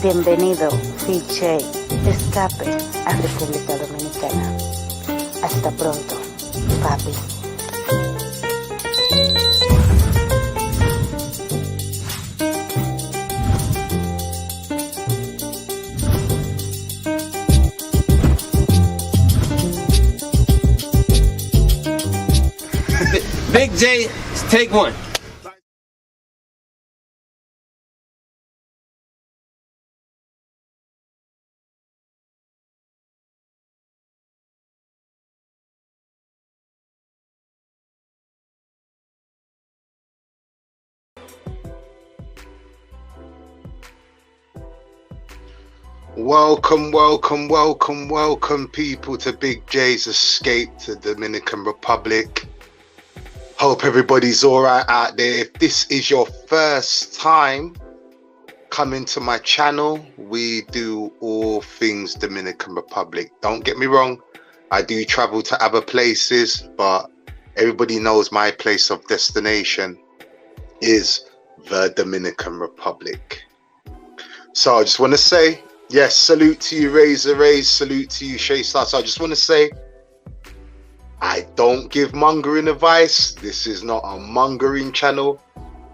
Bienvenido, BIGJAY, escape a República Dominicana. Hasta pronto, papi. Big J, take one. Welcome people to BIGJAY'S Escape to Dominican Republic. Hope everybody's alright out there. If this is your first time coming to my channel, we do all things Dominican Republic. Don't get me wrong, I do travel to other places, but everybody knows my place of destination is the Dominican Republic. So I just want to say, yes, salute to you, Razor, salute to you, shoutouts. So I just want to say, I don't give mongering advice. This is not a mongering channel.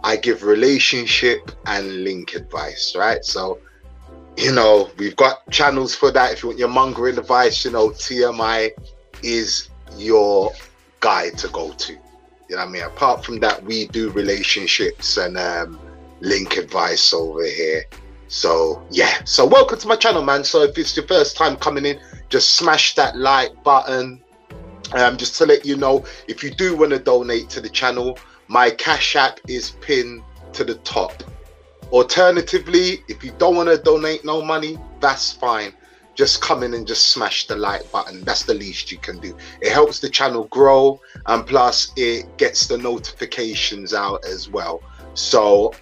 I give relationship and link advice, right? So, you know, we've got channels for that. If you want your mongering advice, you know, TMI is your guy to go to. You know what I mean? Apart from that, we do relationships and link advice over here. So yeah, so welcome to my channel, man. So if it's your first time coming in, just smash that like button. Just to let you know, if you do want to donate to the channel, my Cash App is pinned to the top. Alternatively, if you don't want to donate no money, that's fine. Just come in and just smash the like button. That's the least you can do. It helps the channel grow, and plus it gets the notifications out as well. So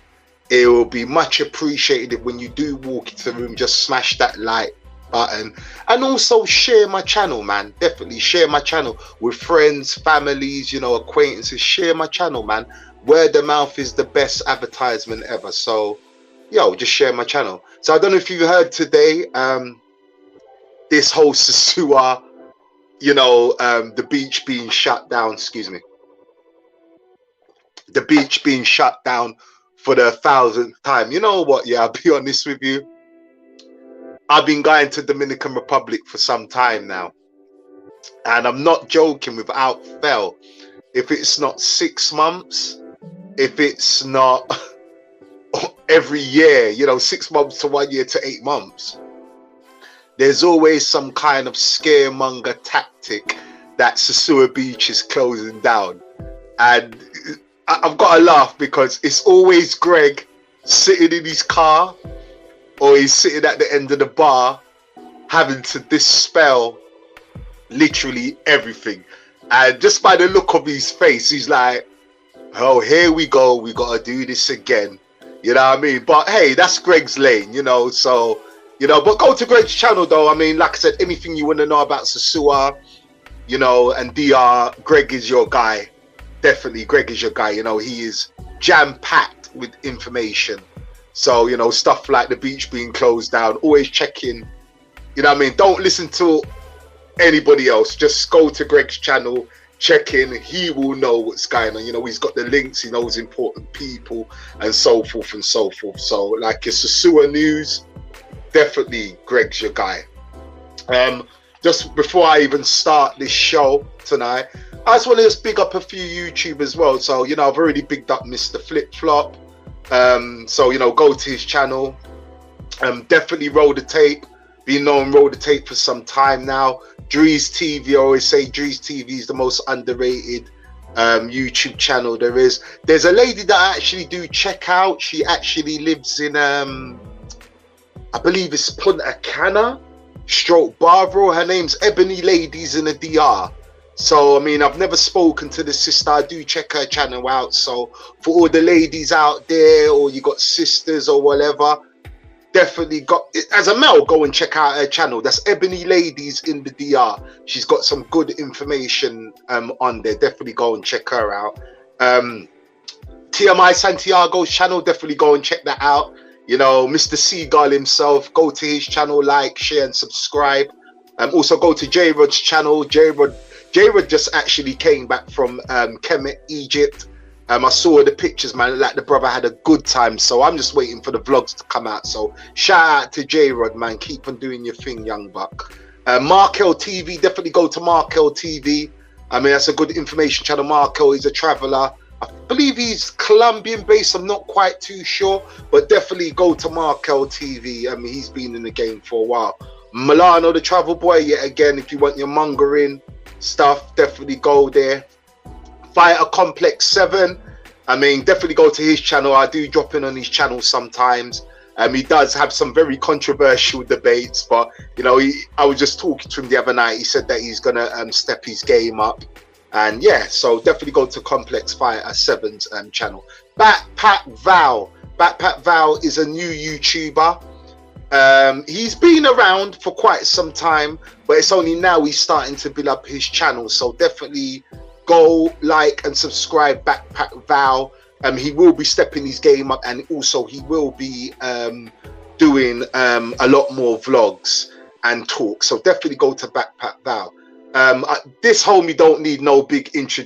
it will be much appreciated when you do walk into the room. Just smash that like button, and also share my channel, man. Definitely share my channel with friends, families, you know, acquaintances. Share my channel, man. Word of mouth is the best advertisement ever. So yo, just share my channel. So I don't know if you heard today, this whole Sosua, you know, the beach being shut down, excuse me, the beach being shut down for the 1000th time. You know what, yeah, I'll be honest with you, I've been going to Dominican Republic for some time now, and I'm not joking, without fail, if it's not 6 months, if it's not every year, you know, 6 months to 1 year to 8 months, there's always some kind of scaremonger tactic that Sosua Beach is closing down. And I've got to laugh because it's always Greg sitting in his car, or he's sitting at the end of the bar having to dispel literally everything. And just by the look of his face, he's like, oh, here we go, we gotta do this again. You know what I mean? But hey, that's Greg's lane, you know. So, you know, but go to Greg's channel though. I mean, like I said, anything you want to know about Sosua, you know, and DR, Greg is your guy. Definitely, Greg is your guy. You know, he is jam-packed with information. So, you know, stuff like the beach being closed down, always check in. You know what I mean? Don't listen to anybody else. Just go to Greg's channel, check in. He will know what's going on. You know, he's got the links. He knows important people and so forth and so forth. So, like your Sosua news, definitely Greg's your guy. Just before I even start this show tonight, I just want to just big up a few YouTube as well. So, you know, I've already bigged up Mr. Flip Flop. So, you know, go to his channel. Definitely Roll the Tape. Been knowing Roll the Tape for some time now. Drees TV, I always say Drees TV is the most underrated YouTube channel there is. There's a lady that I actually do check out. She actually lives in I believe it's Punta Cana stroke Barbaro. Her name's Ebony Ladies in the DR. So, I mean, I've never spoken to the sister. I do check her channel out. So, for all the ladies out there, or you got sisters or whatever, definitely got, as a male, go and check out her channel. That's Ebony Ladies in the DR. She's got some good information on there. Definitely go and check her out. TMI Santiago's channel, definitely go and check that out. You know, Mr. Seagull himself, go to his channel, like, share and subscribe. Also go to J-Rod's channel. J-Rod just actually came back from Kemet, Egypt. I saw the pictures, man, like the brother had a good time. So I'm just waiting for the vlogs to come out. So shout out to J-Rod, man. Keep on doing your thing, young buck. Markel TV, definitely go to Markel TV. I mean, that's a good information channel. Markel is a traveler. I believe he's Colombian based. I'm not quite too sure, but definitely go to Markel TV. I mean, he's been in the game for a while. Milano, the travel boy, yet again, if you want your mongering stuff, definitely go there. Fighter Complex 7, I mean, definitely go to his channel. I do drop in on his channel sometimes. He does have some very controversial debates, but you know, I was just talking to him the other night. He said that he's gonna step his game up, and yeah, so definitely go to Complex Fighter 7's channel. Backpack Val is a new YouTuber. He's been around for quite some time, but it's only now he's starting to build up his channel. So definitely go like and subscribe Backpack Val. He will be stepping his game up, and also he will be doing a lot more vlogs and talk. So definitely go to Backpack Val. This homie don't need no big intro.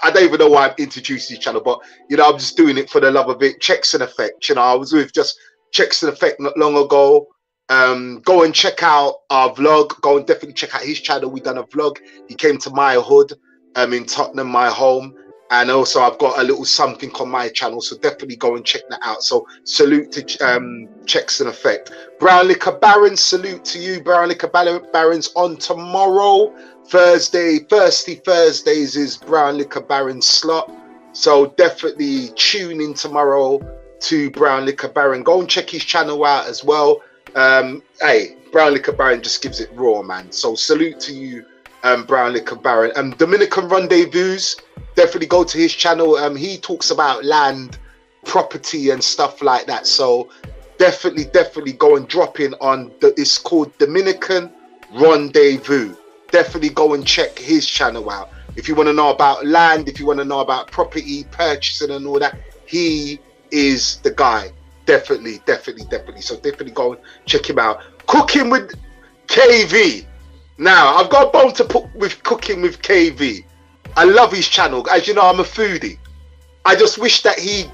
I don't even know why I'm introducing his channel, but you know, I'm just doing it for the love of it. Checks and Effect. You know, I was with just Checks and Effect not long ago. Go and check out our vlog. Go and definitely check out his channel. We done a vlog. He came to my hood in Tottenham, my home. And also I've got a little something on my channel, so definitely go and check that out. So salute to Checks and Effect. Brown Liquor Barons, salute to you. Brown Liquor Barons on tomorrow, Thursday. Thursdays is Brown Liquor Barons slot. So definitely tune in tomorrow to Brown Liquor Baron. Go and check his channel out as well. Hey, Brown Liquor Baron just gives it raw, man. So salute to you, Brown Liquor Baron. Dominican Rendezvous, definitely go to his channel. He talks about land, property and stuff like that. So definitely go and drop in on it's called Dominican Rendezvous. Definitely go and check his channel out. If you want to know about land, if you want to know about property, purchasing and all that, he is the guy. Definitely. So definitely go and check him out. Cooking with KV. Now, I've got a bone to put with Cooking with KV. I love his channel. As you know, I'm a foodie. I just wish that he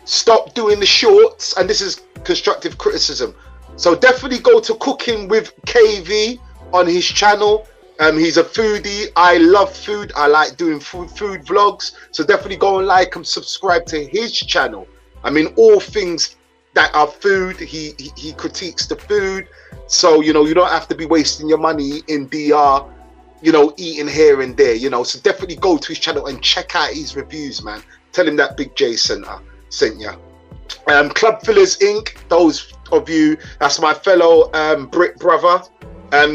stopped doing the shorts, and this is constructive criticism. So definitely go to Cooking with KV on his channel. He's a foodie. I love food. I like doing food vlogs. So definitely go and like and subscribe to his channel. I mean, all things that are food, he critiques the food. So, you know, you don't have to be wasting your money in DR, you know, eating here and there, you know. So definitely go to his channel and check out his reviews, man. Tell him that Big J sent you. Club Fillers Inc., those of you, that's my fellow Brit brother.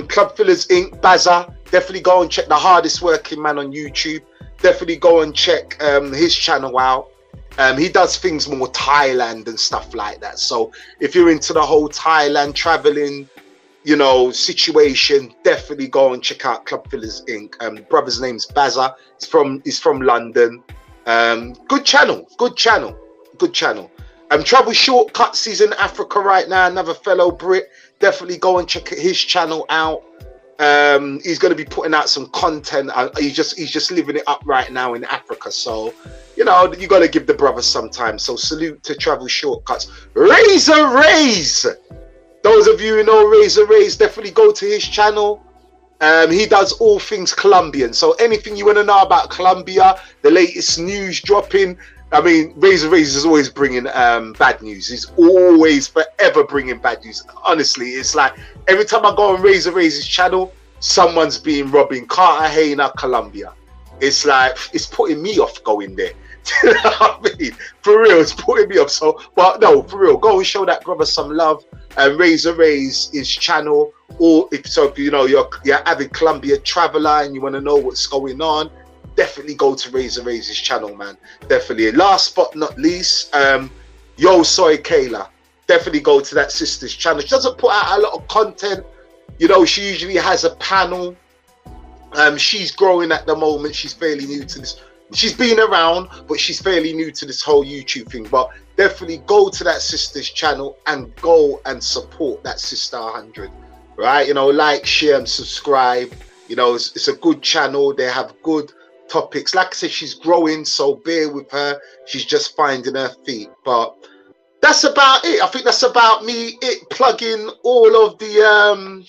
Club Fillers Inc., Bazza, definitely go and check the hardest working man on YouTube. Definitely go and check his channel out. He does things more Thailand and stuff like that. So if you're into the whole Thailand traveling, you know, situation, definitely go and check out Club Fillers Inc. Brother's name's Bazza. He's from London. Good channel. Travel Shortcuts, he's in Africa right now, another fellow Brit. Definitely go and check his channel out. He's going to be putting out some content. He's just living it up right now in Africa. So, you know, you got to give the brother some time. So salute to Travel Shortcuts. Razor Rays. Those of you who know Razor Rays, definitely go to his channel. He does all things Colombian. So anything you want to know about Colombia, the latest news dropping. I mean, Razor Rays is always bringing bad news. He's always forever bringing bad news. Honestly, it's like every time I go on Razor Rays' channel, someone's being robbed in Cartagena, Colombia. It's like, it's putting me off going there. You know what I mean? For real, it's putting me off. So, but no, for real, go and show that brother some love. Razor Rays' his channel. Or if you know you're avid Colombia traveler and you want to know what's going on, definitely go to Razor Rays' channel, man. Definitely. Last but not least, Yo Soy Kayla. Definitely go to that sister's channel. She doesn't put out a lot of content. You know, she usually has a panel. She's growing at the moment. She's fairly new to this. She's been around, but she's fairly new to this whole YouTube thing. But definitely go to that sister's channel and go and support that sister 100, right? You know, like, share and subscribe. You know, it's a good channel. They have good topics. Like I said, she's growing, so bear with her. She's just finding her feet. But that's about it. I think that's about me plugging all of the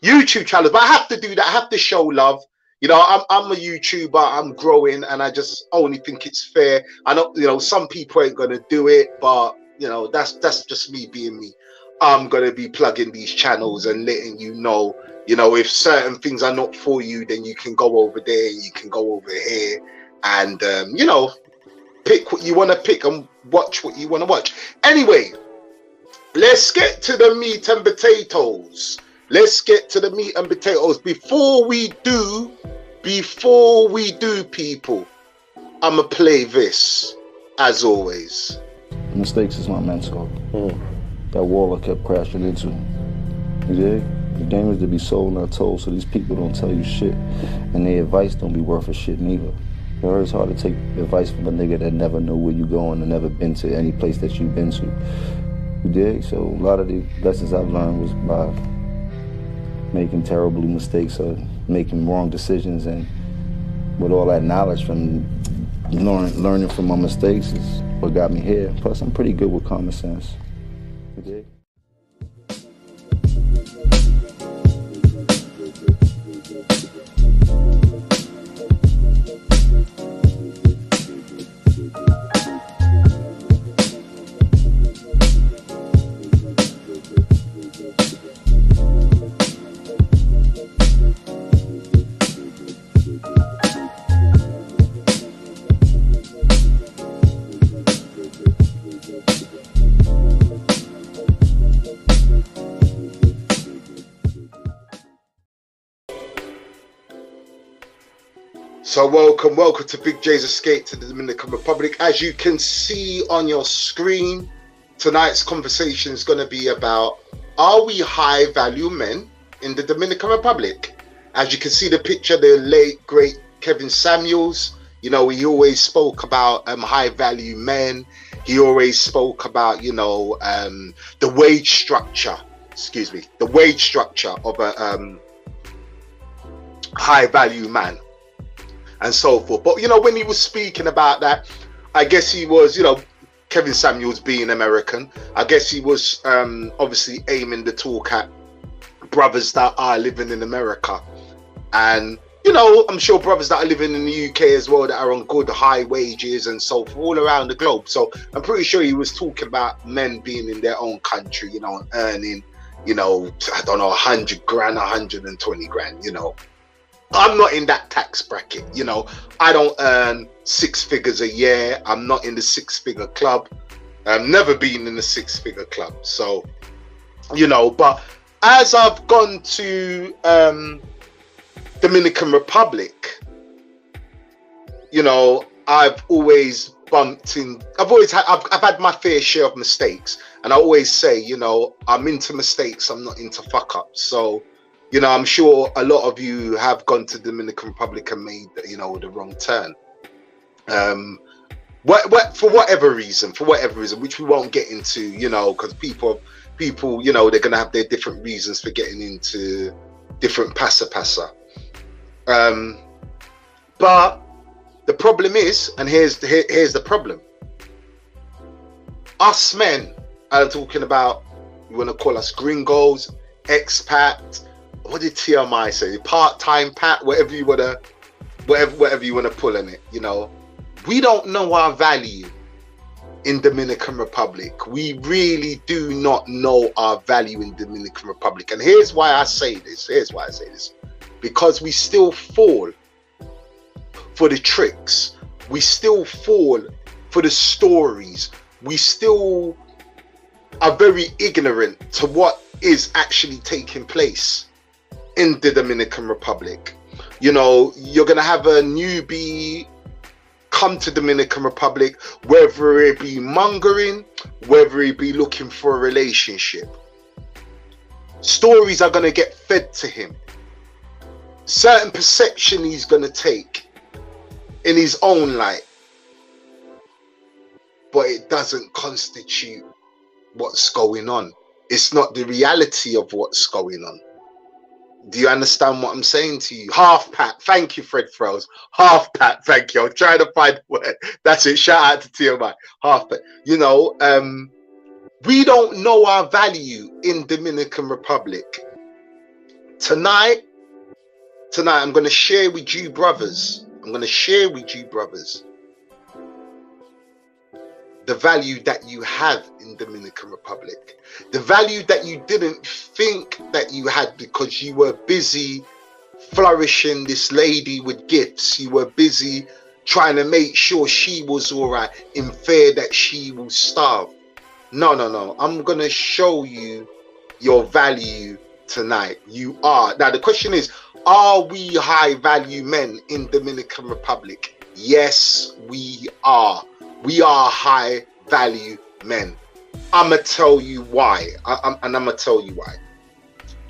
YouTube channels. But I have to do that. I have to show love. You know, I'm a YouTuber. I'm growing, and I just only think it's fair. I know, you know, some people ain't gonna do it, but you know, that's just me being me. I'm gonna be plugging these channels and letting you know. You know, if certain things are not for you, then you can go over there, you can go over here, and you know, pick what you want to pick and watch what you want to watch. Anyway, let's get to the meat and potatoes. Let's get to the meat and potatoes. Before we do, people, I'ma play this as always. Mistakes is my mentor. That wall I kept crashing into. You dig? The game is to be sold, not told, so these people don't tell you shit. And their advice don't be worth a shit neither. You know, it's hard to take advice from a nigga that never know where you going and never been to any place that you've been to. You dig? So a lot of the lessons I've learned was by making terrible mistakes or making wrong decisions, and with all that knowledge from learning from my mistakes is what got me here. Plus, I'm pretty good with common sense. You dig? So welcome to Big J's Escape to the Dominican Republic. As you can see on your screen, tonight's conversation is going to be about, are we high value men in the Dominican Republic? As you can see the picture, the late great Kevin Samuels, you know, he always spoke about high value men. He always spoke about, you know, the wage structure, the wage structure of a high value man, and so forth. But you know, when he was speaking about that, I guess he was, you know, Kevin Samuels being American, I guess he was obviously aiming the talk at brothers that are living in America. And you know, I'm sure brothers that are living in the UK as well, that are on good high wages and so forth, all around the globe. So I'm pretty sure he was talking about men being in their own country, you know, and earning, you know, I don't know, 100 grand, 120 grand, you know. I'm not in that tax bracket, you know. I don't earn 6 figures a year. I'm not in the 6-figure club. I've never been in the 6-figure club. So, you know, but as I've gone to Dominican Republic, you know, I've always bumped in, I've had my fair share of mistakes. And I always say, you know, I'm into mistakes, I'm not into fuck ups. So, you know, I'm sure a lot of you have gone to Dominican Republic and made, you know, the wrong turn. For whatever reason, which we won't get into, you know, because people, you know, they're going to have their different reasons for getting into different pasa. But the problem is, and here's the problem. Us men are talking about, you want to call us gringos, expat, what did TMI say? Part-time pat, whatever you wanna pull in it, you know. We don't know our value in Dominican Republic. We really do not know our value in Dominican Republic. And here's why I say this. Because we still fall for the tricks. We still fall for the stories. We still are very ignorant to what is actually taking place in the Dominican Republic. You know, you're gonna have a newbie come to Dominican Republic, whether it be mongering, whether it be looking for a relationship. Stories are gonna get fed to him. Certain perception he's gonna take in his own light. but it doesn't constitute what's going on. It's not the reality of what's going on. Do you understand what I'm saying to you? Half pat. Thank you, Fred Froze. Half pat. Thank you. I'm trying to find a word. That's it. Shout out to TMI. Half pat. You know, we don't know our value in Dominican Republic. Tonight, I'm going to share with you, brothers. The value that you have in Dominican Republic, the value that you didn't think that you had because you were busy flourishing this lady with gifts. You were busy trying to make sure she was all right in fear that she will starve. No. I'm going to show you your value tonight. You are. Now, the question is, are we high value men in Dominican Republic? Yes, we are. We are high value men. I'm going to tell you why. I'm going to tell you why.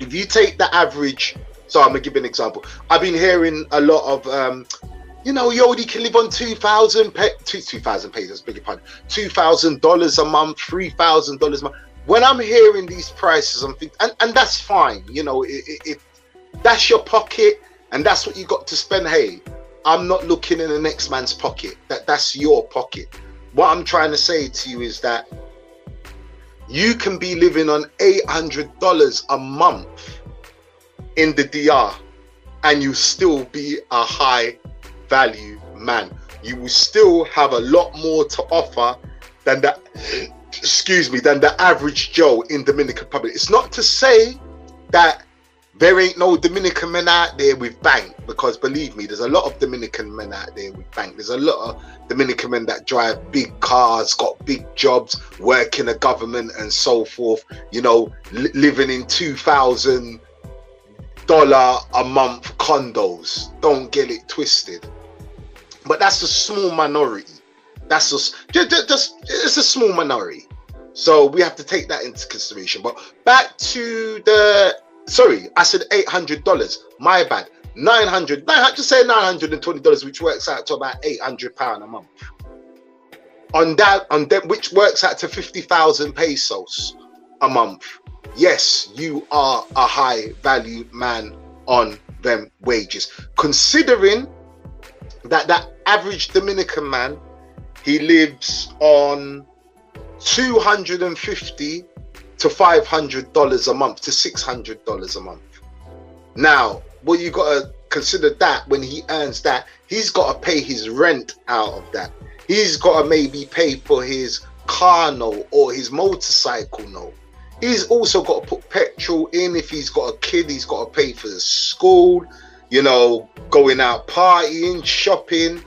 If you take the average, so I'm going to give you an example. I've been hearing a lot of, you know, you only can live on $2,000 pesos, beg your pardon, $2,000 a month, $3,000 a month. When I'm hearing these prices, I'm thinking, and that's fine. You know, if that's your pocket and that's what you got to spend, hey, I'm not looking in the next man's pocket. That's your pocket. What I'm trying to say to you is that you can be living on $800 a month in the DR and you still be a high value man. You will still have a lot more to offer than that, than the average Joe in Dominican Republic. It's not to say that there ain't no Dominican men out there with bank, because believe me, there's a lot of Dominican men out there with bank. There's a lot of Dominican men that drive big cars, got big jobs, work in the government and so forth, you know, living in $2,000 a month condos. Don't get it twisted. But that's a small minority. That's just it's a small minority. So we have to take that into consideration. But back to the, sorry, I said $800. My bad. Just say $920, which works out to about £800 a month. On that, which works out to 50,000 pesos a month. Yes, you are a high value man on them wages. Considering that average Dominican man, he lives on $250 to $500 a month to $600 a month. Now, well, you got to consider that when he earns that, he's got to pay his rent out of that. He's got to maybe pay for his car note or his motorcycle note. He's also got to put petrol in. If he's got a kid, he's got to pay for the school, you know, going out partying, shopping,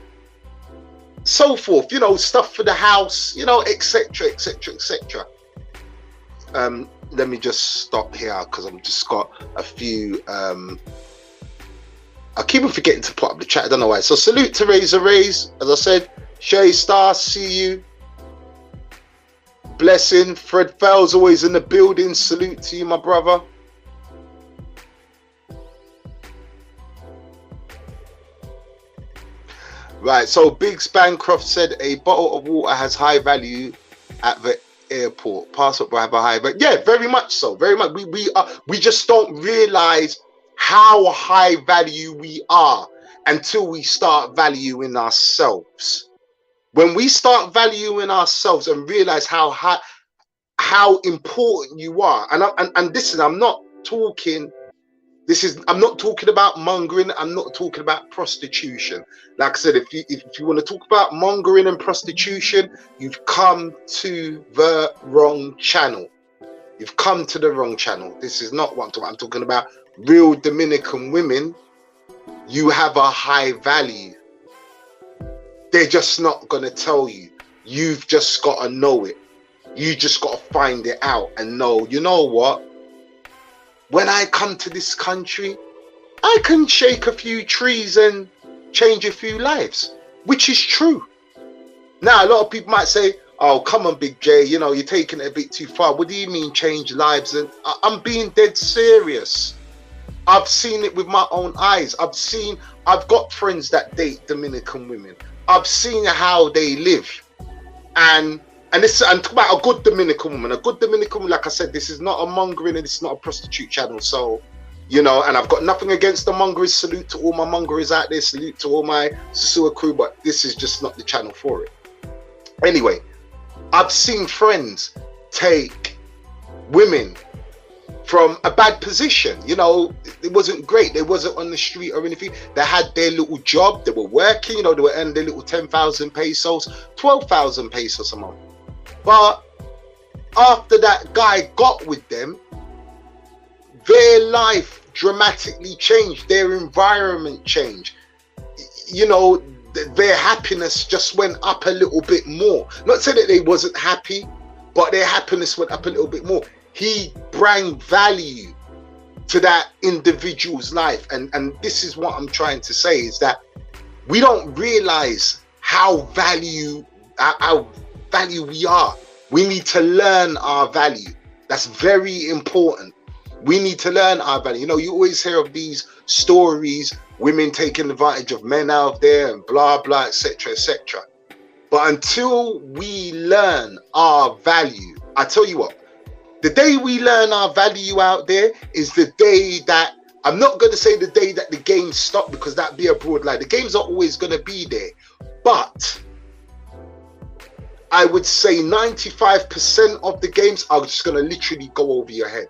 so forth, you know, stuff for the house, you know, etc. Let me just stop here because I've just got a few I keep on forgetting to put up the chat. I don't know why. So salute to Razor Rays, as I said. Shay Star, see you. Blessing. Fred Fell's always in the building. Salute to you, my brother. Right, so Biggs Bancroft said a bottle of water has high value at the airport. Passport will have a high value. Yeah, very much so. Very much. We just don't realize how high value we are until we start valuing ourselves. When we start valuing ourselves and realize how important you are, and listen, I'm not talking about mongering. I'm not talking about prostitution. Like I said, if you want to talk about mongering and prostitution, you've come to the wrong channel. You've come to the wrong channel. This is not what I'm talking about. I'm talking about real Dominican women. You have a high value. They're just not going to tell you. You've just got to know it. You just got to find it out and know, you know what? When I come to this country, I can shake a few trees and change a few lives, which is true. Now, a lot of people might say, oh, come on, Big J, you know, you're taking it a bit too far. What do you mean change lives? And I'm being dead serious. I've seen it with my own eyes. I've got friends that date Dominican women. I've seen how they live. And and this, and talk about a good Dominican woman. A good Dominican woman, like I said, this is not a mongering and this is not a prostitute channel. So, you know, and I've got nothing against the mongerers. Salute to all my mongerers out there. Salute to all my Sasua crew, but this is just not the channel for it. Anyway, I've seen friends take women from a bad position. You know, it wasn't great. They wasn't on the street or anything. They had their little job. They were working. You know, they were earning their little 10,000 pesos, 12,000 pesos a month. But after that guy got with them, their life dramatically changed. Their environment changed. You know, their happiness just went up a little bit more. Not saying that they wasn't happy, but their happiness went up a little bit more. He brought value to that individual's life. And this is what I'm trying to say, is that we don't realize how value we are. We need to learn our value. That's very important. We need to learn our value. You know, you always hear of these stories, women taking advantage of men out there and blah, blah, etc., etc. But until we learn our value, I tell you what, the day we learn our value out there is the day that, I'm not going to say the day that the games stop, because that'd be a broad lie. The games are always going to be there. But I would say 95% of the games are just going to literally go over your head.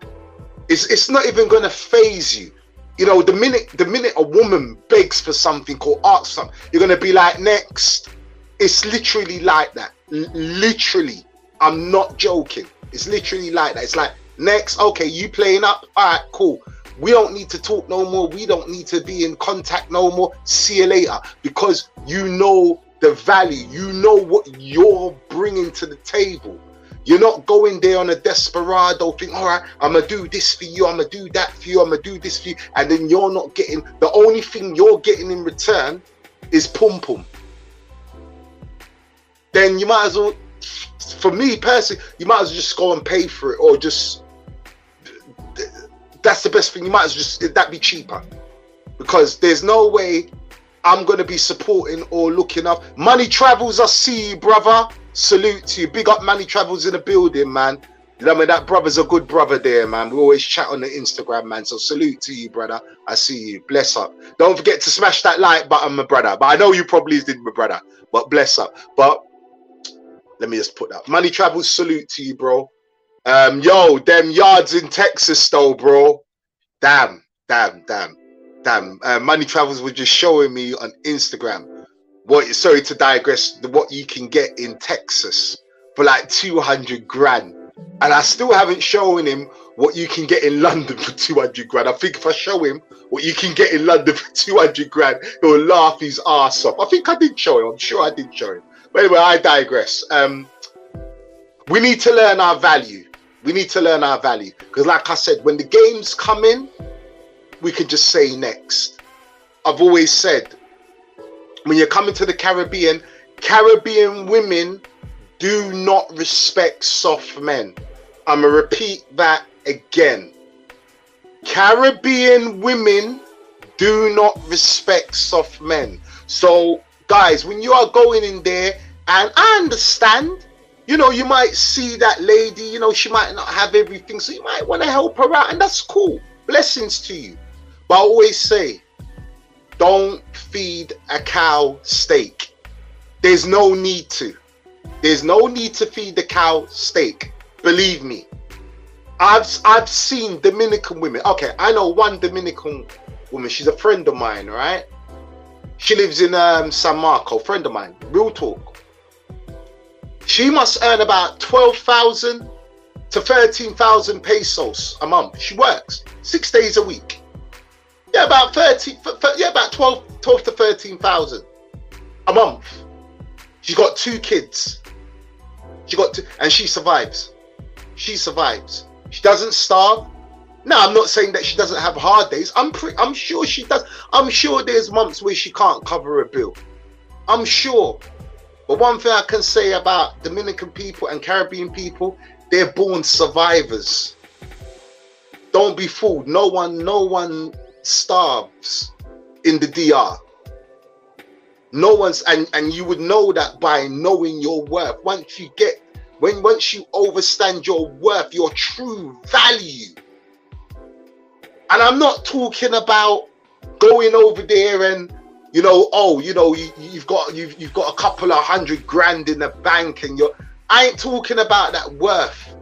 It's not even going to phase you. You know, the minute a woman begs for something or asks something, you're going to be like, next. It's literally like that. Literally. I'm not joking. It's literally like that. It's like, next, okay, you playing up? All right, cool. We don't need to talk no more. We don't need to be in contact no more. See you later. Because you know the value. You know what you're bringing to the table. You're not going there on a desperado thing. All right, I'm going to do this for you. I'm going to do that for you. I'm going to do this for you. And then you're not getting, the only thing you're getting in return is pum pum. Then you might as well, for me personally, you might as well just go and pay for it, or just, that's the best thing. You might as well just, that'd be cheaper, because there's no way I'm going to be supporting or looking up. Money Travels, I see you, brother. Salute to you. Big up Money Travels in the building, man. You know what I mean? That brother's a good brother there, man. We always chat on the Instagram, man. So salute to you, brother. I see you. Bless up. Don't forget to smash that like button, my brother. But I know you probably did, my brother. But bless up. But let me just put that. Money Travels, salute to you, bro. Yo, them yards in Texas, though, bro. Damn. Money Travels was just showing me on Instagram sorry to digress, what you can get in Texas for like 200 grand. And I still haven't shown him what you can get in London for 200 grand. I think if I show him what you can get in London for 200 grand, he'll laugh his ass off. I think I did show him. I'm sure I did show him. But anyway, I digress. We need to learn our value. We need to learn our value. Because like I said, when the games come in, we can just say next. I've always said, when you're coming to the Caribbean women do not respect soft men. I'm going to repeat that again. Caribbean women do not respect soft men. So, guys, when you are going in there, and I understand, you know, you might see that lady, you know, she might not have everything, so you might want to help her out, and that's cool. Blessings to you. But I always say, don't feed a cow steak. There's no need to. There's no need to feed the cow steak. Believe me. I've seen Dominican women. Okay, I know one Dominican woman. She's a friend of mine, right? She lives in San Marco. Friend of mine. Real talk. She must earn about 12,000 to 13,000 pesos a month. She works 6 days a week. Yeah, about 12 to 13,000 a month. She's got 2 kids. And she survives. She survives. She doesn't starve. Now, I'm not saying that she doesn't have hard days. I'm sure she does. I'm sure there's months where she can't cover a bill. I'm sure. But one thing I can say about Dominican people and Caribbean people, they're born survivors. Don't be fooled. No one starves in the DR. No one's, and you would know that by knowing your worth. Once you get once you understand your worth, your true value. And I'm not talking about going over there and, you know, oh, you know, you've got a couple of $100,000 in the bank and I ain't talking about that worth.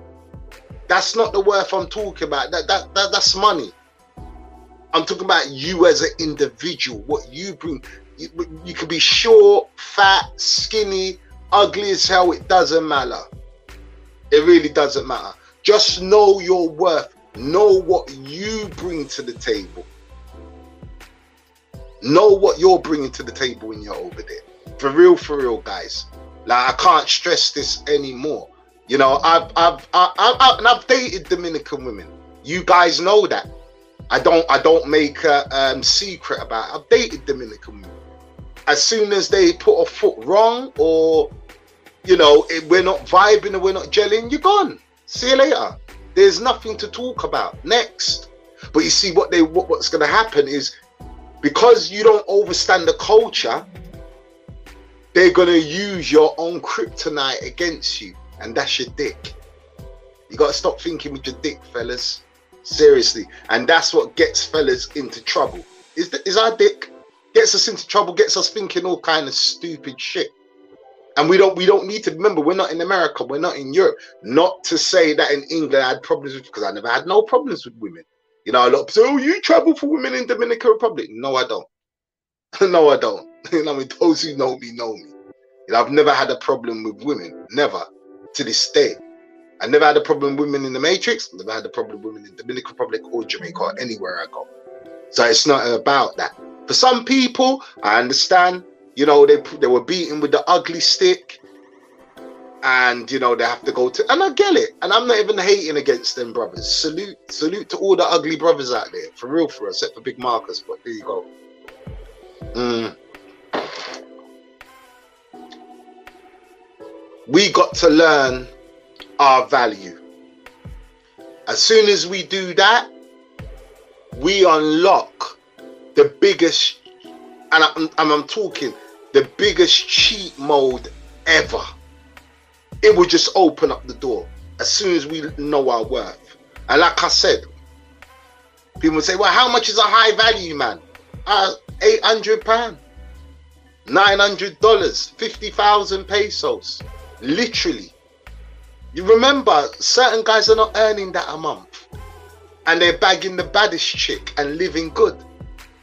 That's not the worth I'm talking about. That's money. I'm talking about you as an individual, what you bring. You can be short, fat, skinny, ugly as hell. It doesn't matter. It really doesn't matter. Just know your worth. Know what you bring to the table. Know what you're bringing to the table when you're over there. For real, guys. Like, I can't stress this anymore. You know, I've dated Dominican women. You guys know that. I don't make a secret about it. I've dated Dominican women. As soon as they put a foot wrong, or, you know, we're not vibing or we're not gelling, you're gone. See you later. There's nothing to talk about. Next. But you see, what's going to happen is, because you don't understand the culture, they're going to use your own kryptonite against you, and that's your dick. You got to stop thinking with your dick, fellas. Seriously. And that's what gets fellas into trouble. Is our dick. Gets us into trouble, gets us thinking all kind of stupid shit. And we don't need to remember, we're not in America, we're not in Europe. Not to say that in England I had problems with, because I never had no problems with women. You know, a lot of people say, oh, you travel for women in Dominican Republic. No, I don't. No, I don't. You know, I mean, those who know me know me. You know, I've never had a problem with women. Never. To this day. I never had a problem with women in the Matrix. Never had a problem with women in Dominican Republic or Jamaica or anywhere I go. So it's not about that. For some people, I understand, you know, they were beaten with the ugly stick, and, you know, they have to go to, and I get it. And I'm not even hating against them brothers. Salute to all the ugly brothers out there. For real, except for Big Marcus, but there you go. We got to learn our value. As soon as we do that, we unlock the biggest, and I'm talking the biggest cheat mode ever. It will just open up the door as soon as we know our worth. And like I said, people say, well, how much is a high value, man? £800, $900, 50,000 pesos. Literally. You remember, certain guys are not earning that a month, and they're bagging the baddest chick and living good.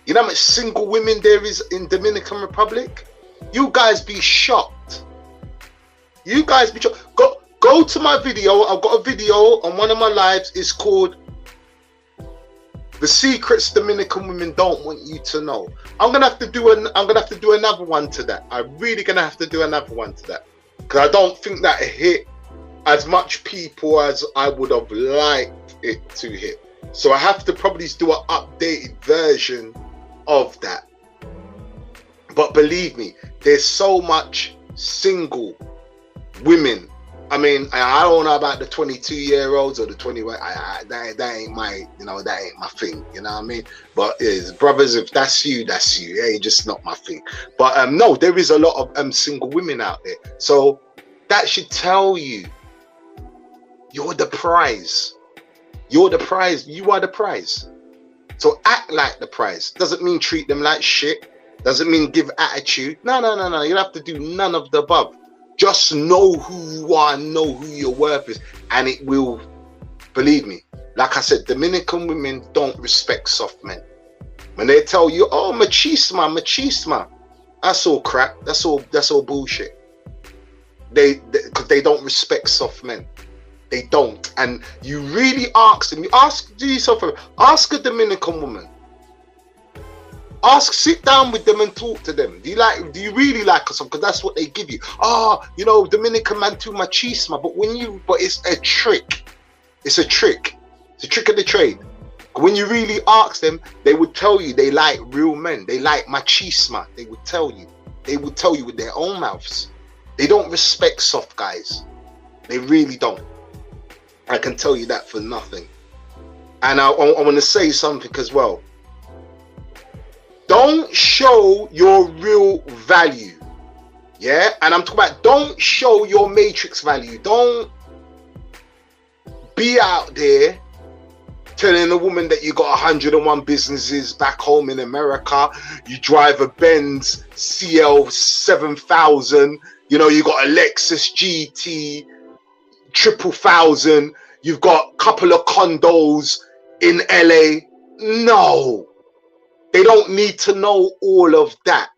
You know how much single women there is in Dominican Republic? You guys be shocked. You guys be shocked. Go to my video. I've got a video on one of my lives. It's called The Secrets Dominican Women Don't Want You to Know. I'm gonna have to do another one to that. I'm really gonna have to do another one to that, because I don't think that hit as much people as I would have liked it to hit. So I have to probably do an updated version of that. But believe me, there's so much single women. I mean, I don't know about the 22-year-olds or the 21. That ain't my, you know, that ain't my thing. You know what I mean? But brothers, if that's you, that's you. It ain't just not my thing. But no, there is a lot of single women out there. So that should tell you, you're the prize. You're the prize. You are the prize. So act like the prize. Doesn't mean treat them like shit. Doesn't mean give attitude. No. You don't have to do none of the above. Just know who you are, know who your worth is, and it will, believe me, like I said, Dominican women don't respect soft men. When they tell you, oh, machismo, that's all crap. That's all bullshit. Because they don't respect soft men. They don't. And you really ask them, do yourself a, ask a Dominican woman. Sit down with them and talk to them. Do you really like us? Because that's what they give you. You know, Dominican man too machismo. But it's a trick. It's a trick. It's a trick of the trade. When you really ask them, they would tell you they like real men. They like machismo. They would tell you. They would tell you with their own mouths. They don't respect soft guys. They really don't. I can tell you that for nothing. And I want to say something as well. Don't show your real value Yeah, and I'm talking about, don't show your matrix value. Don't be out there telling a woman that you got 101 businesses back home in America. You drive a Benz CL 7000. You know, you got a Lexus GT 1000. You've got a couple of condos in LA. No, they don't need to know all of that.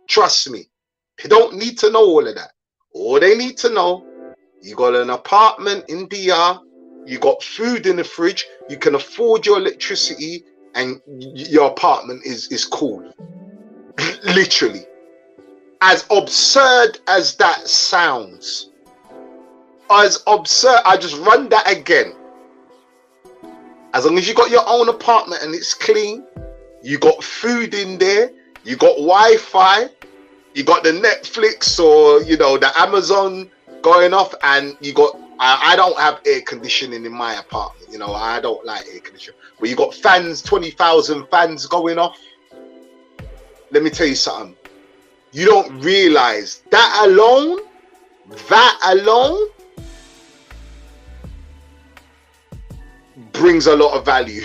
Trust me, they don't need to know all of that. All they need to know, you got an apartment in DR, you got food in the fridge, you can afford your electricity, and your apartment is cool. Literally. As absurd as that sounds, as absurd, I just run that again. As long as you got your own apartment and it's clean, you got food in there, you got Wi-Fi, you got the Netflix or, you know, the Amazon going off, and you got, I don't have air conditioning in my apartment, you know, I don't like air conditioning, but you got fans, 20,000 fans going off. Let me tell you something. You don't realize that alone brings a lot of value.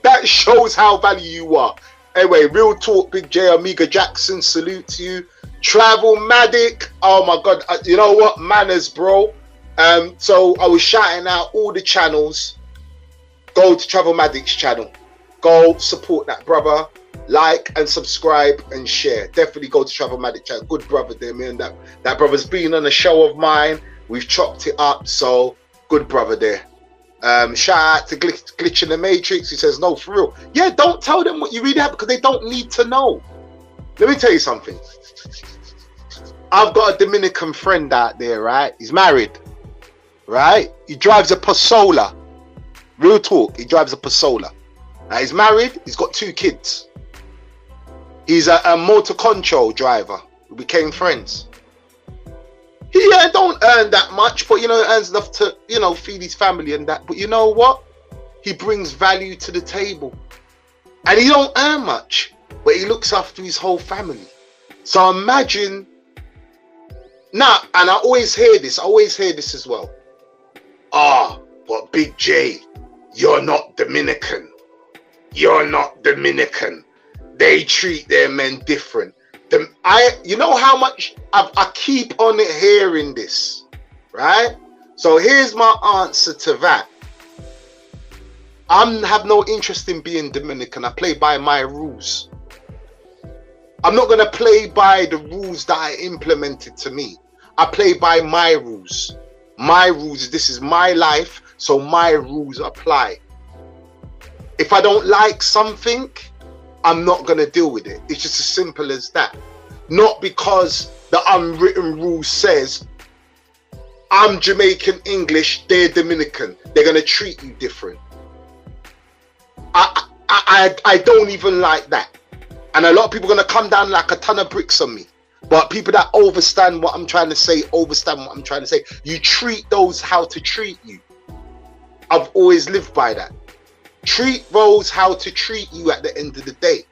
That shows how value you are. Anyway, real talk, Big J, Amiga Jackson, salute to you. Travelmatic, oh my God, you know what, manners, bro. So I was shouting out all the channels. Go to Travelmatic's channel. Go support that brother. Like and subscribe and share. Definitely go to Travelmatic channel. Good brother there, man. That brother's been on a show of mine. We've chopped it up, so good brother there. Shout out to Glitch in the Matrix. He says, no, for real. Yeah, don't tell them what you really have, because they don't need to know. Let me tell you something. I've got a Dominican friend out there, right? He's married, right? He drives a Pasola. Real talk, he drives a Pasola. Now, he's married, he's got 2 kids. He's a motor control driver. We became friends. He don't earn that much, but, you know, earns enough to, you know, feed his family and that. But you know what? He brings value to the table. And he don't earn much, but he looks after his whole family. So imagine, now, and I always hear this as well. But Big J, you're not Dominican. You're not Dominican. They treat their men different. You know how much I keep on hearing this, right? So here's my answer to that. I have no interest in being Dominican. I play by my rules. I'm not gonna play by the rules that I implemented to me. I play by my rules. My rules, this is my life, so my rules apply. If I don't like something, I'm not going to deal with it. It's just as simple as that. Not because the unwritten rule says, I'm Jamaican English, they're Dominican. They're going to treat you different. I don't even like that. And a lot of people are going to come down like a ton of bricks on me. But people that understand what I'm trying to say, You treat those how to treat you. I've always lived by that. Treat those how to treat you at the end of the day.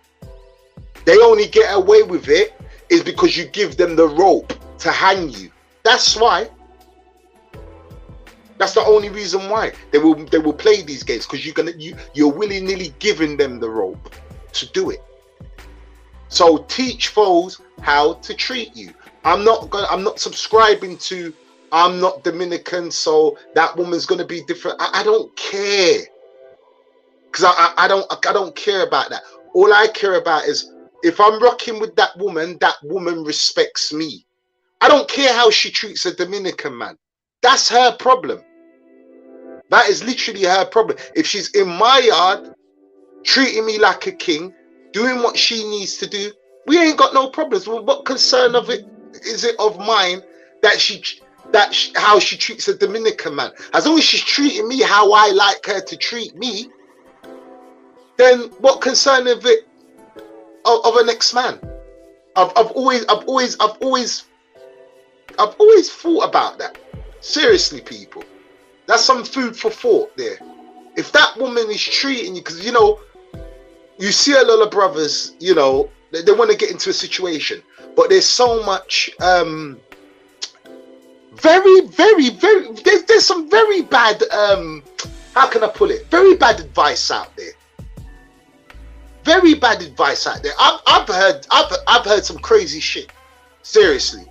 They only get away with it is because you give them the rope to hang you. That's why. That's the only reason why they will play these games, because you're willy-nilly giving them the rope to do it. So teach foes how to treat you. I'm not subscribing to I'm not Dominican, so that woman's gonna be different. I don't care. Because I don't care about that. All I care about is if I'm rocking with that woman respects me. I don't care how she treats a Dominican man. That's her problem. That is literally her problem. If she's in my yard, treating me like a king, doing what she needs to do, we ain't got no problems. Well, what concern of it is it of mine how she treats a Dominican man? As long as she's treating me how I like her to treat me, then what concern of it of an ex-man? I've always thought about that. Seriously, people, that's some food for thought there. If that woman is treating you, because you know, you see a lot of brothers, you know, they want to get into a situation, but there's so much there's some very bad how can I put it, very bad advice out there. Very bad advice out there. I've heard some crazy shit, seriously.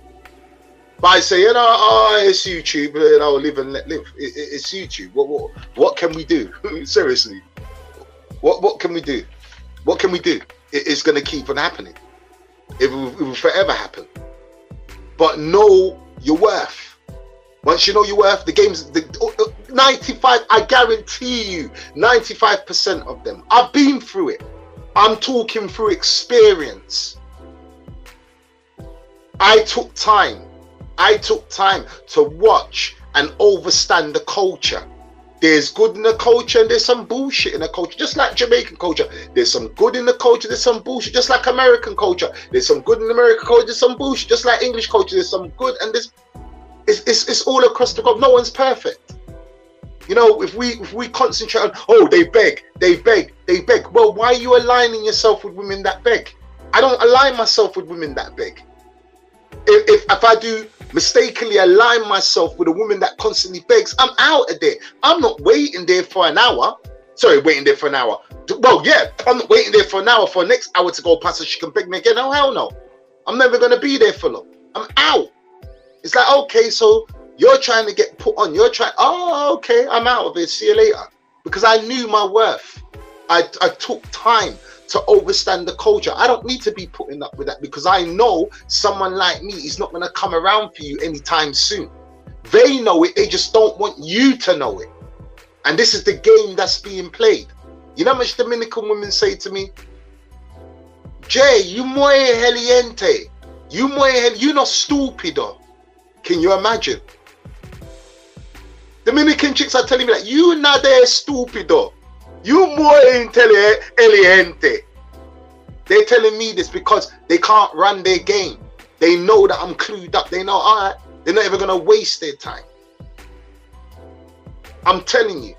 But I say, it's YouTube, live and let live. It's YouTube. What can we do? Seriously, what can we do? What can we do? It's going to keep on happening. It will forever happen. But know your worth. Once you know your worth, the game's 95. I guarantee you, 95% of them. I've been through it. I'm talking through experience. I took time to watch and understand the culture. There's good in the culture and there's some bullshit in the culture. Just like Jamaican culture, there's some good in the culture, there's some bullshit. Just like American culture, there's some good in American culture, there's some bullshit. Just like English culture, there's some good, and it's all across the globe. No one's perfect. If we concentrate on, they beg. Well, why are you aligning yourself with women that beg? I don't align myself with women that beg. If I do mistakenly align myself with a woman that constantly begs, I'm out of there. I'm not waiting there for an hour. Waiting there for an hour. Well, yeah, I'm not waiting there for an hour for the next hour to go past so she can beg me again. Oh, hell no. I'm never going to be there for long. I'm out. It's like, okay, so you're trying to get put on. Okay, I'm out of it. See you later. Because I knew my worth. I took time to understand the culture. I don't need to be putting up with that because I know someone like me is not going to come around for you anytime soon. They know it. They just don't want you to know it. And this is the game that's being played. You know how much Dominican women say to me, Jay, you muy heliente. You not stupido. Can you imagine? Dominican chicks are telling me that you not there stupido. You muy inteligente. They're telling me this because they can't run their game. They know that I'm clued up. They know, all right, they're not ever going to waste their time. I'm telling you.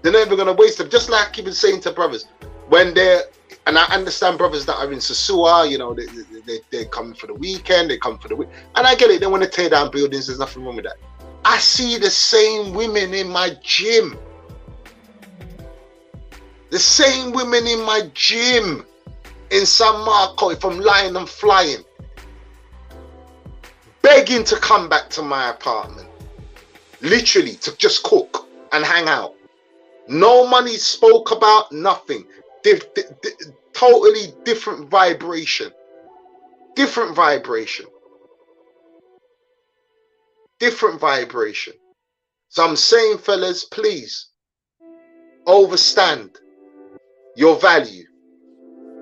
They're never going to waste them. Just like I've been saying to brothers, when they're, and I understand brothers that are in Sasua, they're coming for the weekend, they come for the week, and I get it, they want to tear down buildings, there's nothing wrong with that. I see the same women in my gym. The same women in my gym in San Marco, if I'm lying and flying, begging to come back to my apartment. Literally, to just cook and hang out. No money spoke about, nothing. Totally different vibration. Different vibration. Different vibration. So I'm saying, fellas, please, overstand your value.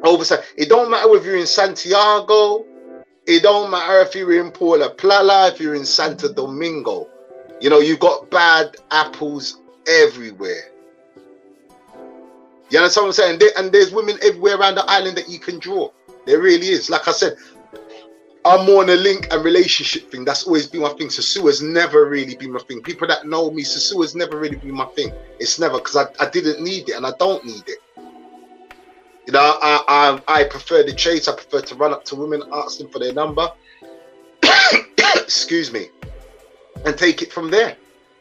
Overstand. It don't matter if you're in Santiago. It don't matter if you're in Puerto Plata, if you're in Santo Domingo. You've got bad apples everywhere. You understand what I'm saying? And there's women everywhere around the island that you can draw. There really is. Like I said, I'm more on a link and relationship thing. That's always been my thing. Sasua's never really been my thing. People that know me, Sasua's never really been my thing. It's never, because I didn't need it and I don't need it. I prefer the chase. I prefer to run up to women, ask them for their number. Excuse me. And take it from there.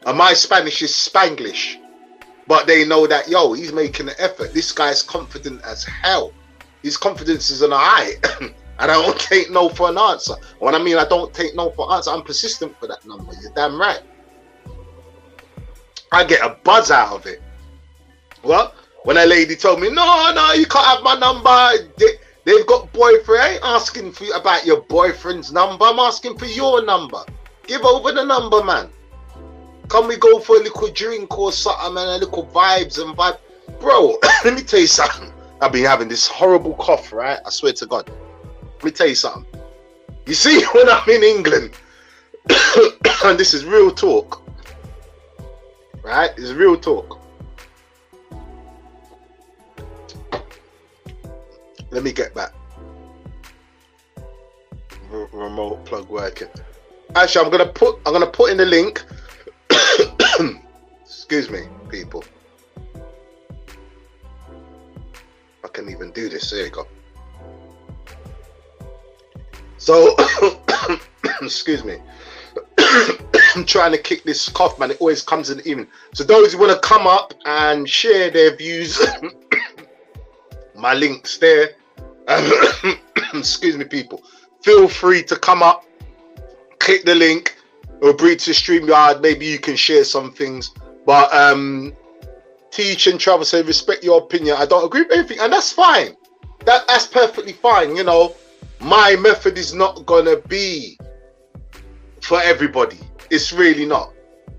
And my Spanish is Spanglish. But they know that, he's making an effort. This guy's confident as hell. His confidence is on a high. And I don't take no for an answer. What I mean, I don't take no for an answer. I'm persistent for that number. You're damn right. I get a buzz out of it. What? When a lady told me, no, you can't have my number. They've got boyfriend. I ain't asking for you about your boyfriend's number. I'm asking for your number. Give over the number, man. Can we go for a little drink or something, and a little vibes and vibe? Bro, let me tell you something. I've been having this horrible cough, right? I swear to God. Let me tell you something. You see, when I'm in England, and this is real talk, right? It's real talk. Let me get back. Remote plug working. Actually, I'm gonna put in the link. Excuse me, people. I can even do this. There you go. So, excuse me. I'm trying to kick this cough, man. It always comes in the evening. So those who want to come up and share their views, my link's there. Excuse me, people. Feel free to come up, click the link, or agree to StreamYard. Maybe you can share some things. But Teach and Travel say, respect your opinion. I don't agree with anything, and that's fine. That's perfectly fine. You know, my method is not gonna be for everybody. It's really not.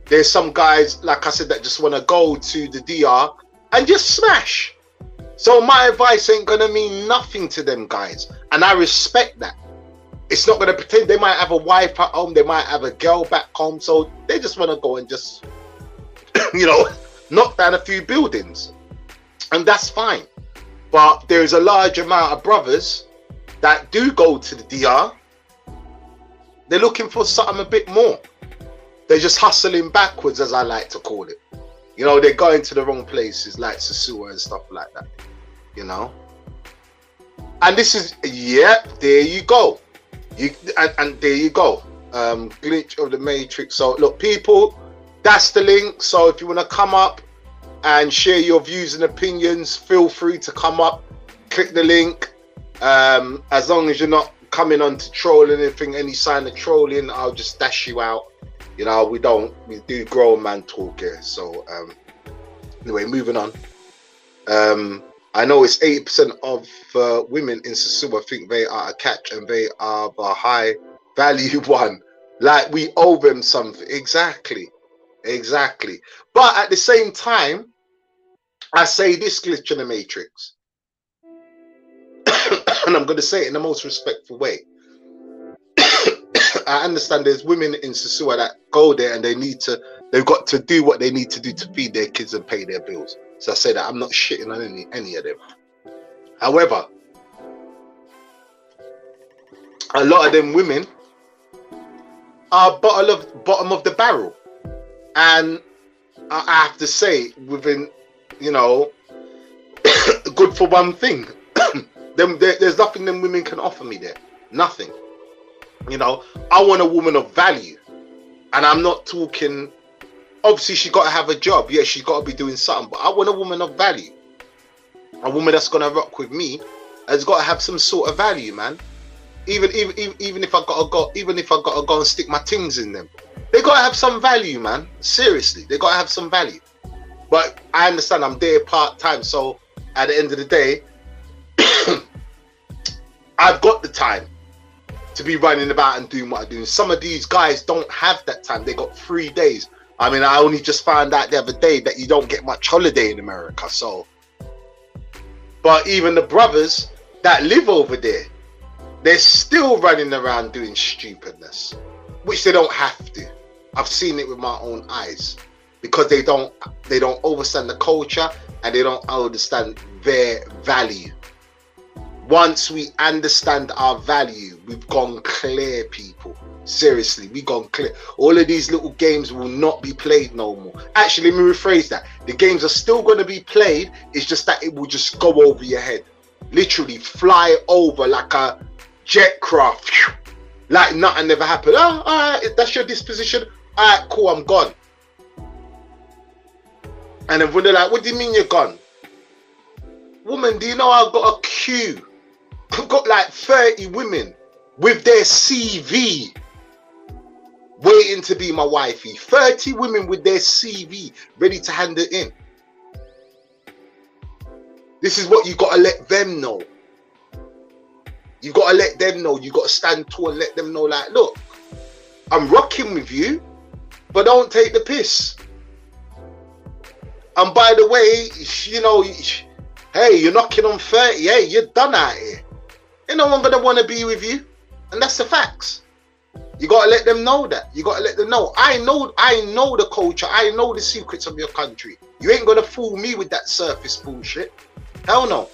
There's some guys, like I said, that just want to go to the DR and just smash. So my advice ain't gonna mean nothing to them guys, and I respect that. It's not gonna pretend. They might have a wife at home, they might have a girl back home, so they just want to go and just you know, knock down a few buildings, and that's fine. But there's a large amount of brothers that do go to the DR. They're looking for something a bit more. They're just hustling backwards, as I like to call it. You know, they're going to the wrong places, like Sasua and stuff like that. You know, and this is, yeah, there you go. And there you go. Glitch of the Matrix. So look, people, that's the link. So if you want to come up and share your views and opinions, feel free to come up, click the link. As long as you're not coming on to troll anything, any sign of trolling, I'll just dash you out. You know, we do grown man talk here. So anyway, moving on. I know it's 80% of women in Sasua think they are a catch and they are the high value one. Like we owe them something. Exactly. But at the same time, I say this, Glitch in the Matrix. And I'm going to say it in the most respectful way. I understand there's women in Sasua that go there and they've got to do what they need to do to feed their kids and pay their bills. So I say that I'm not shitting on any of them. However, a lot of them women are bottom of the barrel. And I have to say, within, you know, good for one thing. There's nothing them women can offer me there. Nothing. You know, I want a woman of value. And I'm not talking, obviously she got to have a job. Yeah, she's got to be doing something. But I want a woman of value. A woman that's going to rock with me has got to have some sort of value, man. Even if I got to go and stick my things in them. They got to have some value, man. Seriously, they got to have some value. But I understand I'm there part-time. So at the end of the day, I've got the time to be running about and doing what I do. Some of these guys don't have that time. They got 3 days. I mean, I only just found out the other day that you don't get much holiday in America. So, but even the brothers that live over there, they're still running around doing stupidness, which they don't have to. I've seen it with my own eyes, because they don't understand the culture and they don't understand their value. Once we understand our value, we've gone clear, people. Seriously, we've gone clear. All of these little games will not be played no more. Actually, let me rephrase that. The games are still going to be played. It's just that it will just go over your head. Literally fly over like a jet craft. Like nothing ever happened. Oh, all right, that's your disposition. All right, cool, I'm gone. And then when they're like, what do you mean you're gone? Woman, do you know I've got a queue? I've got like 30 women with their CV waiting to be my wifey. 30 women with their CV ready to hand it in. This is what you got to let them know. You got to let them know. You got to stand tall and let them know, like, look, I'm rocking with you, but don't take the piss. And by the way, you know, hey, you're knocking on 30. Hey, you're done out here. Ain't no one gonna want to be with you, and that's the facts. You gotta let them know that. You gotta let them know. I know the culture. I know the secrets of your country. You ain't gonna fool me with that surface bullshit. Hell no.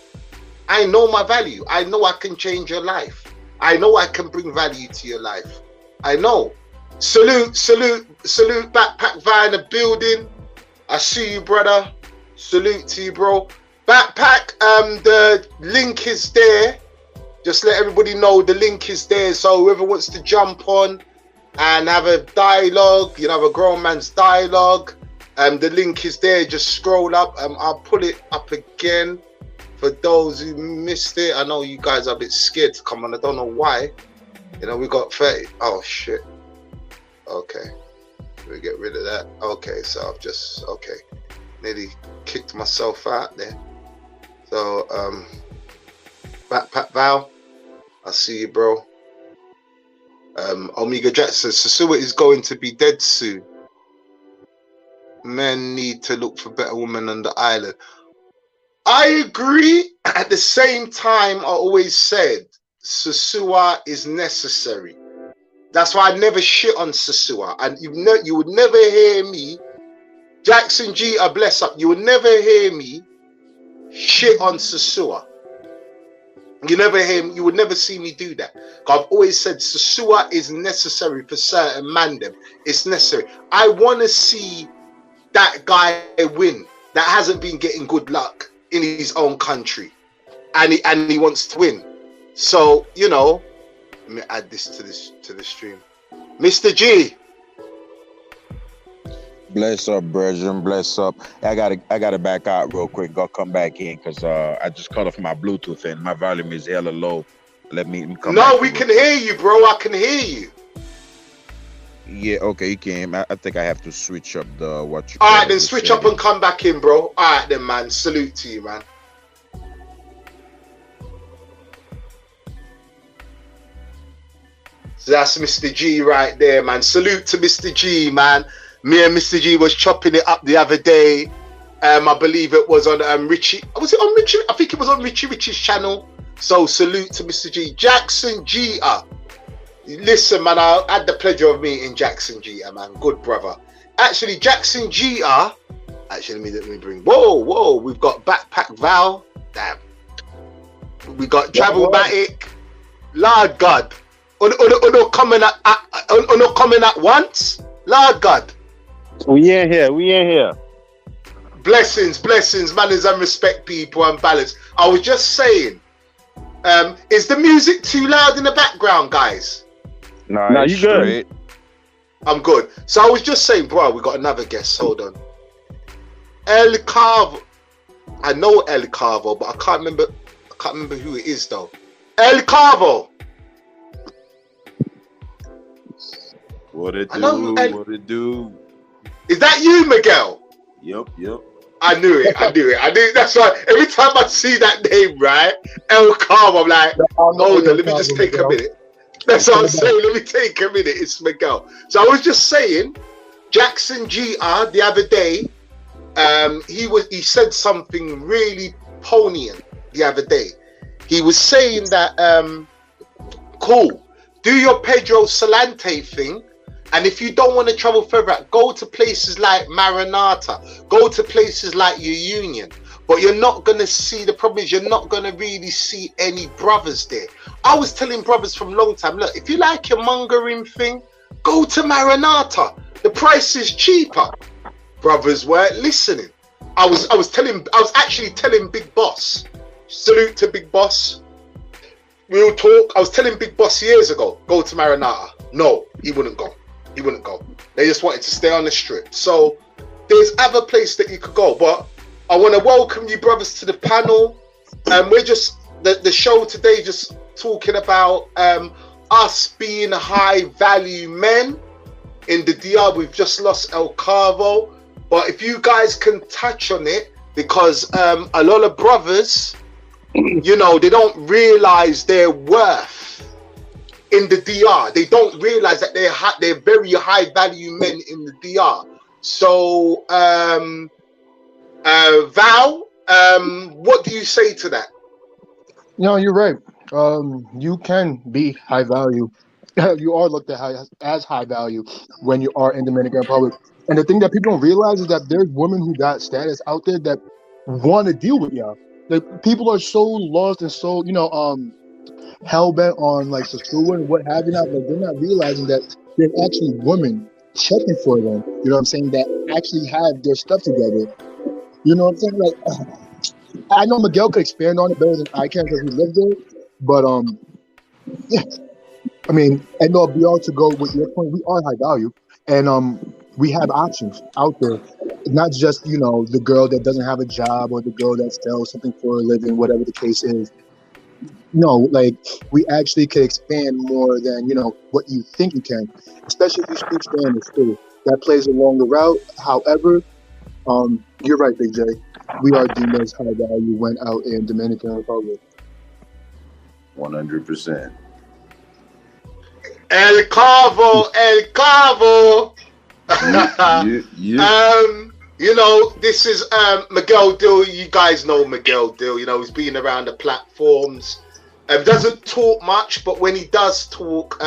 I know my value. I know I can change your life. I know I can bring value to your life. I know. Salute, Backpack via the building. I see you, brother. Salute to you, bro. Backpack, the link is there. just let everybody know the link is there. So whoever wants to jump on and have a dialogue, you know, have a grown man's dialogue, the link is there. Just scroll up. I'll pull it up again for those who missed it. I know you guys are a bit scared to come on. I don't know why. You know, we got 30. Oh shit. Okay, we get rid of that. Okay, so I've just nearly kicked myself out there. So Backpack Val, I see you, bro. Omega Jackson, Sasua is going to be dead soon. Men need to look for better women on the island. I agree. At the same time, I always said Sasua is necessary. That's why I never shit on Sasua. And you would never hear me, Jackson G, bless up, you would never hear me shit on Sasua. You would never see me do that. I've always said Sasua is necessary for certain mandem. It's necessary. I want to see that guy win that hasn't been getting good luck in his own country, and he wants to win. So, you know, let me add this to the stream. Mr. G. Bless up, brethren. Bless up. I gotta back out real quick. Gotta come back in because I just cut off my Bluetooth and my volume is hella low. Let me come back. No, we can hear you, bro. I can hear you. Yeah, okay, you can. I think I have to switch up the what you. All right, then switch up and come back in, bro. All right, then, man. Salute to you, man. So that's Mr. G right there, man. Salute to Mr. G, man. Me and Mr. G was chopping it up the other day. I believe it was on Richie. Was it on Richie? I think it was on Richie's channel. So salute to Mr. G. Jackson G. Listen, man, I had the pleasure of meeting Jackson G. Man. Good brother. Actually, Jackson G. Actually, let me bring. Whoa. We've got Backpack Val. Damn. We got Travelmatic. Lord God. Uno coming at once. Lord God. We in here. Blessings, manners and respect, people, and balance. I was just saying, is the music too loud in the background, guys? No, you good. I'm good. So I was just saying, bro, we got another guest. Hold on. El Carvo. I know El Carvo, but I can't remember who it is though. El Carvo. What it do? Is that you, Miguel? Yep. I knew it. That's why every time I see that name, right, El Carvo, I'm like, hold on, let me just take a minute. That's what I'm saying. Let me take a minute. It's Miguel. So I was just saying, Jackson GR the other day, he said something really poignant the other day. He was saying that, cool, do your Pedro Salante thing. And if you don't want to travel further, go to places like Maranata, go to places like your Union. But you're not going to see, the problem is you're not going to really see any brothers there. I was telling brothers from a long time, look, if you like your mongering thing, go to Maranata. The price is cheaper. Brothers weren't listening. I was actually telling Big Boss, salute to Big Boss. Real talk. I was telling Big Boss years ago, go to Maranata. No, he wouldn't go. They just wanted to stay on the strip. So there's other places that you could go. But I want to welcome you brothers to the panel. We're just the show today just talking about us being high value men in the DR. We've just lost El Carvo. But if you guys can touch on it, because a lot of brothers, you know, they don't realize their worth in the DR. They don't realize that they're very high value men in the DR. So, Val, what do you say to that? No, you're right. You can be high value. You are looked at as high value when you are in Dominican Republic. And the thing that people don't realize is that there's women who got status out there that want to deal with y'all. Like, people are so lost and so, hell bent on like Sasua and what have you not, like they're not realizing that there's actually women checking for them, you know what I'm saying, that actually have their stuff together. You know what I'm saying? Like, I know Miguel could expand on it better than I can because he lived there, But yeah, I mean, and no, beyond to go with your point, we are high value, and we have options out there. Not just the girl that doesn't have a job or the girl that sells something for a living, whatever the case is. No, like we actually can expand more than what you think you can, especially if you speak Spanish too. That plays along the route. However, you're right, Big J. We are deemed as high value when out in Dominican Republic. 100%. El Cavo. This is Miguel Dill. You guys know Miguel Dill. He's been around the platforms. Doesn't talk much, but when he does talk,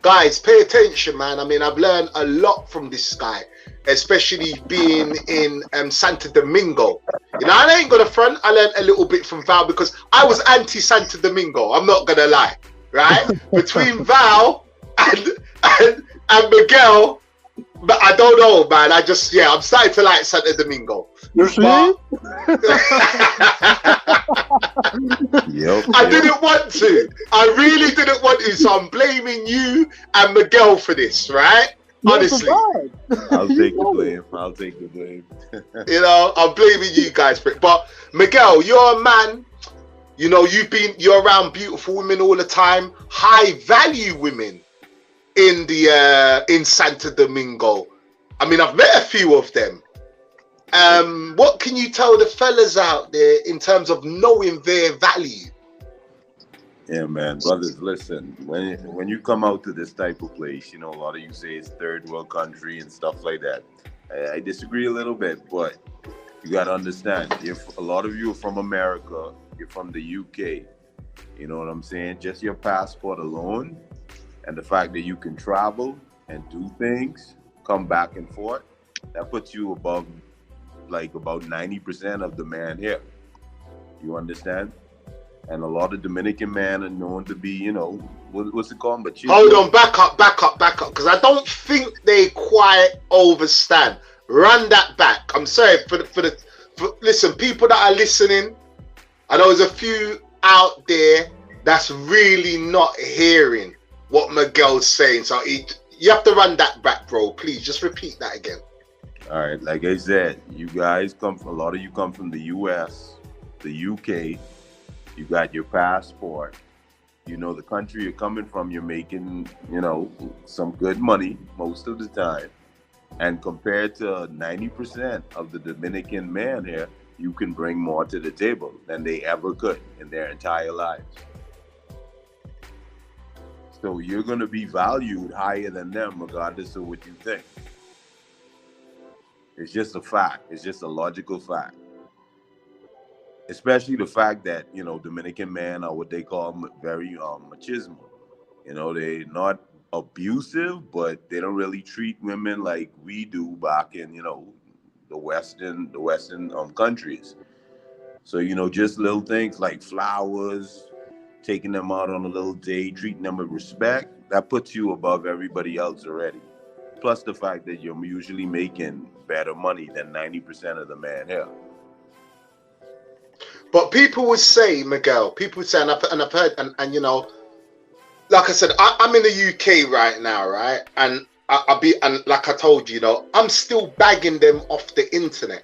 guys, pay attention, man. I mean, I've learned a lot from this guy, especially being in Santo Domingo. I ain't gonna front. I learned a little bit from Val because I was anti Santo Domingo. I'm not gonna lie, right? Between Val and Miguel, but I don't know, man. I'm starting to like Santo Domingo. You see? I didn't want to. I really didn't want to, so I'm blaming you and Miguel for this, right? Honestly. I'll take the blame. I'm blaming you guys for it. But Miguel, you're a man. You're around beautiful women all the time, high value women in Santo Domingo. I mean, I've met a few of them. What can you tell the fellas out there in terms of knowing their value? Yeah, man, brothers, listen. When you come out to this type of place, a lot of you say it's third world country and stuff like that. I disagree a little bit, but you got to understand. If a lot of you are from America, you're from the UK. You know what I'm saying? Just your passport alone, and the fact that you can travel and do things, come back and forth, that puts you above like about 90% of the man here. You understand? And a lot of Dominican men are known to be, what's it called? But hold on, back up, because I don't think they quite overstand. Run that back. I'm sorry for listen, people that are listening. I know there's a few out there that's really not hearing what Miguel's saying. So you have to run that back, bro. Please just repeat that again. All right, like I said, you guys a lot of you come from the US, the UK. You got your passport. The country you're coming from, you're making, some good money most of the time. And compared to 90% of the Dominican man here, you can bring more to the table than they ever could in their entire lives. So you're going to be valued higher than them regardless of what you think. It's just a fact. It's just a logical fact. Especially the fact that, Dominican men are what they call very machismo. They're not abusive, but they don't really treat women like we do back in, the Western countries. So, just little things like flowers, taking them out on a little date, treating them with respect, that puts you above everybody else already. Plus the fact that you're usually making better money than 90% of the man here. But people would say, Miguel, and I've heard, and like I said, I'm in the UK right now, right? And and like I told you, I'm still bagging them off the internet,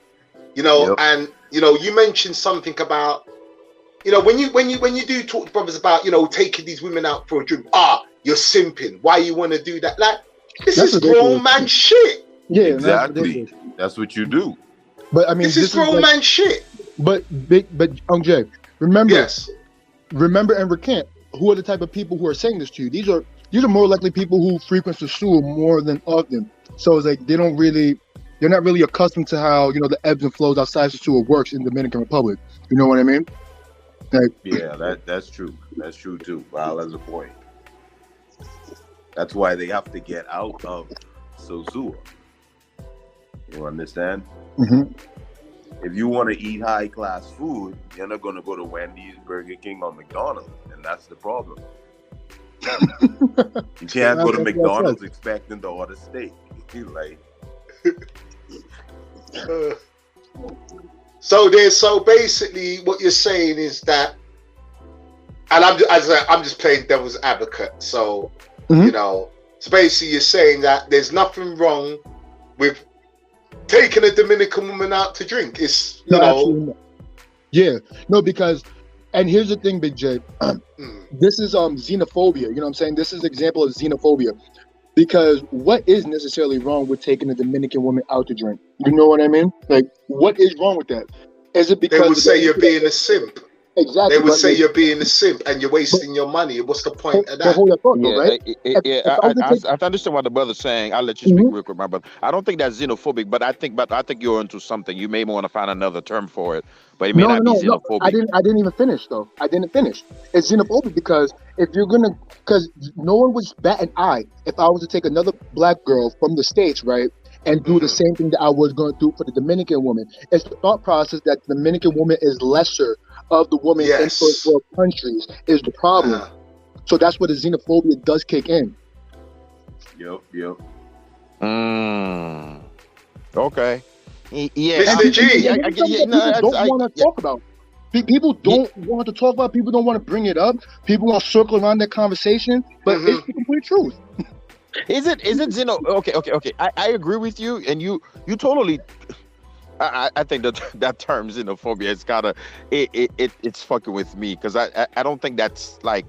Yep. And you mentioned something about, when you do talk to brothers about, taking these women out for a drink, you're simping. Why you want to do that? Like, this is grown man shit. Yeah, exactly. That's what you do. But I mean, this is grown man shit. But Jay, remember, Yes. Remember and recant. Who are the type of people who are saying this to you? These are more likely people who frequent the sewer more than often. So it's like they're not really accustomed to how the ebbs and flows outside the sewer works in the Dominican Republic. You know what I mean? Like, Yeah, that's true. That's true too. Val has a point. That's why they have to get out of Sosua. You understand? Mm-hmm. If you want to eat high class food, you're not going to go to Wendy's, Burger King, or McDonald's, and that's the problem. You can't go to McDonald's expecting to order steak. Like, so basically, what you're saying is that and I'm just playing devil's advocate. So Mhm. you know, so basically you're saying that there's nothing wrong with taking a Dominican woman out to drink. It's you No, know, absolutely not. Yeah, no, because, and here's the thing, Big J. This is xenophobia. You know what I'm saying? This is an example of xenophobia. Because what is necessarily wrong with taking a Dominican woman out to drink? You know what I mean? Like, what is wrong with that? Is it because they would say you're being a simp. exactly? They would but say like, you're being a simp and you're wasting your money. What's the point of but that? hold your thought, though, Yeah, right? If I was to take, I understand what the brother's saying. I'll let you speak Mhm. real quick, my brother. I don't think that's xenophobic, but I think you're into something. You may want to find another term for it, but it may not be No. I xenophobic. didn't even finish though. I didn't finish. It's xenophobic because because no one would bat an eye if I was to take another black girl from the States, right, and do the same thing that I was going to do for the Dominican woman. It's the thought process that the Dominican woman is lesser of the woman in Yes. first world countries is the problem. So that's where the xenophobia does kick in. Yep. Okay. Yeah. Mr. G. I get. Yeah, no, People don't want to talk about. People don't want to talk about. People don't want to bring it up. People want to circle around that conversation, but it's the complete truth. Is it Okay. I agree with you, and you totally. I think that term xenophobia is gotta it's fucking with me because I don't think that's like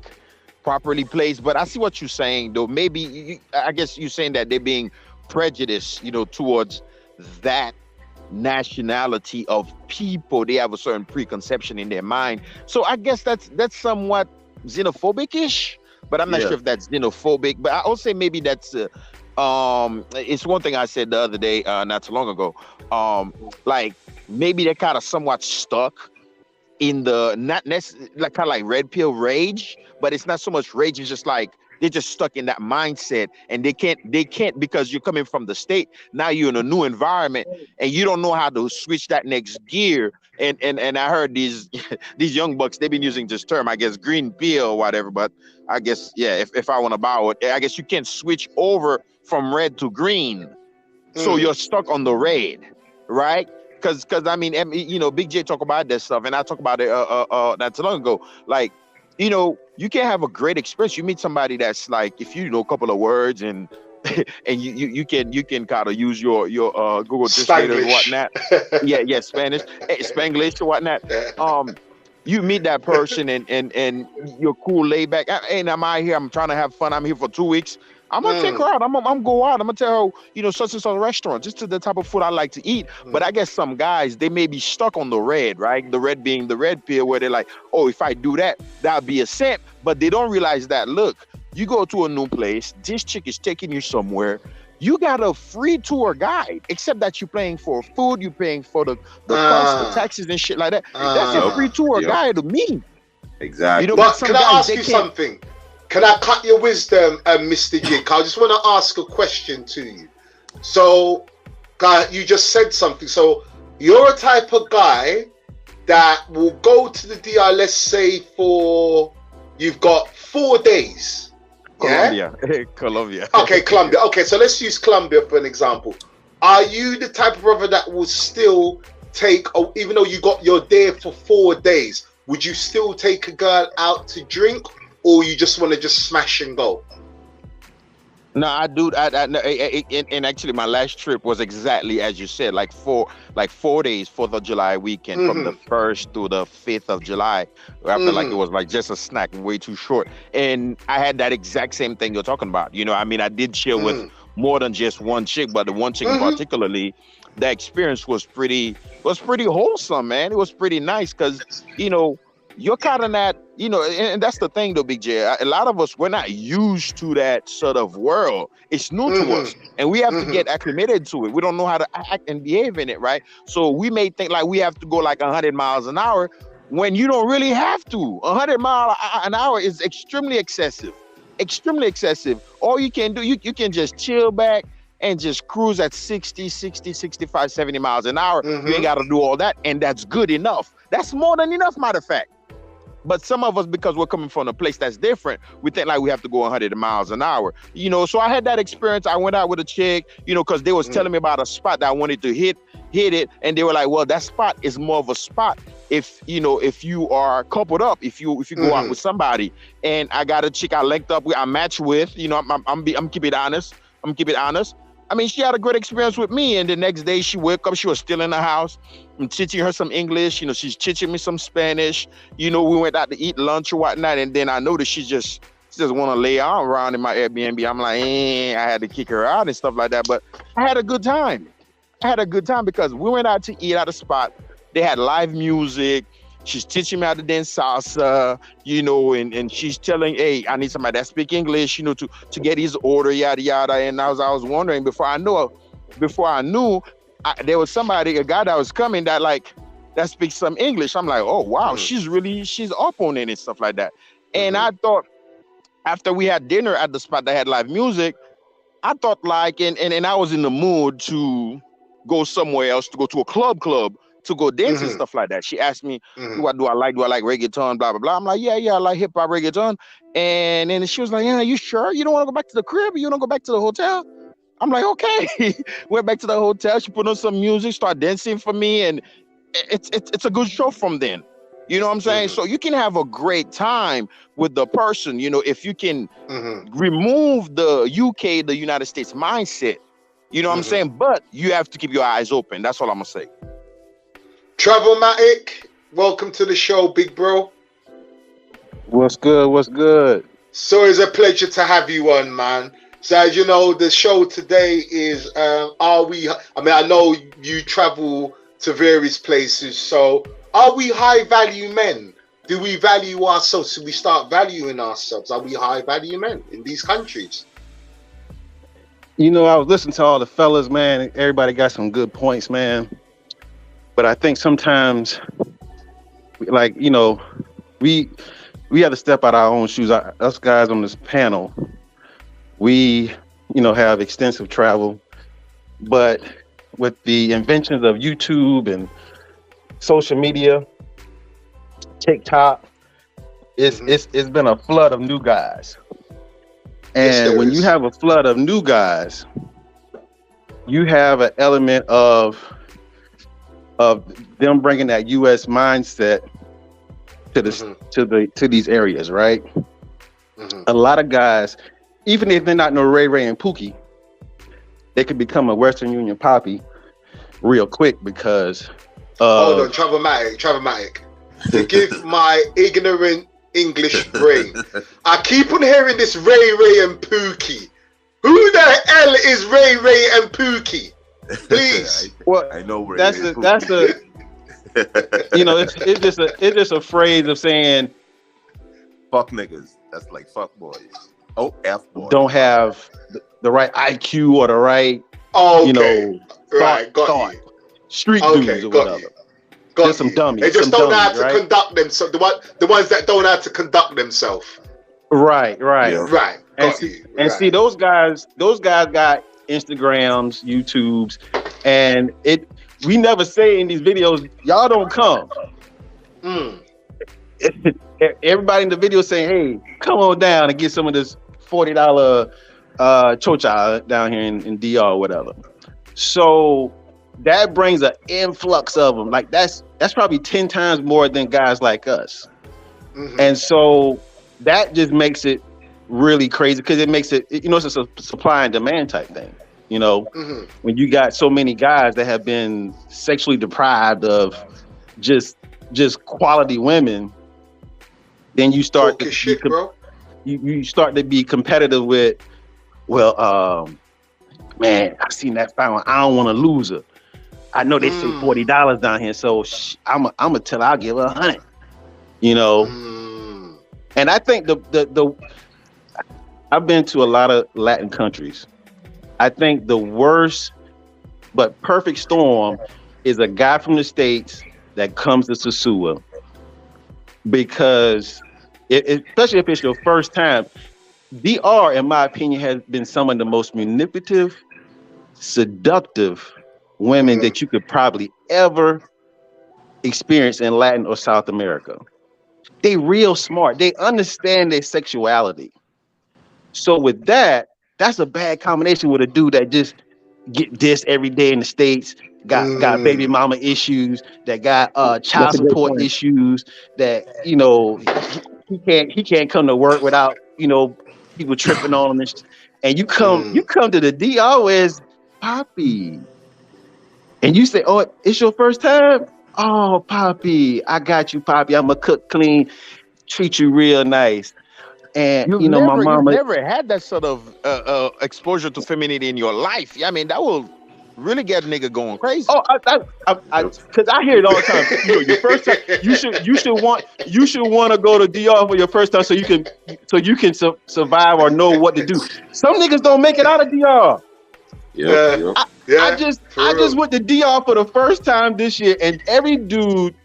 properly placed. But I see what you're saying though. Maybe I guess you're saying that they're being prejudiced, towards that nationality of people. They have a certain preconception in their mind. So I guess that's somewhat xenophobic-ish. But I'm not sure if that's xenophobic. But I'll say maybe that's it's one thing I said the other day, not too long ago. Like maybe they're kind of somewhat stuck in the not necessarily like kind of like red pill rage, but it's not so much rage. It's just like they're just stuck in that mindset, and they can't because you're coming from the state. Now you're in a new environment, and you don't know how to switch that next gear. And I heard these these young bucks, they've been using this term, I guess, green pill or whatever. But I guess if I want to borrow it, I guess you can't switch over from red to green, so you're stuck on the red, right? Because I mean, Big J talk about that stuff, and I talk about it not too long ago. Like, you can have a great experience. You meet somebody that's like, if you know a couple of words and and you can kind of use your Google Translator and whatnot. Yeah, Spanish, Spanglish or whatnot. You meet that person and you're cool, laid back. And I'm out here. I'm trying to have fun. I'm here for 2 weeks. I'm gonna take her out. I'm go out. I'm gonna tell her, such and such restaurant, just to the type of food I like to eat. But I guess some guys, they may be stuck on the red, right? The red being the red pill, where they're like, oh, if I do that, that'll be a simp. But they don't realize that, look, you go to a new place, this chick is taking you somewhere. You got a free tour guide, except that you're paying for food, you're paying for the cost, the taxes and shit like that. That's a free tour guide to me. Exactly. But can I ask you something? Can I cut your wisdom, Mr. Jig? I just want to ask a question to you. So, guy, you just said something. So, you're a type of guy that will go to the DR, let's say you've got 4 days. Colombia. Colombia. Okay, Colombia. Okay, so let's use Colombia for an example. Are you the type of brother that will still take, even though you're there for 4 days, would you still take a girl out to drink? Or you just want to just smash and go? No, I do. And actually, my last trip was exactly as you said, like 4 days, 4th of July weekend, from the 1st to the 5th of July. I felt like it was like just a snack, way too short. And I had that exact same thing you're talking about. I mean, I did chill with more than just one chick, but the one chick particularly, the experience was pretty wholesome, man. It was pretty nice because you're kind of not, and that's the thing though, Big J. A lot of us, we're not used to that sort of world. It's new to us, and we have to get acclimated to it. We don't know how to act and behave in it, right? So we may think like we have to go like 100 miles an hour when you don't really have to. 100 miles an hour is extremely excessive. Extremely excessive. All you can do, you can just chill back and just cruise at 60, 65, 70 miles an hour. You ain't got to do all that, and that's good enough. That's more than enough, matter of fact. But some of us, because we're coming from a place that's different, we think like we have to go 100 miles an hour. So I had that experience. I went out with a chick, because they was telling me about a spot that I wanted to hit it. And they were like, well, that spot is more of a spot if you are coupled up, if you go out with somebody, and I got a chick I linked up with, I match with, I'm keep it honest. I mean, she had a great experience with me, and the next day she woke up, she was still in the house. I'm teaching her some English, she's teaching me some Spanish. We went out to eat lunch or whatnot, and then I noticed she just want to lay on around in my Airbnb. I'm like, I had to kick her out and stuff like that. But I had a good time. Because we went out to eat at a spot. They had live music. She's teaching me how to dance salsa, and she's telling, hey, I need somebody that speak English, to get his order, yada, yada. And I was wondering, before I knew, there was a guy that was coming that speaks some English. I'm like, oh, wow, she's up on it and stuff like that. And I thought, after we had dinner at the spot that had live music, I thought and I was in the mood to go somewhere else, to go to a club, to go dance and stuff like that. She asked me, what do I like? Do I like reggaeton? Blah, blah, blah. I'm like, yeah, I like hip hop reggaeton. And then she was like, yeah, you sure? You don't want to go back to the crib? You don't go back to the hotel? I'm like, okay. Went back to the hotel. She put on some music, started dancing for me. And it's a good show from then. You know what I'm saying? So you can have a great time with the person, if you can remove the UK, the United States mindset. You know what I'm saying? But you have to keep your eyes open. That's all I'm going to say. Travelmatic, welcome to the show, big bro. What's good? So it's a pleasure to have you on, man. So as you know, the show today is, I know you travel to various places, so are we high value men? Do we value ourselves? Should we start valuing ourselves? Are we high value men in these countries? I was listening to all the fellas, man. Everybody got some good points, man. But I think sometimes, we have to step out our own shoes. Us guys on this panel, we, have extensive travel. But with the inventions of YouTube and social media, TikTok, it's been a flood of new guys. And when you have a flood of new guys, you have an element of them bringing that U.S. mindset to these areas, right? A lot of guys, even if they're not no Ray Ray and Pookie, they could become a Western Union poppy real quick because. Hold on, Travelmatic. Forgive my ignorant English brain. I keep on hearing this Ray Ray and Pookie. Who the hell is Ray Ray and Pookie? Please. Well, I know Ray that's Ray a that's a it's just a phrase of saying fuck niggas. That's like fuck boys. Oh, F boys. Don't have the right IQ or the right got you. Street dudes or whatever. Just some dummies. They just don't know how to right? conduct themselves. The ones that don't know how to conduct themselves. Right. Yeah. Right. See those guys got Instagrams, YouTubes, and we never say in these videos, y'all don't come. Everybody in the video saying, hey, come on down and get some of this $40 chocha down here in DR or whatever. So that brings an influx of them. Like that's probably 10 times more than guys like us. And so that just makes it really crazy because it makes it, it's a supply and demand type thing. When you got so many guys that have been sexually deprived of just quality women, then you start you start to be competitive with, man, I've seen that fine one. I don't want to lose her. I know they say $40 down here, so I'm gonna tell her I'll give her 100. And I think the I've been to a lot of Latin countries. I think the worst but perfect storm is a guy from the States that comes to Sosua, because especially if it's your first time, DR, in my opinion, has been some of the most manipulative, seductive women that you could probably ever experience in Latin or South America. They real smart. They understand their sexuality. So with that, that's a bad combination with a dude that just get dissed every day in the States got baby mama issues, that got That's child a great support point. issues, that he can't come to work without people tripping on him, and you come to the DR as Poppy, and you say, "Oh, it's your first time? Oh, Poppy, I got you, Poppy. I'm gonna cook clean, treat you real nice." And You've my mama. never had that sort of exposure to femininity in your life. I mean, that will really get a nigga going crazy. Oh, because I hear it all the time. Your first time, you should want to go to DR for your first time so you can survive or know what to do. Some niggas don't make it out of DR. I just went to DR for the first time this year, and every dude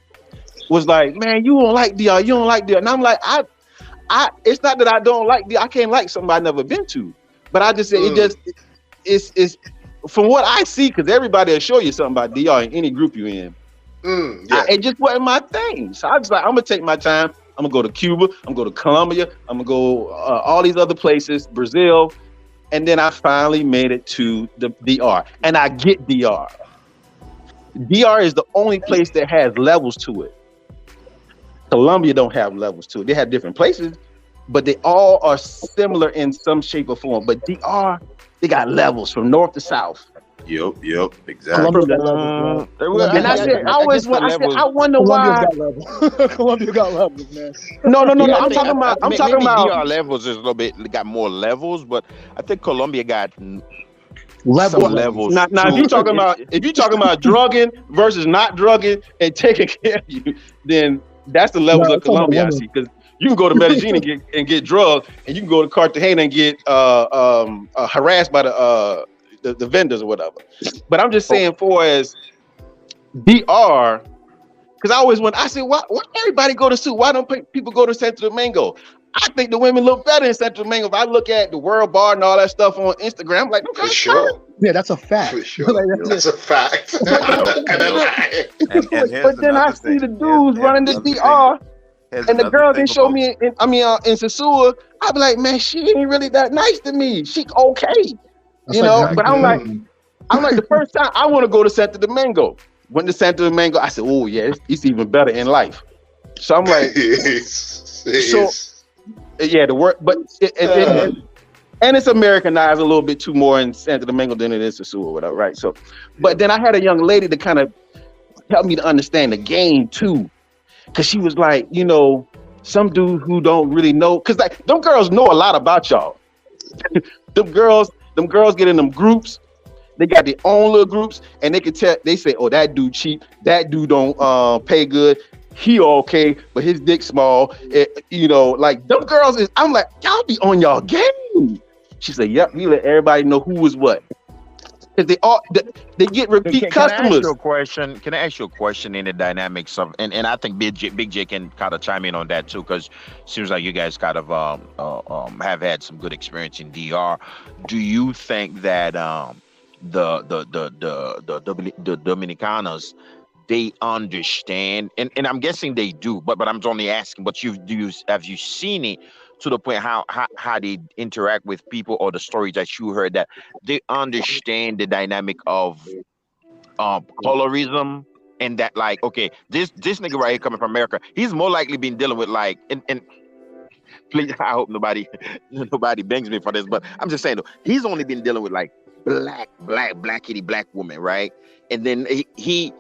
was like, "Man, you don't like DR. You don't like DR." And I'm like, it's not that I don't like DR. I can't like something I've never been to, but I just say it's from what I see, because everybody will show you something about DR in any group you're in. It just wasn't my thing. So I was like, I'm gonna take my time. I'm gonna go to Cuba. I'm gonna go to Colombia. I'm gonna go all these other places, Brazil, and then I finally made it to the DR. And I get DR. DR is the only place that has levels to it. Colombia don't have levels to it. They have different places, but they all are similar in some shape or form. But DR, they got levels from north to south. Yep, exactly. And I said, I wonder why. Colombia got levels, man. No. I'm talking about. DR levels is a little bit got more levels, but I think Colombia got Level. some levels. Now, if you talking about drugging versus not drugging and taking care of you, then that's the levels of Colombia I see. Because you can go to Medellin and get drugged, and you can go to Cartagena and get harassed by the vendors or whatever. But I'm just saying, for as DR, because I always I said, why everybody go to Suit? Why don't people go to Santo Domingo? I think the women look better in Santo Domingo. If I look at the World Bar and all that stuff on Instagram, I'm like, okay, For sure. Yeah, that's a fact. For sure. That's a fact. And but then I see the dudes running the DR, and the girl didn't show me in Sasua. I be like, man, she ain't really that nice to me. She okay, But I'm like the first time I want to go to Santo Domingo. Went to Santo Domingo. I said, oh yeah, it's even better in life. So I'm like, yeah, the work, but and it's Americanized a little bit too more in Santo Domingo than it is Sasua or whatever, right? So, but then I had a young lady to kind of help me to understand the game too, because she was like, some dude who don't really know, because like them girls know a lot about y'all. them girls get in them groups. They got their own little groups, and they can tell. They say, "Oh, that dude cheap. That dude don't pay good. He okay, but his dick small." Like them girls is. I'm like, y'all be on y'all game. She said, "Yep, we let everybody know who was what." Because they get repeat customers. Can I ask you a question in the dynamics of, and I think Big J can kind of chime in on that too, because it seems like you guys kind of have had some good experience in DR. Do you think that the Dominicanos, they understand, and I'm guessing they do, but I'm only asking, but have you seen it to the point how they interact with people, or the stories that you heard, that they understand the dynamic of colorism, and that, like, okay, this nigga right here coming from America, he's more likely been dealing with, like, and please, I hope nobody bangs me for this, but I'm just saying though, he's only been dealing with like black woman, right? And then he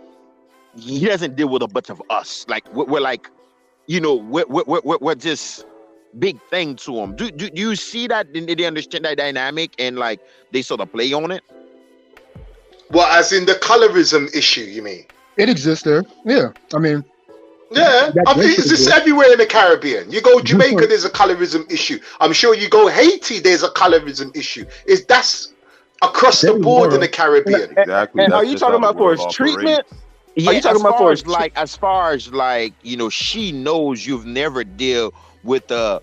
doesn't deal with a bunch of us. Like we're like, we're just big thing to them. Do you see that? They understand that dynamic, and like they sort of play on it? Well, as in the colorism issue, you mean? It exists there. Yeah, I mean. Yeah, I mean, it's just everywhere in the Caribbean. You go Jamaica, there's a colorism issue. I'm sure you go Haiti, there's a colorism issue. That's across the board in the Caribbean. Exactly. And are you talking about for his treatment? Yeah, are you talking about for his as far as she knows you've never dealt with a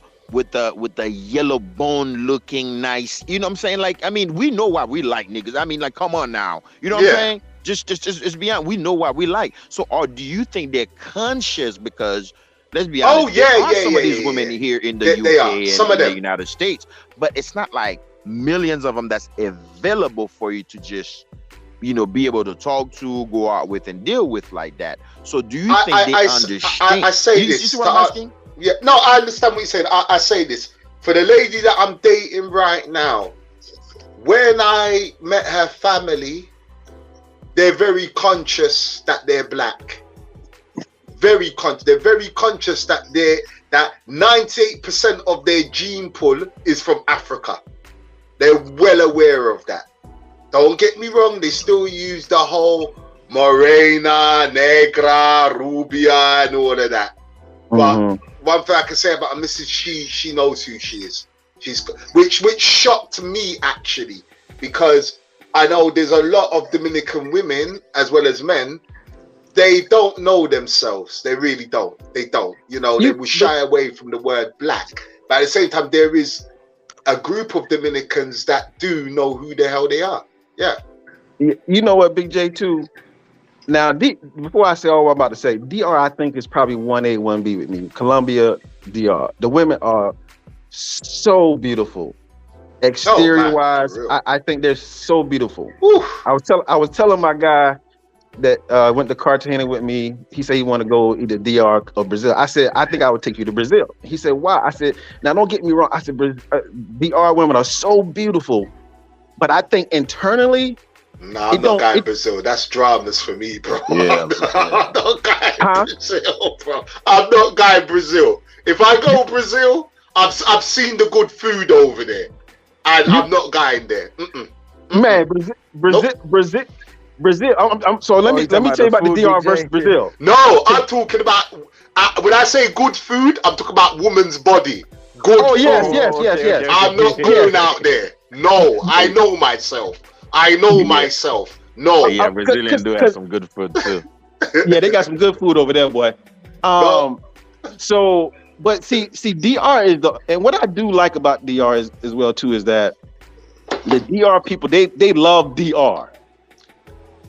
yellow bone looking nice, you know what I'm saying? Like, I mean, we know why we like niggas. I mean, like, come on now, you know what I'm saying? Just beyond, we know what we like. So, or do you think they're conscious? Because let's be honest, some of these women here in the UK some and of the United States, but it's not like millions of them that's available for you to just, be able to talk to, go out with, and deal with like that. So do you think they understand? I say you this. see what I'm asking? Yeah, no, I understand what you're saying. I say this for the lady that I'm dating right now. When I met her family, they're very conscious that they're black. Very conscious. They're very conscious that 98% of their gene pool is from Africa. They're well aware of that. Don't get me wrong, they still use the whole morena, negra, rubia, and all of that. But one thing I can say about Mrs. She knows who she is. Which shocked me actually, because I know there's a lot of Dominican women as well as men. They don't know themselves. They really don't. They don't. They will shy away from the word black. But at the same time, there is a group of Dominicans that do know who the hell they are. Yeah. You know what, Big J, too? Now, before I say all I'm about to say, DR, I think, is probably 1A, 1B with me. Colombia, DR. The women are so beautiful. Exterior-wise, I think they're so beautiful. I was telling my guy that went to Cartagena with me. He said he wanted to go either DR or Brazil. I said, I think I would take you to Brazil. He said, why? I said, now don't get me wrong. I said, DR women are so beautiful, but I think internally, nah, I'm not going Brazil. That's dramas for me, bro. Yeah, I'm not going Brazil, bro. I'm not going Brazil. If I go Brazil, I've seen the good food over there, and I'm not going there. Man, Brazil. So let me tell you about the DR versus Brazil. No, I'm talking about when I say good food, I'm talking about woman's body. Good. Oh yes, food. yes. I'm not going out there. No, I know myself. Myself. No. Yeah, Brazilians do have some good food too. Yeah, they got some good food over there, boy. So, but see, DR is and what I do like about DR as well too is that the DR people they love DR.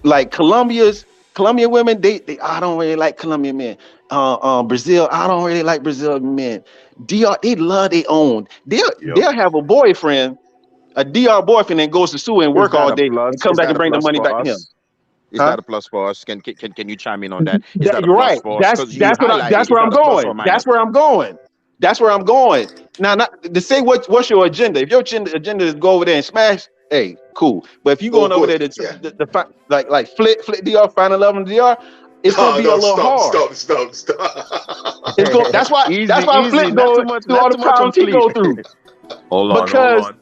Like Colombian women, they I don't really like Colombian men. Brazil, I don't really like Brazilian men. DR, they love their own. They'll have a boyfriend, a DR boyfriend, and goes to school and work all day and come back and bring the money back to him. Is that a plus for us? Can you chime in on that? Is that a you're plus right. for us? That's where I'm going. That's where I'm going. Now, not to say what's your agenda. If your agenda is go over there and smash, hey, cool. But if you going over there to like flit DR, find a love in DR, it's gonna be a little hard. Stop. That's why Flit goes through all the problems he go through. Hold on.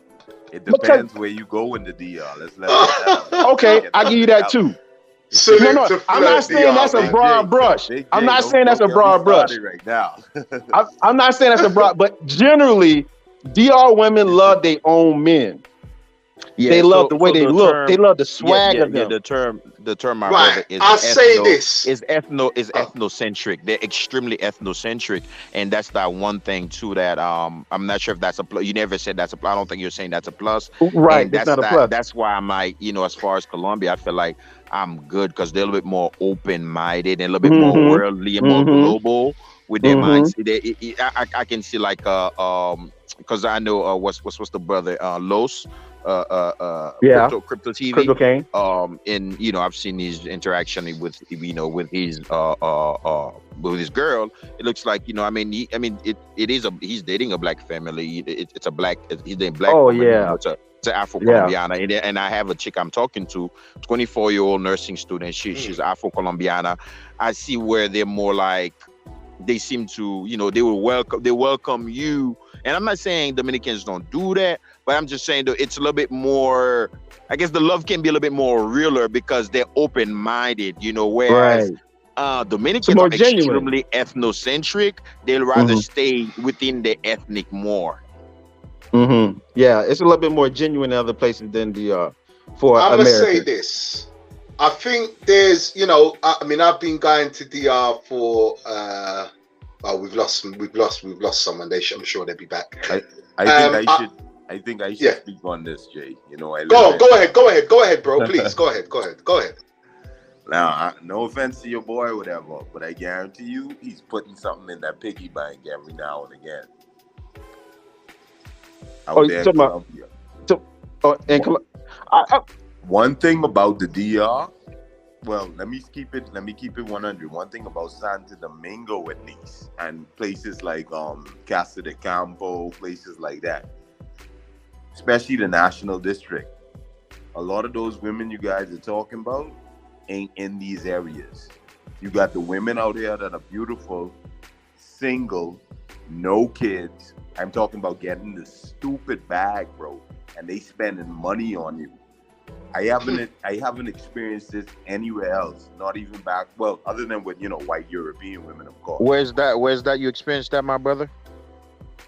It depends where you go in the DR. Let's let it down. Okay, I give you that too. No, I'm not saying that's a broad brush. I'm not saying that's a broad brush right now. I'm not saying that's a broad, but generally, DR women love their own men. Yeah, they love the way they look. They love the swag of them. The term my brother is ethnocentric. They're extremely ethnocentric, and that's that one thing too that I'm not sure if that's a plus. You never said that's a plus. I don't think you're saying that's a plus. Right, and that's not a plus. That's why I'm like, as far as Colombia, I feel like I'm good because they're a little bit more open-minded and a little bit more worldly and more global with their minds. I can see like because I know what's the brother Los. Crypto TV. Crypto King. And I've seen his interaction with with his girl. It looks like he's dating a black family. It's a black. He's dating black. Oh woman, yeah. It's a Afro-Colombiana, and I have a chick I'm talking to, 24-year-old nursing student. She's Afro-Colombiana. I see where they're more like they seem to they welcome you. And I'm not saying Dominicans don't do that, but I'm just saying that it's a little bit more, I guess the love can be a little bit more realer because they're open-minded, whereas Dominicans are extremely ethnocentric. They'll rather stay within the ethnic more. Yeah, it's a little bit more genuine in other places than for I'm America. going to say this. I think there's, I've been going to DR for... we've lost someone. I'm sure they'll be back. I think I should speak on this, Jay. Go ahead, bro. Please, go ahead. Now, no offense to your boy or whatever, but I guarantee you, he's putting something in that piggy bank every now and again. One thing about the DR, well, let me keep it 100. One thing about Santo Domingo, at least, and places like Casa de Campo, places like that, especially the National District, a lot of those women you guys are talking about ain't in these areas. You got the women out here that are beautiful, single, no kids. I'm talking about getting the stupid bag, bro, and they spending money on you. I haven't experienced this anywhere else. Not even back, well, other than with white European women, of course. Where's that you experienced that, my brother?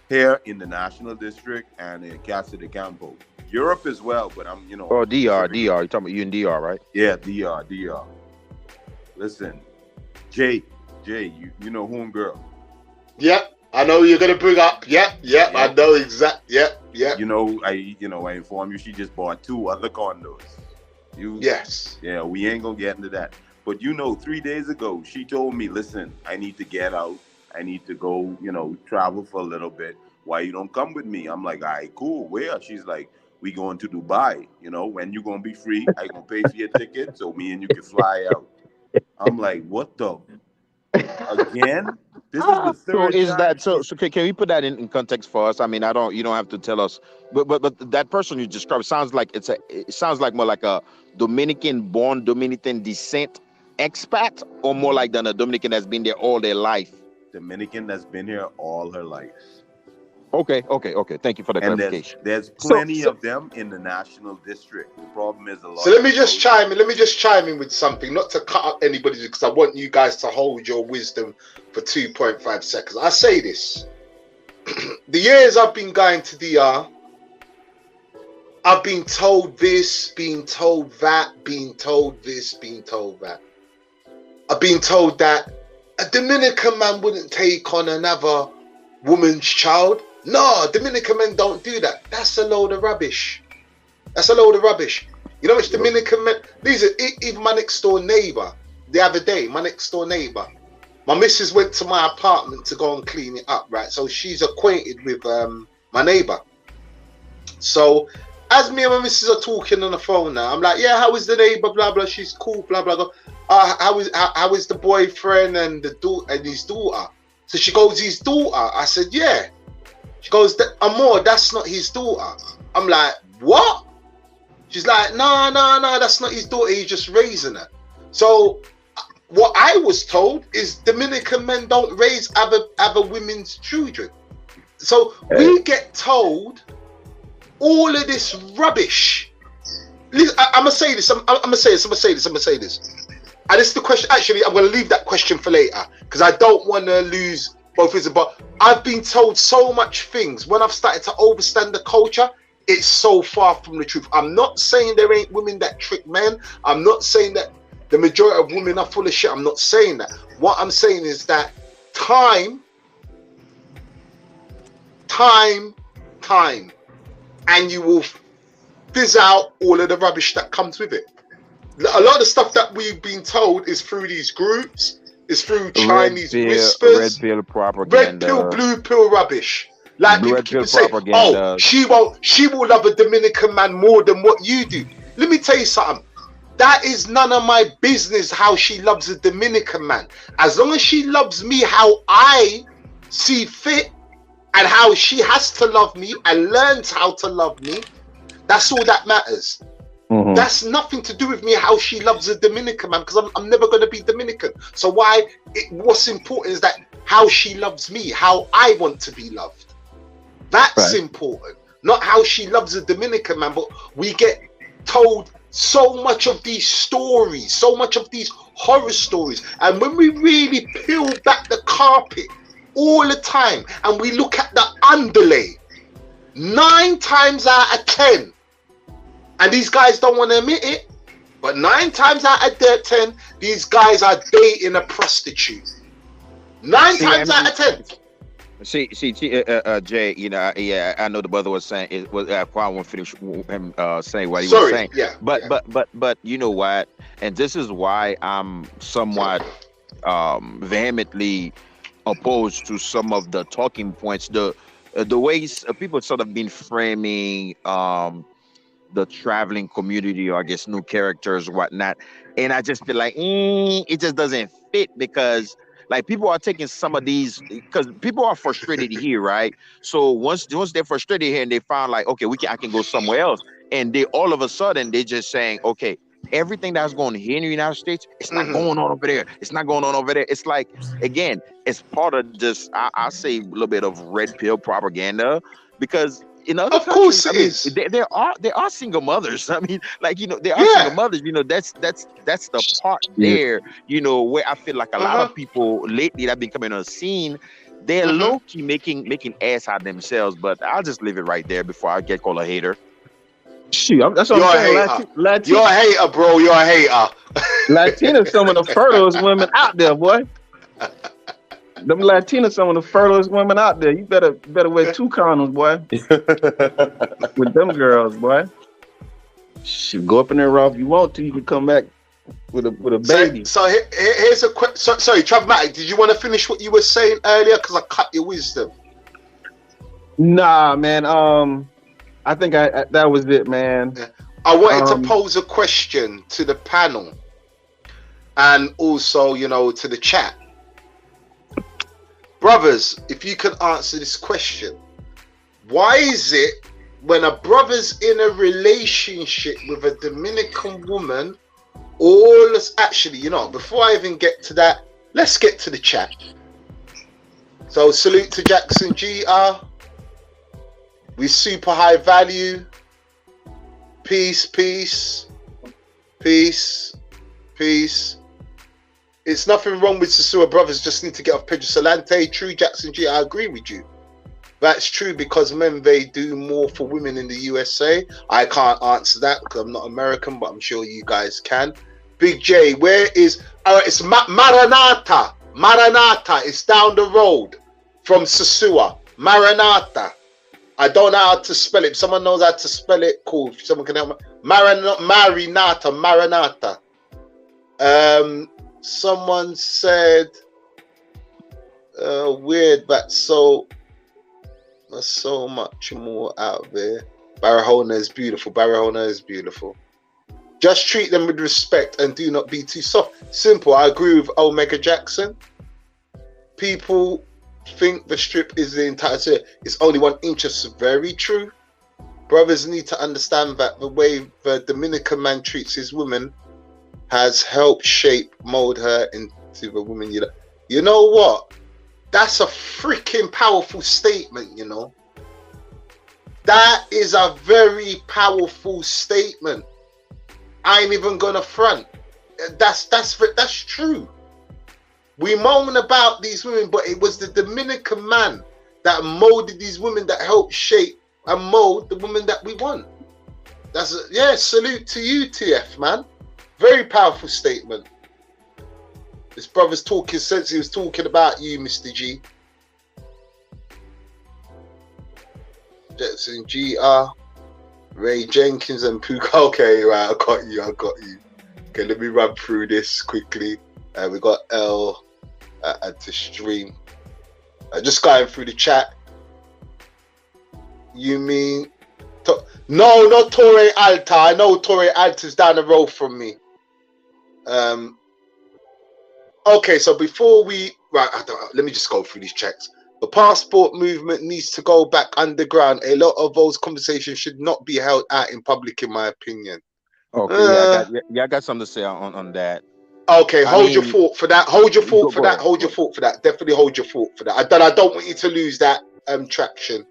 Here in the National District and in Casa de Campo, Europe as well. But I'm Oh, DR. You talking about you in DR, right? Yeah, DR. Listen, Jay, you know whom, girl? Yep, I know you're gonna bring up. Yep. I know exact. Yep. I inform you she just bought 2 other condos. Yes. Yeah, we ain't gonna get into that. But 3 days ago, she told me, listen, I need to get out. I need to go, travel for a little bit. Why you don't come with me? I'm like, all right, cool. Where? She's like, we going to Dubai. When you gonna be free? I gonna pay for your ticket so me and you can fly out. I'm like, what the? Again? This is the third So is time. that so? Can we put that in context for us? I mean, you don't have to tell us, but that person you described sounds like it sounds like more like a Dominican-born, Dominican descent expat, or more like than a Dominican that's been there all their life. Dominican that's been here all her life. Okay. Thank you for the And clarification. there's plenty of them in the National District. The problem is a lot. So let me just chime in with something, not to cut up anybody, because I want you guys to hold your wisdom for 2.5 seconds. I say this: the years I've been going to DR, I've been told this, being told that, being told this, being told that. I've been told that a Dominican man wouldn't take on another woman's child. No, Dominican men don't do that. That's a load of rubbish. You know which Dominican men? These are even my next door neighbor. The other day, my missus went to my apartment to go and clean it up, right? So she's acquainted with my neighbor. So as me and my missus are talking on the phone now, I'm like, yeah, how is the neighbor? Blah blah. She's cool. Blah blah. Blah. How is the boyfriend and his daughter? So she goes, his daughter. I said, yeah. She goes, Amor, that's not his daughter. I'm like, what? She's like, no, that's not his daughter. He's just raising her. So what I was told is Dominican men don't raise other women's children. So we get told all of this rubbish. Listen, I'm gonna say this. I'm gonna say this. And it's the question. Actually, I'm going to leave that question for later because I don't want to lose both of them. But I've been told so much things. When I've started to understand the culture, it's so far from the truth. I'm not saying there ain't women that trick men. I'm not saying that the majority of women are full of shit. I'm not saying that. What I'm saying is that time, and you will fizz out all of the rubbish that comes with it. A lot of the stuff that we've been told is through these groups, is through Chinese whispers, red pill propaganda, red pill, blue pill rubbish. Like people keep saying, oh, she will love a Dominican man more than what you do. Let me tell you something. That is none of my business how she loves a Dominican man. As long as she loves me how I see fit and how she has to love me and learns how to love me, that's all that matters. Mm-hmm. That's nothing to do with me how she loves a Dominican man, because I'm never going to be Dominican. So what's important is that how she loves me, how I want to be loved. That's important, not how she loves a Dominican man. But we get told so much of these stories, so much of these horror stories, and when we really peel back the carpet all the time and we look at the underlay, 9 times out of 10, and these guys don't want to admit it, but 9 times out of 10, these guys are dating a prostitute. 9 times out of 10. See, Jay, I know the brother was saying it was. I probably won't finish him saying what he was saying. Yeah. But you know what? And this is why I'm somewhat vehemently opposed to some of the talking points. The ways people sort of been framing the traveling community, or I guess new characters or whatnot. And I just feel like it just doesn't fit, because like people are taking some of these, because people are frustrated here, right? So once they're frustrated here and they found like, okay, I can go somewhere else, and they all of a sudden they just saying, okay, everything that's going on here in the United States, it's not going on over there. It's not going on over there. It's like, again, it's part of just I say a little bit of red pill propaganda, because in other countries, I mean, there are single mothers. I mean, like, there are single mothers. That's the part there. Where I feel like a lot of people lately that have been coming on the scene, they're low key making ass out of themselves. But I'll just leave it right there before I get called a hater. Shoot, that's what I'm saying. You're a hater, bro. You're a hater. Latinas, some of the fertilest women out there, boy. Them Latinas, some of the fertilest women out there. You better wear 2 condoms, boy. With them girls, boy. Shoot, go up in there, Ralph. If you want to, you can come back with a baby. So here's a question. Sorry, Travamatic, did you want to finish what you were saying earlier? Because I cut your wisdom. Nah, man. I think that was it, man. Yeah. I wanted to pose a question to the panel, and also, to the chat. Brothers, if you can answer this question, why is it when a brother's in a relationship with a Dominican woman, before I even get to that, let's get to the chat. So salute to Jackson GR. We super high value. Peace, peace, peace, peace. It's nothing wrong with Sasua brothers, just need to get off Pedro Solante. True, Jackson G, I agree with you. That's true, because men, they do more for women in the USA. I can't answer that because I'm not American, but I'm sure you guys can. Big J, where is... it's Maranata. Maranata. It's down the road from Sasua. Maranata. I don't know how to spell it. If someone knows how to spell it, cool. If someone can help me. Maranata. Maranata. Someone said, weird, but there's so much more out there. Barahona is beautiful. Barahona is beautiful. Just treat them with respect and do not be too soft. Simple. I agree with Omega Jackson. People think the strip is the entire series. It's only 1 inch. It's very true. Brothers need to understand that the way the Dominican man treats his woman has helped shape, mold her into the woman. You know what? That's a freaking powerful statement, That is a very powerful statement. I ain't even gonna front. That's true. We moan about these women, but it was the Dominican man that molded these women, that helped shape and mold the woman that we want. Salute to you, TF, man. Very powerful statement. This brother's talking sense. He was talking about you, Mr. G. Jetson GR, Ray Jenkins and Puka. Okay, right, I got you. Okay, let me run through this quickly. We got L at the stream. Just going through the chat. You mean... No, not Torre Alta. I know Torre Alta's down the road from me. Okay, so before we... Right, let me just go through these checks. The passport movement needs to go back underground. A lot of those conversations should not be held out in public, in my opinion. Okay, I got something to say on that. Okay, hold your thought for that. Hold your thought for that. Hold your thought for that. Definitely hold your thought for that. I don't want you to lose that traction.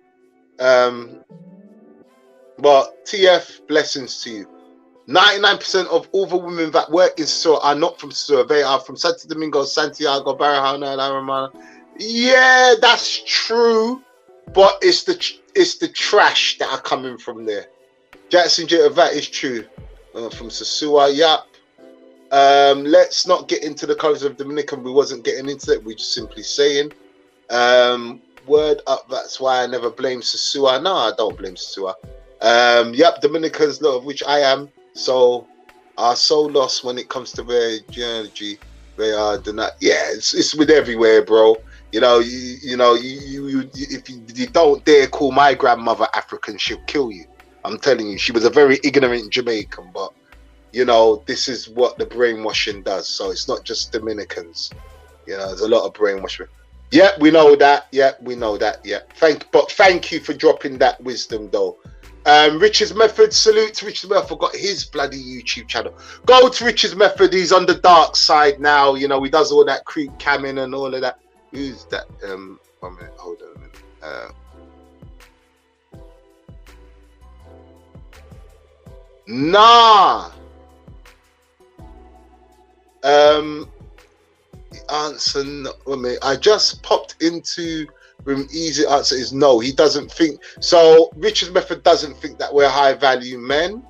But TF, blessings to you. 99% of all the women that work in Sasua are not from Sasua. They are from Santo Domingo, Santiago, Barahona, and Aramana. Yeah, that's true. But it's the trash that are coming from there. Jackson J, that is true. From Sasua, yup. Let's not get into the colors of Dominican. We wasn't getting into it. We're just simply saying. Word up. That's why I never blame Sasua. No, I don't blame Sasua. Yep, Dominicans, lot of which I am, are so lost when it comes to their genealogy. They are it's with everywhere, bro. If you don't dare call my grandmother African, she'll kill you. I'm telling you, she was a very ignorant Jamaican, but you know, this is what the brainwashing does. So it's not just Dominicans. You know, there's a lot of brainwashing. Yeah, we know that. Yeah, we know that. Yeah. Thank you for dropping that wisdom, though. Richard's Method, salute to Richard's Method. I forgot his bloody YouTube channel. Go to Richard's Method. He's on the dark side now. You know, he does all that creep camming and all of that. Who's that? 1 minute. Hold on a minute. Nah. Answer no. Wait a minute. I just popped into room. Easy answer is no. He doesn't think so. Richard's Method doesn't think that we're high value men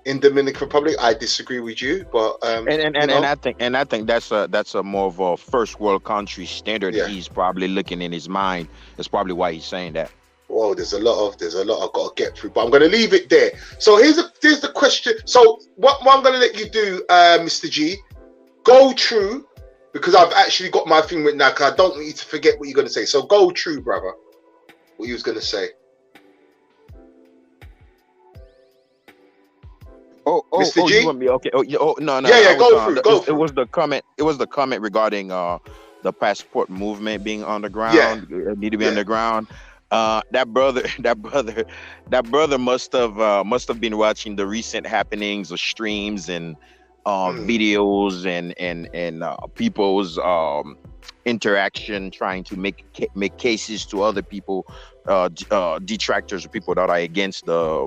in Dominican Republic. I disagree with you, but and I think that's a more of a first world country standard that he's probably looking in his mind. That's probably why he's saying that. Whoa, there's a lot I've got to get through, but I'm going to leave it there. So here's the question. So what I'm going to let you do, Mr. G, go true, because I've actually got my thing written now, because I don't want you to forget what you're going to say. So go true, brother. What you was going to say. Mr. G? You want me? Okay. No. Yeah, go through. It was the comment. It was the comment regarding the passport movement being underground. Yeah. Need to be underground. That brother must have been watching the recent happenings of streams and videos and people's interaction, trying to make cases to other people, detractors or people that are against the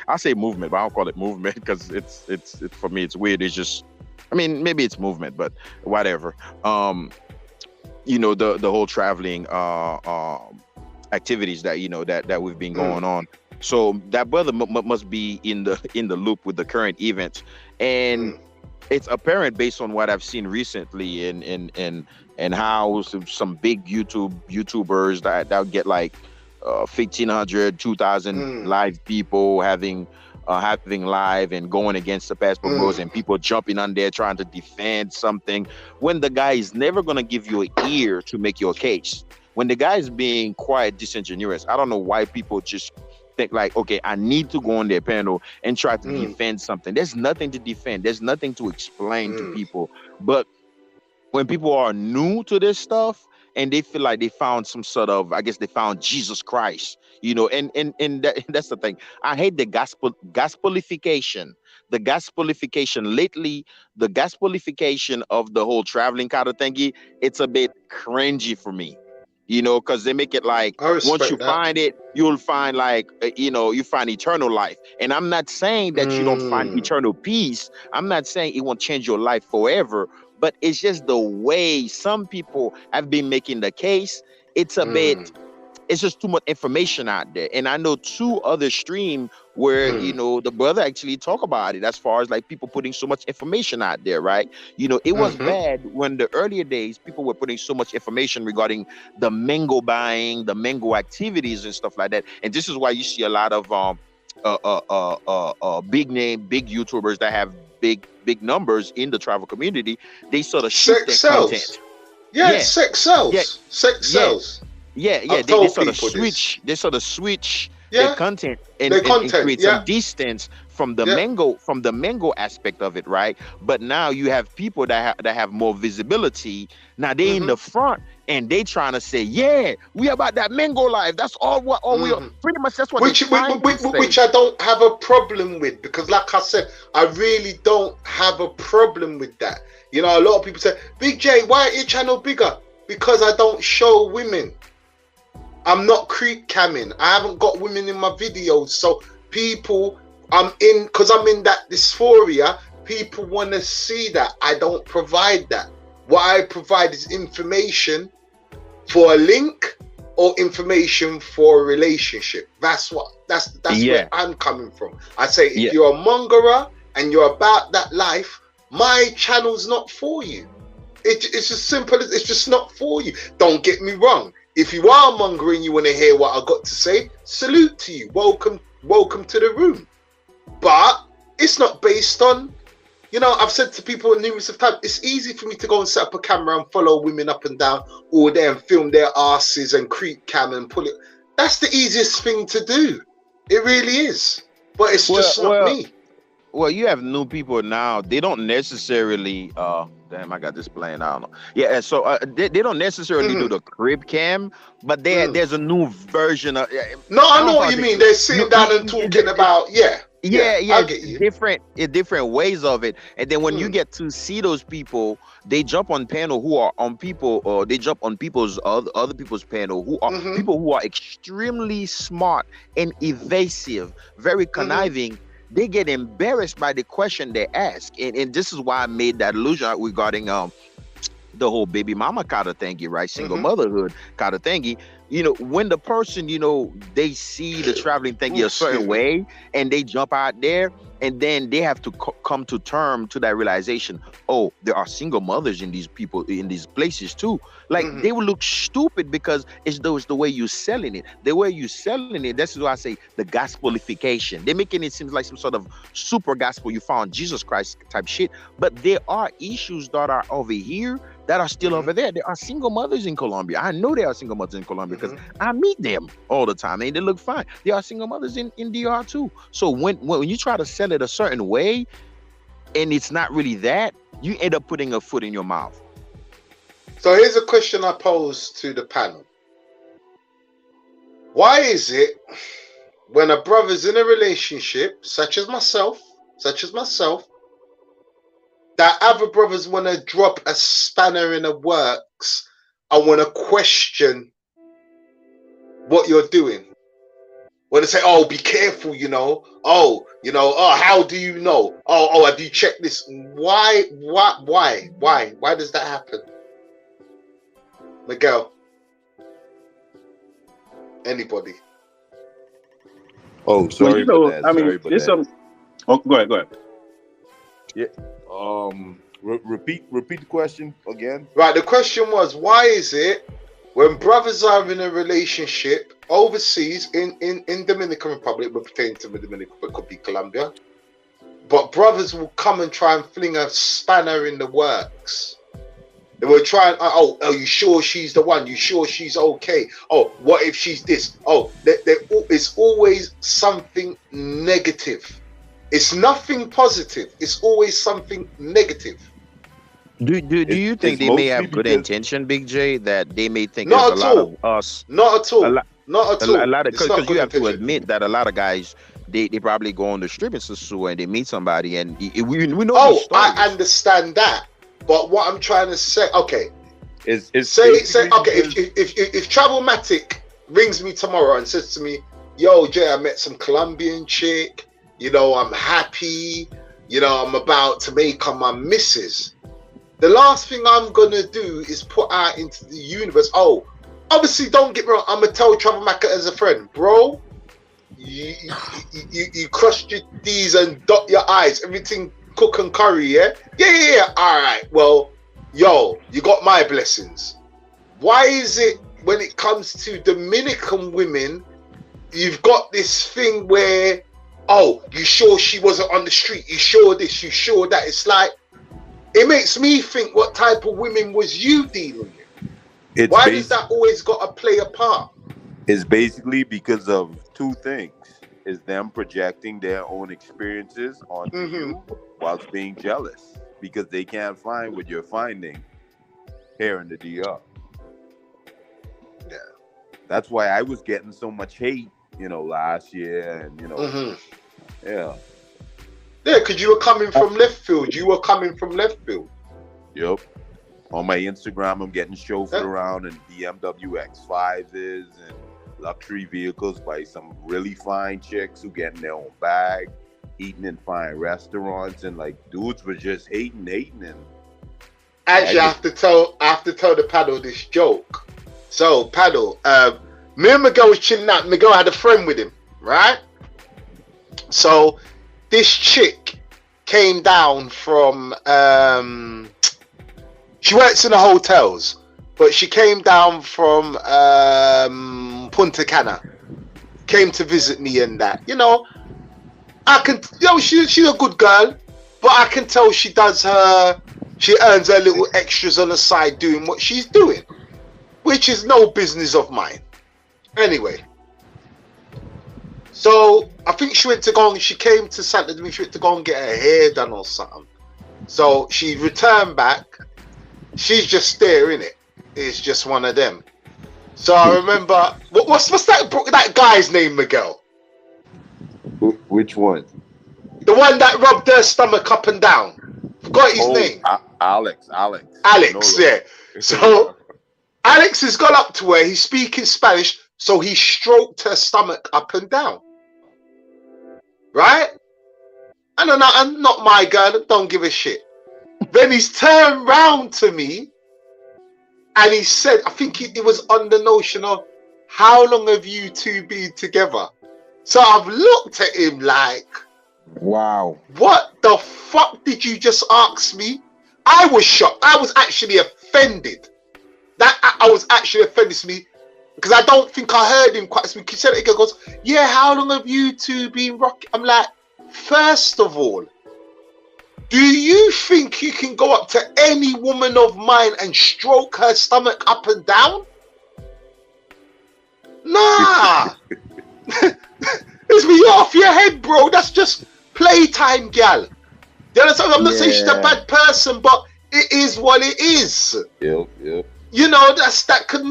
I say movement, but I don't call it movement because it's for me it's weird. It's just, I mean, maybe it's movement, but whatever. You know, the whole traveling activities that, you know, that we've been going on. So that brother must be in the loop with the current events, and it's apparent based on what I've seen recently and how some big YouTubers that get like 1,500, 2,000 live people having live and going against the passport rules, and people jumping on there trying to defend something when the guy is never going to give you an ear to make your case. When the guy is being quite disingenuous, I don't know why people just think like, okay, I need to go on their panel and try to defend something. There's nothing to defend. There's nothing to explain to people. But when people are new to this stuff and they feel like they found some sort of, I guess they found Jesus Christ, you know, and that's the thing. I hate the gospelification. The gospelification lately, the gospelification of the whole traveling kind of thingy, it's a bit cringy for me. You know, because they make it like once you find it, you'll find like, you know, you find eternal life. And I'm not saying that you don't find eternal peace. I'm not saying it won't change your life forever, but it's just the way some people have been making the case. It's a bit, it's just too much information out there. And I know 2 other streams where, you know, the brother actually talk about it as far as like people putting so much information out there, right? You know, it was bad when the earlier days people were putting so much information regarding the mango buying, the mango activities and stuff like that. And this is why you see a lot of big YouTubers that have big numbers in the travel community. They sort of shoot their content. Sex sells. Sex sells. They sort of switch their content and create some distance from the mango aspect of it, right? But now you have people that have more visibility. Now they in the front and they trying to say, yeah, we about that mango life. That's all we are. Pretty much that's what which I don't have a problem with, because like I said, I really don't have a problem with that. You know, a lot of people say, Big J, why ain't your channel bigger? Because I don't show women. I'm not creep camming. I haven't got women in my videos. So people, because I'm in that dysphoria, people want to see that. I don't provide that. What I provide is information for a link or information for a relationship. That's where I'm coming from. I say, if you're a mongerer and you're about that life, my channel's not for you. It's as simple as, it's just not for you. Don't get me wrong. If you are mongering, you want to hear what I got to say, salute to you. Welcome to the room. But it's not based on, you know, I've said to people numerous of times, it's easy for me to go and set up a camera and follow women up and down all day and film their asses and creep cam and pull it. That's the easiest thing to do. It really is. but it's just not me. Well, you have new people now. They don't necessarily. Damn, I got this playing. I don't know. Yeah, and so they don't necessarily do the crib cam, but there's a new version of. No, I know what you mean. They're sitting down and talking about I get you. different ways of it. And then when you get to see those people, they jump on panel who are on people, or they jump on people's other people's panel who are people who are extremely smart and evasive, very conniving. They get embarrassed by the question they ask, and this is why I made that allusion regarding the whole baby mama kind of thingy, right? Single motherhood kind of thingy. You know, when the person, you know, they see the traveling thingy a certain way, and they jump out there, and then they have to come to term to that realization. Oh, there are single mothers in these people in these places too. Like they will look stupid because it's the way you're selling it. The way you're selling it. That's why I say the gospelification. They're making it seem like some sort of super gospel. You found Jesus Christ type shit. But there are issues that are over here that are still over there. There are single mothers in Colombia. I know there are single mothers in Colombia because I meet them all the time and they look fine. There are single mothers in DR too. So when you try to sell it a certain way and it's not really that, you end up putting a foot in your mouth. So here's a question I pose to the panel. Why is it when a brother's in a relationship, such as myself, that other brothers want to drop a spanner in the works and want to question what you're doing? When they say, oh, be careful, you know. Oh, how do you know? Oh, have you checked this? Why does that happen? Miguel? Anybody? Oh, sorry for that. I mean, there's some... Oh, go ahead. Yeah. Repeat the question again. Right, the question was, why is it when brothers are in a relationship overseas in Dominican Republic, we're pertaining to the Dominican, but it could be Colombia, but brothers will come and try and fling a spanner in the works. They were trying, oh, you sure she's the one? You sure she's okay? Oh, what if she's this? Oh, it's always something negative. It's nothing positive. It's always something negative. Do you think they may have good intention, Big J? That they may think not there's at a lot all. of us. Not at all. Not at all. A lot of, because you have to intention. admit that a lot of guys they probably go on the strip in Sasua and they meet somebody and we know. Oh, I understand that, but what I'm trying to say, okay, is say okay, if Travelmatic rings me tomorrow and says to me, yo, Jay, I met some Colombian chick, you know, I'm happy, you know, I'm about to make her my missus. The last thing I'm gonna do is put out into the universe. Oh, obviously, don't get me wrong. I'm gonna tell Travelmatic as a friend, bro. You cross your D's and dot your I's. Everything cook and curry, yeah. All right. Well, yo, you got my blessings. Why is it when it comes to Dominican women, you've got this thing where, oh, you sure she wasn't on the street? You sure this? You sure that? It's like, it makes me think, what type of women was you dealing with? Why does that always got to play a part? It's basically because of two things. Is them projecting their own experiences onto you whilst being jealous because they can't find what you're finding here in the DR. Yeah. That's why I was getting so much hate, last year and, yeah. Yeah, because you were coming from left field. Yep. On my Instagram, I'm getting chauffeured around in BMW X5s and luxury vehicles by some really fine chicks who get in their own bag, eating in fine restaurants, and like dudes were just hating. And actually, I have to tell the paddle this joke. So, paddle, me and Miguel was chilling out. Miguel had a friend with him, right? So, this chick came down from, she works in the hotels, but she came down from Punta Cana, came to visit me and that. I can, she's a good girl, but I can tell she earns her little extras on the side doing what she's doing, which is no business of mine. Anyway, So I think she went to go and she came to Santo Domingo. She went to go and get her hair done or something. So she returned back. She's just there, innit? It's just one of them. So I remember what's that guy's name, Miguel? Which one? The one that rubbed her stomach up and down. Forgot his name. Alex. Alex, yeah. So Alex has gone up to her. He's speaking Spanish, so he stroked her stomach up and down. Right? And I'm not my girl. Don't give a shit. Then he's turned round to me and he said, I think it was on the notion of, how long have you two been together? So I've looked at him like, Wow. what the fuck did you just ask me? I was shocked. I was actually offended. I was actually offended to me because I don't think I heard him quite speak. He said it, he goes, yeah, how long have you two been rocking? I'm like, first of all, do you think you can go up to any woman of mine and stroke her stomach up and down? Nah. It's me off your head, bro. That's just playtime, gal. You understand? I'm not saying she's a bad person, but it is what it is. Yep. You know, that could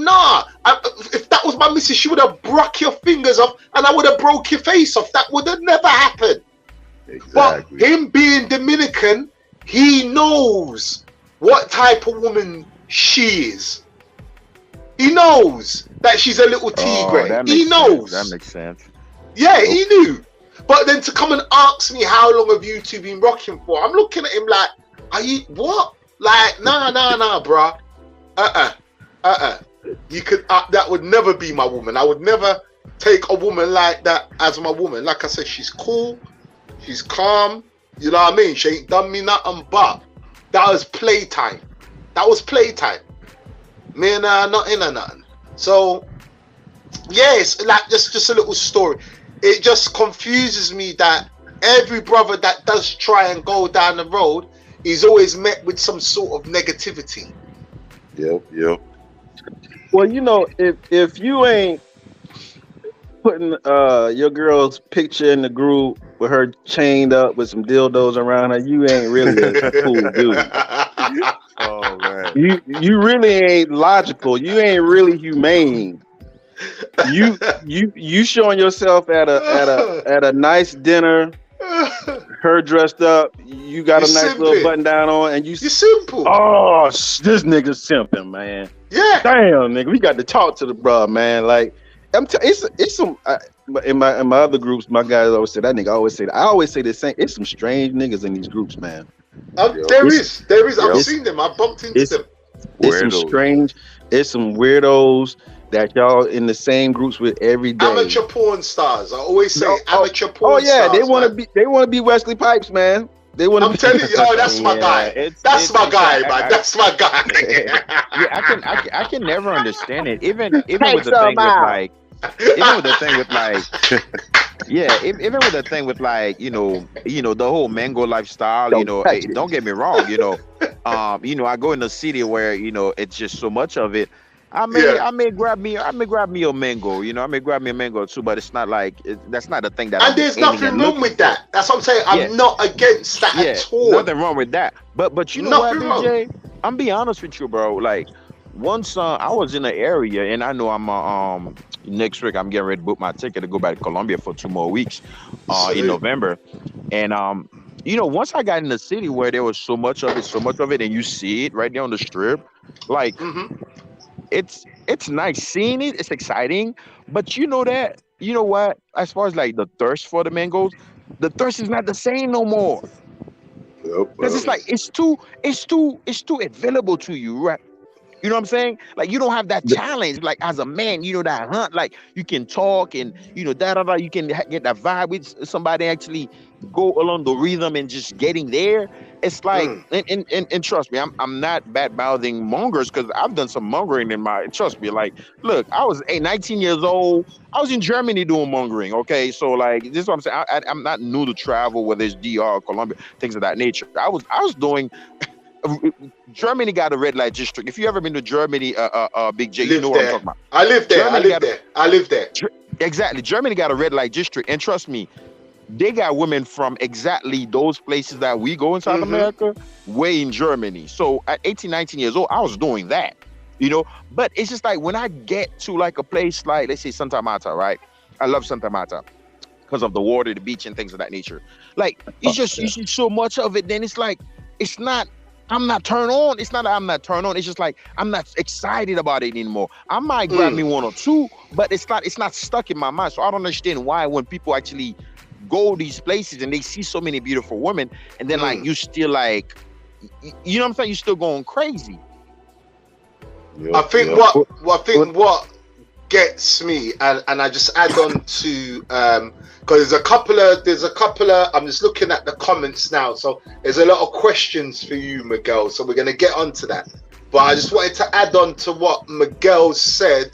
if that was my missus, she would have broke your fingers off and I would have broke your face off. That would have never happened. Exactly. But him being Dominican, he knows what type of woman she is. He knows that she's a little tigre. He knows. That makes sense. Yeah, he knew. But then to come and ask me how long have you two been rocking for? I'm looking at him like, are you what? Like, nah, bruh. You could that would never be my woman. I would never take a woman like that as my woman. Like I said, she's cool, she's calm, you know what I mean? She ain't done me nothing, but that was playtime. Me and her not in or nothing. So yeah, it's like just a little story. It just confuses me that every brother that does try and go down the road is always met with some sort of negativity. Yep. Well, you know, if you ain't putting your girl's picture in the group with her chained up with some dildos around her, you ain't really a cool dude. Oh man. You really ain't logical. You ain't really humane. You showing yourself at a nice dinner, her dressed up, you got a nice little button down on, and you're simple. Oh, this nigga's simping, man. Yeah. Damn, nigga, we got to talk to the bro, man. Like, it's some in my other groups, my guys always say that nigga. I always say the same. It's some strange niggas in these groups, man. There is. I've seen them. I bumped into them. It's some strange. It's some weirdos that y'all in the same groups with every day. Amateur porn stars. I always say amateur porn stars. Oh yeah, they want to be Wesley Pipes, man. I'm telling you, that's my guy. That's my guy, man. That's my guy. Yeah, I can never understand it. Even with the thing with like, even with the thing with like, yeah, even with the thing with like, you know, the whole mango lifestyle. Don't get me wrong. I go in a city where it's just so much of it. I may grab me a mango, I may grab me a mango too, but it's not like that's not the thing that. And there's nothing wrong with that. That's what I'm saying. I'm not against that at all. Nothing wrong with that. But you know what, BJ? I'm being honest with you, bro. Like once I was in the area, and I know I'm next week I'm getting ready to book my ticket to go back to Colombia for 2 more weeks in November, and once I got in the city where there was so much of it, and you see it right there on the strip, like. Mm-hmm. It's nice seeing it. It's exciting, but you know what? As far as like the thirst for the mangoes, the thirst is not the same no more. Because it's like it's too available to you, right? You know what I'm saying? Like you don't have that challenge. Like as a man, that hunt. Like you can talk and you can get that vibe with somebody, actually go along the rhythm and just getting there. It's like and trust me, I'm not bad mouthing mongers because I've done some mongering in my. Trust me, like look, I was 19 years old. I was in Germany doing mongering. Okay, so like this is what I'm saying. I'm not new to travel, whether it's DR or Colombia, things of that nature. I was doing. Germany got a red light district. If you ever been to Germany, Big J, you know what I'm talking about. I live there. Exactly. Germany got a red light district, and trust me, they got women from exactly those places that we go in South America, way in Germany. So at 18, 19 years old, I was doing that, you know. But it's just like when I get to like a place like, let's say Santa Marta, right? I love Santa Marta because of the water, the beach, and things of that nature. Like it's just you see so much of it. Then it's like it's not. I'm not turned on. It's not that I'm not turned on. It's just like I'm not excited about it anymore. I might grab me one or two, but it's not stuck in my mind. So I don't understand why when people actually go these places and they see so many beautiful women, and then like you still like, you know what I'm saying? You're still going crazy. I think what gets me, and I just add on to because there's a couple of I'm just looking at the comments now, so there's a lot of questions for you, Miguel, so we're going to get onto that, but I just wanted to add on to what Miguel said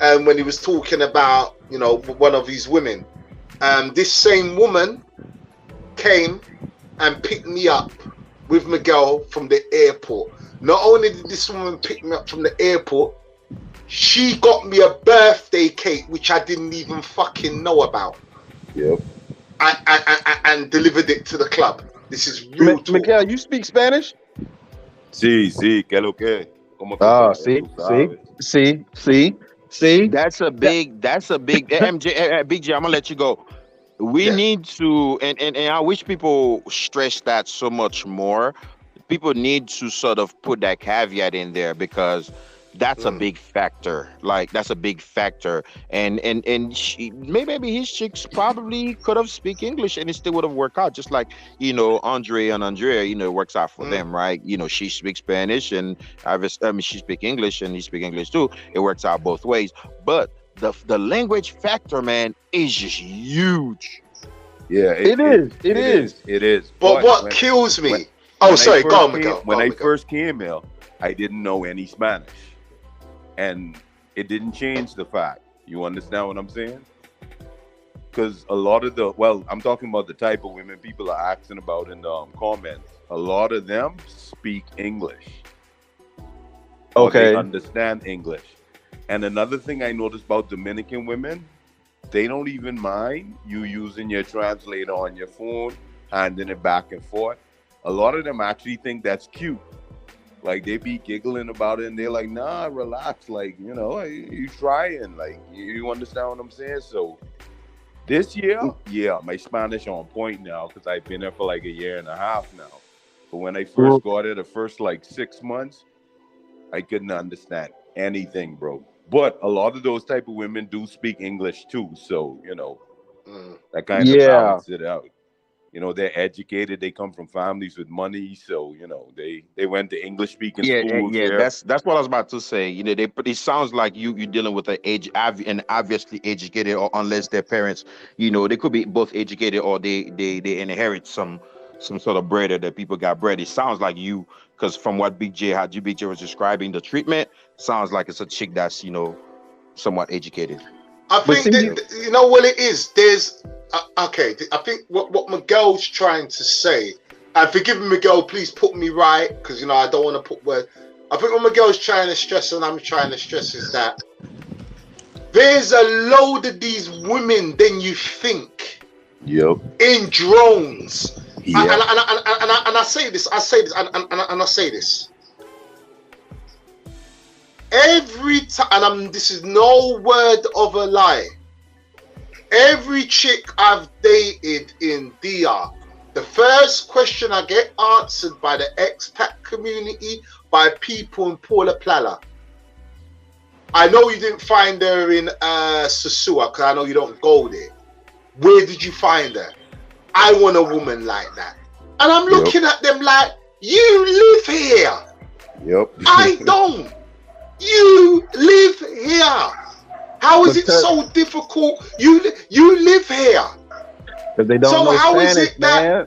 when he was talking about, you know, one of his women. This same woman came and picked me up with Miguel from the airport. Not only did this woman pick me up from the airport, she got me a birthday cake, which I didn't even fucking know about. Yep. And delivered it to the club. This is real talk. Miguel, you speak Spanish? Sí, que lo que. See. That's a big MJ, BJ, I'm gonna let you go. We need to, and I wish people stress that so much more. People need to sort of put that caveat in there because that's a big factor. Like that's a big factor. And she, maybe his chicks probably could have speak English and it still would have worked out. Just like, you know, Andre and Andrea, you know, it works out for them, right? You know, she speaks Spanish and she speaks English and he speaks English too. It works out both ways. But the language factor, man, is just huge. Yeah, it is. But what kills me? Go on, Miguel. When I first came here, I didn't know any Spanish. And it didn't change the fact. You understand what I'm saying? Because a lot of I'm talking about the type of women people are asking about in the comments. A lot of them speak English. Okay. They understand English. And another thing I noticed about Dominican women, they don't even mind you using your translator on your phone, handing it back and forth. A lot of them actually think that's cute. Like they be giggling about it and they're like, nah, relax. Like, you know, you trying, like, you understand what I'm saying? So this year, my Spanish on point now because I've been there for like a year and a half now. But when I first got there, the first like 6 months, I couldn't understand anything, bro. But a lot of those type of women do speak English too. So, you know, that kind of balances it out. You know, they're educated. They come from families with money, so you know they went to English speaking schools. Yeah, that's what I was about to say. You know, it sounds like you're dealing with an obviously educated, or unless their parents, you know, they could be both educated or they inherit some sort of bread or that people got bread. It sounds like you, because from what BJ was describing the treatment, sounds like it's a chick that's, you know, somewhat educated. I think you know what it is. There's okay. I think what Miguel's trying to say, and forgive me, Miguel, please put me right, because you know I don't want to put words. I think what Miguel's trying to stress, and I'm trying to stress, is that there's a load of these women than you think. Yep. In drones. Yep. And I say this. Every time, and this is no word of a lie. Every chick I've dated in DR, the first question I get answered by the expat community, by people in Paula Plala. I know you didn't find her in Sosua, because I know you don't go there. Where did you find her? I want a woman like that. And I'm looking at them like, you live here. Yep. I don't. You live here. How is it so difficult? You live here. Because they don't know how Spanish, is it that? man.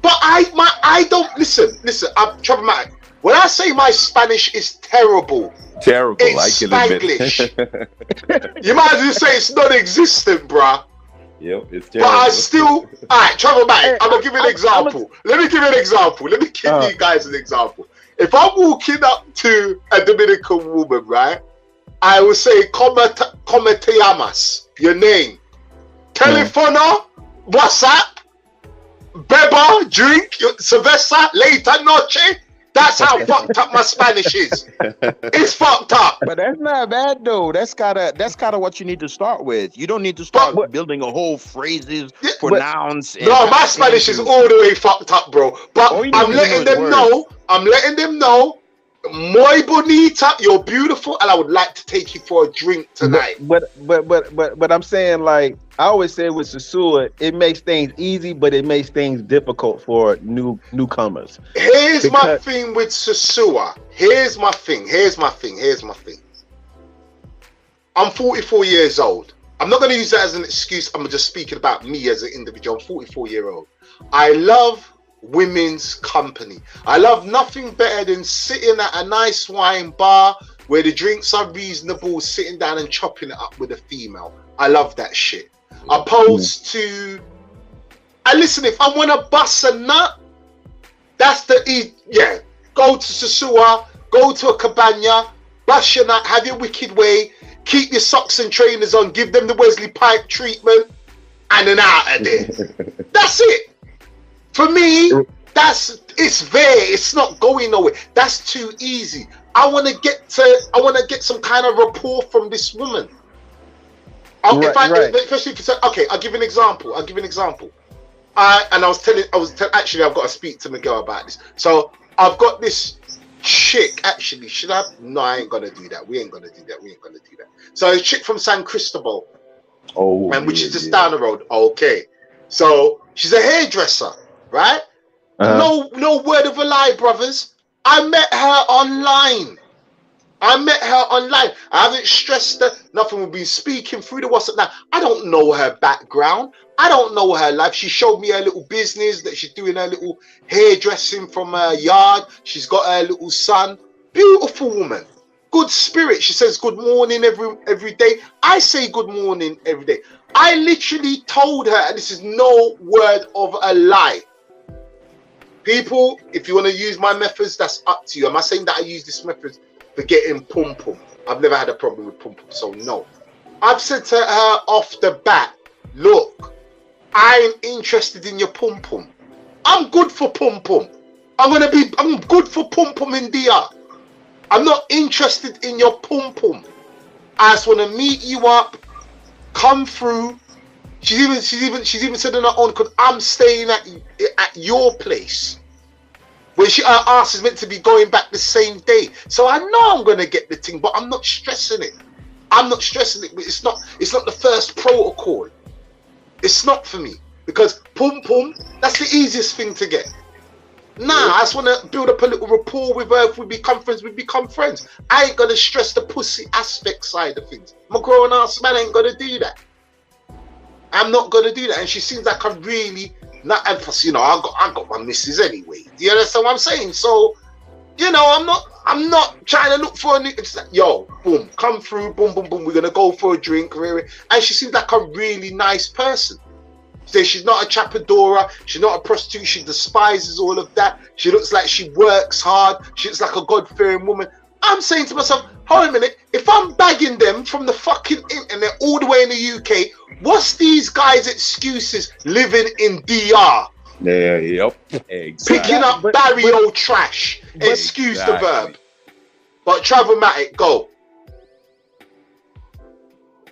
But I don't listen. I'm problematic. When I say my Spanish is terrible, it's Spanglish. You might as well say it's non-existent, bruh. Yep, it's terrible. But I still, alright, problematic. I'm gonna give you an example. Let me give you an example. Let me give you guys an example. If I'm walking up to a Dominican woman, right, I will say, come Como te llamas? Your name. Telefono, WhatsApp, beba, drink, cerveza, later noche. That's how fucked up my Spanish is. It's fucked up. But that's not bad though. That's kind of what you need to start with. You don't need to start building a whole phrases for nouns. No, my Spanish is all the way fucked up, bro. But I'm letting them know. I'm letting them know. Muy bonita, you're beautiful, and I would like to take you for a drink tonight. But I'm saying, like I always say with Sosua, it makes things easy, but it makes things difficult for newcomers. Here's my thing with Sosua. Here's my thing. I'm 44 years old. I'm not going to use that as an excuse. I'm just speaking about me as an individual. I'm 44-year-old. I love women's company. I love nothing better than sitting at a nice wine bar where the drinks are reasonable, sitting down and chopping it up with a female. I love that shit. Opposed to, and listen, if I want to bust a nut, that's go to Sosua, go to a cabana, bust your nut, have your wicked way, keep your socks and trainers on, give them the Wesley Pipe treatment, and then out of there. That's it. For me, it's there. It's not going nowhere. That's too easy. I want to get some kind of rapport from this woman. Especially if I'll give an example. Actually, I've got to speak to Miguel about this. So I've got this chick. Actually, should I? No, I ain't gonna do that. We ain't gonna do that. So a chick from San Cristobal. Which is just down the road. Okay. So she's a hairdresser. Right? No word of a lie, brothers. I met her online. I haven't stressed her. Nothing. We've been speaking through the WhatsApp now. I don't know her background. I don't know her life. She showed me her little business that she's doing, her little hairdressing from her yard. She's got her little son. Beautiful woman. Good spirit. She says good morning every day. I say good morning every day. I literally told her, and this is no word of a lie. People, if you want to use my methods, that's up to you. Am I saying that I use this method for getting pum-pum? I've never had a problem with pum-pum, so no. I've said to her off the bat, look, I'm interested in your pum-pum. I'm good for pum-pum. I'm good for pum-pum in DR. I'm not interested in your pum-pum. I just want to meet you up, come through. She's even said on her own, because I'm staying at your place. Where her ass is meant to be going back the same day. So I know I'm gonna get the thing, but I'm not stressing it. It's not the first protocol. It's not for me. Because pum pum, that's the easiest thing to get. I just want to build up a little rapport with her. If we become friends. I ain't gonna stress the pussy aspect side of things. My grown ass man ain't gonna do that. I'm not gonna do that, and she seems like I'm really not. And plus, I got my missus anyway. Do you understand what I'm saying? So, I'm not trying to look for a new. It's like, yo, boom, come through, boom, boom, boom. We're gonna go for a drink, and she seems like a really nice person. So she's not a chapadora. She's not a prostitute. She despises all of that. She looks like she works hard. She looks like a God-fearing woman. I'm saying to myself, hold a minute, if I'm bagging them from the fucking internet all the way in the UK, what's these guys' excuses living in DR? Yeah, yep. Exactly. Picking up barrio trash. Excuse the verb. But Travelmatic, go.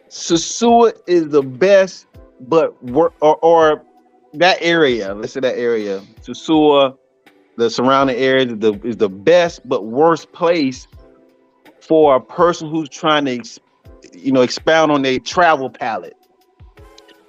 Sosua is the best, but or that area, let's say that area, Sosua, the surrounding area is the best but worst place for a person who's trying to, expound on their travel palette,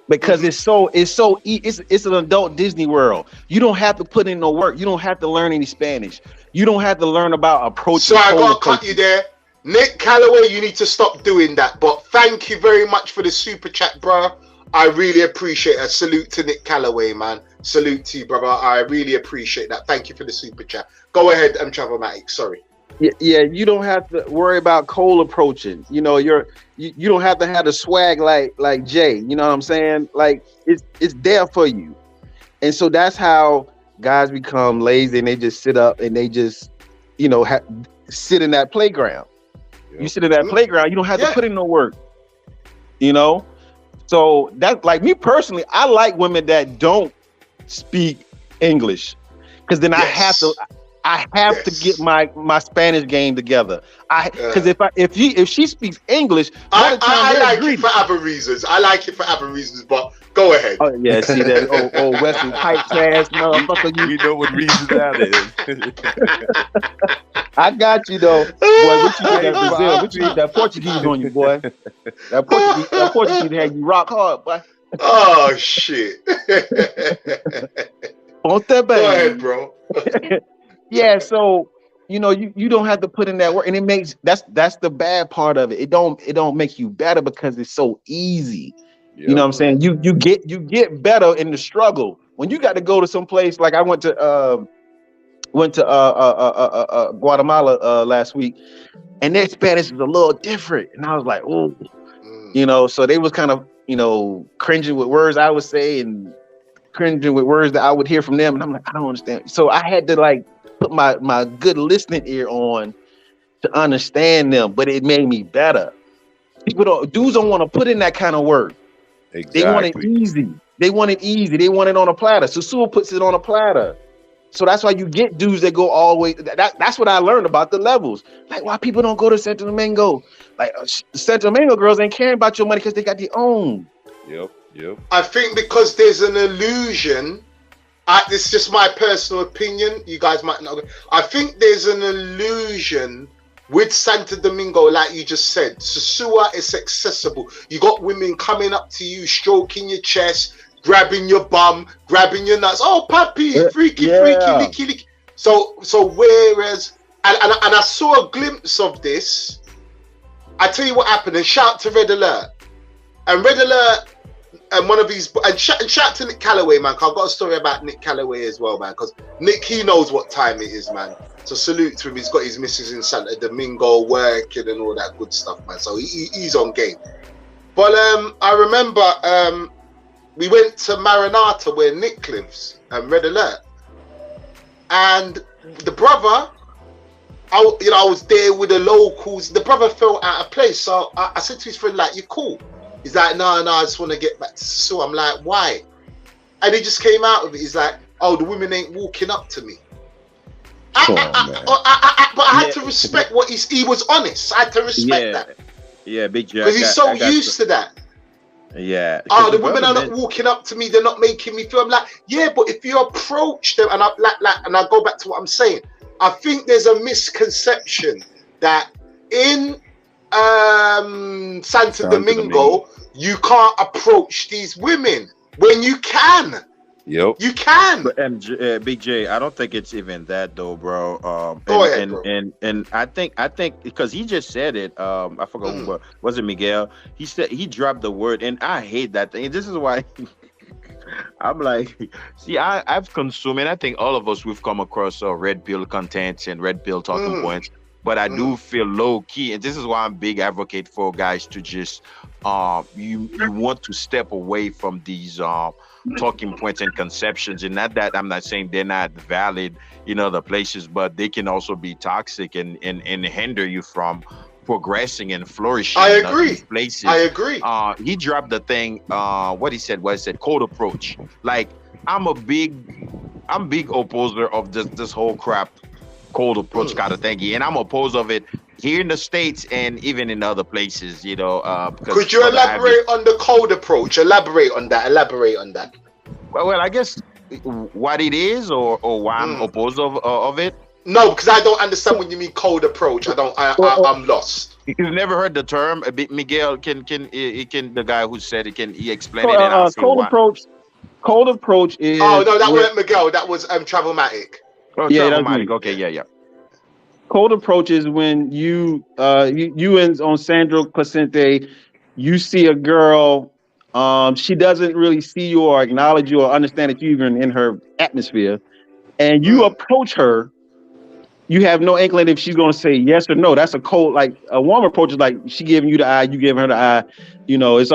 because it's an adult Disney World. You don't have to put in no work. You don't have to learn any Spanish. You don't have to learn about approaching. So I gotta cut you there, Nick Calloway. You need to stop doing that. But thank you very much for the super chat, bro. I really appreciate it. Salute to Nick Calloway, man. Salute to you, brother. I really appreciate that. Thank you for the super chat. Go ahead, Travelmatic. Sorry. Yeah, you don't have to worry about cold approaching. You don't have to have the swag like Jay. You know what I'm saying? Like it's there for you. And so that's how guys become lazy, and they just sit up and they just, sit in that playground. You sit in that playground, you don't have to put in no work. you know. So that, like me personally, I like women that don't speak English, because then Yes. I have to get my Spanish game together. Because if she speaks English, I like it for other reasons. I like it for other reasons, but go ahead. Oh yeah, see that old Wesley Pipes ass motherfucker. You know what reason that is. I got you though, boy. What you did that Brazil? What you did that Portuguese on you, boy? That Portuguese had you rock hard, boy. Oh shit. On that Go ahead, bro. Yeah, so you know, you don't have to put in that work, and it makes that's the bad part of it. It don't make you better because it's so easy. Yep. You know what I'm saying? You get better in the struggle when you got to go to some place. Like I went to Guatemala last week, and their Spanish is a little different, and I was like, oh, you know, so they was kind of, you know, cringing with words I would say and cringing with words that I would hear from them, and I'm like, I don't understand. So I had to like put my good listening ear on to understand them, but it made me better. Dudes don't want to put in that kind of work. Exactly. They want it easy. They want it easy. They want it on a platter. Susu puts it on a platter. So that's why you get dudes that go all the way. That's what I learned about the levels. Like why people don't go to Santo Domingo. Like Santo Domingo girls ain't caring about your money because they got their own. Yep. I think because there's an illusion. This is just my personal opinion. You guys might not. I think there's an illusion with Santo Domingo, like you just said. Sosua is accessible. You got women coming up to you, stroking your chest, grabbing your bum, grabbing your nuts. Oh, papi, freaky, licky. So whereas, and I saw a glimpse of this. I tell you what happened, and shout to Red Alert. And Red Alert, and one of these, and shout to Nick Calloway, man. Cause I've got a story about Nick Calloway as well, man. Because Nick, he knows what time it is, man. So salute to him. He's got his missus in Santo Domingo working and all that good stuff, man. So he's on game. But I remember we went to Maranata where Nick lives, and Red Alert. And the brother, I was there with the locals. The brother felt out of place. So I said to his friend, like, you cool? He's like, no, I just want to get back to Susu. I'm like, why? And he just came out of it. He's like, oh, the women ain't walking up to me. But I had to respect what he was honest. I had to respect that. Yeah, Big J. Because he's so used to that. Yeah. Oh, the women are not walking up to me. They're not making me feel. I'm like, yeah, but if you approach them, and I go back to what I'm saying. I think there's a misconception that in Santo Domingo, you can't approach these women when you can. Yep. You can. But Big J, I don't think it's even that though, bro. Go ahead, bro. And I think because he just said it. I forgot who was it, Miguel? He said he dropped the word, and I hate that thing. And this is why I'm like, see, I've consumed, and I think all of us we've come across red pill contents and red pill talking points. But I do feel low key, and this is why I'm big advocate for guys to just you want to step away from these talking points and conceptions. And not that I'm not saying they're not valid in other places, but they can also be toxic and hinder you from progressing and flourishing. I agree. In these places. I agree. He dropped the thing. What he said cold approach. Like I'm big opposer of this whole crap. Cold approach kind of thingy, and I'm opposed of it here in the States and even in other places, you know. Could you elaborate on the cold approach? Elaborate on that. Well, I guess what it is, or why I'm opposed of it. No, because I don't understand when you mean cold approach. I'm lost. You've never heard the term? Miguel, can the guy who said it, can he explain it? And cold approach is. Oh no, that wasn't Miguel. That was Travelmatic. Oh, yeah, okay, yeah. Cold approach is when you on Sandro Crescente, you see a girl, she doesn't really see you or acknowledge you or understand that you're even in her atmosphere, and you approach her. You have no inkling if she's going to say yes or no. That's a cold, like a warm approach is like she giving you the eye, you giving her the eye. You know, it's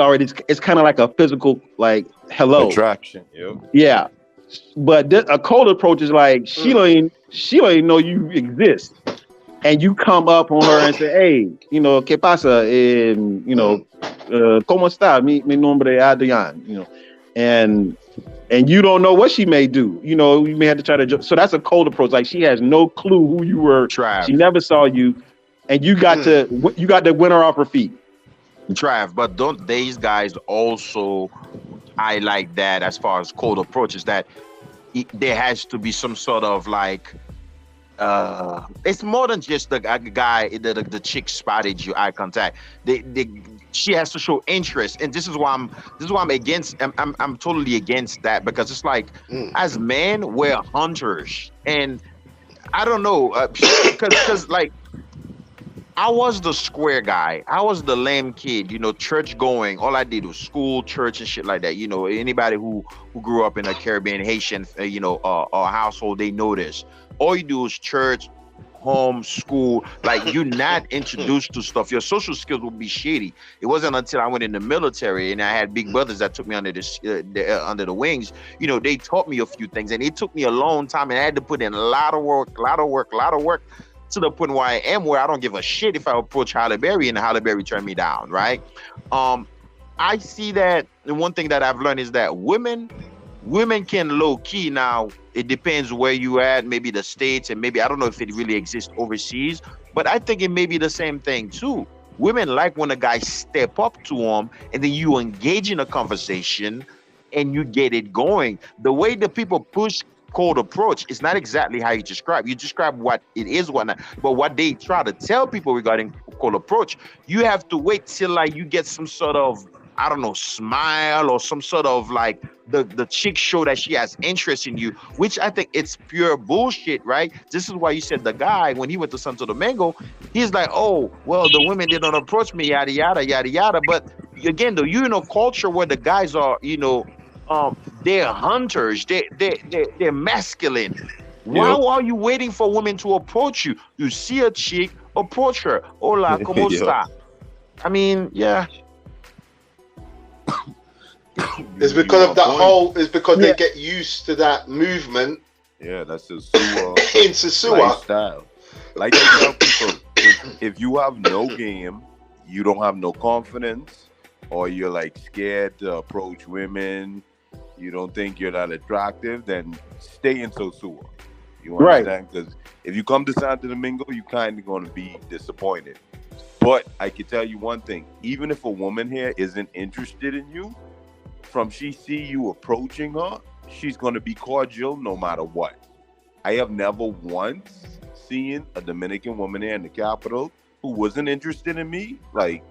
kind of like a physical, like hello attraction. Yep. Yeah. But a cold approach is like she don't even know you exist. and you come up on her and say, hey, you know, ¿qué pasa? You know, ¿cómo está? Mi nombre es Adrián, you know, and you don't know what she may do. You know, you may have to try to. So that's a cold approach. Like she has no clue who you were. Trav. She never saw you, and you got to win her off her feet. Trav, but don't these guys also highlight that as far as cold approaches that there has to be some sort of like it's more than just the guy, the chick spotted you, eye contact. She has to show interest, and this is why I'm against. I'm totally against that, because it's like as men we're hunters, and I don't know because like I was the square guy. I was the lame kid, you know, church going. All I did was school, church, and shit like that. You know, anybody who grew up in a Caribbean Haitian, household, they know this. All you do is church, home, school. Like you're not introduced to stuff. Your social skills will be shitty. It wasn't until I went in the military and I had big brothers that took me under the wings. You know, they taught me a few things, and it took me a long time, and I had to put in a lot of work. To the point where I am, where I don't give a shit if I approach Halle Berry and Halle Berry turn me down, right? I see that, and one thing that I've learned is that women can low key. Now it depends where you at, maybe the States, and maybe I don't know if it really exists overseas, but I think it may be the same thing too. Women like when a guy step up to them and then you engage in a conversation and you get it going. The way the people push cold approach is not exactly how you describe. You describe what it is, whatnot, but what they try to tell people regarding cold approach, you have to wait till like you get some sort of, I don't know, smile or some sort of like the chick show that she has interest in you, which I think it's pure bullshit, right? This is why you said the guy, when he went to Santo Domingo, he's like, oh, well, the women didn't approach me, yada, yada, yada, yada. But again, though, you're in a culture where the guys are, you know, they're hunters, they're masculine. Why are you waiting for women to approach you? You see a chick, approach her. Hola, ¿cómo está? I mean, yeah. It's because of that whole. It's because they get used to that movement. Yeah, that's the sewer into sewer lifestyle. Like I tell people, if you have no game, you don't have no confidence, or you're like scared to approach women, you don't think you're that attractive, then stay in Sosua. You understand? Because if you come to Santo Domingo, you're kind of going to be disappointed. But I can tell you one thing: even if a woman here isn't interested in you, from she see you approaching her, she's going to be cordial no matter what. I have never once seen a Dominican woman here in the capital who wasn't interested in me. Like,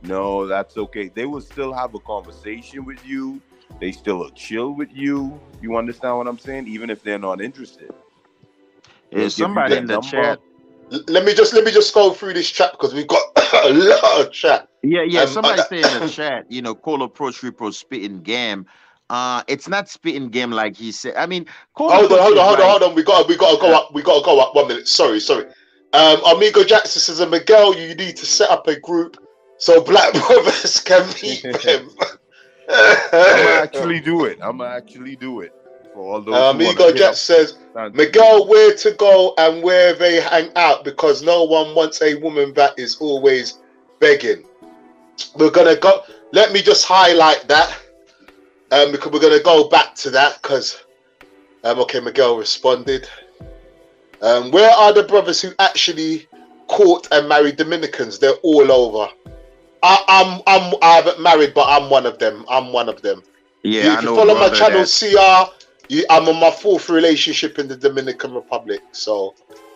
no, that's okay. They will still have a conversation with you. They still chill with you. You understand what I'm saying? Even if they're not interested. Is somebody in the chat? Let me just go through this chat because we've got a lot of chat. Yeah. Somebody say in the chat, you know, cold approach, repro, spitting game. It's not spitting game like he said. I mean, hold on. We gotta go up. We gotta go up 1 minute. Sorry. Amigo Jackson says, Miguel, you need to set up a group so black brothers can meet them. I'm gonna actually do it. For all those Amigo Jack says, Miguel, where to go and where they hang out, because no one wants a woman that is always begging. We're gonna go. Let me just highlight that, because we're gonna go back to that. Because okay, Miguel responded. Where are the brothers who actually court and married Dominicans? They're all over. I haven't married, but I'm one of them. Yeah, if you follow my channel, CR. I'm on my 4th relationship in the Dominican Republic, so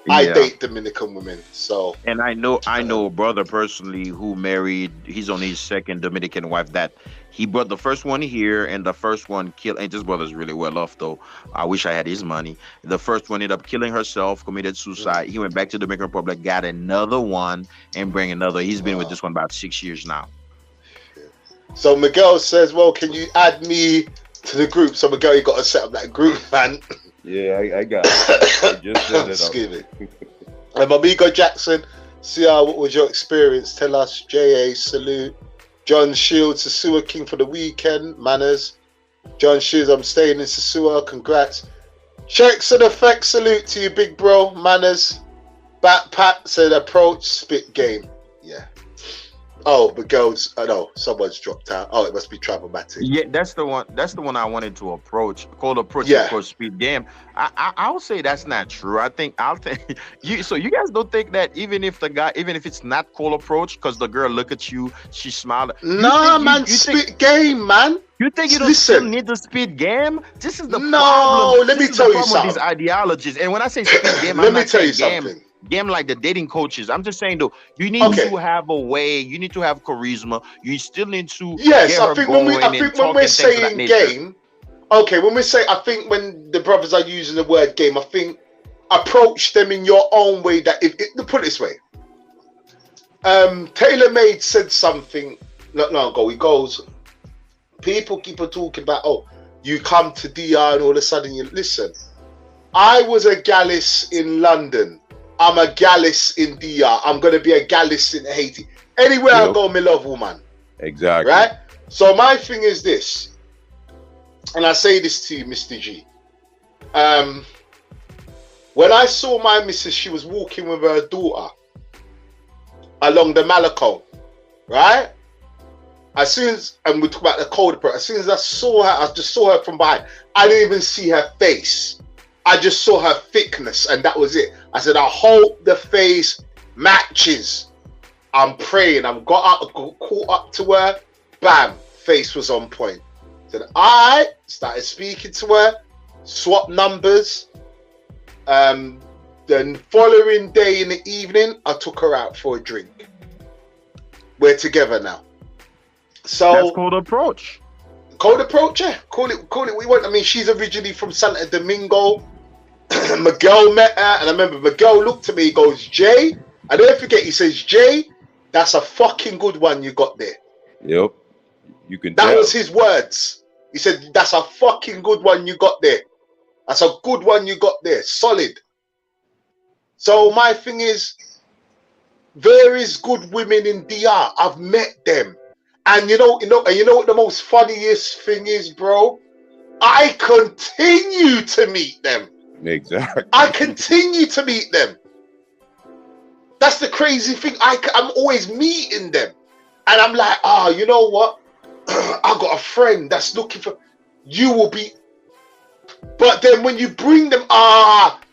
I date Dominican women. So, and I know a brother personally who married. He's on his 2nd Dominican wife. That he brought the first one here, and the first one killed. And this brother's really well off, though. I wish I had his money. The first one ended up killing herself, committed suicide. He went back to the Dominican Republic, got another one, and bring another. He's been with this one about 6 years now. So Miguel says, "Well, can you add me to the group?" So Miguel, you got to set up that group, man. Yeah, I got it. I just set it up. Excuse me. Amigo Jackson, CR, what was your experience? Tell us. JA, salute. John Shields, Sasua King for the weekend. Manners. John Shields, I'm staying in Sasua. Congrats. Checks and effects, salute to you, big bro. Manners. Pat said approach spit game. Yeah. Oh, the girls. No, someone's dropped out. Oh, it must be Travelmatic. Yeah, that's the one. That's the one I wanted to approach. Called approach Yeah. for speed game. I would say that's not true. I'll think you. So you guys don't think that even if it's not call approach, because the girl look at you, she smiled. Nah, man, spit game, man. You think you don't Listen. still need the speed game? This is the No, problem. let me This is tell the you problem with something. these ideologies. And when I say speed game, Let I'm me not tell you saying game. something. Game like the dating coaches. I'm just saying though, you need Okay. to have a way. You need to have charisma. You still need to Yes, get I her think going when and talk we're and things of that saying nature. game, okay, I think when the brothers are using the word game, I think approach them in your own way. That put it this way, TaylorMade said something not long ago. He goes, people keep on talking about, oh, you come to DR and all of a sudden you listen. I was a gallus in London. I'm a gallus in DR. I'm gonna be a gallus in Haiti. Anywhere I go, me love woman. Exactly. Right? So my thing is this, and I say this to you, Mr. G. When I saw my missus, she was walking with her daughter along the Malacco, right? As soon as, and we talk about the cold approach, as soon as I saw her, I just saw her from behind. I didn't even see her face. I just saw her thickness, and that was it. I said, I hope the face matches. I'm praying. I've got caught up to her. Bam, face was on point. Said, I started speaking to her, swap numbers. The following day in the evening, I took her out for a drink. We're together now. So That's called approach. Cold approach, yeah. Call it what you want. I mean, she's originally from Santo Domingo. Miguel met her, and I remember Miguel looked at me, he goes, Jay, I never forget, he says, Jay, that's a fucking good one you got there. Yep. You can That tell. was his words. He said, that's a fucking good one you got there. That's a good one you got there. Solid. So my thing is, there is good women in DR. I've met them. And you know what the most funniest thing is, bro? I continue to meet them. Exactly. I continue to meet them. That's the crazy thing. I'm always meeting them. And I'm like, you know what? I got a friend that's looking for, you will be. But then when you bring them,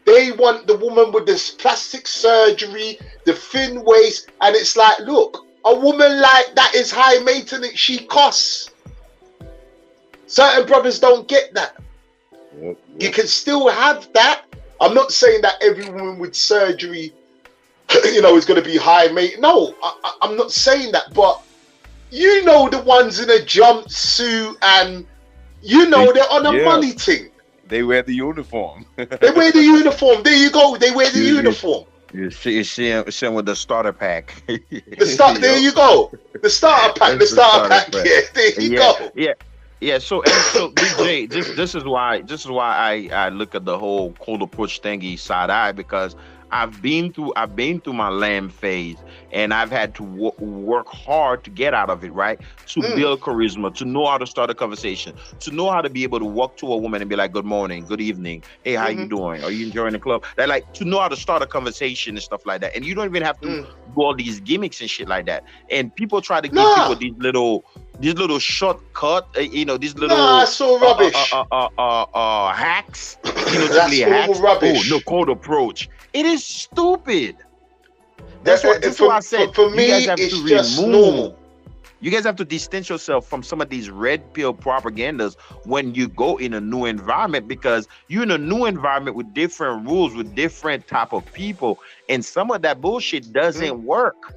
they want the woman with this plastic surgery, the thin waist. And it's like, look, a woman like that is high maintenance. She costs. Certain brothers don't get that. Yep. You can still have that. I'm not saying that every woman with surgery, is going to be high maintenance. No, I'm not saying that. But you know the ones in a jumpsuit and they're on a money thing. They wear the uniform. They wear the uniform. There you go. They wear the uniform. You see him with the starter pack. There you go. The starter pack. The starter pack. Yeah, there you go. Yeah. So BJ, this is why I look at the whole cold approach thingy side eye, because I've been through my lamb phase, and I've had to work hard to get out of it, right? To build charisma, to know how to start a conversation, to know how to be able to walk to a woman and be like, good morning, good evening, hey, how you doing? Are you enjoying the club? That, like, to know how to start a conversation and stuff like that. And you don't even have to do all these gimmicks and shit like that. And people try to give people these little shortcut, these little that's so rubbish. Hacks. That's all rubbish. Oh, no, cold approach. It is stupid. That's why I said for me, you guys have it's to just remove. normal. You guys have to distance yourself from some of these red pill propagandas when you go in a new environment, because you're in a new environment with different rules, with different type of people, and some of that bullshit doesn't work.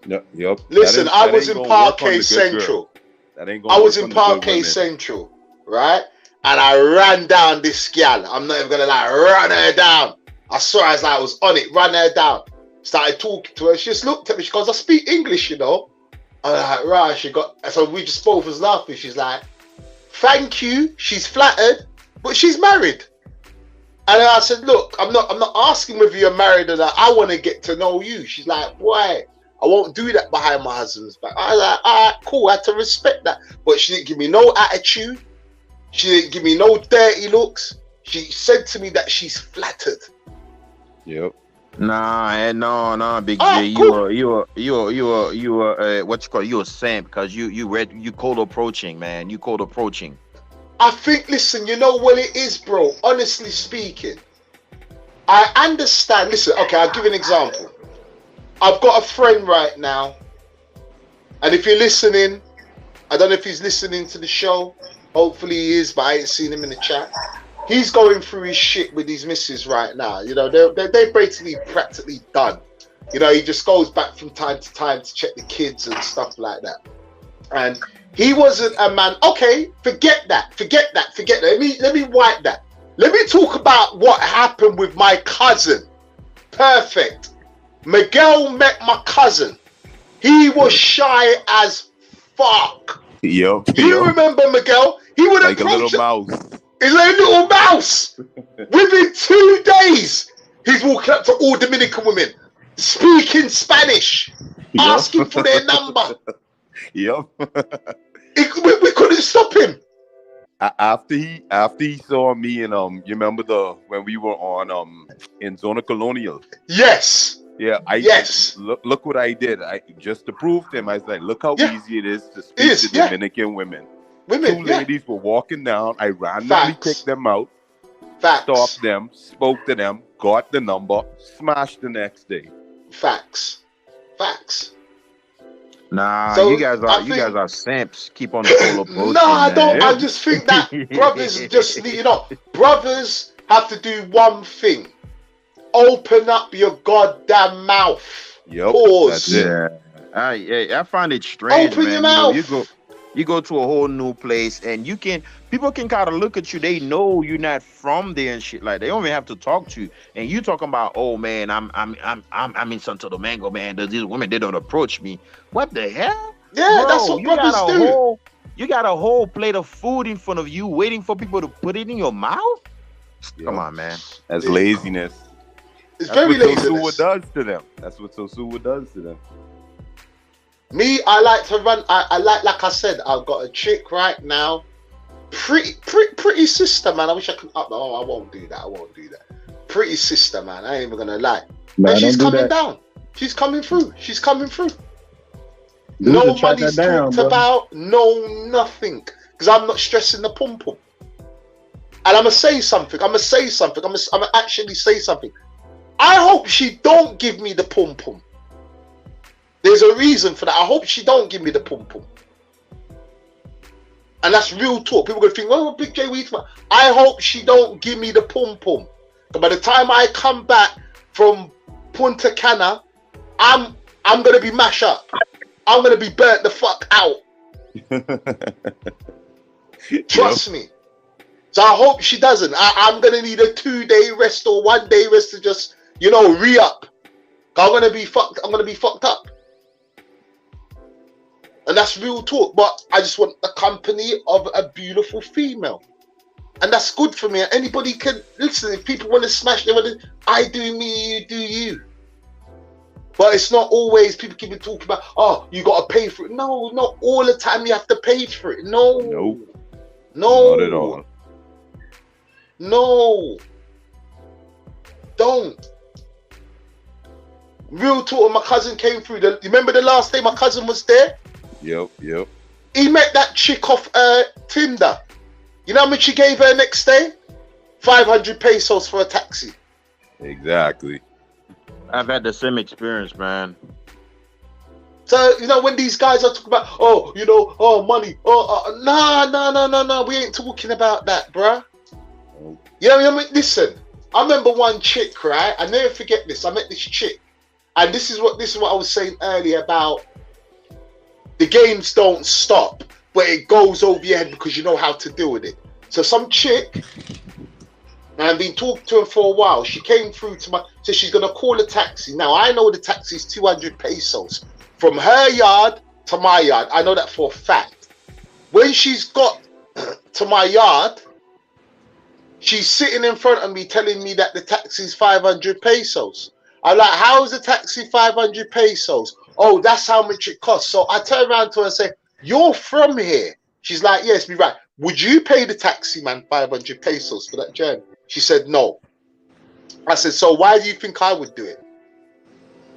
No, yep. Listen, I was in Parquet Central. I was in Parquet Central, right? And I ran down this gal. I'm not even gonna lie, run her down. I saw her as I was on it, run her down. Started talking to her. She just looked at me. She goes, I speak English, And I'm like, right. So we just both was laughing. She's like, thank you. She's flattered, but she's married. And I said, look, I'm not asking whether you're married or not. I want to get to know you. She's like, why? I won't do that behind my husband's back. I was like, all right, cool. I had to respect that. But she didn't give me no attitude. She didn't give me no dirty looks. She said to me that she's flattered. Yep. No, Big Ah, J. cool. You were what you call, you a simp because you cold approaching, man. You cold approaching. I think, listen, you know what it is, bro? Honestly speaking, I understand. Listen, okay, I'll give you an example. I've got a friend right now, and if you're listening, I don't know if he's listening to the show. Hopefully he is, but I ain't seen him in the chat. He's going through his shit with his missus right now. You know, they're basically practically done. You know, he just goes back from time to time to check the kids and stuff like that. And he wasn't a man. Okay, forget that. Let me wipe that. Let me talk about what happened with my cousin. Perfect. Miguel met my cousin. He was shy as fuck. Yep. You remember Miguel? He would like a approach little mouse. He's like a little mouse. Within 2 days, he's walking up to all Dominican women, speaking Spanish, asking for their number. Yep. We couldn't stop him. After he saw me and you remember when we were on in Zona Colonial. Yes. Yeah, Yes. Look what I did. I just to prove to him, I was like, look how easy it is to speak to yeah. Dominican women. Women, Two ladies were walking down. I randomly Facts. picked them out, Facts. stopped them, spoke to them, got the number, smashed the next day. Facts. Nah, So, you guys I think- are simps. Keep on the cold approaching. No, I don't. man. I just think that brothers just need, brothers have to do one thing: open up your goddamn mouth. Yep, Pause. that's it. Yeah, I find it strange, Open man. your mouth. You go to a whole new place, and people can kind of look at you. They know you're not from there and shit. Like they don't even have to talk to you, and you talking about, oh man, I'm in Santo Domingo, man. These women, they don't approach me. What the hell? Yeah, Bro, that's what brothers do. You got a whole plate of food in front of you, waiting for people to put it in your mouth. Yep. Come on, man. That's laziness. It's That's very what laziness. Sosua does to them. That's what Sosua does to them. Me, I like to run. I like I said, I've got a chick right now. Pretty sister, man. I wish I could. Oh, I won't do that. Pretty sister, man. I ain't even gonna lie. Nah, And she's don't do coming that. down. She's coming through. Dudes No will track money's that down, talked bro. about. No nothing. Because I'm not stressing the pum pum. And I'm gonna say something. I'm gonna actually say something. I hope she don't give me the pum pum. There's a reason for that. I hope she don't give me the pum pum. And that's real talk. People gonna think, well, Big J, we. I hope she don't give me the pum pum. But by the time I come back from Punta Cana, I'm gonna be mashed up. I'm gonna be burnt the fuck out. Trust me. So I hope she doesn't. I'm gonna need a 2-day rest or 1-day rest to just, re-up. I'm gonna be fucked up. And that's real talk. But I just want the company of a beautiful female. And that's good for me. Anybody can listen. If people want to smash, I do me, you do you. But it's not always people keep talking about, oh, you got to pay for it. No, not all the time you have to pay for it. No. Nope. No. Not at all. No. Don't. Real talk, when my cousin came through. You remember the last day my cousin was there? Yep. He met that chick off Tinder. You know how much she gave her next day? 500 pesos for a taxi. Exactly. I've had the same experience, man. So, when these guys are talking about, money. No. We ain't talking about that, bruh. Listen, I remember one chick, right? I never forget this. I met this chick. And this is what I was saying earlier about the games don't stop, but it goes over your head because you know how to deal with it. So some chick, and I've been talking to her for a while. She came through so she's going to call a taxi. Now, I know the taxi is 200 pesos. From her yard to my yard. I know that for a fact. When she's got to my yard, she's sitting in front of me telling me that the taxi is 500 pesos. I'm like, how is the taxi 500 pesos? Oh, that's how much it costs. So I turn around to her and say, you're from here? She's like, yes, be right. Would you pay the taxi man 500 pesos for that journey? She said, no. I said, so why do you think I would do it?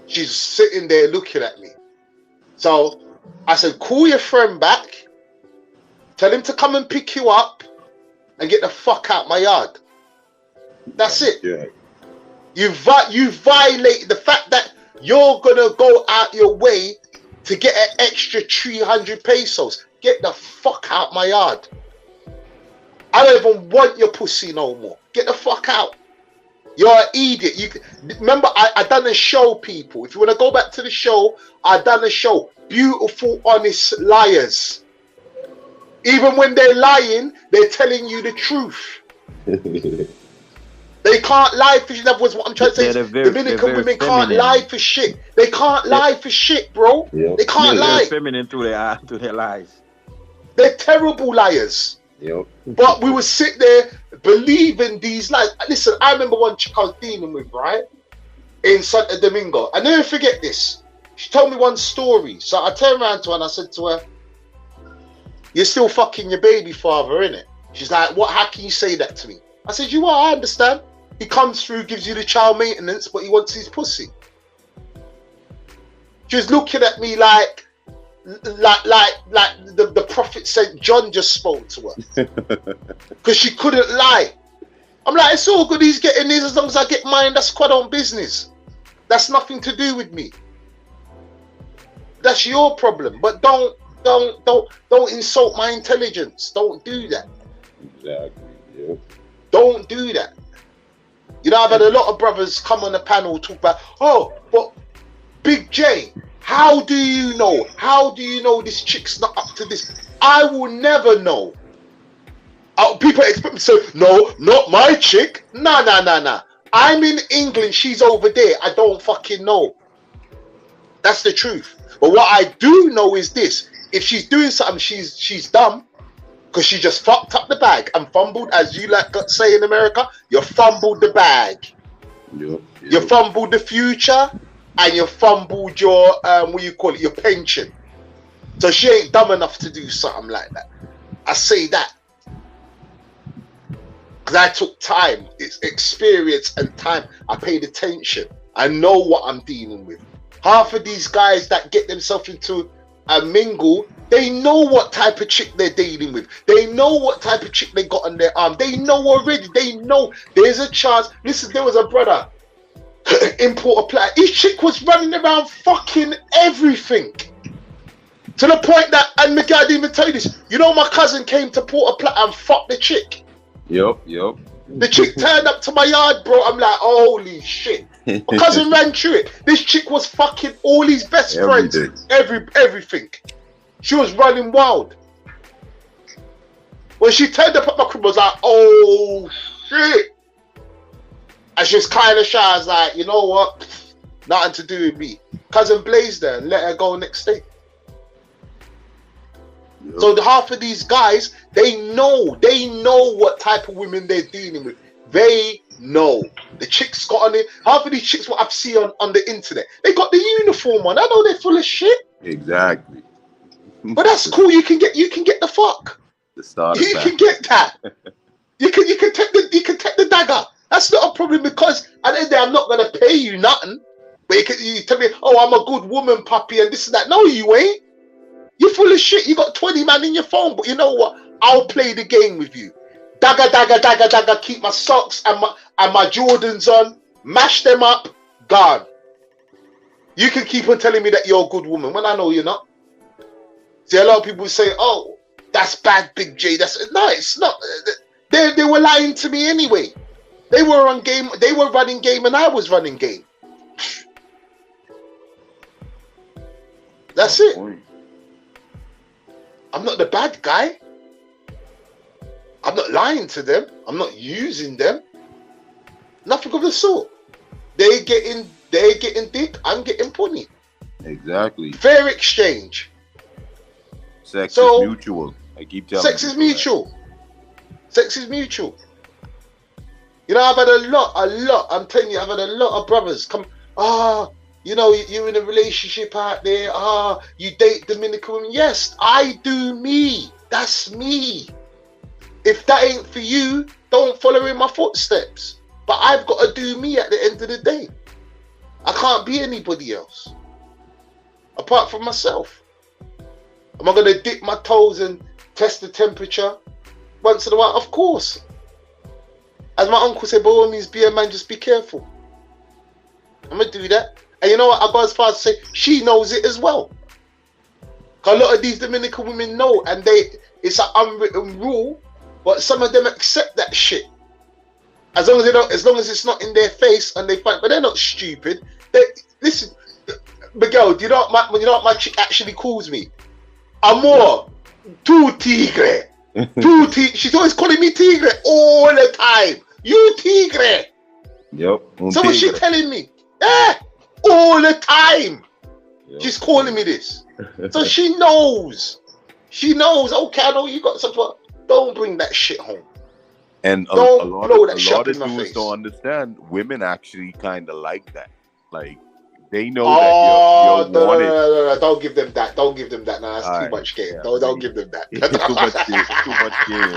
She's sitting there looking at me. So I said, call your friend back, tell him to come and pick you up and get the fuck out my yard. That's it. Yeah. You violate the fact that you're gonna go out your way to get an extra 300 pesos. Get the fuck out my yard. I don't even want your pussy no more. Get the fuck out. You're an idiot. You remember I done a show, people. If you want to go back to the show, I done a show. Beautiful, honest liars. Even when they're lying, they're telling you the truth. They can't lie for shit. That was what I'm trying to say. Dominican women can't lie for shit. They can't lie for shit, bro. Yep. They can't lie. Feminine through their lies. They're terrible liars. Yep. But we would sit there believing these lies. Listen, I remember one chick I was dealing with, right? In Santo Domingo. I never forget this. She told me one story. So I turned around to her and I said to her, you're still fucking your baby father, innit? She's like, what? How can you say that to me? I said, you are, I understand. He comes through, gives you the child maintenance, but he wants his pussy. She was looking at me like the prophet St. John just spoke to her. Because she couldn't lie. I'm like, it's all good, he's getting his, as long as I get mine, that's quite on business. That's nothing to do with me. That's your problem. But don't insult my intelligence. Don't do that. Exactly. Yep. Don't do that. You know, I've had a lot of brothers come on the panel talk about, oh, but Big J, how do you know? How do you know this chick's not up to this? I will never know. People expect me to say, no, not my chick. Nah. I'm in England, she's over there. I don't fucking know. That's the truth. But what I do know is this. If she's doing something, she's dumb. Because she just fucked up the bag and fumbled, as you like to say in America, you fumbled the bag. Yep. You fumbled the future and you fumbled your, your pension. So she ain't dumb enough to do something like that. I say that. Because I took time. It's experience and time. I paid attention. I know what I'm dealing with. Half of these guys that get themselves into a mingle, they know what type of chick they're dealing with. They know what type of chick they got on their arm. They know already. They know there's a chance. Listen, there was a brother in Port Plata. His chick was running around fucking everything. To the point that, and Miguel, I didn't even tell you this. You know, my cousin came to Port Plata and fucked the chick. Yep. The chick turned up to my yard, bro. I'm like, holy shit. My cousin ran through it. This chick was fucking all his best friends. Everything. She was running wild. When she turned up at my crib, I was like, oh shit. And she was kind of shy. I was like, you know what? Nothing to do with me. Cousin blazed her and let her go next day. Yep. So the half of these guys, they know what type of women they're dealing with. They know. The chicks got on it. Half of these chicks, what I've seen on the internet, they got the uniform on. I know they're full of shit. Exactly. But that's cool. You can get the fuck. The start. You can get that. You can take the dagger. That's not a problem, because at the end of the day, I'm not gonna pay you nothing. But you tell me, oh, I'm a good woman, puppy, and this and that. No, you ain't. You're full of shit. You got 20 man in your phone, but you know what? I'll play the game with you. Dagger. Keep my socks and my Jordans on. Mash them up. Gone. You can keep on telling me that you're a good woman when I know you're not. See, a lot of people say, "Oh, that's bad, Big J." No, it's not. They were lying to me anyway. They were on game. They were running game, and I was running game. That's it. I'm not the bad guy. I'm not lying to them. I'm not using them. Nothing of the sort. They getting dick. I'm getting punny. Exactly. Fair exchange. Sex is mutual. I keep telling you. Sex is mutual. Sex is mutual. You know, I've had a lot. I'm telling you, I've had a lot of brothers come. You know, you're in a relationship out there. You date Dominican women. Yes, I do me. That's me. If that ain't for you, don't follow in my footsteps. But I've got to do me at the end of the day. I can't be anybody else apart from myself. Am I going to dip my toes and test the temperature once in a while? Of course. As my uncle said, by all means, be a man, just be careful. I'm going to do that. And you know what? I go as far as to say, she knows it as well. Because a lot of these Dominican women know, and it's an unwritten rule, but some of them accept that shit. As long as it's not in their face and they fight, but they're not stupid. Listen, Miguel, do you know what my chick actually calls me? Amor, tu tigre. She's always calling me tigre all the time. You tigre. Yep. So what's she telling me? All the time. Yep. She's calling me this. So she knows. She knows. Okay, I know you got something. Don't bring that shit home. And a lot of dudes don't understand. Women actually kind of like that. Like, they know that you're wanted. No. Don't give them that. Don't give them that. No, that's too much game. Yeah, don't give them that. Too much game.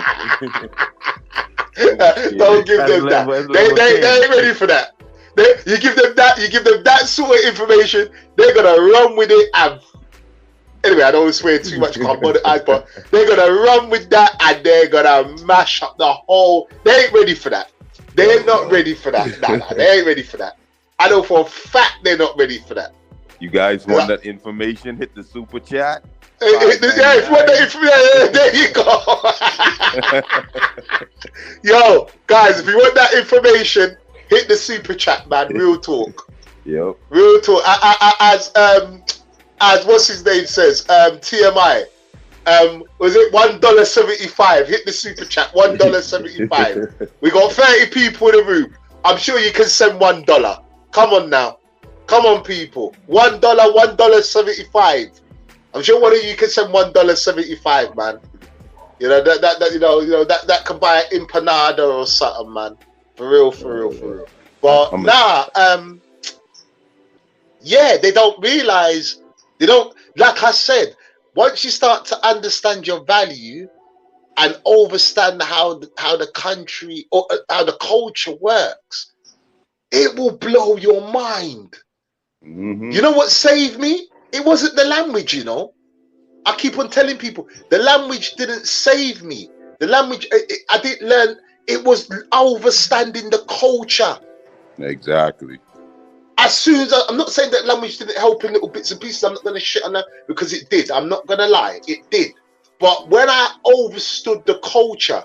Don't give them that. They ain't ready for that. You give them that sort of information, they're gonna run with it. And anyway, I don't want to swear too much, but they're gonna run with that and they're gonna mash up the whole. They ain't ready for that. They're not ready for that. Nah, they ain't ready for that. I know for a fact they're not ready for that. You guys want that information? Hit the super chat. If you want that information, there you go. Yo, guys, if you want that information, hit the super chat, man. Real talk. Yep. Real talk. As what's his name says, TMI. Was it $1.75? Hit the super chat. $1.75. We got 30 people in the room. I'm sure you can send $1. Come on now. Come on, people. $1, $1.75. I'm sure one of you can send $1.75, man. You know that can buy an empanada or something, man. For real. But yeah, they don't realize. They don't. Like I said, once you start to understand your value and understand how the country or how the culture works, it will blow your mind. Mm-hmm. You know what saved me? It wasn't the language, you know. I keep on telling people, the language didn't save me. The language, I didn't learn. It was understanding the culture. Exactly. As soon as I'm not saying that language didn't help in little bits and pieces. I'm not going to shit on that because it did. I'm not going to lie. It did. But when I understood the culture,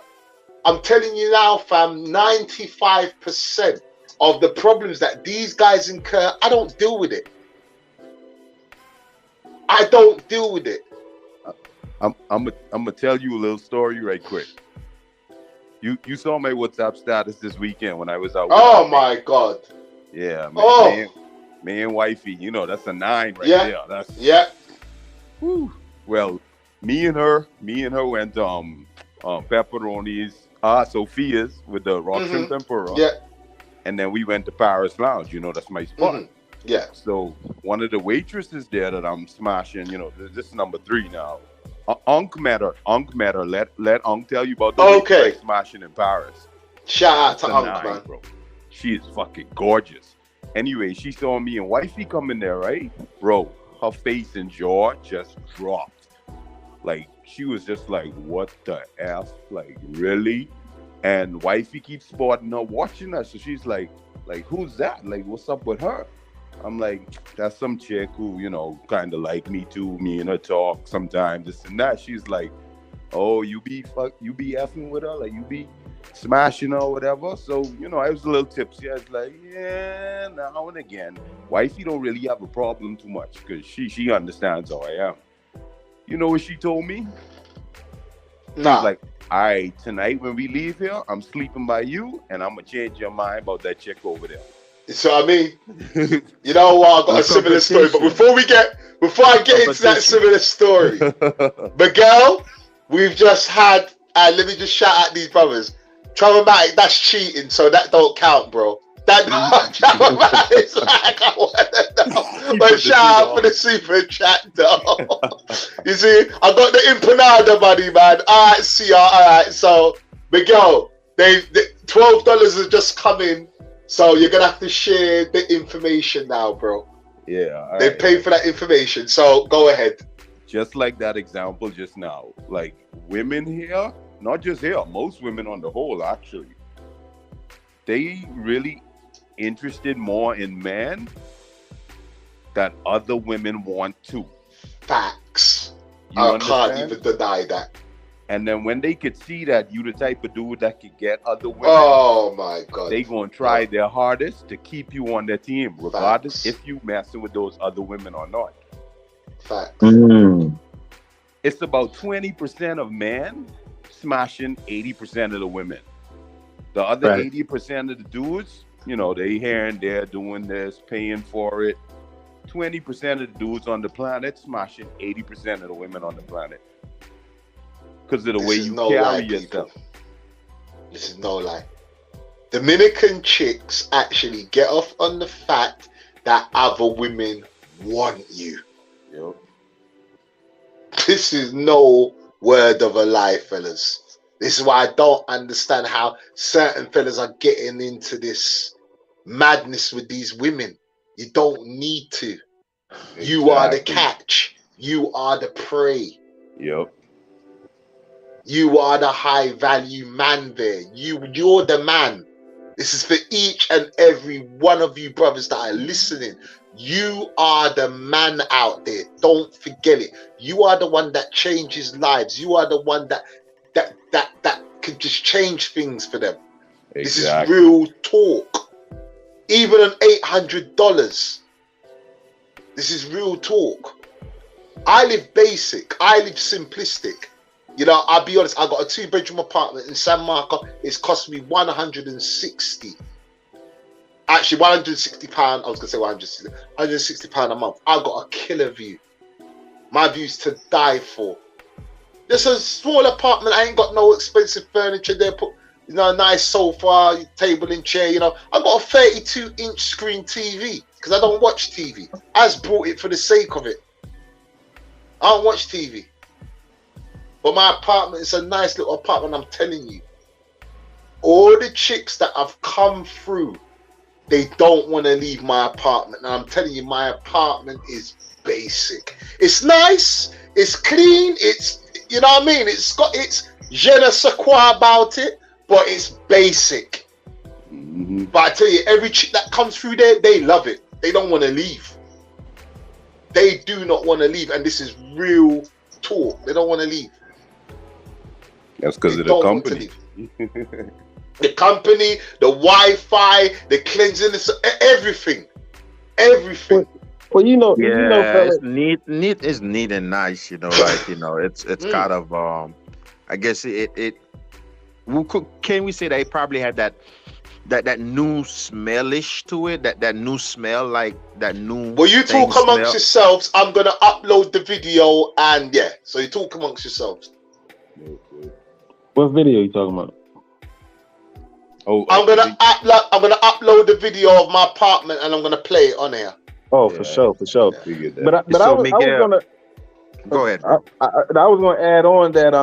I'm telling you now, fam, 95% of the problems that these guys incur, I don't deal with it. I don't deal with it. I'm gonna tell you a little story right quick. You saw my WhatsApp status this weekend when I was out. Oh my God. Yeah, man. Me and wifey, you know, that's a 9 right there. That's Whew. Well, me and her went pepperoni's Sophia's with the raw shrimp tempura. Yeah. And then we went to Paris Lounge, you know, that's my spot. Mm-hmm. Yeah. So one of the waitresses there that I'm smashing, you know, this is number 3 now. Unc met her. Let Unc tell you about the waitress smashing in Paris. Shout out to Unc, man. Bro. She is fucking gorgeous. Anyway, she saw me and wifey come in there, right? Bro, her face and jaw just dropped. Like, she was just like, what the F? Like, really? And wifey keeps spotting her watching us. So she's like, who's that? Like, what's up with her? I'm like, that's some chick who, you know, kind of like me too. Me and her talk sometimes, this and that. She's like, oh, you be effing with her? Like, you be smashing her or whatever? So, you know, I was a little tipsy. I was like, yeah, now and again. Wifey don't really have a problem too much because she understands how I am. You know what she told me? Nah. She's like, all right, tonight when we leave here, I'm sleeping by you, and I'm going to change your mind about that chick over there. So I mean, you know what? I've got a similar story, but before I get into that similar story, Miguel, we've just had. Let me just shout out these brothers. Traumatic, that's cheating, so that don't count, bro. That traumatic is like I want to know. But shout out for the super chat, though. You see, I got the empanada money, man. All right, see ya. All right, so Miguel, they $12 has just come in So you're gonna have to share the information now, bro. Yeah, all They right. pay for that information. So go ahead. Just like that example just now, like women here, not just here, most women on the whole, actually, they really interested more in men that other women want to. Facts. You I understand? can't even deny that. And then when they could see that you the type of dude that could get other women, Oh my God. they gonna try their hardest to keep you on their team, regardless Facts. if you messing with those other women or not. Facts. It's about 20% of men smashing 80% of the women. The other Right. 80% of the dudes, you know, they here and there doing this, paying for it. 20% of the dudes on the planet smashing 80% of the women on the planet. Because of the This way is you no carry lie, yourself. people. This is no lie. Dominican chicks actually get off on the fact that other women want you. Yep. This is no word of a lie, fellas. This is why I don't understand how certain fellas are getting into this madness with these women. You don't need to. You are the Exactly. catch. You are the prey. Yep. You are the high value man there. You're the man. This is for each and every one of you brothers that are listening. You are the man out there. Don't forget it. You are the one that changes lives. You are the one that could just change things for them. This is Exactly. real talk. Even on $800. This is real talk. I live basic. I live simplistic. You know, I'll be honest, I got a 2-bedroom apartment in San Marco. It's cost me 160. Actually, £160. I was gonna say 160 £160 a month. I got a killer view. My view's to die for. Just a small apartment. I ain't got no expensive furniture there. Put, you know, a nice sofa, table and chair. You know, I got a 32-inch screen TV because I don't watch TV. I just bought it for the sake of it. I don't watch TV. But my apartment is a nice little apartment, I'm telling you. All the chicks that have come through, they don't want to leave my apartment. And I'm telling you, my apartment is basic. It's nice, it's clean, it's, you know what I mean? It's got its je ne sais quoi about it, but it's basic. Mm-hmm. But I tell you, every chick that comes through there, they love it. They don't want to leave. They do not want to leave. And this is real talk. They don't want to leave. That's because They of the don't want to company. leave. The company, the Wi-Fi, the cleanliness, everything. Everything. Well, you know, Yeah, fellas, it's neat and nice. You know, like it's kind of I guess can we say that it probably had that new smellish to it, that new smell, like that new. Well, you thing talk amongst smell. yourselves. I'm gonna upload the video, and yeah, so you talk amongst yourselves. what video are you talking about? I'm gonna upload the video of my apartment, and I'm gonna play it on here. Oh, Yeah. for sure. Figured that. But I So, was Miguel, gonna. go ahead. I was gonna add on that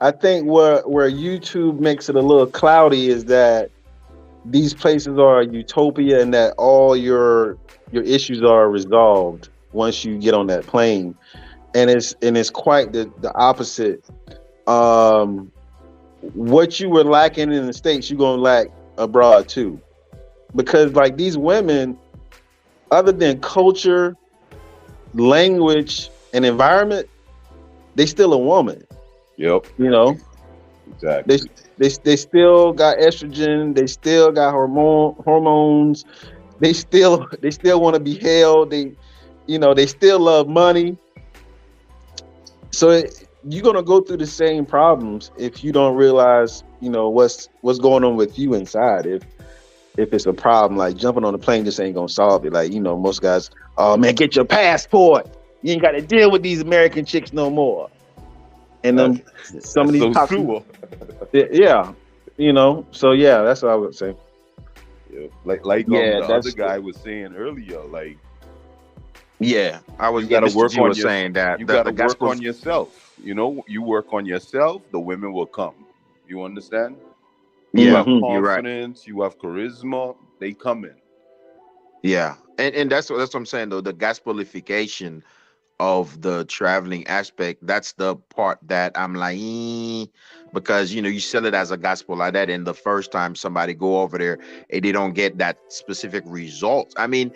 I think where YouTube makes it a little cloudy is that these places are a utopia and that all your issues are resolved once you get on that plane, and it's quite the opposite. What you were lacking in the States, you're gonna lack abroad too, because like these women, other than culture, language, and environment, they still a woman. Yep. You know, Exactly. they still got estrogen, they still got hormones, they still want to be held, they still love money. So you're gonna go through the same problems if you don't realize, what's going on with you inside. If it's a problem, like jumping on a plane just ain't gonna solve it. Like, most guys, oh man, get your passport. You ain't got to deal with these American chicks no more. And then some of these so toxic, true. yeah, So yeah, that's what I would say. Yeah. Like the other guy was saying earlier, like Yeah, I was. you gotta Mr. work G on was your, saying that you the gotta gospel. work on yourself. You work on yourself, the women will come. You understand? You Yeah, have you're right. confidence, you have charisma, they coming. Yeah, and that's what I'm saying though. The gospelification of the traveling aspect, that's the part that I'm like, because you sell it as a gospel like that, and the first time somebody go over there and they don't get that specific result. I mean,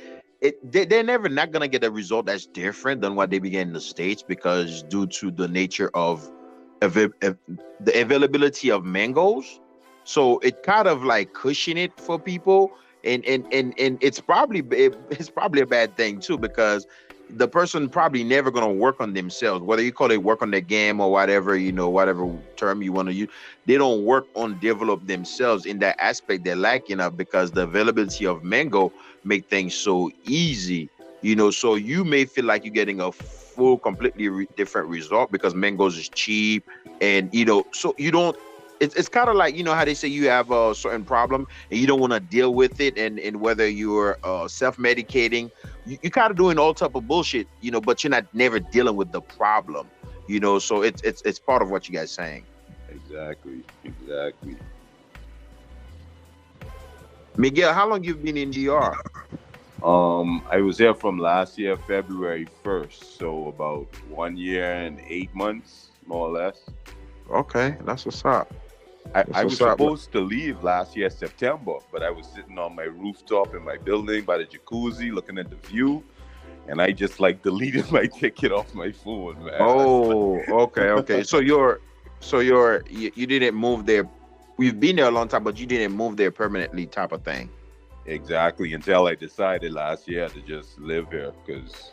they're never not gonna get a result that's different than what they began in the States, because due to the nature of the availability of mangoes, so it kind of like cushion it for people, and it's probably a bad thing too, because the person probably never going to work on themselves, whether you call it work on the game or whatever, whatever term you want to use. They don't work on develop themselves in that aspect. They're lacking of, because the availability of mango make things so easy, so you may feel like you're getting a full completely different result because mangoes is cheap, and so you don't. It's kind of like, how they say you have a certain problem and you don't want to deal with it, and whether you're self-medicating, you kind of doing all type of bullshit, but you're not never dealing with the problem, so it's part of what you guys saying. Exactly. Miguel, how long you been in DR? I was there from last year, February 1st, so about 1 year and 8 months, more or less. Okay, that's what's up. I was supposed to leave last year, September, but I was sitting on my rooftop in my building by the jacuzzi looking at the view, and I just deleted my ticket off my phone, man. Oh, okay. So you didn't move there. We've been there a long time, but you didn't move there permanently, type of thing. Exactly, until I decided last year to just live here, because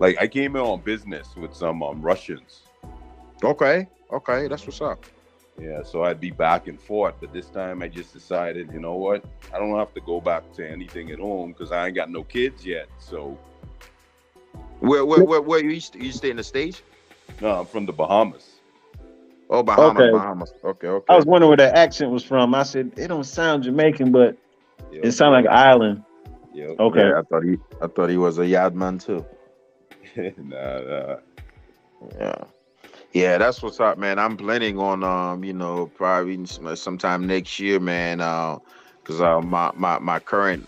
I came here on business with some Russians. Okay, that's what's up. Yeah, so I'd be back and forth, but this time I just decided, you know what? I don't have to go back to anything at home because I ain't got no kids yet. So, where you stay in the States? No, I'm from the Bahamas. Oh, Bahamas, Okay. Bahamas. Okay. I was wondering where that accent was from. I said it don't sound Jamaican, but Yep. it sounded like Ireland. Yep. Okay. Yeah, I thought he was a yardman too. Nah. Yeah, that's what's up, man. I'm planning on probably sometime next year, man. Because my current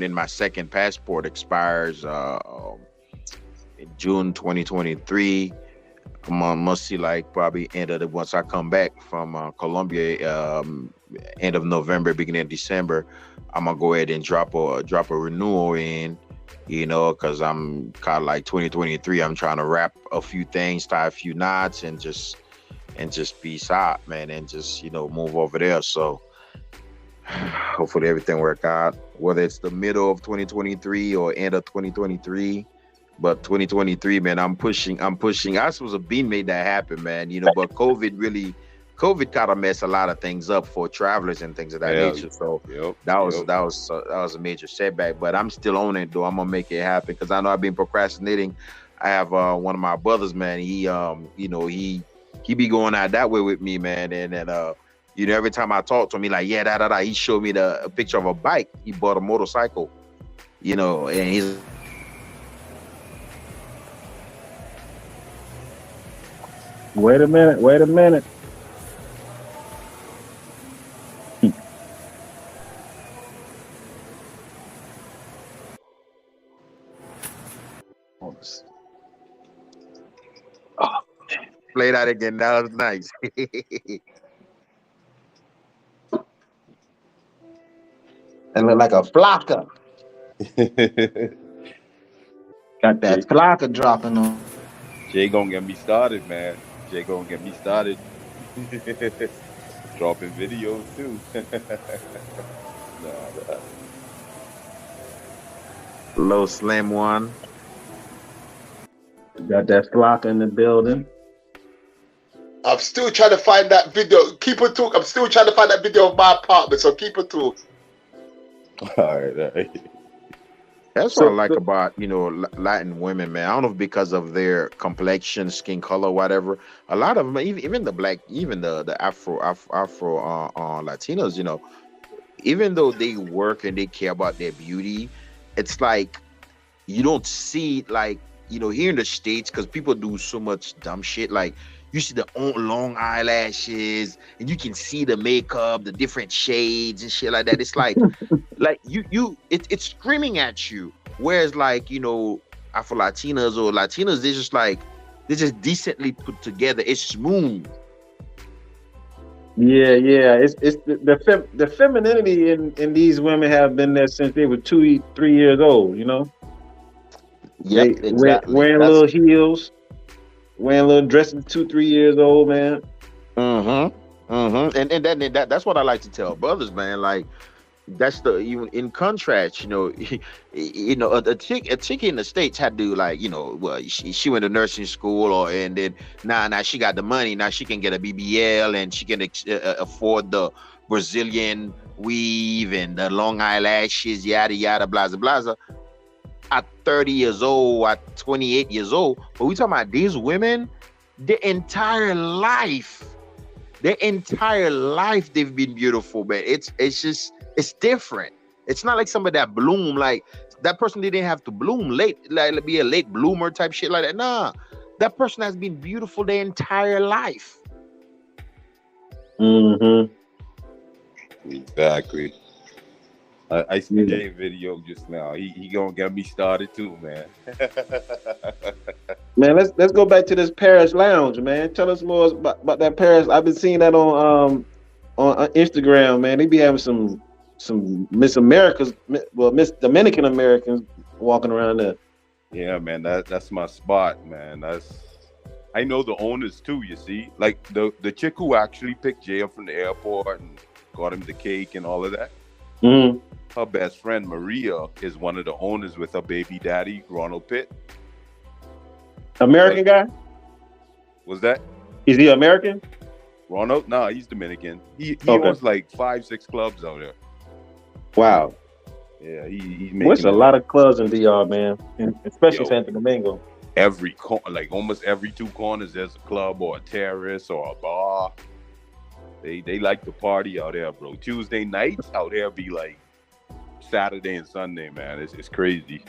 and my second passport expires in June 2023. Must see probably end of once I come back from Colombia, end of November, beginning of December. I'm gonna go ahead and drop a renewal in. Because I'm kind of 2023. I'm trying to wrap a few things, tie a few knots, and just peace out, man, and just move over there. So hopefully everything work out. Whether it's the middle of 2023 or end of 2023, but 2023, man, I'm pushing. I supposed to be made that happen, man. But COVID kind of messed a lot of things up for travelers and things of that nature. So that was a major setback. But I'm still on it though. I'm gonna make it happen because I know I've been procrastinating. I have one of my brothers, man. He be going out that way with me, man. And then every time I talk to him, he he showed me a picture of a bike. He bought a motorcycle, and he's. Wait a minute. Play that again. That was nice. And look like a flocker. Got that flocker dropping on. Jay gonna get me started, man. Jay gonna get me started. Dropping videos too. Nah. Low slim one. Got that flocker in the building. I'm still trying to find that video. Keep it talk. I'm still trying to find that video of my apartment. So keep it talk. All right. That's what I like about Latin women, man. I don't know if because of their complexion, skin color, whatever. A lot of them, even the black, even the Afro Latinos, even though they work and they care about their beauty, it's like you don't see here in the States, because people do so much dumb shit. you see the long eyelashes, and you can see the makeup, the different shades and shit like that. It's like, it's screaming at you. Whereas like, you know, Afro Latinas or Latinas, they're just decently put together. It's smooth. Yeah. It's the femininity in these women have been there since they were 2-3 years old. You know. Yep, exactly. Wearing little heels, wearing little dresses, 2-3 years old, man. And that's what I like to tell brothers, man. Like, that's the, even in contrast, you know, a chick in the States had to, like, you know, well, she went to nursing school, and then now she got the money, now she can get a BBL, and she can afford the Brazilian weave and the long eyelashes, yada yada, blah blah blah. At 30 years old, at 28 years old, but we talking about these women, their entire life they've been beautiful, man. It's different. It's not like somebody that bloom, like that person didn't have to bloom late, like be a late bloomer type shit like that. Nah, that person has been beautiful their entire life. Exactly. I see Jay video just now. He gonna get me started too, man. Man, let's go back to this Paris lounge, man. Tell us more about that Paris. I've been seeing that on Instagram, man. They be having some Miss Americas, well, Miss Dominican Americans walking around there. Yeah, man, that's my spot, man. I know the owners too. You see, like the chick who actually picked Jay up from the airport and got him the cake and all of that. Mm-hmm. Her best friend Maria is one of the owners with her baby daddy Ronald Pitt. American guy? Was that? Is he American? Ronald? No, he's Dominican. He Okay. owns like 5-6 clubs out there. Wow. Yeah, he's making There's a lot of clubs in DR, man, and especially Santo Domingo. Like almost every 2 corners, there's a club or a terrace or a bar. They like to party out there, bro. Tuesday nights out there be like Saturday and Sunday, man. It's crazy.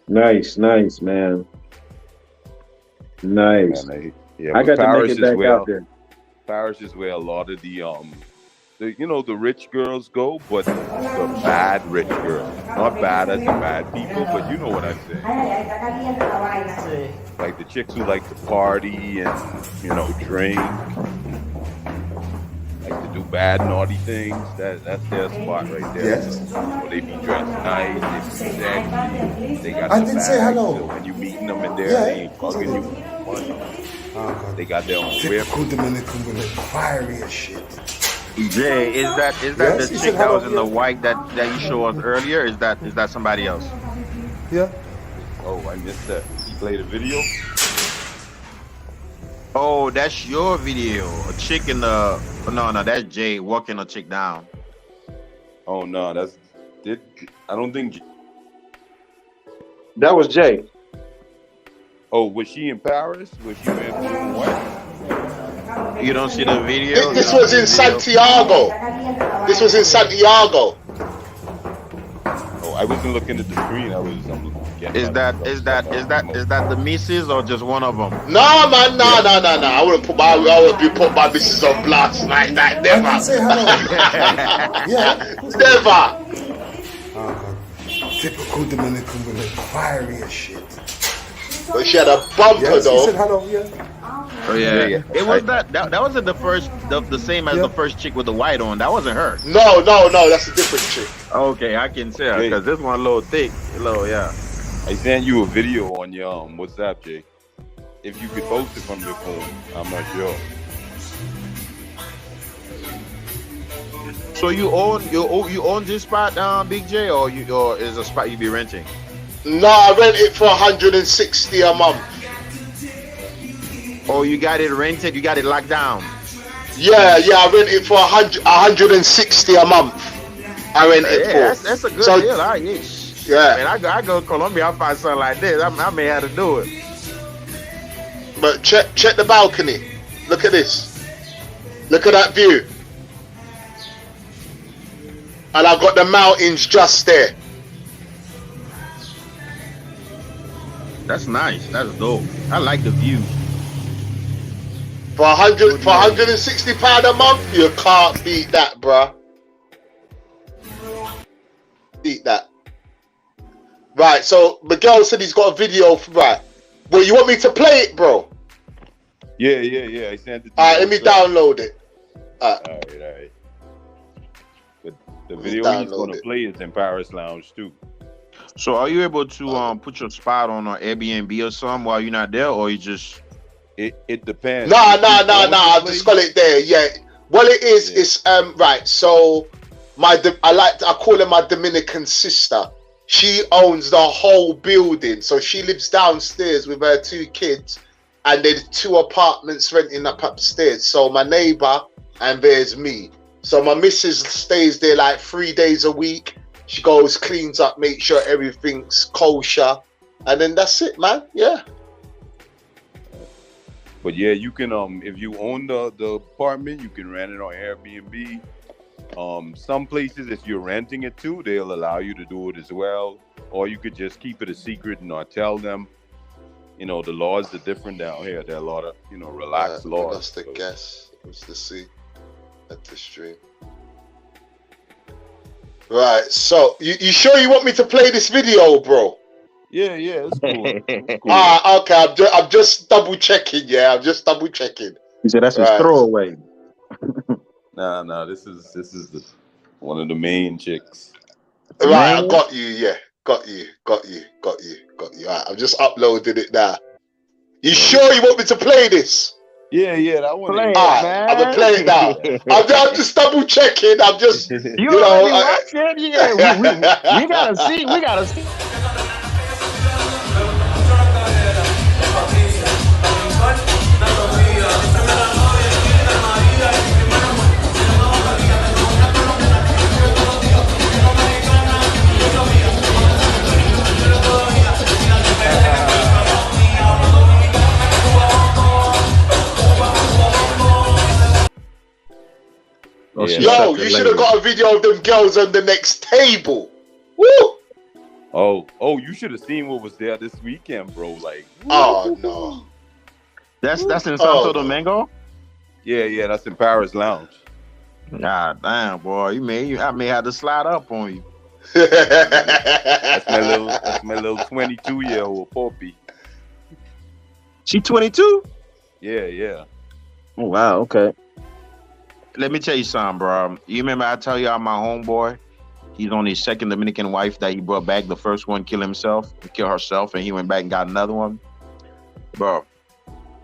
Nice, man. Nice. Man, yeah, I got to make it back out there. Paris is where a lot of the rich girls go, but the bad rich girls. Not bad as the bad people, but you know what I'm saying. Like the chicks who like to party and, you know, drink, like to do bad, naughty things. That's their spot right there. Yes. So they be dressed nice, they be sexy, they got I the didn't bag, say hello. so when you meeting them in there, Yeah. they ain't fucking you for money. They got their own whip. Typical Dominican with the fiery as shit. Jay, is that Yes, the he chick said that hello, was in the yeah. white that you showed us earlier? Is that somebody else? Yeah. Oh, I missed that. He played a video? Oh, that's your video. A chick in the no, that's Jay walking a chick down. Oh, no, I don't think. That was Jay. Oh, was she in Paris? Was she in what? You don't see the video? This was in Santiago. This was in Santiago. Oh, I wasn't looking at the screen. I'm getting Is that the missus or just one of them? No, man, no. I wouldn't put my missus on blast like that. I Never. didn't say hello. Yeah. Never. Oh, God. Typical Dominican with the fiery as shit. But she had a bumper Yes, he though. said hello, yeah. Oh yeah. Yeah. It was that wasn't the first the same as Yeah. the first chick with the white on. That wasn't her. No, that's a different chick. Okay, I can tell Hey. because this one a little thick. Yeah. I sent you a video on your WhatsApp, Jay. If you could post it from your phone, I'm not sure. So you own this spot, Big J, or is a spot you be renting? No, I rent it for 160 a month. Oh, you got it rented. You got it locked down. Yeah, I rent it for 160 a month. I rent it for. That's a good So- deal. Yeah. Man, I go to Colombia, I find something like this. I may have to do it. But check the balcony. Look at this. Look at that view. And I got the mountains just there. That's nice. That's dope. I like the view. For 160 pound a month, you can't beat that, bruh. Beat that. Right, so Miguel said he's got a video. Right, well, you want me to play it, bro? Yeah. I sent it. All right, let me download it. All right. But the video he's gonna play is in Paris Lounge too. So, are you able to put your spot on an Airbnb or something while you're not there, or you just? It depends. No. I've just got it there. Yeah. Well, it is. Yeah. It's right. So I call her my Dominican sister. She owns the whole building, so she lives downstairs with her 2 kids, and there's 2 apartments renting up upstairs. So my neighbor and there's me. So my missus stays there like 3 days a week. She goes, cleans up, makes sure everything's kosher, and then that's it, man. Yeah. But yeah, you can if you own the apartment, you can rent it on Airbnb. Some places, if you're renting it too, they'll allow you to do it as well. Or you could just keep it a secret and not tell them. You know, the laws are different down here. There are a lot of, relaxed laws. That's the guess. It was the C at the stream. Right, so you sure you want me to play this video, bro? Yeah, it's cool. It's cool. Okay, I'm just double checking. Yeah, I'm just double checking. He said that's his throwaway. Nah. This is one of the main chicks. Right, I got you. Yeah, got you. All right, I'm just uploading it now. You sure you want me to play this? Yeah, that one. All right, I'm gonna play it now. I'm just double checking. I'm just you know. Yeah, we gotta see. We gotta see. Yo, you should have got a video of them girls on the next table. Woo! Oh, you should have seen what was there this weekend, bro. Like, oh no, that's in Santo Domingo. Yeah, that's in Paris Lounge. God damn, boy, I may have to slide up on you. That's my little 22-year-old puppy. She 22? Yeah. Oh wow, okay. Let me tell you something, bro. You remember I tell y'all my homeboy? He's on his second Dominican wife that he brought back. The first one killed herself, and he went back and got another one. Bro, I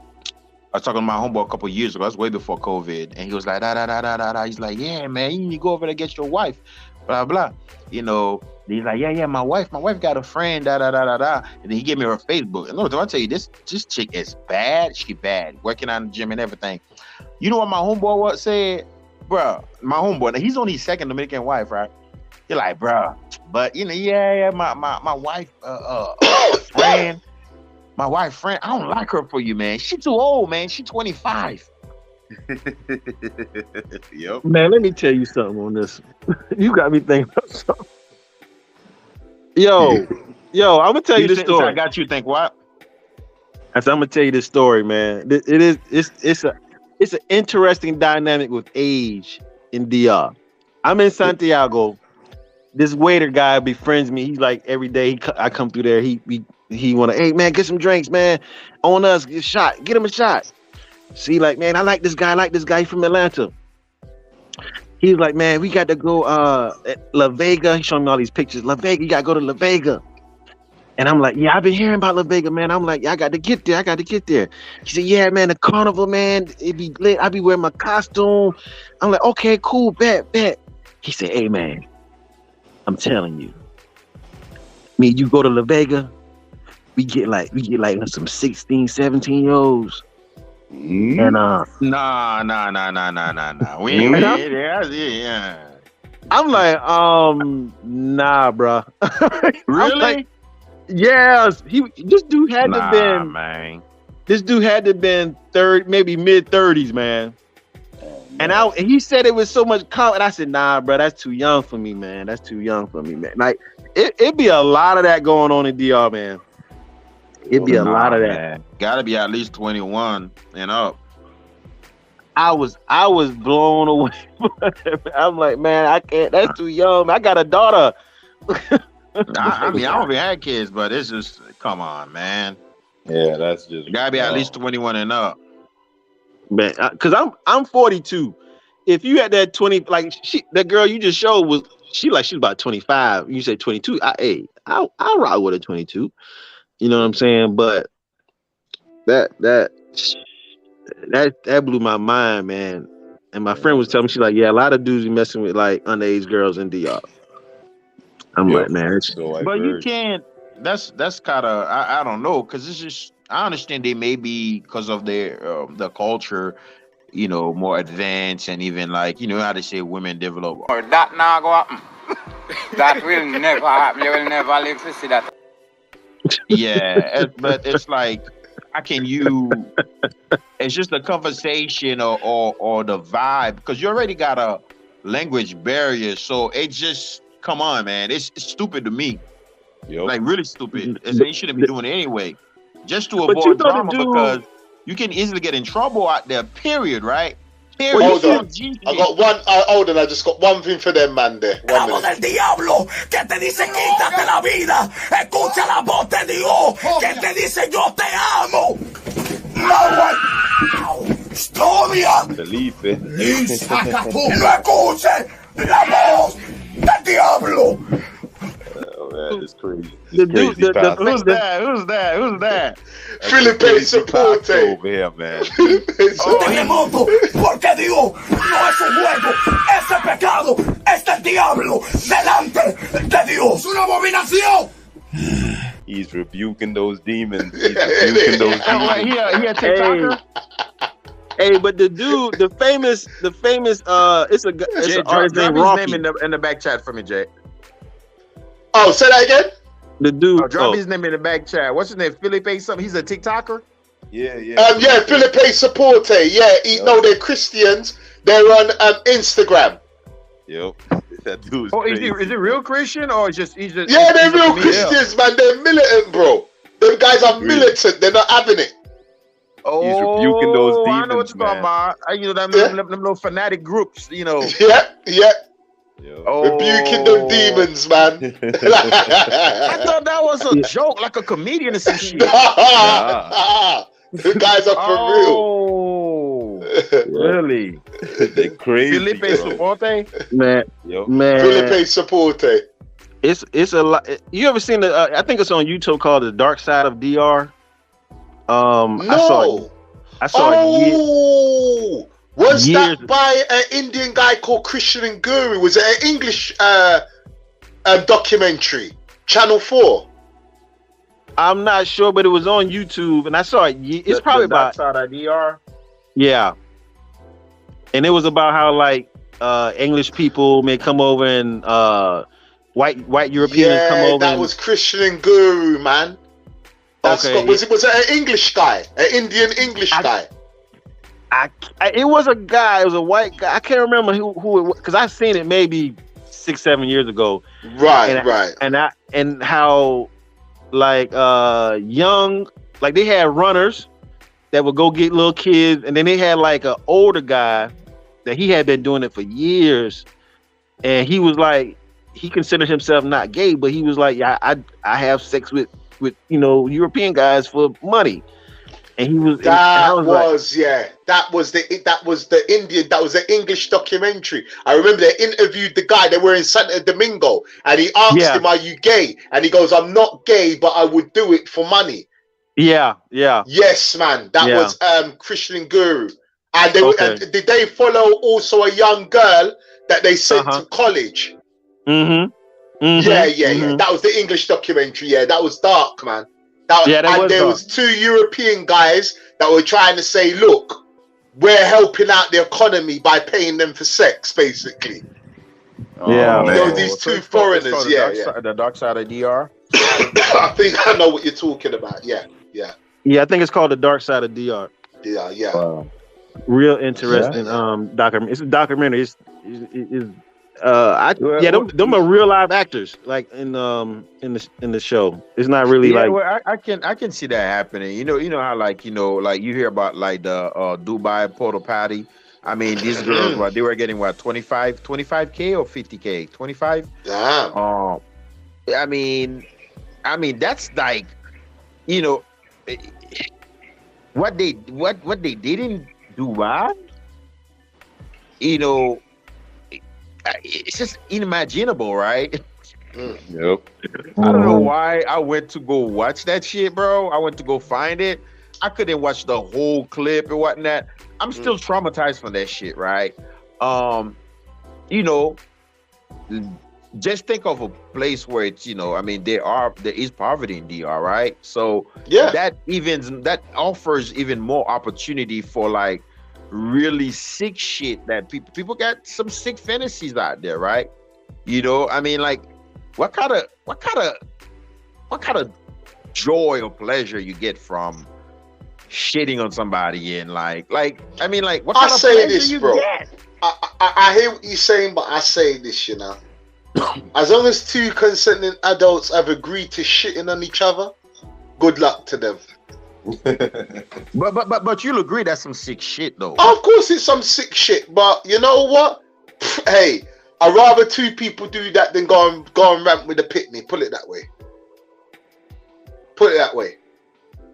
was talking to my homeboy a couple of years ago. That's way before COVID. And he was like, da. He's like, yeah, man, you need to go over there and get your wife. Blah, blah. He's like, yeah, my wife got a friend, da. And then he gave me her Facebook. And look, I tell you, this chick is bad. She bad. Working on the gym and everything. You know what my homeboy said? Bro, my homeboy, he's on his second Dominican wife, right? You're like, bro, but my wife, friend, I don't like her for you, man. She too old, man. She 25. Yep. Man, let me tell you something on this. You got me thinking about something. Yo, I'm gonna tell you this story. I got you think what? I'm gonna tell you this story, man. It's an interesting dynamic with age in DR. I'm in Santiago. This waiter guy befriends me. He's like every day I come through there. He wanna, hey man, get some drinks, man. On us, get him a shot. See, like, man, I like this guy from Atlanta. He's like, man, we got to go La Vega. He's showing me all these pictures. La Vega, you gotta go to La Vega. And I'm like, yeah, I've been hearing about La Vega, man. I'm like, yeah, I got to get there. He said, yeah, man, the carnival, man, it be lit. I be wearing my costume. I'm like, okay, cool, bet. He said, hey, man, I'm telling you, you go to La Vega, we get like some 16, 17-year-olds. Mm-hmm. And Nah. We ain't yeah. I'm like, nah, bro. Really? Like, yes. This dude had to been, man. This dude had to been maybe mid-30s, man. And he said it was so much confidence. I said, nah, bro, that's too young for me, man. Like, it be a lot of that going on in DR, man. It'd be a lot of that. Man. Gotta be at least 21 and up. I was blown away. I'm like, man, I can't. That's too young. I got a daughter. I mean, I don't even have kids, but it's just, come on, man. Yeah, that's just. Gotta be at least 21 and up. Man, because I'm 42. If you had that 20, like that girl you just showed was she's about 25. You say 22. I'll rock with a 22. You know what I'm saying? But that blew my mind, man. And my friend was telling me, she's like, yeah, a lot of dudes be messing with like underage girls in DR. I'm like, man, but you can't. That's kind of I don't know, because it's just, I understand they may be, because of their the culture, you know, more advanced, and even like, you know how they say women develop. Or that now go happen. That will never happen. You will never live to see that. Yeah, but it's like, how can you? It's just a conversation or the vibe, because you already got a language barrier, so it just, come on, man, it's stupid to me. Yep. Like really stupid. They shouldn't be doing it anyway, just to avoid drama, because you can easily get in trouble out there. Period, right? Period. Hold on. I got one. Hold on. I just got one thing for them, man. There. 1 minute. Del diablo que te dice quítate la vida. Escucha la voz de Dios que te dice yo te amo. Historia. Felipe. No escuche la voz del diablo. Oh man, it's crazy. Who's that? Felipe Supporte over here, man. Terremoto, porque Dios no es un juego, ese pecado es del diablo delante de Dios. Una abominación. He's rebuking those demons. He's rebuking those demons. He a TikToker. Hey, but the dude, the famous, it's an artist named Rocky. His name in the back chat for me, Jay. Oh, say that again. The dude. Drop his name in the back chat. What's his name? Felipe something. He's a TikToker. Yeah. Yeah, Felipe Supporte. Yeah, no, they're Christians. They're on Instagram. Yep. That dude's is he real Christian, or he's just? Yeah, they're real Christians, man. They're militant, bro. Them guys are militant. They're not having it. Oh, he's rebuking those demons. I know what you're talking about. You know, them little fanatic groups. You know. Yeah. Oh. Rebuking them demons, man. I thought that was a joke, like a comedian or some shit. The guys are for real. Really? They're crazy. Felipe Supporte? Man. Felipe Supporte. It's a lot. You ever seen I think it's on YouTube, called The Dark Side of DR. No. I saw it. Was that by an Indian guy called Christian Guru? Was it an English documentary? Channel 4? I'm not sure, but it was on YouTube, and I saw it. It's probably about Dark Side of DR. Yeah, and it was about how like English people may come over and white Europeans come over. That was Christian Guru, man. Was it an English guy, an Indian English guy? It was a guy. It was a white guy. I can't remember who it was, because I've seen it maybe 6-7 years ago. Right. And how like young, like they had runners that would go get little kids, and then they had like an older guy that he had been doing it for years, and he was like, he considered himself not gay, but he was like, yeah, I have sex with European guys for money. And he was that was the English documentary. I remember they interviewed the guy. They were in Santo Domingo, and he asked him, "Are you gay?" And he goes, "I'm not gay, but I would do it for money." Yeah. Yes, man. That was Christian Guru. And did they follow also a young girl that they sent to college? Yeah. That was the English documentary. Yeah, that was dark, man. There was 2 European guys that were trying to say, look, we're helping out the economy by paying them for sex, basically. These 2 foreigners. The Dark Side of DR. I think I know what you're talking about. Yeah. I think it's called The Dark Side of DR. Yeah. Real interesting documentary. It's them are real live actors, like in the show. It's not really Yeah, like well, I can see that happening. You know how like like you hear about like the Dubai porta potty. I mean, these girls they were getting what 25K or 50K, 25. Damn. I mean that's like what they did in Dubai. It's just unimaginable, right? Yep. I don't know why I went to go watch that shit, bro. I went to go find it. I couldn't watch the whole clip and whatnot. I'm still traumatized from that shit, right? Just think of a place where it's, I mean, there is poverty in DR, right? So yeah, that offers even more opportunity for like really sick shit that people got some sick fantasies out there, right? I mean, like what kind of joy or pleasure you get from shitting on somebody and like I mean, like what kind of pleasure this, you bro. get? I hear what you're saying, but I say this, as long as two consenting adults have agreed to shitting on each other, good luck to them. but you'll agree that's some sick shit though. Of course it's some sick shit, but you know what? Hey, I'd rather two people do that than go and rant with a pitney. Put it that way.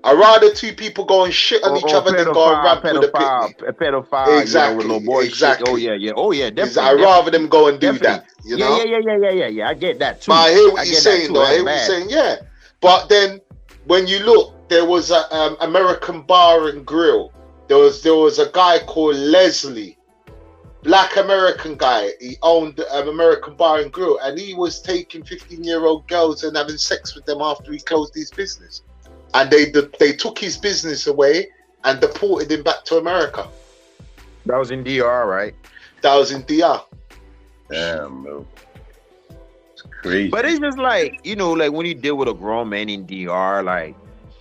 I'd rather two people go and shit on each other than go and rant with a pitney. A pedophile, exactly. With little boy exactly. Shit. Oh yeah, definitely. I'd rather them go and do that. Yeah. I get that too. But I hear what you're saying, though. I hear what you're saying. Yeah, but then when you look, there was a American bar and grill. There was a guy called Leslie, Black American guy. He owned an American bar and grill, and he was taking 15-year-old girls and having sex with them after he closed his business. And they took his business away and deported him back to America. That was in DR, right? That was in DR. Damn, bro. It's crazy. But it's just like, like when you deal with a grown man in DR, like,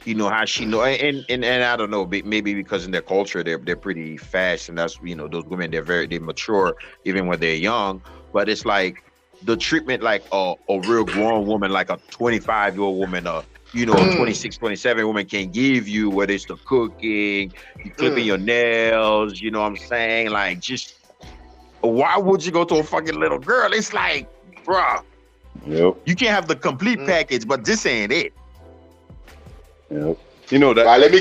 how she know, and I don't know, maybe because in their culture they're pretty fast, and that's those women they mature even when they're young. But it's like the treatment like a real grown woman, like a 25-year-old woman, 26, 27 woman can give you, whether it's the cooking, you clipping your nails, you know what I'm saying? Like, just why would you go to a fucking little girl? It's like, bruh, yep. You can't have the complete package, but this ain't it. Yep. That. Right, let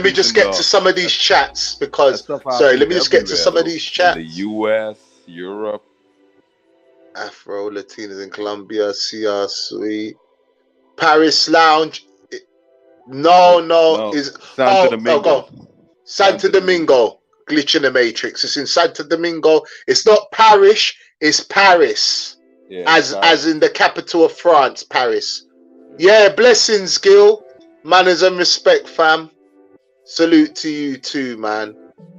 me just get to some of these chats because let me just get to some of these chats. In the US, Europe, Afro Latinas in Colombia, CR Suite, Paris Lounge. No, is Santo Domingo. Santo Domingo. Glitch in the Matrix. It's in Santo Domingo. It's not Paris. It's Paris. Yeah, as in the capital of France, Paris. Yeah, blessings, Gil. Manners and respect, fam. Salute to you too, man.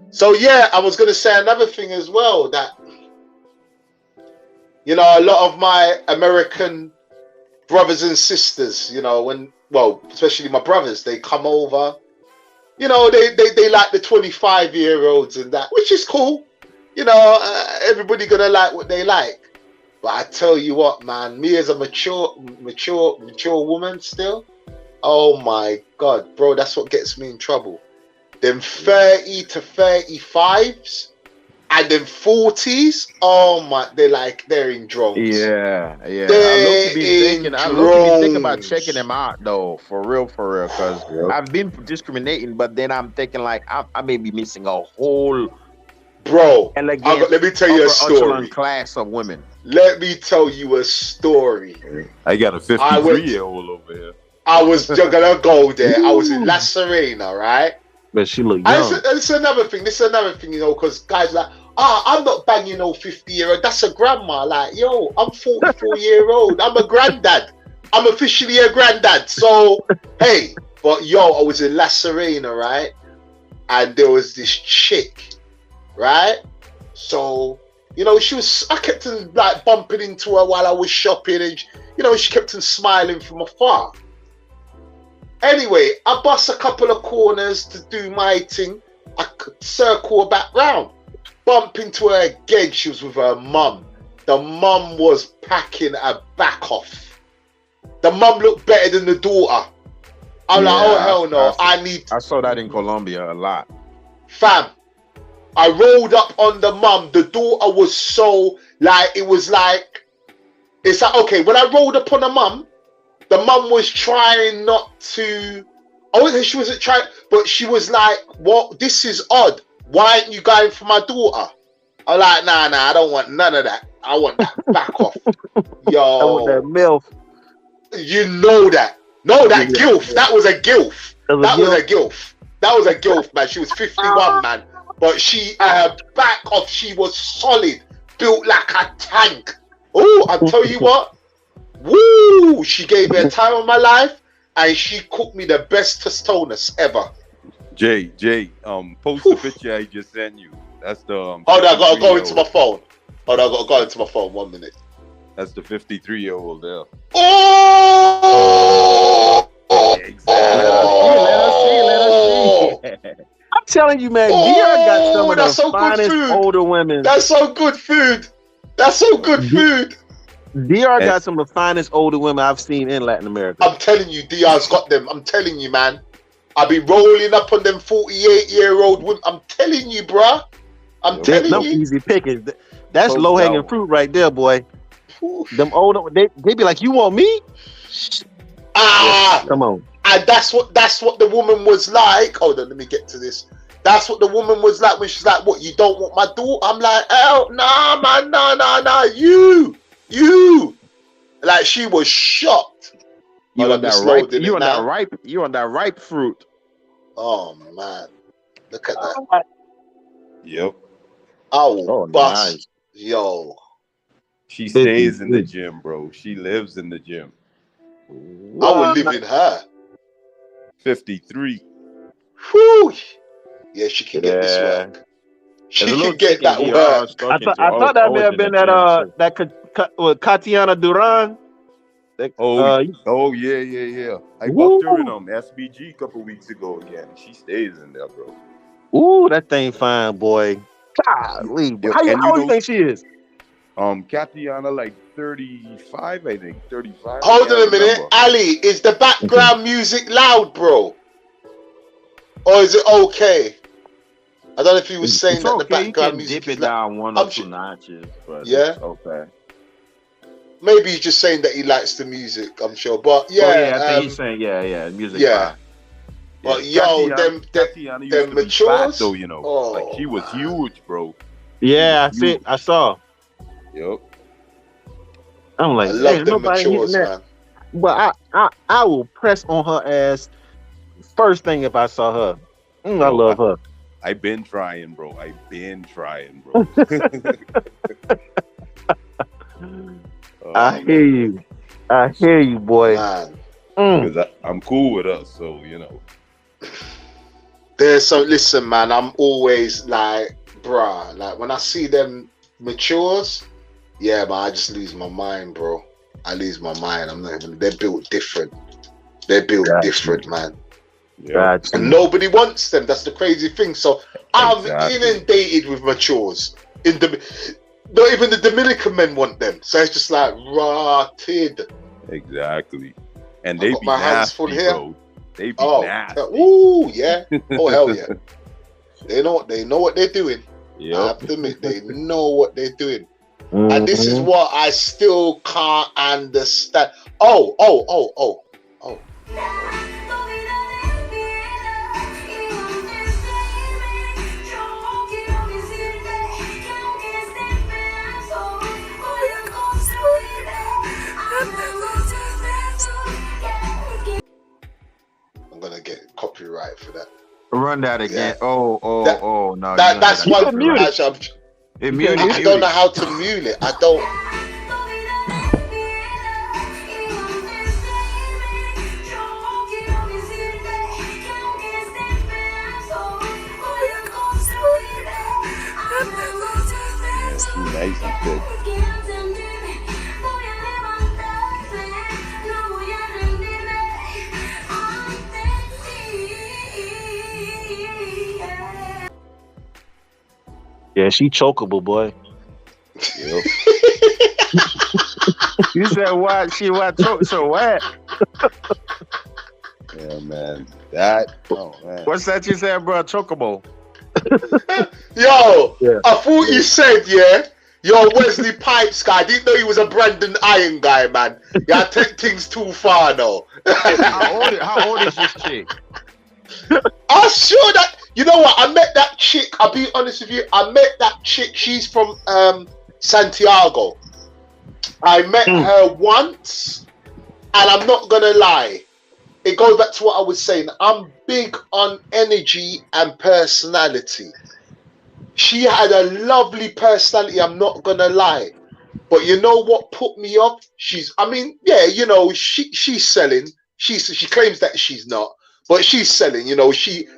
So yeah, I was gonna say another thing as well, that a lot of my American brothers and sisters, especially my brothers, they come over, they like the 25-year-olds and that, which is cool. Everybody gonna like what they like. But I tell you what, man, me as a mature woman still, oh my God, bro, that's what gets me in trouble. Them 30 to 35s and them 40s, oh my, they're in drones. Yeah. I love to be thinking about checking them out though, for real, because I've been discriminating, but then I'm thinking like I may be missing a whole let me tell you a story. Class of women. Let me tell you a story. I got a 53-year-old over here. I was gonna go there. I was in La Serena, right? But she looked young. This is another thing, because guys like, I'm not banging no 50-year-old. That's a grandma. Like, yo, I'm 44-year-old. I'm a granddad. I'm officially a granddad. So, hey, but yo, I was in La Serena, right? And there was this chick, right? So, I kept on like bumping into her while I was shopping, and she kept on smiling from afar. Anyway, I bust a couple of corners to do my thing. I circle her back round. Bump into her again. She was with her mum. the mum was packing her back off. The mum looked better than the daughter. I'm like, oh hell no, I saw that in Colombia a lot. Fam, I rolled up on the mum. The daughter was so like, it's like, okay, when I rolled up on the mum was trying not to, I wouldn't say she wasn't trying, but she was like, what, this is odd. Why aren't you going for my daughter? I'm like, nah, I don't want none of that. I want that back off. Yo. I want that MILF. You know that. No, that gilf. That was a gilf. That was a gilf. That was a gilf, man. She was 51, man. But she, back off, she was solid. Built like a tank. Oh, I'll tell you what. Woo! She gave me a time of my life, and she cooked me the best tostones ever. Jay, post the picture I just sent you. That's the. Hold on, I gotta go into my phone. Hold on, I gotta go into my phone. 1 minute. That's the 53-year-old there. Oh! Exactly. Let us see. I'm telling you, man, Dior got some of the finest older women. That's so good food. That's so good food. Dior got some of the finest older women I've seen in Latin America. I'm telling you, Dior's got them. I'm telling you, man. I be rolling up on them 48-year-old women. I'm telling you, bruh. I'm telling you. Easy pickings. That's low-hanging fruit right there, boy. Them older, they be like, you want me? Come on. And that's what the woman was like. Hold on, let me get to this. That's what the woman was like when she's like, what, you don't want my daughter? I'm like, hell, nah, man, nah, you. Like, she was shocked. You on that ripe fruit. Oh, man. Look at that. Yep. Oh, bust. Nice. Yo. She stays in the gym, bro. She lives in the gym. I would live in her. 53. Whew. Yeah, she can get this work. She can get that work. I thought that may have been that Katiana Duran. Yeah. I bumped her in SBG a couple weeks ago again. She stays in there, bro. Ooh, that thing fine, boy. Golly, how old do you think she is? Katiana, like 35, I think. 35. Hold on a minute. Ali, is the background music loud, bro? Or is it okay? I don't know if he was saying that the background music dip it down one or two notches, but yeah, okay. Maybe he's just saying that he likes the music, I'm sure. But yeah, I think he's saying music. Yeah. But yo, them matures, though, you know, like she was huge, bro. Yeah, I saw. Yep. I'm like, I love them matures, man. But I will press on her ass first thing if I saw her. I love her. I've been trying, bro. I hear you, boy. Because I'm cool with us, so you know. Listen, man. I'm always like, bruh. Like when I see them matures, yeah, man. I just lose my mind, bro. I lose my mind. I'm not even. They're built different. Different, man. Yeah. And nobody wants them. That's the crazy thing. So I'm inundated with matures. Not even the Dominican men want them. So it's just like rotted. Exactly. And they be nasty, bro. They be nasty. Ooh, yeah. Oh, hell yeah. They know what they're doing. Yep. I have to admit, they know what they're doing. Mm-hmm. And this is what I still can't understand. Oh. I'm gonna get copyright for that. Run that again. Yeah. No. That's one. I don't know how to mute it. I don't. Nice and good. Yeah, she chokeable, boy. Yep. You said what? She what? So what? Yeah, man. That. Oh man. What's that you said, bro? Chocobo. Yo, Yeah. I thought you said, yeah, yo, Wesley Pipes guy. I didn't know he was a Brandon Iron guy, man. Yeah, I take things too far, though. How old is this chick? I'm sure that, you know what, I met that chick, I'll be honest with you, I met that chick, she's from Santiago. I met her once, and I'm not gonna lie, it goes back to what I was saying, I'm big on energy and personality. She had a lovely personality, I'm not gonna lie. But you know what put me off? I mean, yeah, you know, she's selling. She claims that she's not, but she's selling. You know, she's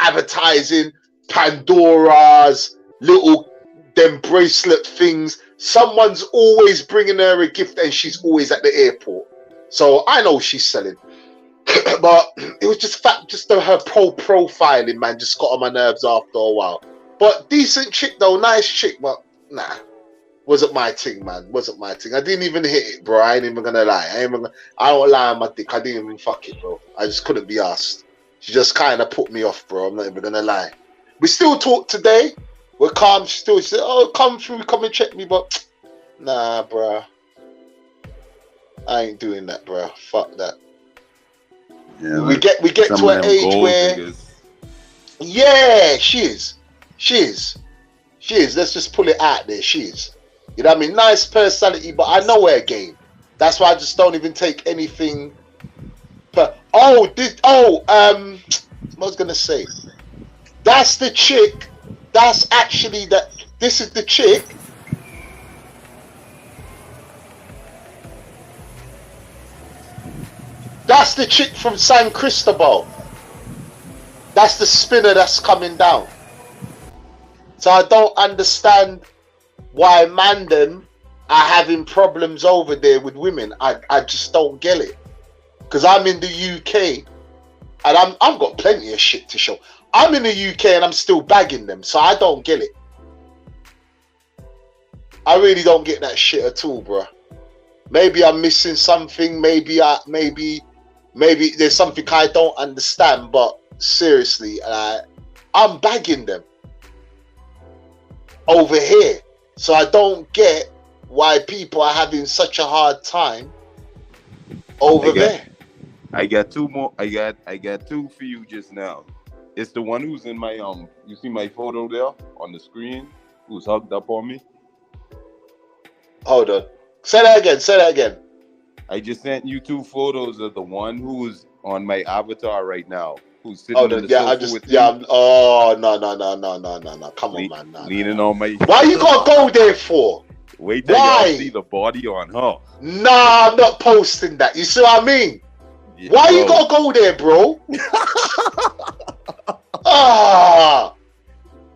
advertising Pandora's little them bracelet things. Someone's always bringing her a gift, and she's always at the airport. So I know she's selling. But it was just her profiling, man, just got on my nerves after a while. But decent chick though, nice chick, but nah. Wasn't my thing, man. Wasn't my thing. I didn't even hit it, bro. I ain't even gonna lie. I don't lie on my dick. I didn't even fuck it, bro. I just couldn't be asked. She just kind of put me off, bro. I'm not even gonna lie. We still talk today. We're calm. She said, "Oh, come through, come and check me," but nah, bro. I ain't doing that, bro. Fuck that. Yeah, we get to an age where, yeah, she is. Let's just pull it out there. She is. You know what I mean? Nice personality, but I know her game. That's why I just don't even take anything. But what was gonna say? That's the chick. That's actually that. This is the chick. That's the chick from San Cristobal. That's the spinner that's coming down. So I don't understand why mandem are having problems over there with women. I just don't get it. Because I'm in the UK and I've got plenty of shit to show. I'm in the UK and I'm still bagging them, so I don't get it. I really don't get that shit at all, bro. Maybe I'm missing something. Maybe there's something I don't understand. But seriously, I'm bagging them over here. So I don't get why people are having such a hard time over there. I got two more. I got two for you just now. It's the one who's in my you see my photo there on the screen, who's hugged up on me. Hold on. Say that again. I just sent you two photos of the one who's on my avatar right now, who's sitting on the sofa with me. Oh no. Come on, man. Leaning on my. Why you gotta go there for? Wait till y'all see the body on her. Nah, I'm not posting that. You see what I mean? Yeah, why you gotta go there, bro?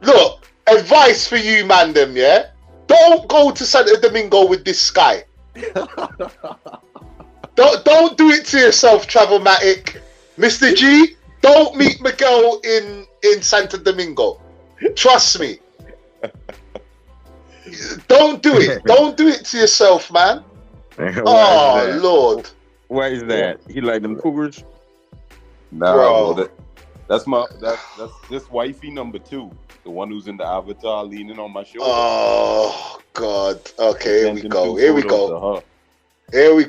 Look, advice for you, mandem, yeah? Don't go to Santo Domingo with this guy. Don't do it to yourself, Travelmatic. Mr. G, don't meet Miguel in Santo Domingo. Trust me. Don't do it. Don't do it to yourself, man. Oh, Lord. Why is that? He like them cougars? Nah, bro. That's this wifey number 2. The one who's in the avatar leaning on my shoulder. Oh, God. Okay, here we go. Here we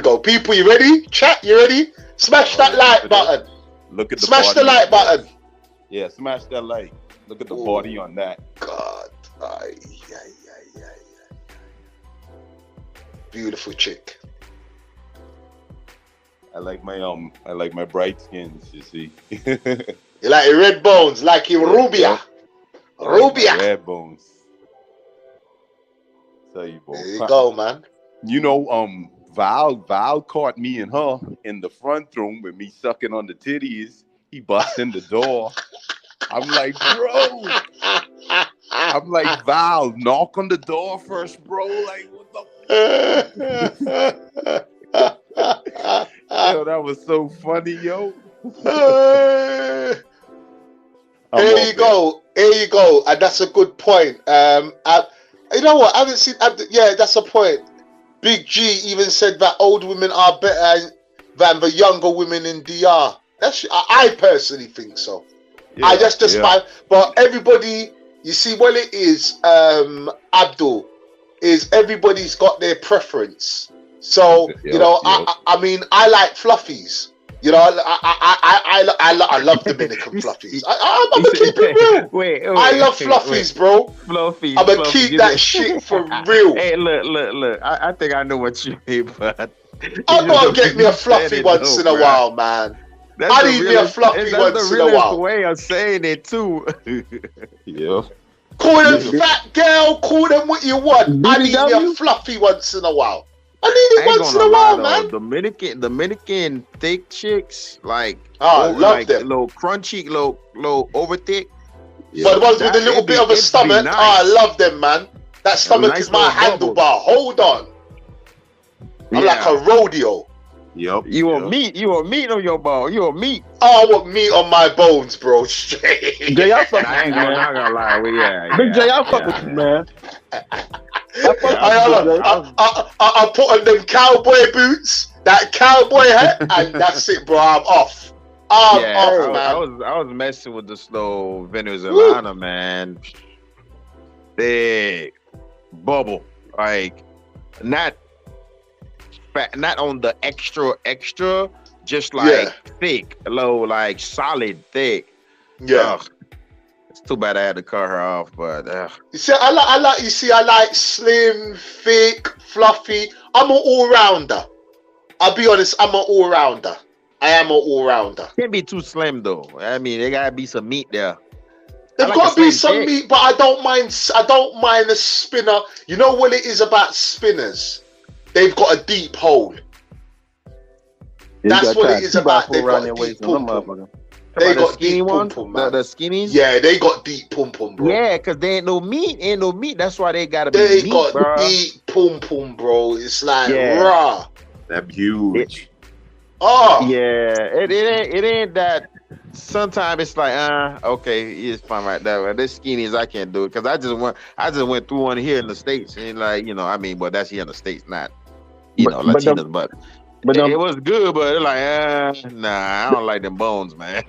go. People, you ready? Chat, you ready? Smash that like button. Look at the Smash the like button. Yeah, smash that like. Look at the body on that. God. Beautiful chick. I like my bright skins, you see. You like your red bones, like your Rubia. Red bones. Tell you, boy. There you go, man. You know, Val caught me and her in the front room with me sucking on the titties. He busts in the door. I'm like, bro. I'm like, Val, knock on the door first, bro. Like, what the Yo, that was so funny, yo. Here you go. And that's a good point. You know what? I haven't seen. Yeah, that's a point. Big G even said that old women are better than the younger women in DR. I personally think so. Yeah, I just find, but everybody, you see, what it is, Abdul, is everybody's got their preference. So you know, I mean, I like fluffies. You know, I love Dominican fluffies. I'm gonna keep it real. I love fluffies, bro. Fluffies. I'm gonna keep that shit for real. Hey, look. I think I know what you mean, but I'm gonna get me a fluffy once in a while, man. I need me a fluffy once in a while. That's the way of saying it too. Yeah. Call them fat girl. Call them what you want. I need me a fluffy once in a while. I need it once in a while, man. Dominican thick chicks, like I love them. Little crunchy, little over thick. But the ones with a little bit of a stomach, nice. I love them, man. That stomach is my handlebar. Hold on. I'm like a rodeo. Yep. You want meat? You want meat on your bone? You want meat? Oh, I want meat on my bones, bro. Straight. Jay, I fuck I ain't gonna lie with you. Big Jay, I fuck with you, man. I put on them cowboy boots, that cowboy hat, and that's it, bro. I'm off. I'm off, man. I was messing with this little Venezuela, man. Big bubble, like not fat, not on the extra, just like thick, low, like solid thick. Yeah. Ugh. It's too bad I had to cut her off, but you see, I like slim, thick, fluffy. I'm an all-rounder. I'll be honest, I'm an all-rounder. I am an all-rounder. Can't be too slim though. I mean, there gotta be some meat there. There's got to be some meat, but I don't mind a spinner. You know what it is about spinners? They've got a deep hole. That's what it is about. They've got a deep pum-pum. They got skinny deep ones, pum-pum, man. the skinnies. Yeah, they got deep pum-pum, bro. Yeah, because there ain't no meat. That's why they gotta be They meat, got bro. deep pum-pum, bro. It's like raw. That's huge. It ain't that. Sometimes it's like, okay, it's fine right there. This skinnies, I can't do it because I just went through one here in the States, and like, you know, I mean, but that's here in the States, not Latinas, but it was good, but it's like, nah, I don't like them bones, man.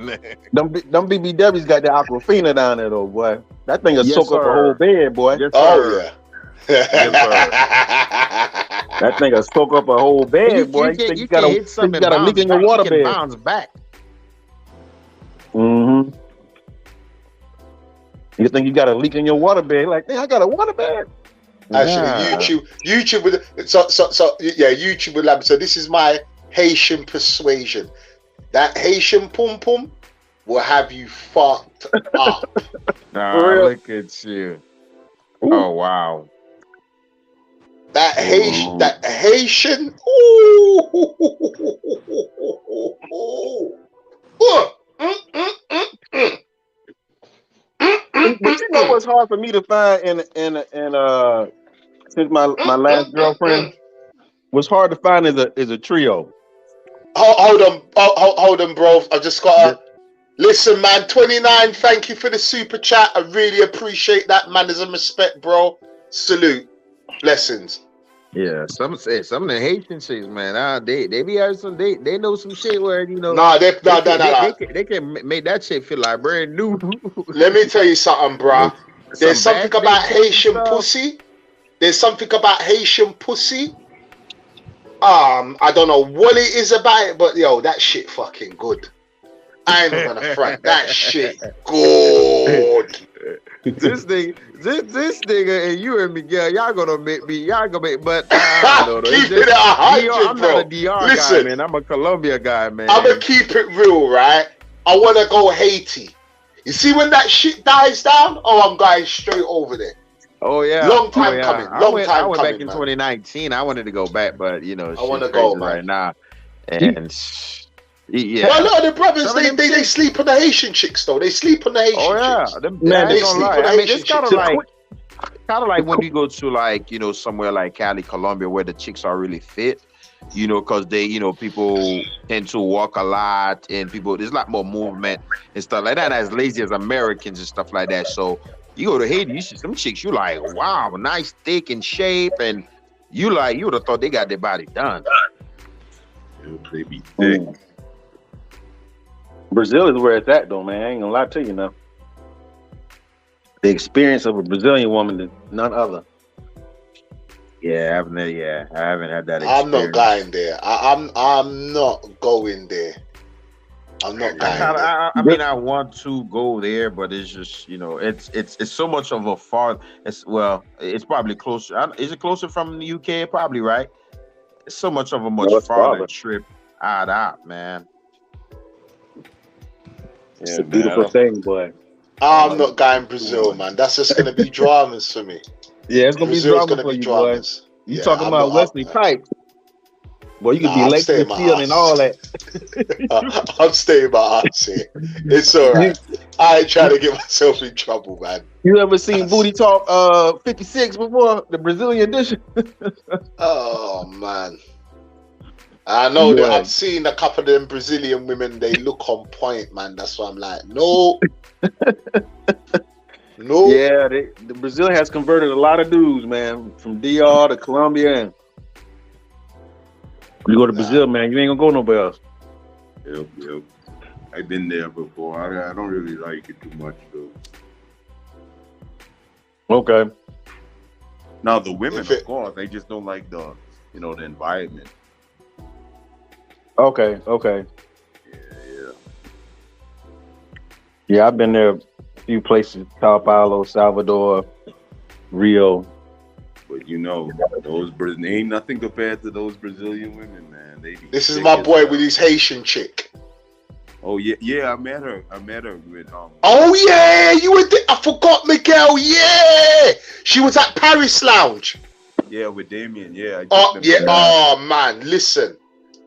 them BBWs got the Aquafina down there, though, boy. That thing will soak up a whole bed, boy. Yes, yeah. That thing will soak up a whole bed, boy. You got a leak in your water bed. Bounce back. Mm-hmm. You think you got a leak in your water bed? Like, hey, I got a water bed. Actually, YouTube with YouTube with lab. So this is my Haitian persuasion. That Haitian pum pum will have you fucked up. Look at you. Ooh. Oh wow. That Haitian. But you know what's hard for me to find in since my last girlfriend, what's hard to find is a trio. Hold on, bro. I just gotta listen, man. 29. Thank you for the super chat. I really appreciate that, man. As a respect, bro. Salute. Blessings. Yeah, some of the Haitian chicks, man. They be having some. They know some shit where you know. They can make that shit feel like brand new. Let me tell you something, bro. There's something about Haitian pussy. There's something about Haitian pussy. I don't know what it is about it, but yo, that shit fucking good. I ain't gonna front. That shit good. This nigga and you and Miguel, y'all gonna make, but I don't know. Keep it 100, I'm bro. not a DR guy, man. I'm a Colombia guy, man. I'm gonna keep it real, right? I wanna go Haiti. You see when that shit dies down? Oh, I'm going straight over there. Oh yeah, long time coming. I went back in 2019. I wanted to go back, but you know, I want to go right now. And yeah, well, a lot of the brothers they sleep on the Haitian chicks though. They sleep on the Haitian chicks. They sleep on the Haitian chicks. Kind of like when you go to like, you know, somewhere like Cali, Colombia, where the chicks are really fit. You know, because they, you know, people tend to walk a lot, and there's a lot more movement and stuff like that. Not as lazy as Americans and stuff like that. So you go to Haiti, you see some chicks, you're like, wow, nice, thick in shape, and You would have thought they got their body done. They be thick. Brazil is where it's at, though, man. I ain't gonna lie to you now. The experience of a Brazilian woman is none other. Yeah, I haven't had that experience. I'm not going there. I'm not going there. I'm not going there. I mean, I want to go there, but it's just, you know, it's so much of a far. It's probably closer. Is it closer from the UK? Probably, right? It's so much of a much farther trip out, man. It's a beautiful thing, boy. I'm not going Brazil, man. That's just gonna be dramas for me. Yeah, it's gonna be drama for you, boy. You talking about Wesley Pipes? Boy, you could be late to the field and all that. I'm staying my ass here. It's all right. I ain't trying to get myself in trouble, man. You ever seen Booty Talk 56 before, the Brazilian edition? Oh, man. I know that I've seen a couple of them Brazilian women, they look on point, man. That's why I'm like, no. No. Yeah, the Brazil has converted a lot of dudes, man, from DR to Colombia. And you go to Brazil, man, you ain't gonna go nowhere else. Yep. I've been there before. I don't really like it too much, though. Okay. Now the women, of course, they just don't like the environment. Okay. Yeah, I've been there a few places: Sao Paulo, Salvador, Rio. But those ain't nothing compared to those Brazilian women, man. This is my boy with his Haitian chick. Oh yeah, I met her with Oh yeah, you were I forgot, Miguel. Yeah, she was at Paris Lounge. Yeah, with Damien. Yeah. Oh man, listen.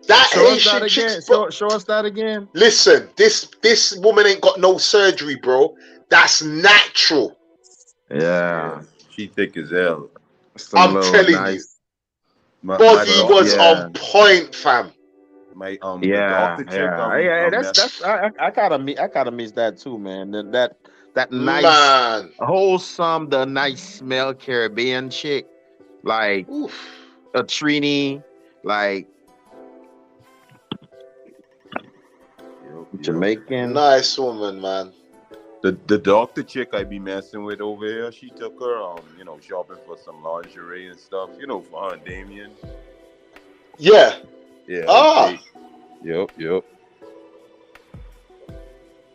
That Haitian chick. Show us that again. Listen, this woman ain't got no surgery, bro. That's natural. Yeah. She thick as hell. I'm telling you. Body was on point, fam. My that's I gotta miss that too, man. That nice, wholesome, the nice smell Caribbean chick, like a Trini, like Jamaican. Nice woman, man. The doctor chick I be messing with over here, she took her shopping for some lingerie and stuff, for her and Damien. Yeah. Yeah. Yep.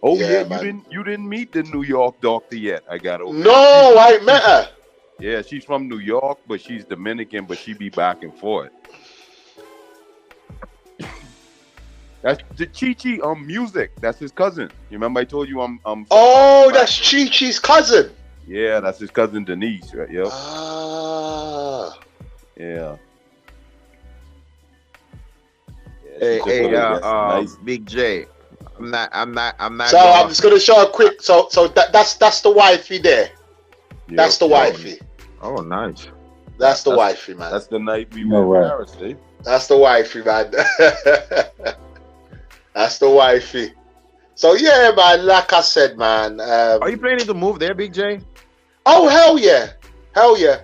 Oh yeah, you didn't meet the New York doctor yet. I got over. No, I ain't met her. Yeah, she's from New York, but she's Dominican, but she be back and forth. That's the Chi music. That's his cousin. You remember I told you I'm Oh, that's Chi-Chi's cousin. Yeah, that's his cousin Denise, right? Yep. Yeah. Hey, nice. Big J. I'm not. So I'm just gonna show a quick. So that's the wifey there. Yep. That's the wifey. Oh, nice. That's the wifey, man. That's the night we went to Paris, eh? That's the wifey, man. That's the wifey. So yeah, man. Like I said, man. Are you planning to move there, Big J? Oh hell yeah. Hell yeah.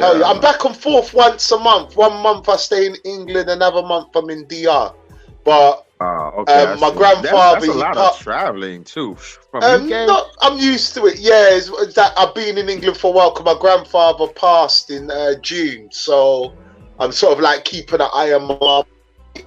I'm back and forth once a month. 1 month I stay in England, another month I'm in DR. But my grandfather. That's a lot of traveling too. From UK? I'm used to it. Yeah, it's that I've been in England for a while because my grandfather passed in June, so I'm sort of like keeping an eye on my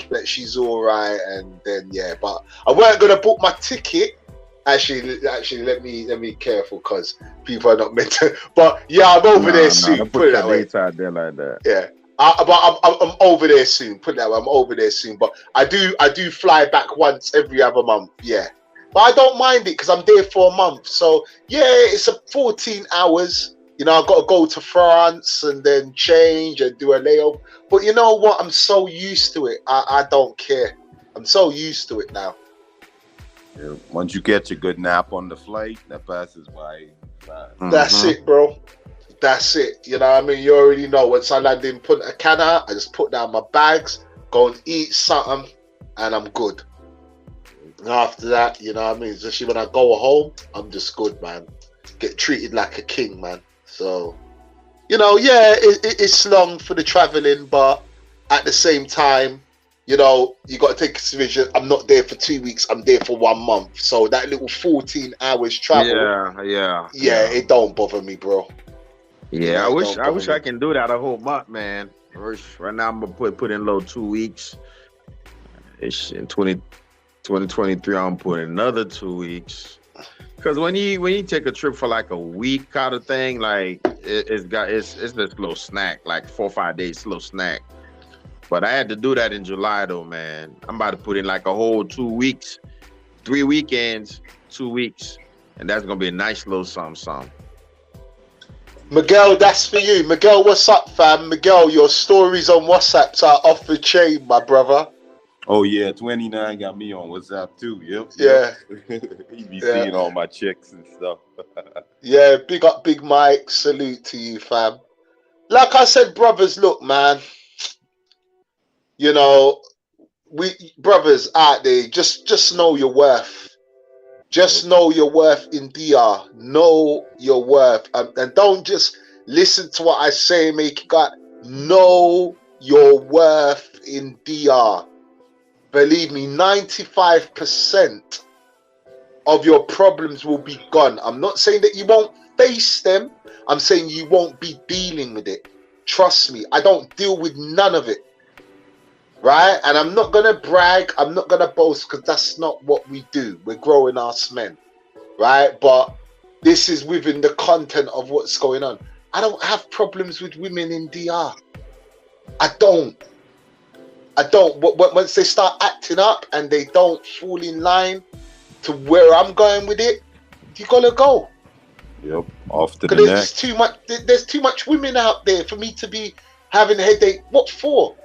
that she's all right, and then but I weren't gonna book my ticket. Actually, let me careful because people are not meant to. But yeah, I'm over there soon. Put it that way. There like that. Yeah, but I'm over there soon. Put it that way. I'm over there soon. But I do fly back once every other month. Yeah, but I don't mind it because I'm there for a month. So yeah, it's a 14 hours. I got to go to France and then change and do a layover. But you know what? I'm so used to it. I don't care. I'm so used to it now. Yeah, once you catch a good nap on the flight, that passes by. That's it, bro. That's it. You know what I mean? You already know. Once I land in Punta Cana, I just put down my bags, go and eat something, and I'm good. And after that, you know what I mean? Especially when I go home, I'm just good, man. Get treated like a king, man. So, you know, yeah, it's long for the traveling, but at the same time, you know, you got to take consideration. I'm not there for 2 weeks. I'm there for 1 month. So that little 14 hours travel, Yeah. it don't bother me, bro. Yeah, I wish I can do that a whole month, man. Right now I'm gonna put in low 2 weeks. It's in 2023. I'm putting another 2 weeks. Because when you take a trip for like a week kind of thing, like it's this little snack, like 4 or 5 days slow snack. But I had to do that in July though, man. I'm about to put in like a whole 2 weeks, 3 weekends, 2 weeks, and that's gonna be a nice little something. Miguel, that's for you. Miguel, what's up, fam? Miguel, your stories on WhatsApp are off the chain, my brother. Oh yeah, 29 got me on WhatsApp too. Yep. Yeah. You be seeing all my chicks and stuff. Yeah, big up Big Mike. Salute to you, fam. Like I said, brothers, look, man. You know, we brothers out there, just know your worth. Just know your worth in DR. Know your worth. And don't just listen to what I say, make it got. Know your worth in DR. Believe me, 95% of your problems will be gone. I'm not saying that you won't face them. I'm saying you won't be dealing with it. Trust me, I don't deal with none of it. Right? And I'm not going to brag. I'm not going to boast because that's not what we do. We're growing ass men. Right? But this is within the content of what's going on. I don't have problems with women in DR. I don't. Once they start acting up and they don't fall in line to where I'm going with it, you gotta go. Yep. Off to the Because next. there's too much women out there for me to be having a headache. What for?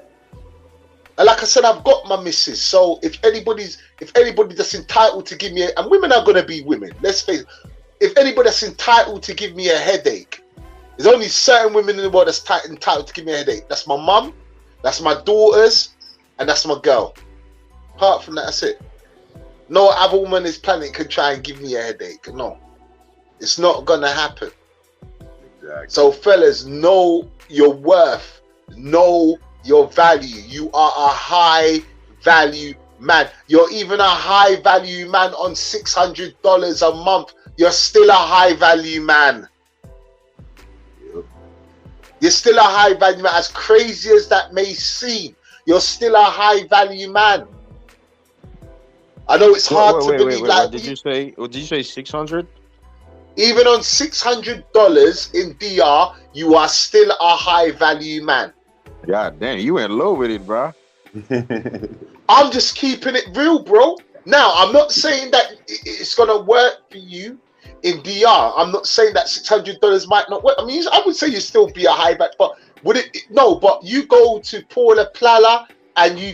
And like I said, I've got my missus. So if anybody that's entitled to give me and women are gonna be women. Let's face it. If anybody that's entitled to give me a headache, there's only certain women in the world that's entitled to give me a headache. That's my mum, that's my daughters, and that's my girl. Apart from that, that's it. No other woman on this planet can try and give me a headache. No. It's not gonna happen. Exactly. So fellas, know your worth. Know your value. You are a high value man. You're even a high value man on $600 a month. You're still a high value man. You're still a high value man. As crazy as that may seem, you're still a high value man. I know it's hard to believe. Like, what did you say? What did you say? 600? Even on $600 in DR, you are still a high value man. God damn, you went low with it, bro. I'm just keeping it real, bro. Now, I'm not saying that it's gonna work for you in DR. I'm not saying that $600 might not work. I mean, I would say you still be a high value, but would it? No, but you go to Paula Plala and you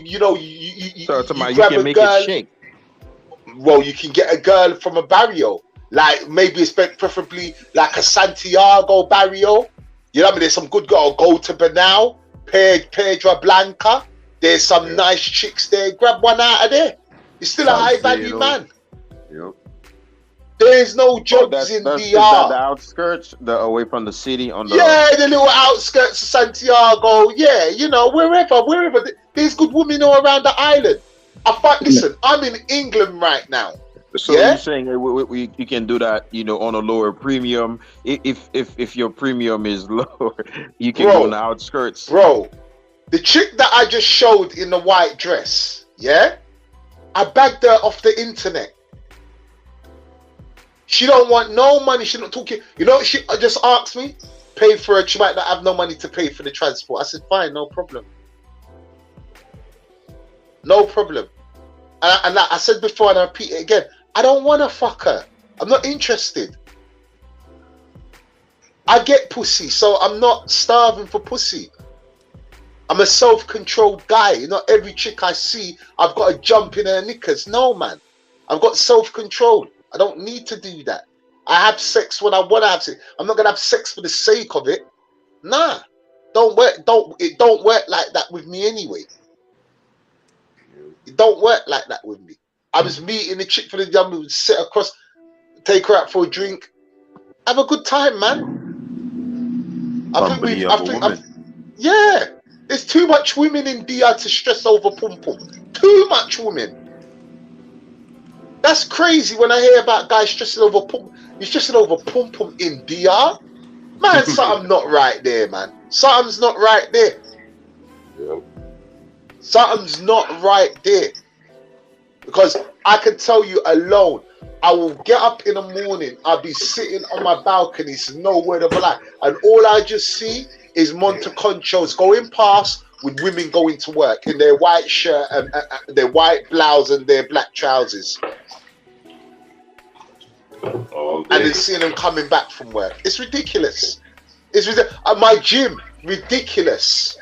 grab can make girl. it shake. Well, you can get a girl from a barrio, like maybe it's preferably like a Santiago barrio. You know what I mean? There's some good girl. Go to Banal, Pedra Blanca. There's some nice chicks there. Grab one out of there. You're still a high value man. Yep. There's no jobs in DR. Is that the outskirts, away from the city on the. Yeah, the little outskirts of Santiago. Yeah, you know, wherever. There's good women all around the island. Listen, I'm in England right now. So you're saying you can do that, you know, on a lower premium. If your premium is lower, you can go on the outskirts. Bro, the chick that I just showed in the white dress, yeah, I bagged her off the internet. She don't want no money. She not talking. You know, she just asked me, pay for it. She might not have no money to pay for the transport. I said, fine, no problem. No problem. And I said before, and I repeat it again, I don't want to fuck her. I'm not interested. I get pussy, so I'm not starving for pussy. I'm a self-controlled guy. Not every chick I see, I've got to jump in her knickers. No, man. I've got self-control. I don't need to do that. I have sex when I want to have sex. I'm not going to have sex for the sake of it. Nah. It don't work like that with me anyway. It don't work like that with me. I was meeting the chick for the young, we would sit across, take her out for a drink, have a good time, man. company of a woman. Yeah, there's too much women in DR to stress over pum pum. Too much women. That's crazy when I hear about guys stressing over pum. You're stressing over pum pum in DR. Man, something not right there, man. Something's not right there. Yep. Something's not right there. Because I can tell you alone, I will get up in the morning, I'll be sitting on my balcony, it's no word of a lie, and all I just see is Monte Conchos going past with women going to work in their white shirt and their white blouse and their black trousers. And then seeing them coming back from work. It's ridiculous. It's ridiculous. At my gym, ridiculous.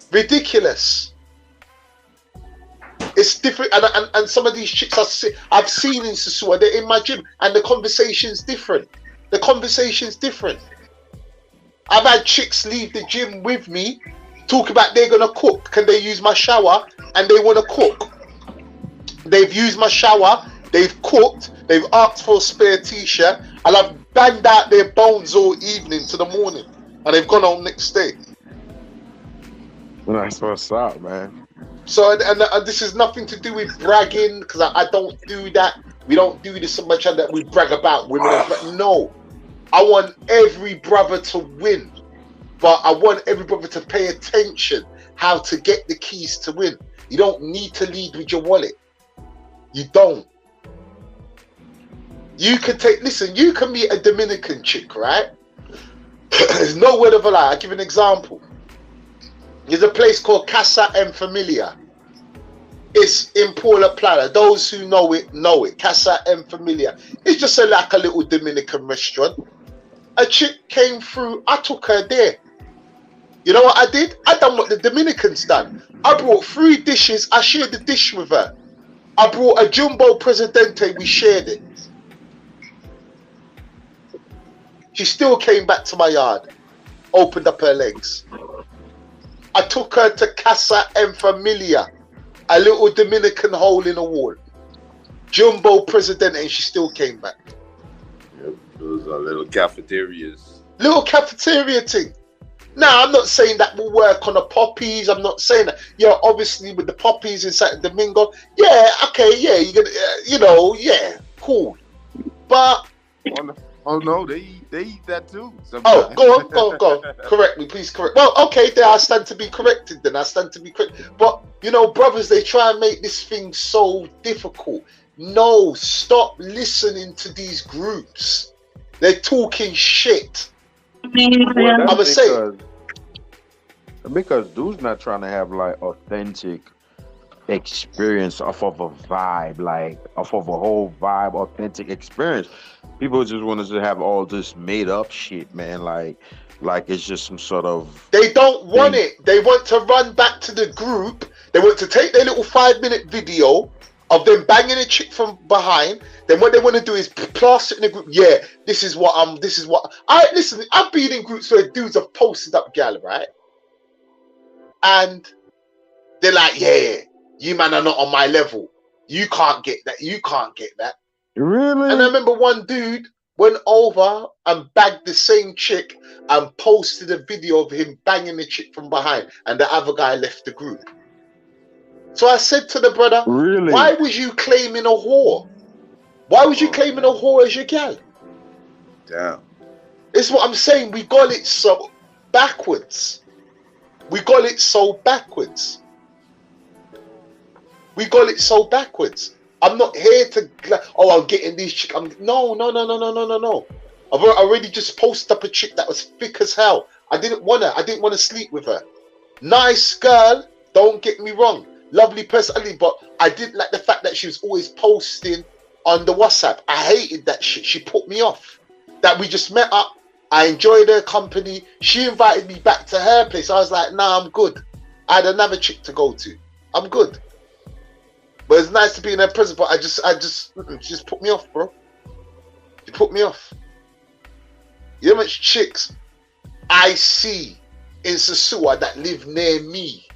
Ridiculous. It's different, and some of these chicks I've seen in Sosua, they're in my gym, and the conversation's different. The conversation's different. I've had chicks leave the gym with me, talk about they're gonna cook. Can they use my shower? And they want to cook. They've used my shower. They've cooked. They've asked for a spare t-shirt, and I've banged out their bones all evening to the morning, and they've gone home next day. That's what's up, man. So, and this is nothing to do with bragging, because I don't do that. We don't do this so much, and that we brag about women. No, I want every brother to win, but I want every brother to pay attention how to get the keys to win. You don't need to lead with your wallet. You don't. You can listen, you can meet a Dominican chick, right? There's no word of a lie. I'll give you an example. There's a place called Casa en Familia. It's in Paula Plata. Those who know it, know it. Casa en Familia. It's just like a little Dominican restaurant. A chick came through. I took her there. You know what I did? I done what the Dominicans done. I brought 3 dishes. I shared the dish with her. I brought a Jumbo Presidente. We shared it. She still came back to my yard. Opened up her legs. I took her to Casa en Familia, a little Dominican hole in a wall. Jumbo Presidente, and she still came back. Yep, those are little cafeterias. Little cafeteria thing. Now, I'm not saying that will work on the poppies. I'm not saying that. Yeah, obviously with the poppies in Santo Domingo. Yeah, okay, yeah, you're gonna, yeah, cool. But oh no, they eat that too. Sometimes. Oh, go on. Correct me, please. Correct. Well, okay, there I stand to be corrected. Then I stand to be corrected. But brothers, they try and make this thing so difficult. No, stop listening to these groups. They're talking shit. Well, I'm saying because dude's not trying to have like authentic experience off of a vibe, like off of a whole vibe, authentic experience. People just want to have all this made up shit, man. Like it's just some sort of. They don't want it. They want to run back to the group. They want to take their little 5-minute video of them banging a chick from behind. Then what they want to do is plaster it in the group. Yeah, this is what listen. I've been in groups where dudes have posted up gal, right? And they're like, yeah, you man are not on my level. You can't get that. You can't get that. Really? And I remember one dude went over and bagged the same chick and posted a video of him banging the chick from behind, and the other guy left the group. So I said to the brother, really? Why was you claiming a whore? Why was you claiming a whore as your gal? Damn. It's what I'm saying. We got it so backwards. We got it so backwards. We got it so backwards. I'm not here to, I'm getting these chicks. No. I've already just posted up a chick that was thick as hell. I didn't want to sleep with her. Nice girl, don't get me wrong. Lovely personality, but I didn't like the fact that she was always posting on the WhatsApp. I hated that shit. She put me off. That we just met up. I enjoyed her company. She invited me back to her place. I was like, nah, I'm good. I had another chick to go to. I'm good. But it's nice to be in her presence, but she just put me off, bro. She put me off. You know how much chicks I see in Sosua that live near me?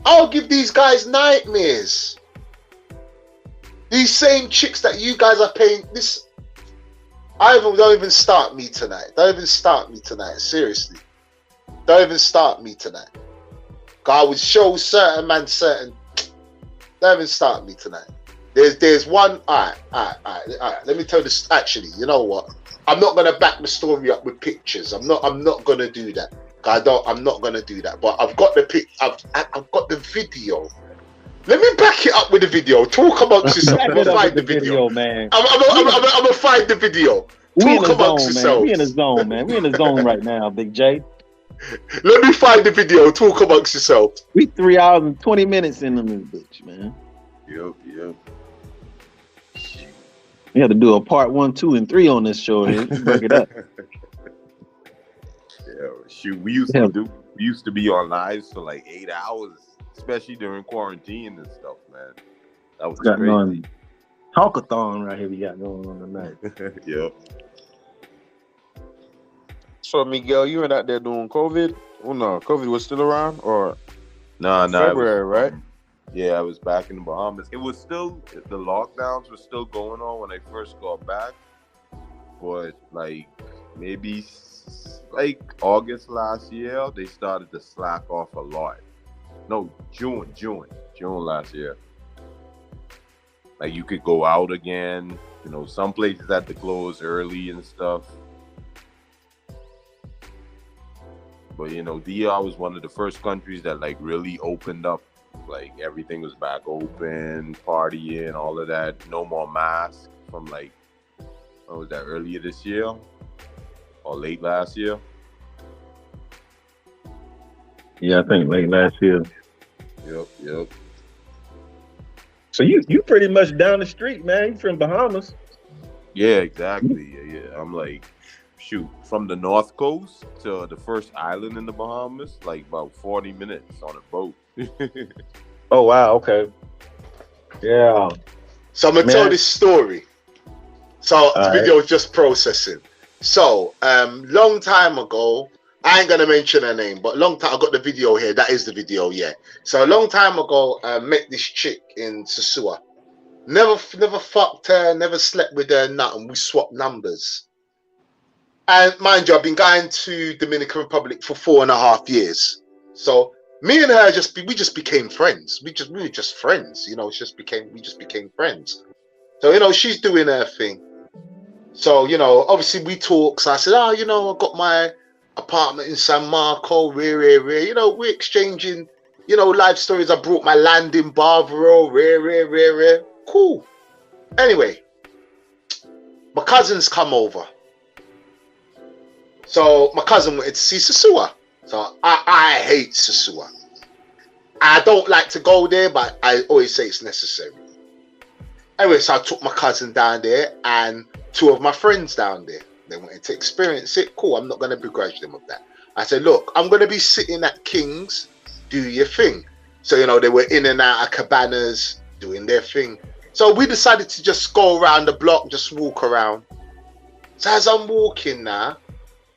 I'll give these guys nightmares. These same chicks that you guys are paying this. Don't even start me tonight. Don't even start me tonight. Seriously. Don't even start me tonight. God would show certain man certain. Don't even start me tonight. There's one. All right. Let me tell you this. Actually, you know what? I'm not gonna back the story up with pictures. I'm not gonna do that. I'm not gonna do that. But I've got the I've got the video. Let me back it up with the video. Talk amongst yourself. I'm gonna find the video, man. I'm gonna find the video. Talk amongst yourselves. We in the zone, man. We in the zone right now, Big J. Let me find the video. Talk amongst yourselves. We 3 hours and 20 minutes in this bitch, man. Yep. We had to do a part 1, 2, and 3 on this show here. Break it up. Yeah, shoot. We used to be on lives for like 8 hours, especially during quarantine and stuff, man. That was crazy. Talkathon right here we got going on tonight. Yep. So Miguel, you were out there doing COVID? Oh no, COVID was still around, or no, February, right? Yeah, I was back in the Bahamas. It was still, the lockdowns were still going on when I first got back, but like maybe like August last year, they started to slack off a lot. No, June last year. Like you could go out again. You know, some places had to close early and stuff. But you know, DR was one of the first countries that like really opened up. Like everything was back open, partying, all of that. No more masks from like, what was that, earlier this year or late last year? Yeah, I think late last year. Yep. So you pretty much down the street, man. You from Bahamas? Yeah, exactly. Yeah. I'm like, shoot, from the North Coast to the first island in the Bahamas, like about 40 minutes on a boat. Oh wow, okay. Yeah. So I'm gonna tell this story. So the video is just processing. So long time ago, I ain't gonna mention her name, but long time I got the video here. That is the video, yeah. So a long time ago, I met this chick in Sosua. Never fucked her, never slept with her, nothing. We swapped numbers. And mind you, I've been going to Dominican Republic for 4.5 years. So me and her we just became friends. We were just friends, you know. We just became friends. So you know, she's doing her thing. So you know, obviously we talk. So I said, you know, I got my apartment in San Marco, rare. You know, we're exchanging, you know, life stories. I brought my land in Barbaro, rare. Cool. Anyway, my cousins come over. So my cousin wanted to see Sosua. So I hate Sosua. I don't like to go there, but I always say it's necessary. Anyway, so I took my cousin down there and 2 of my friends down there. They wanted to experience it. Cool, I'm not going to begrudge them of that. I said, look, I'm going to be sitting at King's, do your thing. So, you know, they were in and out of cabanas, doing their thing. So we decided to just go around the block, just walk around. So as I'm walking now,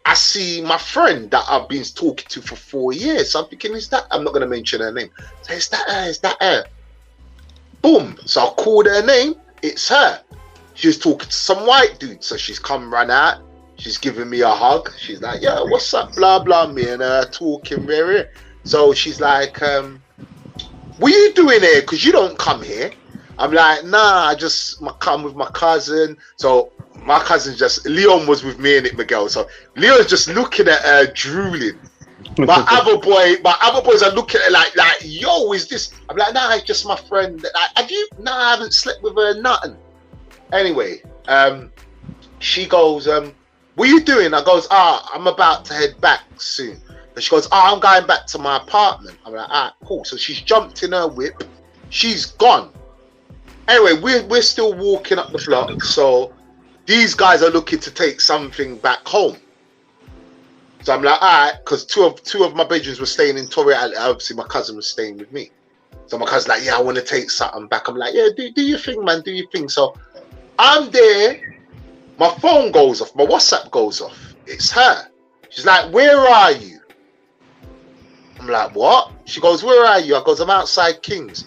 I see my friend that I've been talking to for 4 years. So I'm thinking, I'm not going to mention her name. So is that her? Boom. So I called her name. It's her. She was talking to some white dude. So she's come run out. She's giving me a hug. She's like, yeah, what's up? Blah, blah. Me and her talking very. So she's like, what are you doing here? Because you don't come here. I'm like, nah, I just come with my cousin. So my cousin Leon was with me in it, Miguel. So Leon's just looking at her, drooling. My other boys are looking at her like, yo, is this? I'm like, nah, it's just my friend. Have you? Nah, I haven't slept with her, nothing. Anyway, she goes, what are you doing? I goes, I'm about to head back soon. And she goes, I'm going back to my apartment. I'm like, cool. So she's jumped in her whip. She's gone. Anyway, we're still walking up the block. So these guys are looking to take something back home. So I'm like, all right, because two of my bedrooms were staying in Torre. Obviously, my cousin was staying with me. So my cousin's like, yeah, I want to take something back. I'm like, yeah, do your thing, man, do your thing. So I'm there. My phone goes off. My WhatsApp goes off. It's her. She's like, where are you? I'm like, what? She goes, where are you? I goes, I'm outside King's.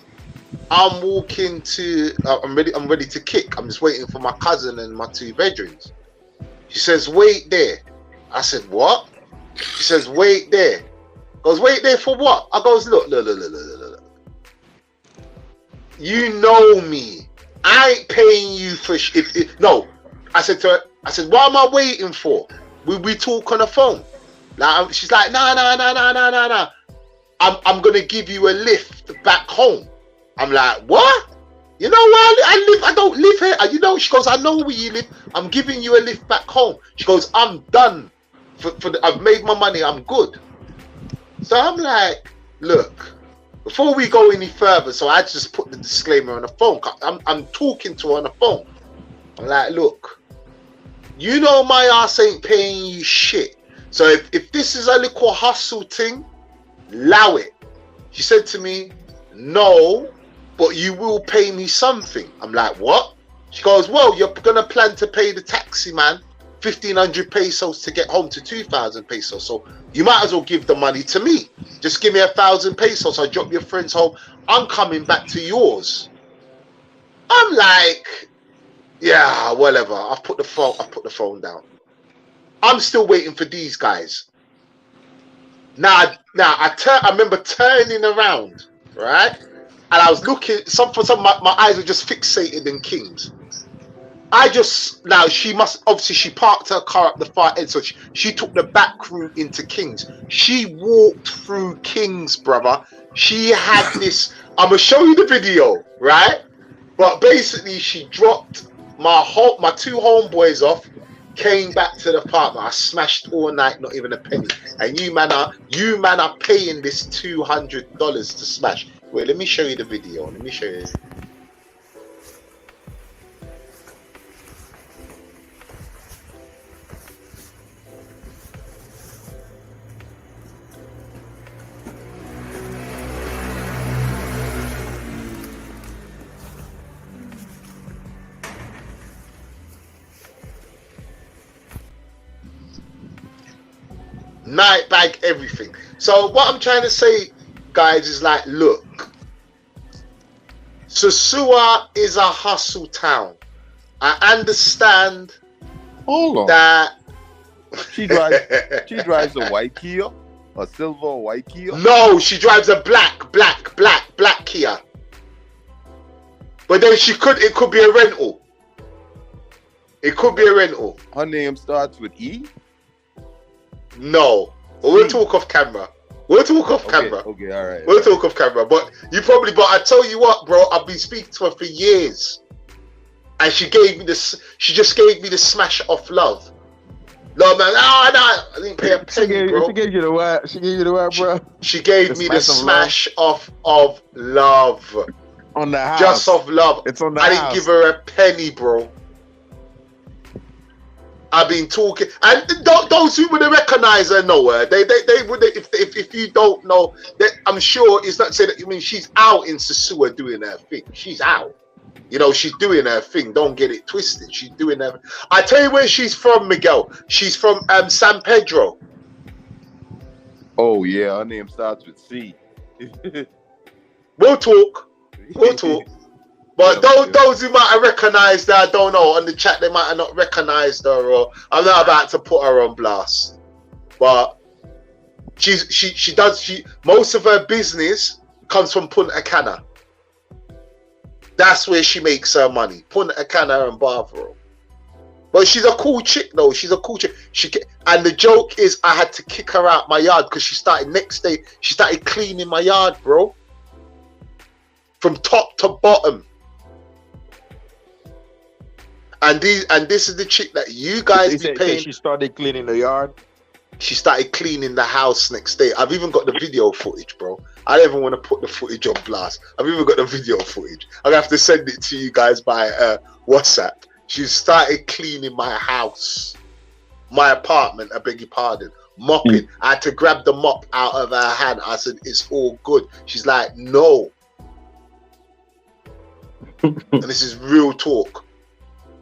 I'm walking to, I'm ready to kick. I'm just waiting for my cousin and my 2 bedrooms. She says, wait there. I said, what? She says, wait there. Goes, wait there for what? I goes, look. You know me. I ain't paying you for no. I said to her, what am I waiting for? We talk on the phone. Like, she's like, nah. I'm gonna give you a lift back home. I'm like, what? You know where I live? I don't live here. You know, she goes, I know where you live. I'm giving you a lift back home. She goes, I'm done. I've made my money. I'm good. So I'm like, look, before we go any further, so I just put the disclaimer on the phone. I'm talking to her on the phone. I'm like, look, you know my ass ain't paying you shit. So if this is a little hustle thing, allow it. She said to me, no, but you will pay me something. I'm like, what? She goes, well, you're gonna plan to pay the taxi man 1,500 pesos to get home to 2,000 pesos. So you might as well give the money to me. Just give me 1,000 pesos. I'll drop your friends home. I'm coming back to yours. I'm like, yeah, whatever. I've put the phone down. I'm still waiting for these guys. Now I remember turning around, right? And I was looking, my eyes were just fixated in Kings. She parked her car up the far end, so she took the back route into Kings. She walked through Kings, brother. She had this, I'm gonna show you the video, right? But basically she dropped my two homeboys off, came back to the apartment. I smashed all night, not even a penny. And you man are paying this $200 to smash. Wait, let me show you the video. Let me show you. Night bag, everything. So what I'm trying to say, guys, is like, look, Sosua is a hustle town. I understand. Hold on. That she drives a white Kia, a silver or white Kia. No, she drives a black Kia. But then it could be a rental. It could be a rental. Her name starts with E. No, but we'll talk off camera. Okay, all right. We'll talk off camera. But I tell you what, bro, I've been speaking to her for years, and she just gave me the smash of love. No, man, no, I didn't pay a penny, bro. She gave you the what? She gave you the what, bro? She gave me the smash of love. On the house. Just of love. It's on the house. I didn't give her a penny, bro. I've been talking, and those who would recognize her know her. They would, if you don't know, I'm sure it's not saying that. I mean, she's out in Sosua doing her thing. She's out. You know, she's doing her thing. Don't get it twisted. She's doing her. I tell you where she's from, Miguel. She's from San Pedro. Oh yeah, her name starts with C. We'll talk. But those who might have recognized her, I don't know, on the chat, they might have not recognized her, or I'm not about to put her on blast. But most of her business comes from Punta Cana. That's where she makes her money, Punta Cana and Barbaro. But she's a cool chick, though. She's a cool chick. And the joke is, I had to kick her out my yard because she started cleaning my yard, bro, from top to bottom. And this is the chick that you guys be paying. She started cleaning the yard. She started cleaning the house next day. I've even got the video footage, bro. I don't even want to put the footage on blast. I've even got the video footage. I'm gonna have to send it to you guys by WhatsApp. She started cleaning my house, my apartment. I beg your pardon. Mopping. I had to grab the mop out of her hand. I said, "It's all good." She's like, "No." And this is real talk.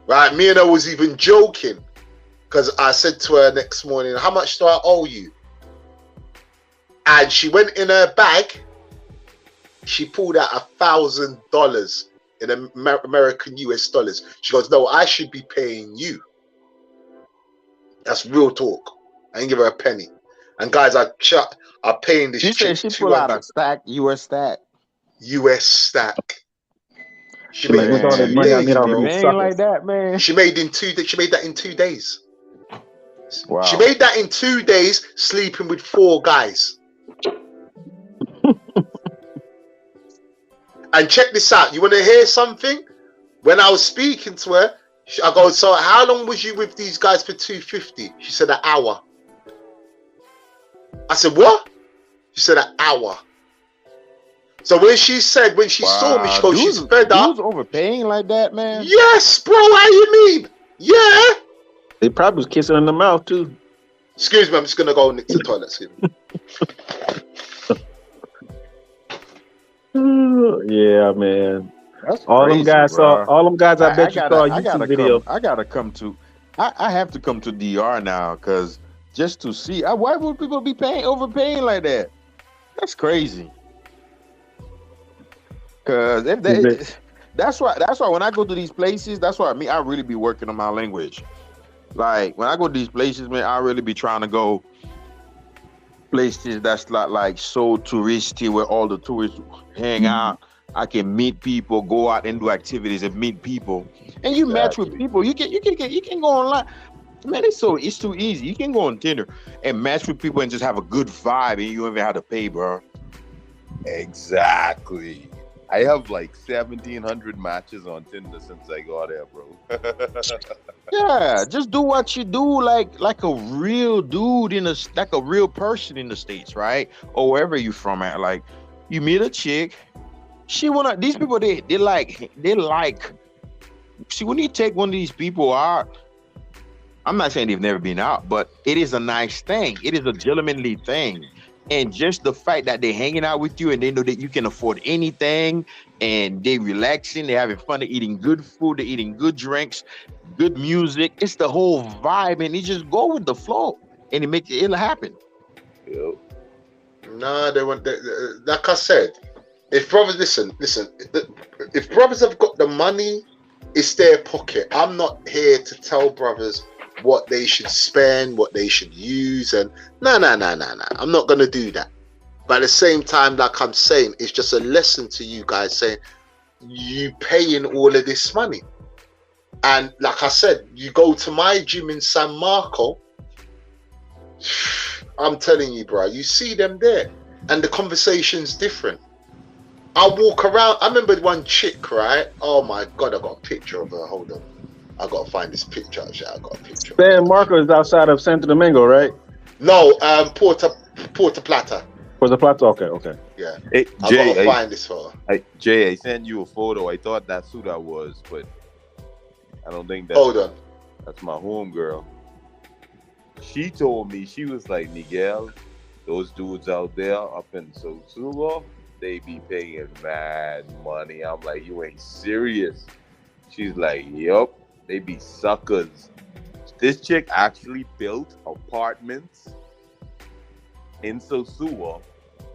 Right, me and her was even joking because I said to her next morning, "How much do I owe you?" And she went in her bag. She pulled out $1,000 in American US dollars. She goes, "No, I should be paying you." That's real talk. I ain't give her a penny. And guys are paying this She said chick she pull out a 200 stack, US stack. US stack. She She made like, it with in all that 2 money, I days, made all bro. these Ain't suckers. like that, man. She made that in 2 days. Wow. She made that in 2 days, sleeping with 4 guys. And check this out. You want to hear something? When I was speaking to her, I go, so how long was you with these guys for 250? She said an hour. I said, what? She said an hour. So when she saw me, she goes, she's fed up. Dudes overpaying like that, man. Yes, bro. How you mean? Yeah. They probably was kissing in the mouth too. Excuse me, I'm just gonna go nick the toilet. Excuse me. Yeah, man. That's All crazy, them guys bro. saw. All them guys, I bet you saw a YouTube video. I have to come to DR now, because just to see, why would people be overpaying like that? That's crazy. Because if they, that's why when I go to these places, that's why I really be working on my language. Like when I go to these places, man, I really be trying to go places that's not like so touristy, where all the tourists hang out. I can meet people, go out and do activities and meet people, and you match with people. You can go online. Man, it's too easy. You can go on Tinder and match with people and just have a good vibe, and you don't even have to pay, bro. Exactly. I have like 1,700 matches on Tinder since I got there, bro. Yeah, just do what you do, like a real dude like a real person in the States, right? Or wherever you from at. Like, you meet a chick, these people they like. See, when you take one of these people out, I'm not saying they've never been out, but it is a nice thing. It is a gentlemanly thing. And just the fact that they're hanging out with you and they know that you can afford anything, and they relaxing, they're having fun, they're eating good food, they're eating good drinks, good music. It's the whole vibe, and you just go with the flow, and it'll happen. Yep. No, like I said, if brothers listen, if brothers have got the money, it's their pocket. I'm not here to tell brothers what they should spend, what they should use, and no. I'm not gonna do that. But at the same time, like I'm saying, it's just a lesson to you guys, saying you paying all of this money. And like I said, you go to my gym in San Marco, I'm telling you, bro, you see them there, and the conversation's different. I walk around. I remember one chick, right? Oh my god, I got a picture of her. Hold on, I gotta find this picture. Actually, I got a picture. San Marco is outside of Santo Domingo, right? No, Puerto Plata. Puerto Plata. Okay. Yeah. Hey, I Jay, gotta find this photo. Jay, I sent you a photo. I thought that's who that was, but I don't think that. Hold on. That's my homegirl. She told me, she was like, Miguel, those dudes out there up in Sosúa, they be paying mad money. I'm like, you ain't serious. She's like, yup, they be suckers. This chick actually built apartments in Sosúa,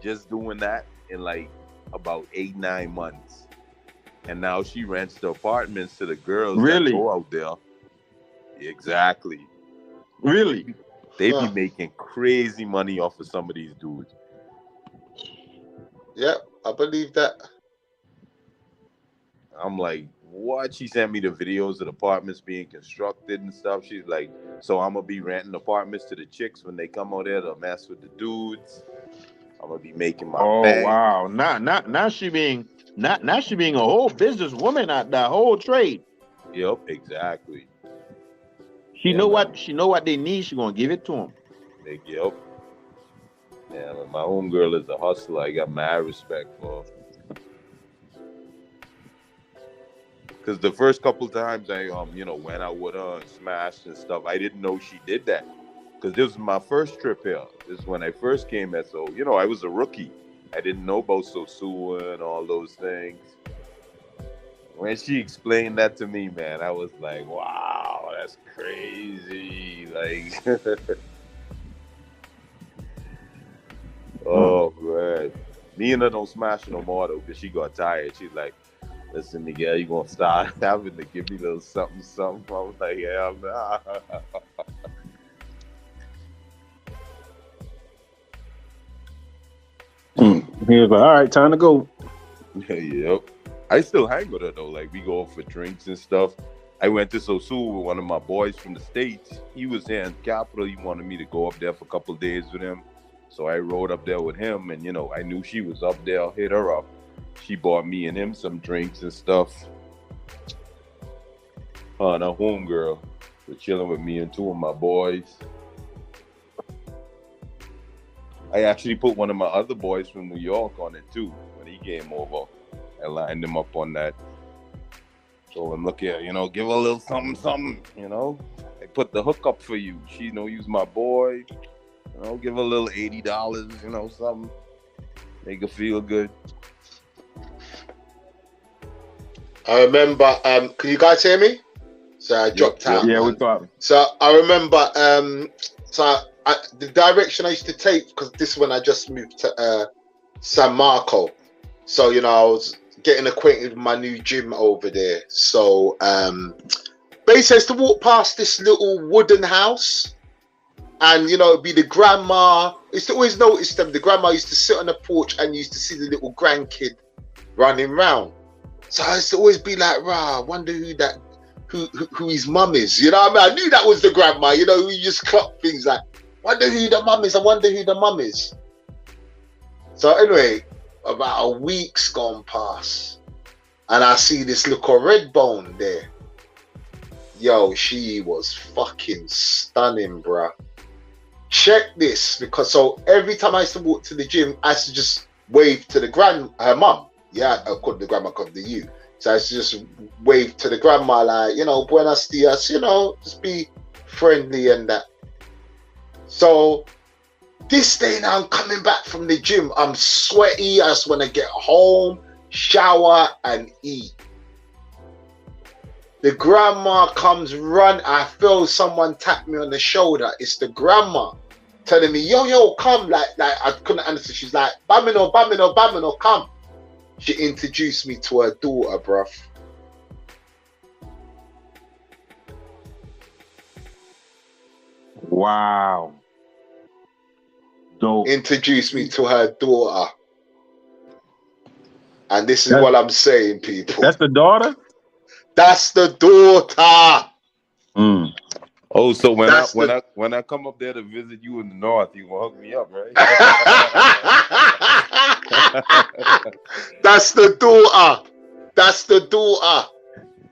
just doing that in like about 8-9 months. And now she rents the apartments to the girls that go out there. Exactly. Really? They be making crazy money off of some of these dudes. Yeah, I believe that. I'm like, what? She sent me the videos of the apartments being constructed and stuff. She's like, so I'm gonna be renting apartments to the chicks when they come out there to mess with the dudes. I'm gonna be making my bang. Wow. Now she being a whole businesswoman at that whole trade. Yep, exactly. She know what they need. She gonna give it to them. Yep. Yeah, my homegirl is a hustler. I got mad respect for her. Because the first couple times I went out with her and smashed and stuff, I didn't know she did that. Because this was my first trip here. This is when I first came here. So, I was a rookie. I didn't know about Sosúa and all those things. When she explained that to me, man, I was like, wow, that's crazy. Like, oh, man. Me and her don't smash no more, though, because she got tired. She's like, listen, Miguel, you gonna start having to give me a little something. I was like, yeah, nah. He was like, all right, time to go. Yep. I still hang with her though. Like we go out for drinks and stuff. I went to Sosul with one of my boys from the States. He was here in Capital. He wanted me to go up there for a couple of days with him. So I rode up there with him, and I knew she was up there. I hit her up. She bought me and him some drinks and stuff. And her homegirl was chilling with me and two of my boys. I actually put one of my other boys from New York on it too when he came over. I lined him up on that. So I'm looking at, give her a little something, I put the hook up for you. She use my boy. Give her a little $80, something. Make her feel good. I remember, can you guys hear me? So I dropped out. Yeah, we got. So I remember, the direction I used to take, because this is when I just moved to San Marco. So, I was getting acquainted with my new gym over there. So basically I used to walk past this little wooden house, and it'd be the grandma. I used to always notice them. The grandma used to sit on the porch and used to see the little grandkid running around. So I used to always be like, I wonder who his mum is. I knew that was the grandma, who just clock things like, wonder who the mum is, I wonder who the mum is. So anyway, about a week's gone past, and I see this little red bone there. Yo, she was fucking stunning, bruh. Check this, because so every time I used to walk to the gym, I used to just wave to her mum. Yeah, I called the grandma, called the you. So I used to just wave to the grandma like, buenos dias, just be friendly and that. So this day now, I'm coming back from the gym. I'm sweaty. I just want to get home, shower, and eat. The grandma comes run. I feel someone tap me on the shoulder. It's the grandma telling me, yo, come. Like I couldn't answer. She's like, Bamino, come. She introduced me to her daughter, bruv. Wow. Dope. Introduced me to her daughter. And this is what I'm saying, people. That's the daughter? That's the daughter. Mm. Oh, so when I come up there to visit you in the north, you gonna hook me up, right? That's the daughter. That's the daughter.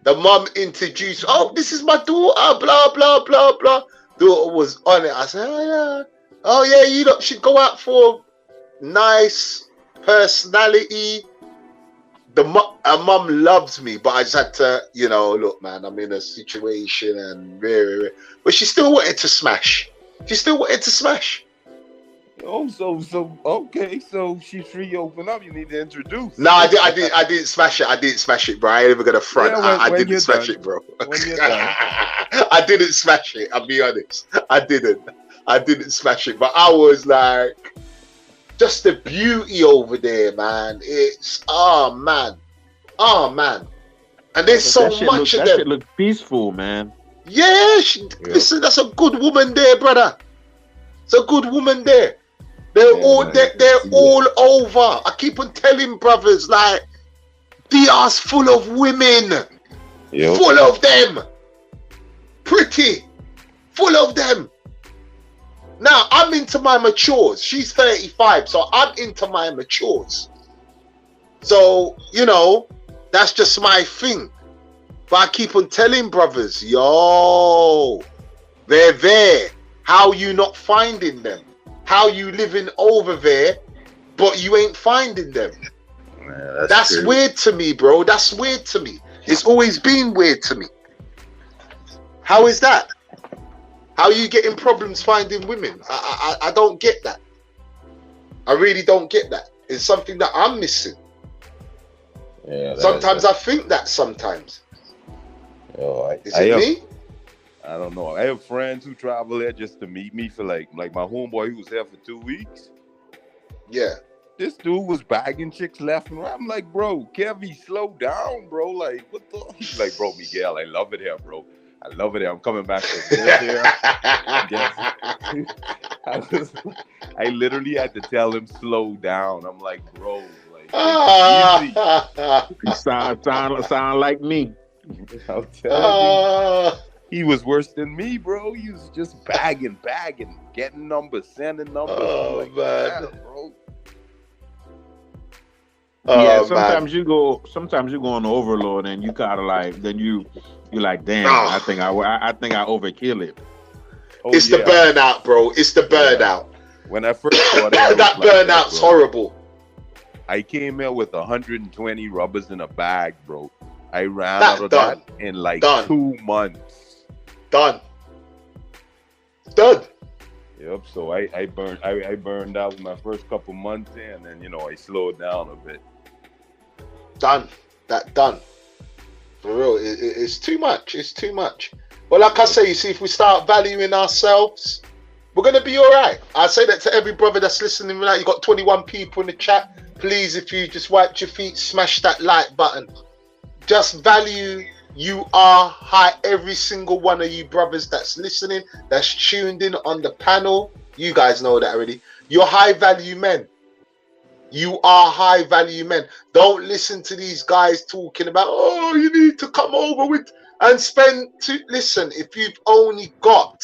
The mum introduced, this is my daughter, blah, blah, blah, blah. Daughter was on it. I said, oh yeah, you lot should go out for nice personality. Her mum loves me, but I just had to, look, man, I'm in a situation and but she still wanted to smash. Oh, so okay, so she's free. Open up. You need to introduce. No, I didn't smash it. I didn't smash it, bro. I ain't even gonna front. Yeah, I didn't smash it, bro. When you're done. I didn't smash it. I'll be honest. I didn't smash it, but I was like, just the beauty over there, man. It's man, and there's so much of them. That shit look peaceful, man. Yeah, listen, that's a good woman there, brother. It's a good woman there. They're all over. I keep on telling brothers, like, DR's full of women. Yep. Full of them. Pretty. Full of them. Now, I'm into my matures. She's 35, so I'm into my matures. So, that's just my thing. But I keep on telling brothers, yo, they're there. How you not finding them? How you living over there, but you ain't finding them? Man, that's weird to me, bro. That's weird to me. It's always been weird to me. How is that? How are you getting problems finding women? I don't get that. I really don't get that. It's something that I'm missing. Yeah. Sometimes I think that sometimes. Is it me? I don't know. I have friends who travel there just to meet me for like my homeboy who was there for 2 weeks. Yeah. This dude was bagging chicks left and right. I'm like, bro, Kevy, slow down, bro. Like, what the? He's like, bro, Miguel, I love it here, bro. I love it here. I'm coming back to live here. I I literally had to tell him slow down. I'm like, bro, like You sound like me. I'll tell you. He was worse than me, bro. He was just bagging, getting numbers, sending numbers. Oh, like, man. yeah, bro. Yeah, sometimes you go on overload and you kind of like, then you're like, damn, I think I overkill it. Oh, it's the burnout, bro. It's the burnout. When I first started, that burnout's horrible. I came here with 120 rubbers in a bag, bro. I ran out of that in like 2 months. Done. Yep. So I burned out my first couple months in, and then I slowed down a bit. Done. For real, it's too much. It's too much. Well, like I say, you see, if we start valuing ourselves, we're gonna be all right. I say that to every brother that's listening right now. You got 21 people in the chat. Please, if you just wiped your feet, smash that like button. Just value. You are high. Every single one of you brothers that's listening, that's tuned in on the panel. You guys know that already. You're high value men. You are high value men. Don't listen to these guys talking about, oh, you need to come over with and spend to listen. If you've only got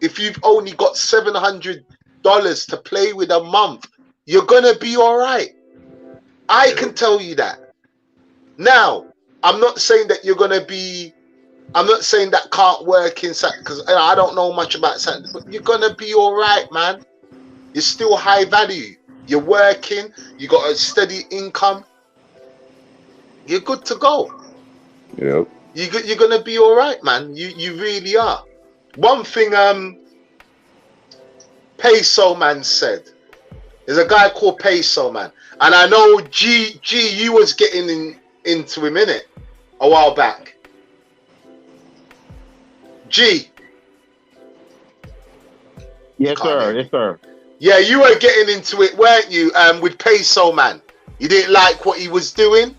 $700 to play with a month, you're gonna be all right. I can tell you that. Now, I'm not saying that you're gonna be. I'm not saying that can't work inside, because I don't know much about Saturday, but you're gonna be all right, man. You're still high value. You're working. You got a steady income. You're good to go. Yep. You're gonna be all right, man. You really are. One thing Peso Man said. There's a guy called Peso Man, and I know G you was getting into him, innit, a while back. G. Yes, sir. Yes, sir. Yeah, you were getting into it, weren't you? With Peso Man, you didn't like what he was doing.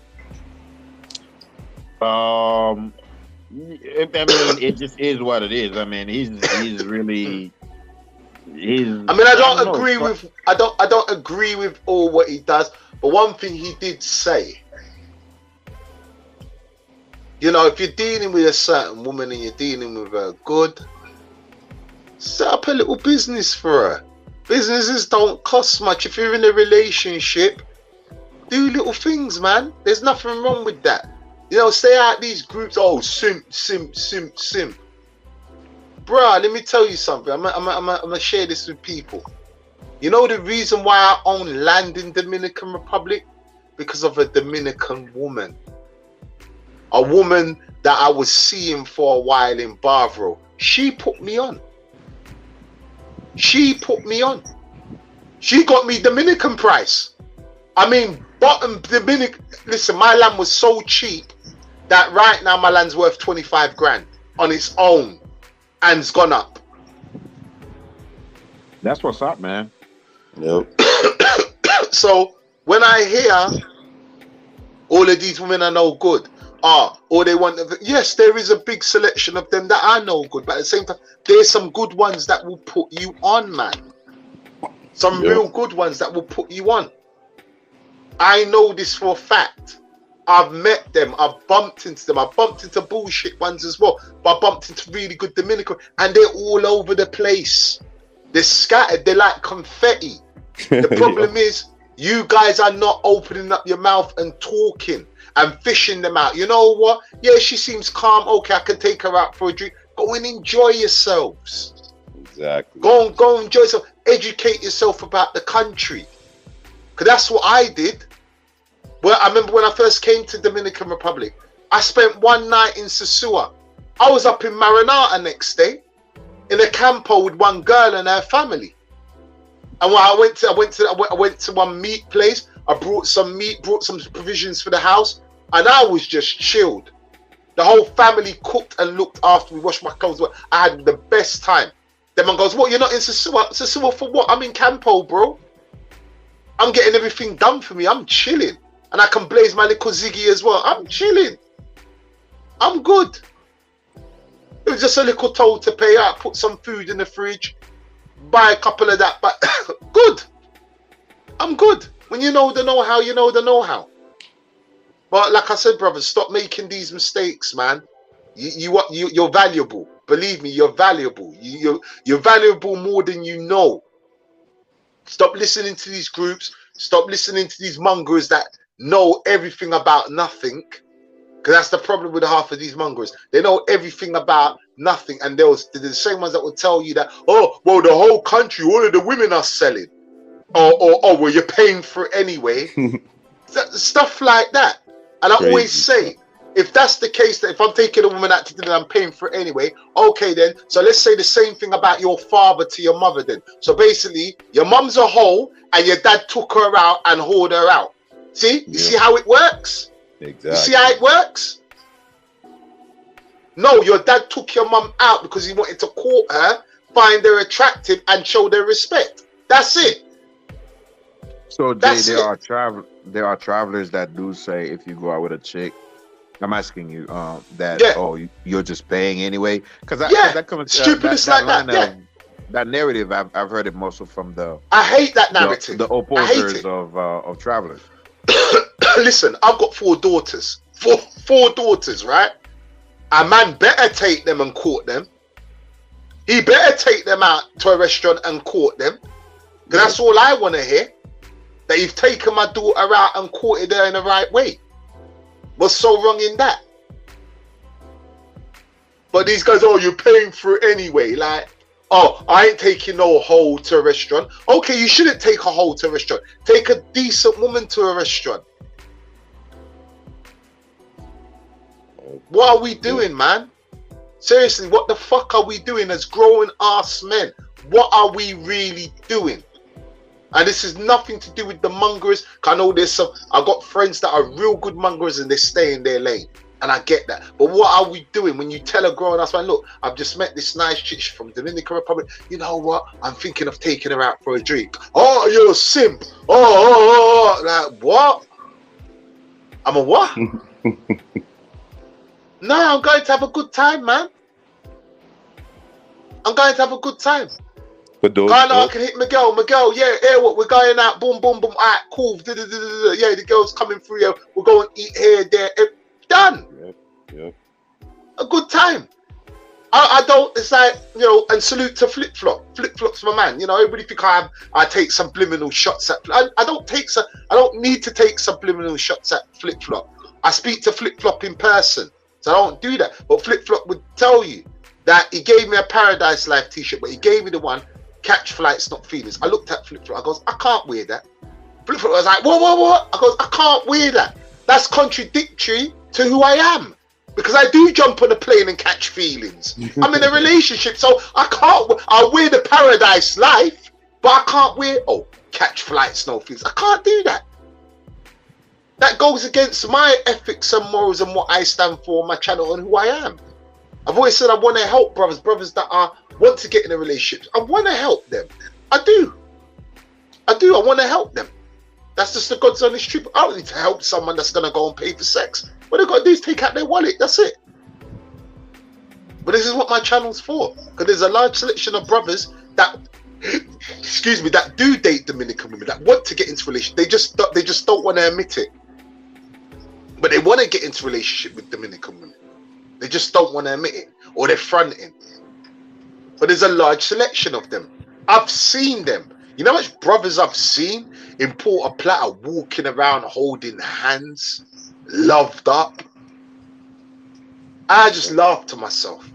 I mean, it just is what it is. I mean, he's really. I mean, I don't agree with all what he does, but one thing he did say. If you're dealing with a certain woman and you're dealing with her good, set up a little business for her. Businesses don't cost much. If you're in a relationship, do little things, man. There's nothing wrong with that. Stay out these groups. Oh, simp. Bruh, let me tell you something. I'm gonna share this with people. The reason why I own land in Dominican Republic? Because of a Dominican woman. A woman that I was seeing for a while in Bavaro. She put me on. She got me Dominican price. I mean, bottom Dominican. Listen, my land was so cheap that right now my land's worth 25 grand on its own, and it's gone up. That's what's up, man. Yep. So when I hear all of these women are no good, or they want, yes, there is a big selection of them that are no good, but at the same time, there's some good ones that will put you on, man. Some real good ones that will put you on. I know this for a fact. I've met them. I've bumped into them. I've bumped into bullshit ones as well, but I bumped into really good Dominican, and they're all over the place. They're scattered. They're like confetti. The problem is, you guys are not opening up your mouth and talking and fishing them out. You know what? Yeah, she seems calm. Okay, I can take her out for a drink. Go and enjoy yourselves. Exactly. Go and enjoy yourself. Educate yourself about the country. Because that's what I did. Well, I remember when I first came to Dominican Republic, I spent one night in Sosua. I was up in Maranata next day in a campo with one girl and her family. And when I went to one meat place, I brought some meat, brought some provisions for the house, and I was just chilled. The whole family cooked and looked after me, washed my clothes. I had the best time. Then man goes, what, you're not in Sosua? Sosua for what? I'm in campo, bro. I'm getting everything done for me. I'm chilling. And I can blaze my little ziggy as well. I'm chilling. I'm good. It was just a little toll to pay out. Put some food in the fridge. buy a couple of that, but good. I'm good. When you know the know-how, you know the know-how. But like I said, brothers, stop making these mistakes, man. You're valuable. Believe me, you're valuable. You're valuable more than you know. Stop listening to these groups. Stop listening to these mongers that know everything about nothing. Because that's the problem with half of these mongers. They know everything about nothing. And they're the same ones that will tell you that, oh, well, the whole country, all of the women are selling. Or well, you're paying for it anyway. Stuff like that. And I always say, if that's the case, that if I'm taking a woman out to dinner and I'm paying for it anyway, okay then. So let's say the same thing about your father to your mother then. So basically, your mum's a hoe and your dad took her out and hauled her out. See? You see how it works? Exactly. You see how it works? No, your dad took your mum out because he wanted to court her, find her attractive, and show their respect. That's it. So Jay, there are travelers that do say if you go out with a chick, I'm asking you that you're just paying anyway, because that comes stupidness like that. That narrative I've heard it mostly from the I hate that narrative. The opposers of travelers. Listen, I've got 4 daughters. Four daughters, right? A man better take them and court them. He better take them out to a restaurant and court them. Because that's all I want to hear. That you've taken my daughter out and courted her in the right way. What's so wrong in that? But these guys, oh, you're paying for it anyway. Like, oh, I ain't taking no hoe to a restaurant. Okay, you shouldn't take a hoe to a restaurant. Take a decent woman to a restaurant. What are we doing, man? Seriously, what the fuck are we doing as grown ass men? What are we really doing? And this is nothing to do with the mongers. I know I've got friends that are real good mongers and they stay in their lane. And I get that. But what are we doing when you tell a grown ass man, look, I've just met this nice chick from Dominican Republic. You know what? I'm thinking of taking her out for a drink. Oh, you're a simp. Oh. Like, what? I'm a what? No, I'm going to have a good time, man. I'm going to have a good time. But those, I can hit Miguel, yeah, what we're going out, boom, boom, boom, all right, cool, yeah, the girl's coming through here, we'll go and eat here, there, done. Yep. A good time. I don't, it's like, you know, and salute to Flip-Flop's my man, you know, everybody think I take subliminal shots at, I don't need to take subliminal shots at Flip-Flop. I speak to Flip-Flop in person, so I don't do that, but Flip-Flop would tell you that he gave me a Paradise Life t-shirt, but he gave me the one, Catch Flights, Not Feelings. I looked at Flip-Flop, I goes, I can't wear that. Flip-Flop was like, what? I goes, I can't wear that. That's contradictory to who I am. Because I do jump on a plane and catch feelings. I'm in a relationship, so I'll wear the Paradise Life, but I can't wear, Catch Flights, No Feelings. I can't do that. That goes against my ethics and morals and what I stand for, my channel, and who I am. I've always said I want to help brothers that want to get in a relationship. I want to help them. I do. I want to help them. That's just the God's honest truth. I don't need to help someone that's going to go and pay for sex. What they've got to do is take out their wallet. That's it. But this is what my channel's for. Because there's a large selection of brothers that, that do date Dominican women, that want to get into relationship. They just don't want to admit it. But they want to get into relationship with Dominican women. They just don't want to admit it. Or they're fronting. But there's a large selection of them. I've seen them. You know how much brothers I've seen in Porta Plata walking around holding hands, loved up? I just laughed to myself.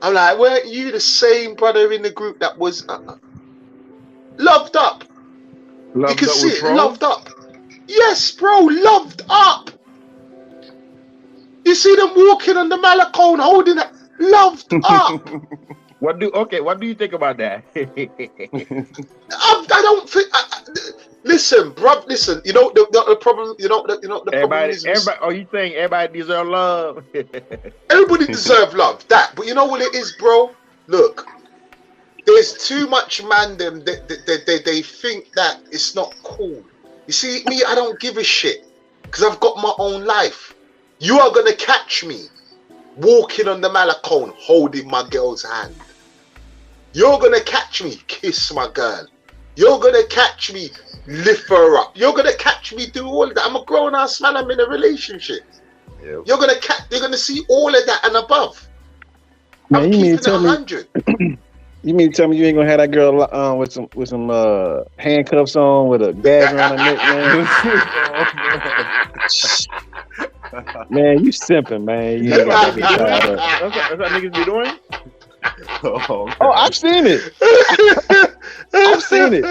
I'm like, weren't you the same brother in the group that was loved up? You can see it, loved up. Yes, bro, loved up. You see them walking on the Malacone holding it, loved up. What do you think about that? I don't think. Listen, bro. Listen. You know the problem. You know the problem is. Everybody. Are you saying everybody deserves love? Everybody deserves love. But you know what it is, bro. Look, there's too much mandem. They think that it's not cool. You see, me, I don't give a shit because I've got my own life. You are gonna catch me walking on the Malacone holding my girl's hand. You're gonna catch me kiss my girl. You're gonna catch me lift her up. You're gonna catch me do all of that. I'm a grown ass man. I'm in a relationship. Yep. You're gonna see all of that and above. Man, I'm you mean keeping to it tell me? 100. You mean to tell me you ain't gonna have that girl with some handcuffs on with a gag around her neck, man? Man, you simping, man. You ain't got that tied up. That's what niggas be doing. Oh, I've seen it. I've seen it.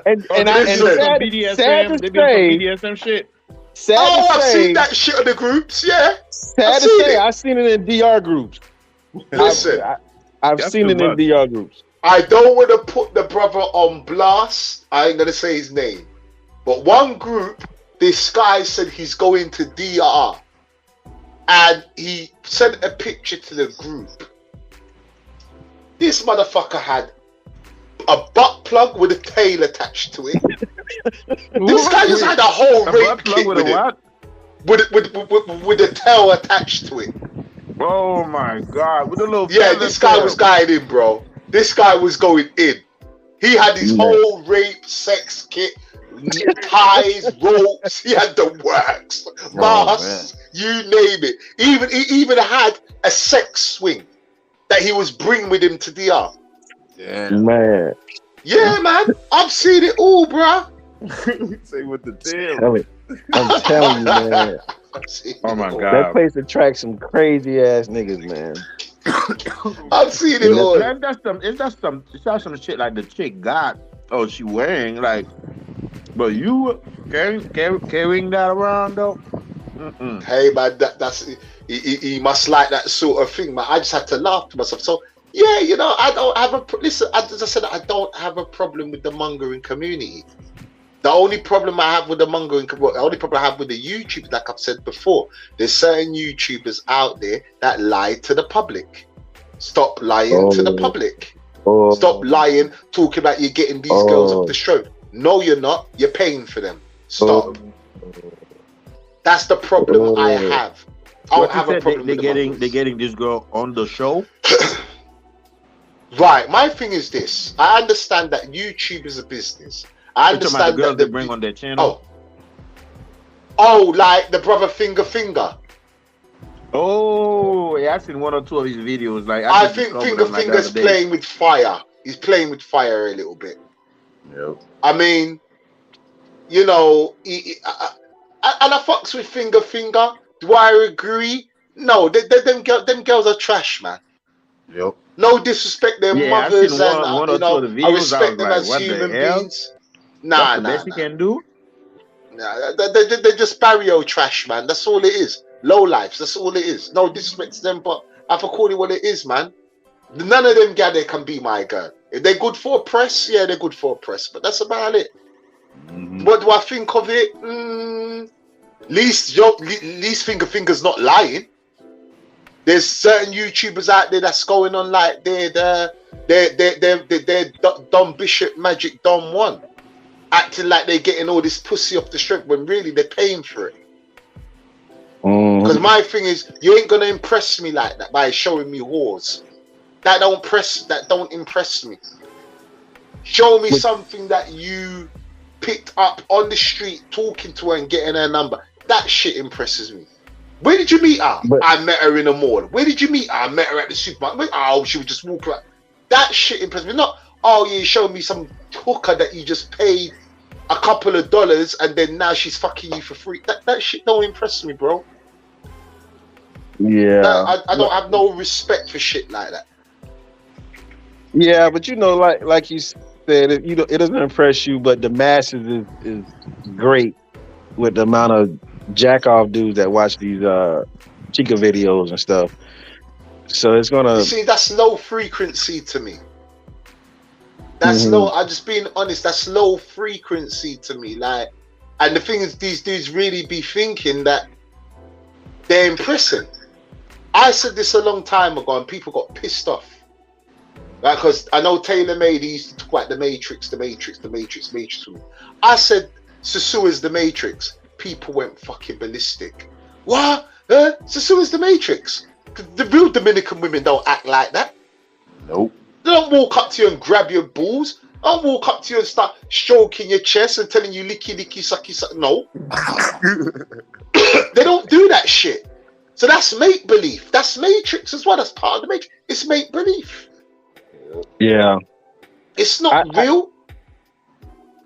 And sad to say, BDSM shit. I've seen that shit on the groups. Yeah. Sad to say, I've seen it in DR groups. Listen, I've seen it in DR groups. I don't want to put the brother on blast. I ain't gonna say his name, but one group, this guy said he's going to DR, and he sent a picture to the group. This motherfucker had a butt plug with a tail attached to it. This guy just had a whole rape kit with it. With a tail attached to it. Oh my god! With a little this guy was going in, bro. This guy was going in. He had his whole rape sex kit, ties, ropes. He had the works, masks, you name it. He even had a sex swing that he was bringing with him to DR. Yeah, man. Yeah, man. I've seen it all, bro. Say with the tail. I'm telling you, man. Oh my god. That place attracts some crazy ass niggas, man. I've seen it all. Man, that's some shit like the chick got. Oh, she wearing like, but you carrying that around though. Mm-mm. Hey man, that's he must like that sort of thing, man. I just had to laugh to myself. So yeah, you know, I don't have listen. As I said, I don't have a problem with the mongering community. The only problem I have with the mongering, the only problem I have with the YouTubers, like I've said before, there's certain YouTubers out there that lie to the public. Stop lying to the public. Stop lying, talking about you're getting these girls off the stroke. No, you're not. You're paying for them. Stop. That's the problem I have. I don't have a problem with they're getting this girl on the show. Right. My thing is this. I understand that YouTube is a business. I understand the girls they bring on their channel. Oh, like the brother Finger. Oh, yeah, I've seen one or two of his videos. Like I think Finger's playing with fire. He's playing with fire a little bit. Yep. I mean, you know, and I fucks with Finger. Do I agree? No, them girls are trash, man. Yep. No disrespect their mothers, and I respect them as human beings. Nah. Best he can do. Nah, they're just barrio trash, man. That's all it is. Low lives. That's all it is. No disrespect to them, but I have to call it what it is, man. None of them gal can be my girl. If they're good for press, yeah, they're good for press. But that's about it. What do I think of it? Least Finger's not lying. There's certain YouTubers out there that's going on like they're Dom Bishop Magic Dom 1, acting like they're getting all this pussy off the strip when really they're paying for it. Because my thing is, you ain't gonna impress me like that by showing me whores. That don't impress me. Show me something that you picked up on the street, talking to her and getting her number. That shit impresses me. Where did you meet her? I met her in a mall. Where did you meet her? I met her at the supermarket. Oh, she would just walk around. That shit impressed me. Not, oh, you showed me some hooker that you just paid a couple of dollars and then now she's fucking you for free. That shit don't impress me, bro. Yeah. I don't have no respect for shit like that. Yeah, but you know, like you said, it doesn't impress you, but the masses is great with the amount of jack off dudes that watch these chica videos and stuff. So it's gonna see, that's low frequency to me. That's low. I'm just being honest. That's low frequency to me. Like, and the thing is, these dudes really be thinking that they're impressing. I said this a long time ago, and people got pissed off. Like, because I know Taylor Made, he used to talk about the Matrix for me. I said Susu is the Matrix. People went fucking ballistic. What? Susu is the Matrix? The real Dominican women don't act like that. Nope. don't walk up to you and grab your balls. Don't walk up to you and start stroking your chest and telling you licky, licky, sucky, suck. No. They don't do that shit. So that's make-believe. That's Matrix as well. That's part of the Matrix. It's make-believe. Yeah. It's not real.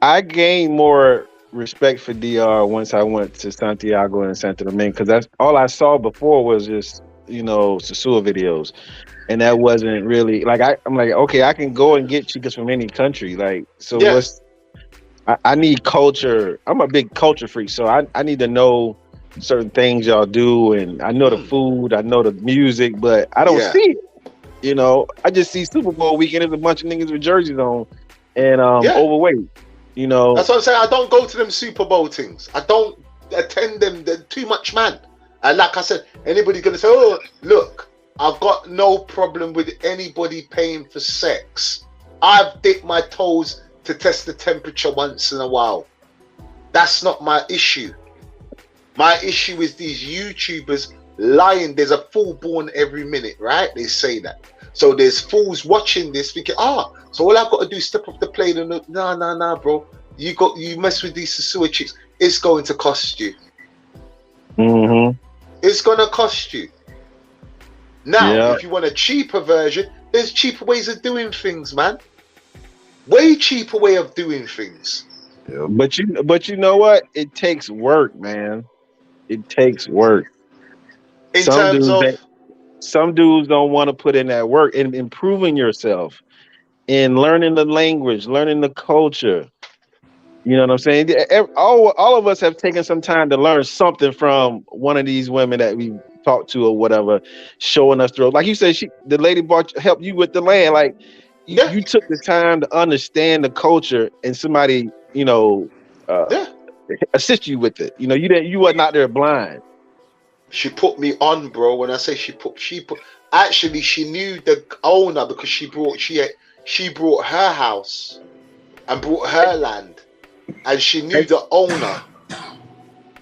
I gained more respect for DR once I went to Santiago and Santo Domingo, because that's all I saw before was just, you know, Sasua videos. And that wasn't really like I'm like, okay, I can go and get chicas from any country. Like, so what's I need culture. I'm a big culture freak, so I need to know certain things y'all do, and I know the food, I know the music, but I don't see it. You know, I just see Super Bowl weekend. There's a bunch of niggas with jerseys on and overweight. You know, that's what I'm saying. I don't go to them Super Bowl things. I don't attend them. They're too much, man. And like I said, anybody gonna say, "Oh, look, I've got no problem with anybody paying for sex. I've dipped my toes to test the temperature once in a while. That's not my issue. My issue is these YouTubers lying. There's a fool born every minute, right? They say that. So there's fools watching this thinking, so all I've got to do is step off the plane and look. No, bro. You mess with these Sasua chicks, it's going to cost you. Mm-hmm. It's going to cost you. Now, if you want a cheaper version, there's cheaper ways of doing things, man. Way cheaper way of doing things. Yeah. But you know what? It takes work, man. It takes work. In terms of some dudes don't want to put in that work in improving yourself, in learning the language, learning the culture. You know what I'm saying? All of us have taken some time to learn something from one of these women that we talked to or whatever, showing us through. Like you said, the lady helped you with the land. Like you took the time to understand the culture, and somebody, you know, assist you with it. You know, you were not there blind. She put me on, bro. When I say she put, actually she knew the owner because she brought her house and brought her land, and she knew the owner.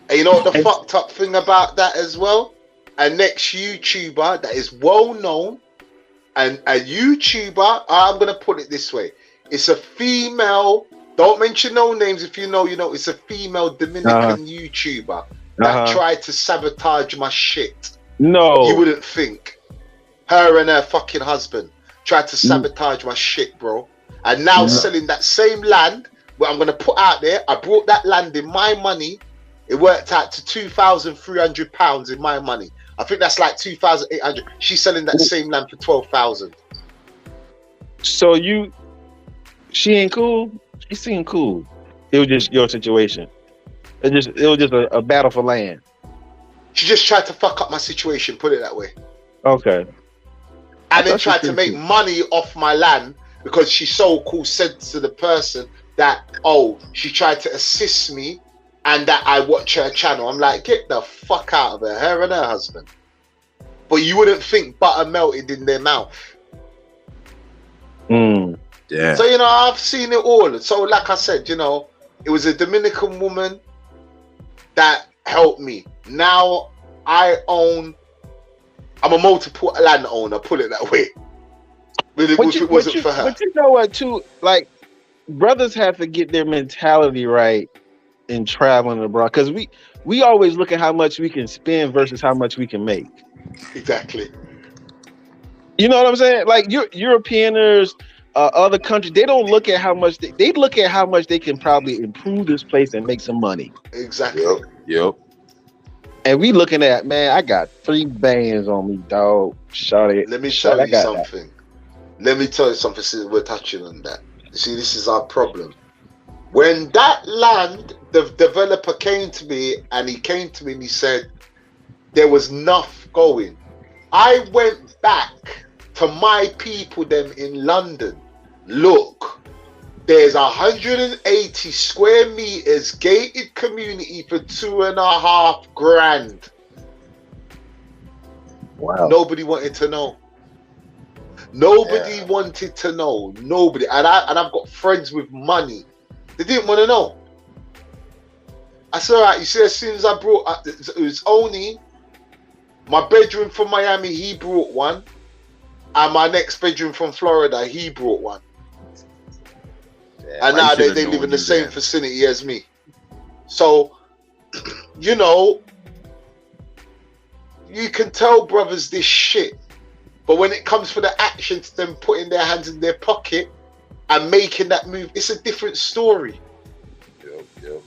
And you know what the fucked up thing about that as well? A next YouTuber that is well known, and a YouTuber, I'm gonna put it this way: it's a female. Don't mention no names. If you know, you know. It's a female Dominican YouTuber that tried to sabotage my shit. No, you wouldn't think. Her and her fucking husband tried to sabotage my shit, bro. And now selling that same land, where I'm gonna put out there. I brought that land in my money. It worked out to £2,300 in my money. I think that's like 2,800. She's selling that same land for 12,000. So she ain't cool. She seemed cool. It was just your situation. It was just a battle for land. She just tried to fuck up my situation. Put it that way. Okay. And then tried to make money off my land because she's so cool. Said to the person that, she tried to assist me and that I watch her channel. I'm like, get the fuck out of her and her husband. But you wouldn't think butter melted in their mouth. Yeah. So, you know, I've seen it all. So, like I said, you know, it was a Dominican woman that helped me. Now I'm a multiple land owner, put it that way. If it wasn't for her. But you know what, too? Like, brothers have to get their mentality right in traveling abroad, because we always look at how much we can spend versus how much we can make. Exactly. You know what I'm saying? Like, Europeaners, other countries, they don't look at how much they look at how much they can probably improve this place and make some money. Exactly. Yep. And we looking at, man, I got 3 bands on me, dog. Shawty. Let me tell you something. Let me tell you something since we're touching on that. See, this is our problem. When that land, the developer came to me and he said there was enough going. I went back to my people them in London. Look, there's 180 square meters gated community for $2.5 grand. Wow. Nobody wanted to know. Nobody wanted to know. Nobody. And I've got friends with money. They didn't want to know. I said, all right, you see, as soon as I brought, it was only my bedroom from Miami, he brought one. And my next bedroom from Florida, he brought one. Yeah, And now they live in the same vicinity as me. So, you know, you can tell brothers this shit. But when it comes for the action to them putting their hands in their pocket and making that move, it's a different story. Yep.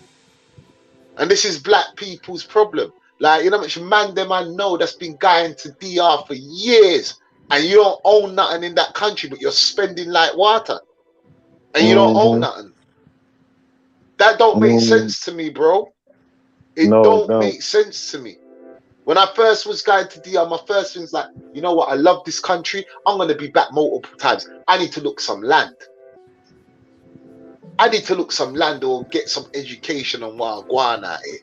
And this is black people's problem. Like, you know how much man them I know that's been going to DR for years, and you don't own nothing in that country, but you're spending like water. And you don't own nothing. That don't make sense to me, bro. It don't make sense to me. When I first was going to DR, my first thing's like, you know what? I love this country. I'm going to be back multiple times. I need to look some land. I need to look some land or get some education on what I'm going at here.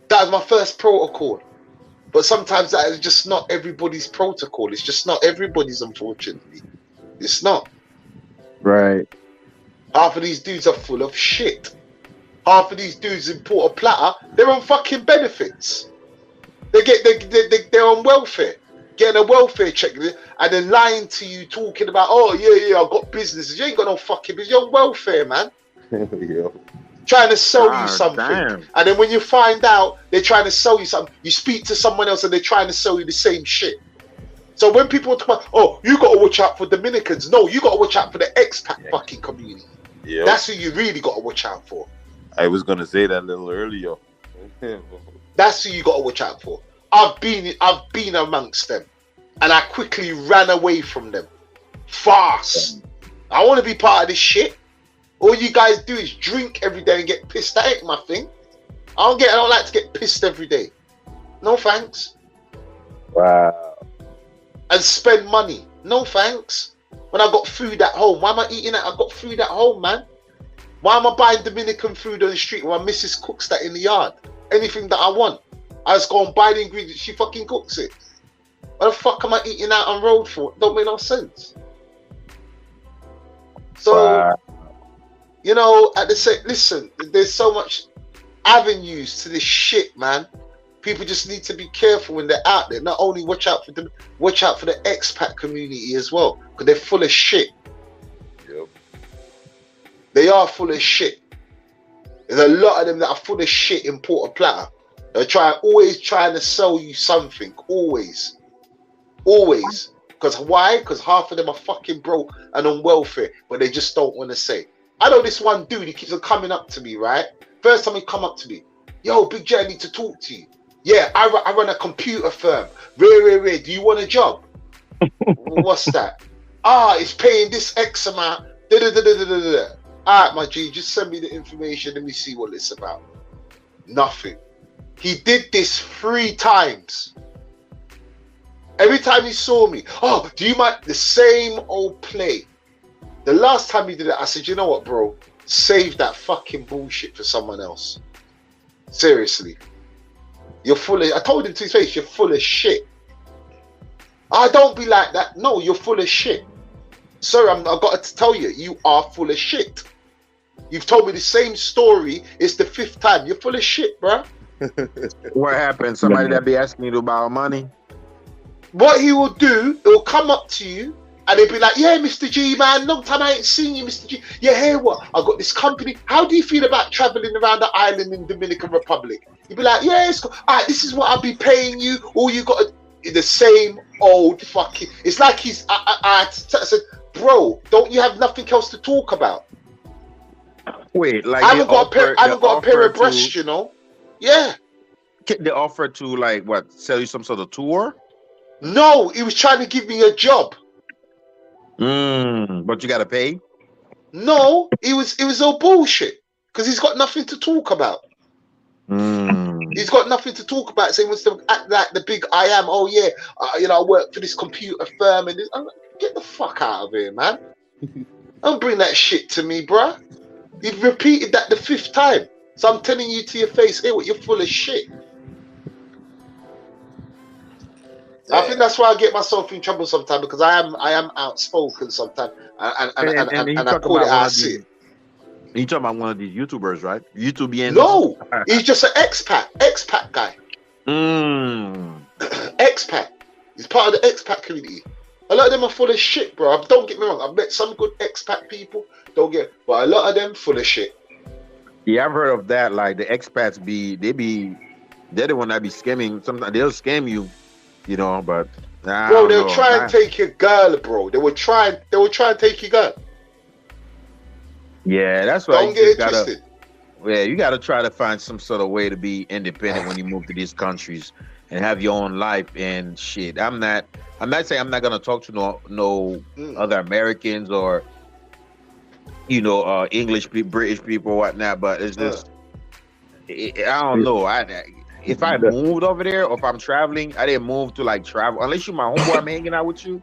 That was my first protocol. But sometimes that is just not everybody's protocol. It's just not everybody's, unfortunately. It's not. Right. Half of these dudes are full of shit. Half of these dudes in Puerto Plata, they're on fucking benefits. They're on welfare, getting a welfare check, and then lying to you, talking about, oh yeah, I've got businesses. You ain't got no fucking business. You're on welfare, man. Yeah. Trying to sell you something. Damn. And then when you find out they're trying to sell you something, you speak to someone else and they're trying to sell you the same shit. So when people talk about, oh, you got to watch out for Dominicans. No, you got to watch out for the expat fucking community. Yep. That's who you really got to watch out for. I was going to say that a little earlier. That's who you got to watch out for. I've been amongst them, and I quickly ran away from them fast. I want to be part of this shit. All you guys do is drink every day and get pissed. That ain't my thing. I don't like to get pissed every day. No thanks. Wow. And spend money. No thanks. When I got food at home, why am I eating that? I got food at home, man. Why am I buying Dominican food on the street when my missus cooks that in the yard? Anything that I want, I just go and buy the ingredients. She fucking cooks it. What the fuck am I eating out on road for? Don't make no sense. So, you know, at the same, listen, there's so much avenues to this shit, man. People just need to be careful when they're out there. Not only watch out for them, watch out for the expat community as well, because they're full of shit. Yep. They are full of shit. There's a lot of them that are full of shit in Puerto Plata. They're always trying to sell you something. Always. Because why? Because half of them are fucking broke and on welfare, but they just don't want to say. I know this one dude, he keeps on coming up to me, right? First time he come up to me, yo, Big J, I need to talk to you. Yeah, I run a computer firm. Rare, do you want a job? What's that? It's paying this X amount. All right, my G, just send me the information. Let me see what it's about. Nothing. He did this 3 times. Every time he saw me, oh, do you mind? The same old play. The last time he did it, I said, you know what, bro? Save that fucking bullshit for someone else. Seriously. You're full of, I told him to his face, you're full of shit. I don't be like that. No, you're full of shit. Sir, I've got to tell you, you are full of shit. You've told me the same story. It's the 5th time. You're full of shit, bro. What happened? Somebody that be asking you to borrow money? What he will do, he'll come up to you and he'll be like, yeah, Mr. G, man, long time I ain't seen you, Mr. G. Yeah, hey, what? I got this company. How do you feel about traveling around the island in Dominican Republic? You'll be like, yeah, it's cool. All right, this is what I'll be paying you. All you got to, the same old fucking, it's like he's, I said, bro, don't you have nothing else to talk about? Wait, like I haven't got a pair of breasts, you know? Yeah. They offered to, like, what, sell you some sort of tour? No, he was trying to give me a job. But you got to pay? No, it was all bullshit because he's got nothing to talk about. He's got nothing to talk about. So he wants to act like the big I am. Oh yeah, you know, I work for this computer firm and this. I'm like, get the fuck out of here, man. Don't bring that shit to me, bruh. You've repeated that the 5th time. So I'm telling you to your face, hey, what, you're full of shit. I think that's why I get myself in trouble sometimes, because I am outspoken sometimes, and I call it how I see it. You talking about one of these YouTubers, right? YouTube. No, he's just an expat guy. expat. He's part of the expat community. A lot of them are full of shit, bro. Don't get me wrong. I've met some good expat people. But a lot of them full of shit. Yeah, I've heard of that. Like the expats they're the one that be scamming. Sometimes they'll scam you, you know. But bro, they'll try and take your girl, bro. They will try and take your girl. Yeah, that's why. Don't get it twisted. Yeah, you gotta try to find some sort of way to be independent when you move to these countries and have your own life and shit. I'm not saying I'm not gonna talk to no other Americans or English people, British people, or whatnot. But it's just I don't know. If I moved over there or if I'm traveling, I didn't move to like travel. Unless you're my homeboy, I'm hanging out with you.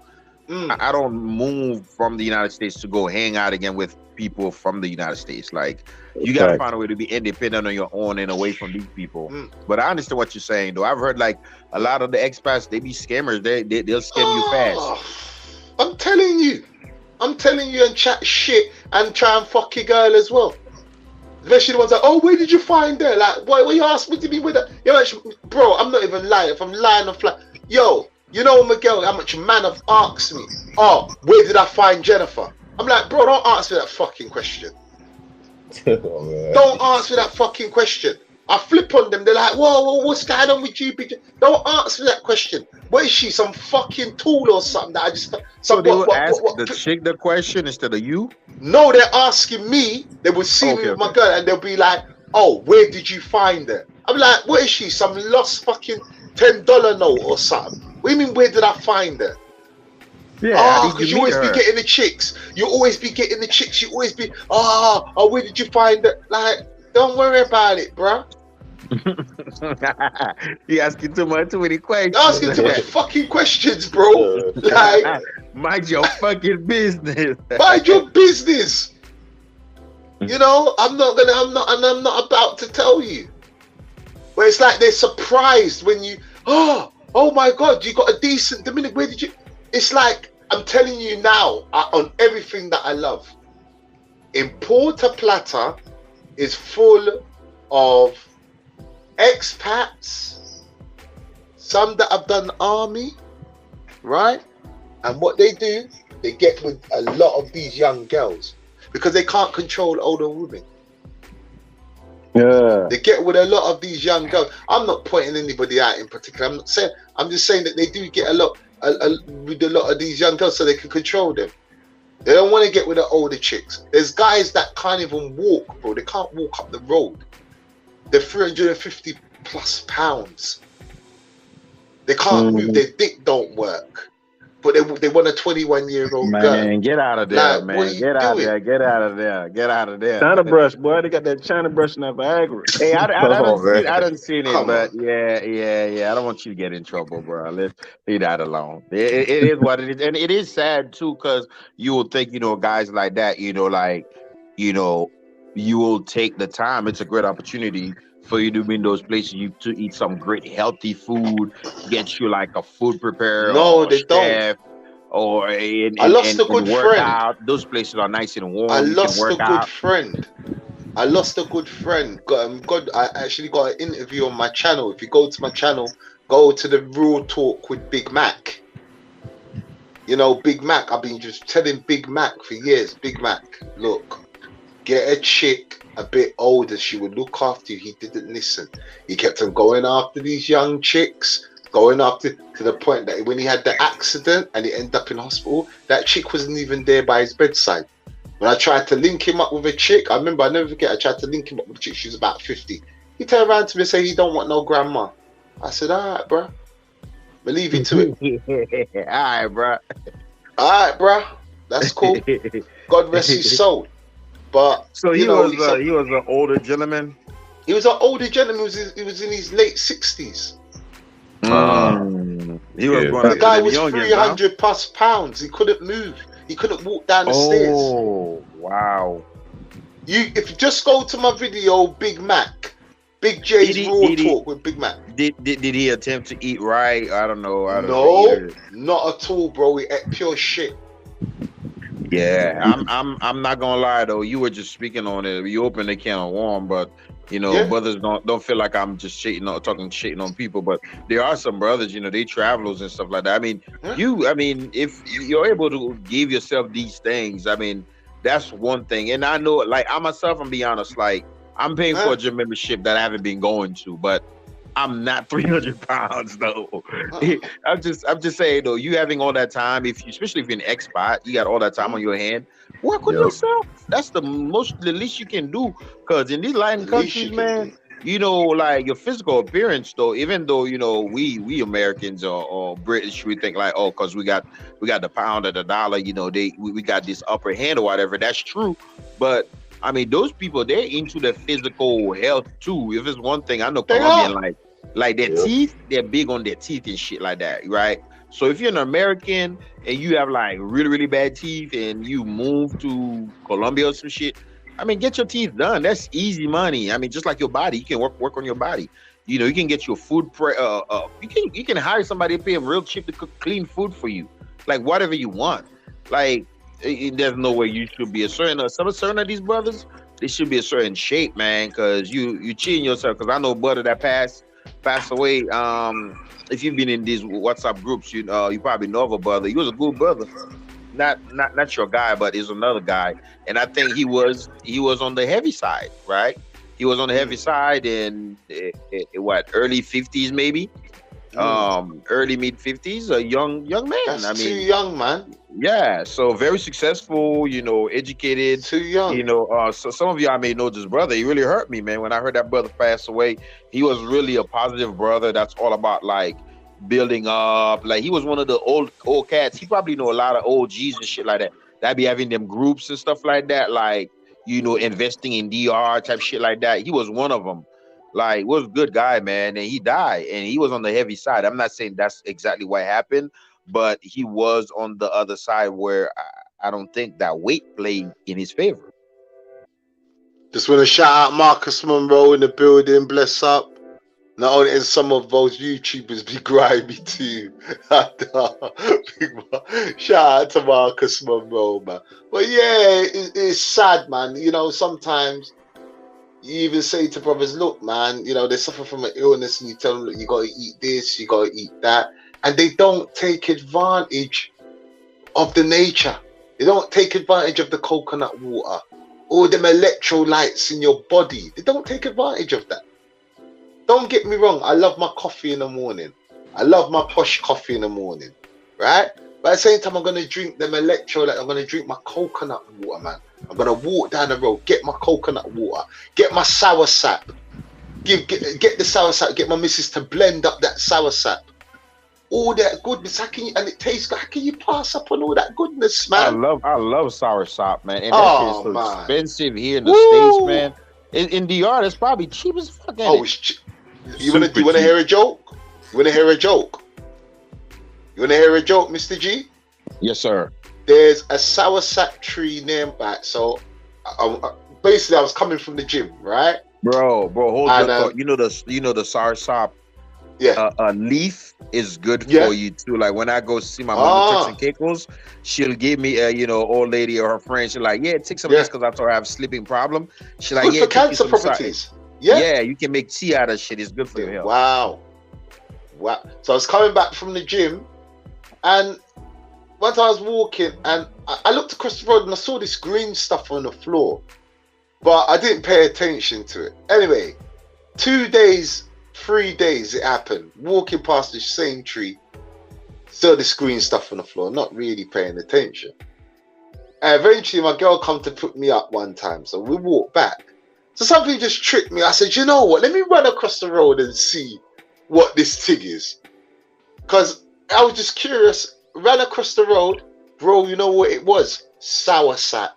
I don't move from the United States to go hang out again with people from the United States. Like you gotta find a way to be independent on your own and away from these people. But I understand what you're saying, though. I've heard like a lot of the expats, they be scammers. They'll scam you fast. I'm telling you, and chat shit and try and fuck your girl as well. Especially the ones like, oh, where did you find her? Like, what you asked me to be with her? Bro, I'm not even lying. If I'm lying, I'm flying. Yo, you know, Miguel, how much man have asked me, oh, where did I find Jennifer? I'm like, bro, don't answer that fucking question. Don't answer that fucking question. I flip on them. They're like, whoa, what's going on with you, BJ? Don't answer that question. What is she, some fucking tool or something that I just... So they will ask the chick the question instead of you? No, they're asking me. They will see me with my girl and they'll be like, oh, where did you find her? I'm like, what is she, some lost fucking $10 note or something? What do you mean, where did I find her? Yeah, because you always be getting the chicks. You always be getting the chicks. You always be, oh, where did you find her? Like, don't worry about it, bro. You asking too many questions. You're asking too much fucking questions, bro. Like, mind your fucking business. Mind your business. You know, I'm not about to tell you. But it's like they're surprised when you, oh my God, you got a decent Dominican. Where did you? It's like I'm telling you now on everything that I love. In Puerto Plata is full of expats, some that have done army, right? And what they do, they get with a lot of these young girls because they can't control older women. Yeah, they get with a lot of these young girls. I'm not pointing anybody out in particular. I'm just saying that they do get a lot with a lot of these young girls so they can control them. They don't want to get with the older chicks. There's guys that can't even walk, bro. They can't walk up the road. They're 350 plus pounds. They can't move. Their dick don't work. But they want a 21-year-old girl. Man, get out of there, like, man. Get out of there. China brush, boy. They got that China brush in that Viagra. Hey, I didn't see it, but yeah. I don't want you to get in trouble, bro. Leave that alone. It is what it is. And it is sad, too, because you will think, guys like that, you will take the time. It's a great opportunity for you to be in those places, to eat some great healthy food, get you like a food preparer. No, they don't. Or I lost a good friend. Out. Those places are nice and warm. I lost a good friend. I actually got an interview on my channel. If you go to my channel, go to the Real Talk with Big Mac. You know, Big Mac, I've been just telling Big Mac for years. Big Mac, look, get a chick a bit older, she would look after you. He didn't listen. He kept on going after these young chicks, going after to the point that when he had the accident and he ended up in hospital, that chick wasn't even there by his bedside. When I tried to link him up with a chick, I remember, I never forget, I tried to link him up with a chick, she was about 50. He turned around to me and said, he don't want no grandma. I said, all right, bro. We'll leave you to it. All right, bro. That's cool. God rest his soul. But so he was an older gentleman. He was an older gentleman. He was in his late 60s. He was the guy was 300 plus pounds. He couldn't move. He couldn't walk down the stairs. Oh wow! If you just go to my video, Big Mac, BIGJAY'S Raw Talk with Big Mac. Did he attempt to eat right? I don't know. No, not at all, bro. He ate pure shit. Yeah, I'm not gonna lie though. You were just speaking on it. You opened the can of worms, but You know, brothers don't feel like I'm just shitting on people, but there are some brothers, you know, they travelers and stuff like that. I mean, if you're able to give yourself these things, I mean, that's one thing. And I know, like, I myself, I'm be honest, like, I'm paying for a gym membership that I haven't been going to, but I'm not 300 pounds though. I'm just saying though, you having all that time, especially if you're an expat, you got all that time on your hand. Work on yourself. That's the least you can do. Because in these Latin countries, man, you know, like your physical appearance, though, even though, you know, we Americans or British, we think like, oh, because we got the pound or the dollar, you know, we got this upper hand or whatever. That's true. But I mean, those people, they're into their physical health too. If it's one thing, I know Colombian, like their teeth, they're big on their teeth and shit like that, right? So if you're an American and you have like really, really bad teeth and you move to Colombia or some shit, I mean, get your teeth done. That's easy money. I mean, just like your body, you can work on your body. You know, you can get your food. You can hire somebody to pay them real cheap to cook clean food for you, like whatever you want. Like, there's no way you should be a certain of these brothers. They should be a certain shape, man, because you cheating yourself. Because I know a brother that passed away. If you've been in these WhatsApp groups, you probably know of a brother. He was a good brother, not your guy, but he's another guy. And I think he was on the heavy side, right? He was on the heavy side in early 50s maybe, early mid 50s, a young man. That's too young, man. Yeah, so very successful, you know, educated. Too young. You know, so some of y'all may know this brother. He really hurt me, man. When I heard that brother pass away, he was really a positive brother. That's all about like building up. Like he was one of the old cats. He probably know a lot of OGs and shit like that. That be having them groups and stuff like that. Like, you know, investing in DR type shit like that. He was one of them. Like, was a good guy, man. And he died, and he was on the heavy side. I'm not saying that's exactly what happened, but he was on the other side where I don't think that weight played in his favor. Just want to shout out Marcus Monroe in the building. Bless up. Not only is some of those YouTubers be grimy too. Shout out to Marcus Monroe, man. But yeah, it's sad, man. You know, sometimes you even say to brothers, look, man, you know, they suffer from an illness and you tell them, look, you got to eat this, you got to eat that. And they don't take advantage of the nature. They don't take advantage of the coconut water or them electrolytes in your body. They don't take advantage of that. Don't get me wrong. I love my coffee in the morning. I love my posh coffee in the morning, right? But at the same time, I'm going to drink them electrolytes. I'm going to drink my coconut water, man. I'm going to walk down the road, get my coconut water, get my sour sap. Get the sour sap, get my missus to blend up that sour sap. All that goodness, and it tastes good. How can you pass up on all that goodness, man? I love sour sap, man. And that shit is so expensive here in the States, man. In DR, it's probably cheap as fuck. It's cheap. You wanna hear a joke? You wanna hear a joke? You wanna hear a joke, Mr. G? Yes, sir. There's a sour sap tree nearby. So basically, I was coming from the gym, right? Bro, hold on. You know the sour sap. Yeah. Leaf is good for you too. Like when I go see my mom in Turks and Caicos, she'll give me a old lady or her friend. She's like, yeah, take some of this because I told her I have a sleeping problem. She's like, good for cancer properties. Yeah, you can make tea out of shit. It's good for your health. Wow. So I was coming back from the gym, and once I was walking, and I looked across the road and I saw this green stuff on the floor, but I didn't pay attention to it. Anyway, 3 days it happened. Walking past the same tree, saw this green stuff on the floor, not really paying attention. And eventually my girl come to put me up one time, so we walked back. So something just tricked me. I said, you know what? Let me run across the road and see what this thing is. Because I was just curious. Ran across the road. Bro, you know what it was? Sour sap.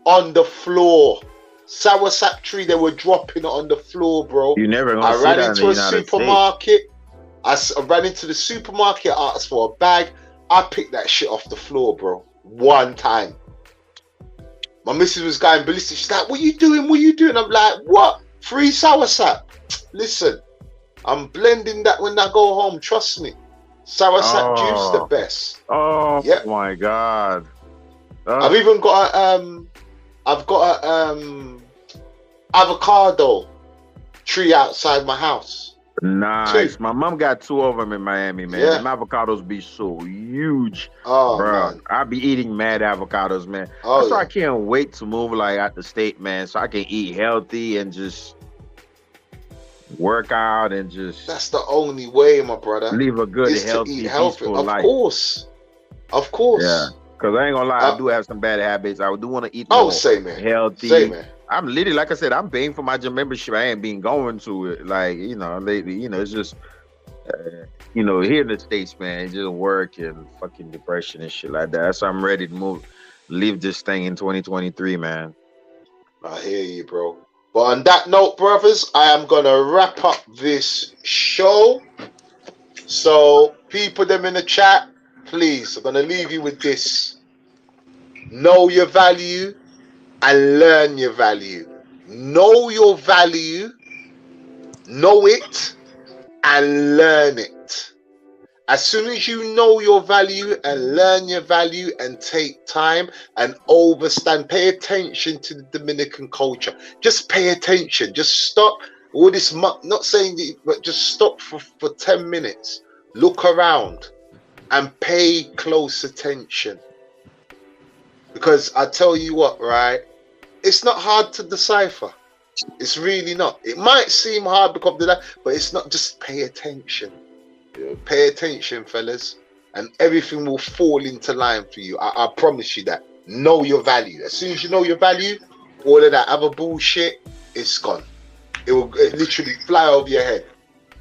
On the floor. Sour sap tree, they were dropping it on the floor, bro. You never gonna I see ran that into in a the United supermarket. I ran into the supermarket, asked for a bag. I picked that shit off the floor, bro. One time. My missus was going ballistic. She's like, what you doing? What you doing? I'm like, what? Free sour sap. Listen, I'm blending that when I go home. Trust me. Sour sap juice, the best. Oh, my God. I've even got avocado tree outside my house. Nice. 2. My mom got 2 of them in Miami, man. Yeah. Them avocados be so huge. Oh, bro. man. I be eating mad avocados, man. Oh, That's why yeah. I can't wait to move like out the state, man, so I can eat healthy and just work out and just That's the only way, my brother. live a good, Is to healthy, eat healthy. peaceful Of life. course. Of course. Yeah. Because I ain't gonna lie, I do have some bad habits. I do want to eat more same man. healthy. Same man. I'm literally, like I said, I'm paying for my gym membership. I ain't been going to it. Like, you know, lately, you know, it's just, you know, here in the States, man, it's just work and fucking depression and shit like that. So I'm ready to leave this thing in 2023, man. I hear you, bro. But on that note, brothers, I am going to wrap up this show. So, people them in the chat, please, I'm going to leave you with this. Know your value and learn your value. Know your value, know it, and learn it. As soon as you know your value and learn your value and take time and pay attention to the Dominican culture. Just pay attention. Just stop all this, not saying that, but just stop for 10 minutes. Look around and pay close attention. Because I tell you what, right? It's not hard to decipher. It's really not. It might seem hard because of that, but it's not. Just pay attention. Pay attention, fellas, and everything will fall into line for you. I promise you that. Know your value. As soon as you know your value, all of that other bullshit, it's gone. It will literally fly over your head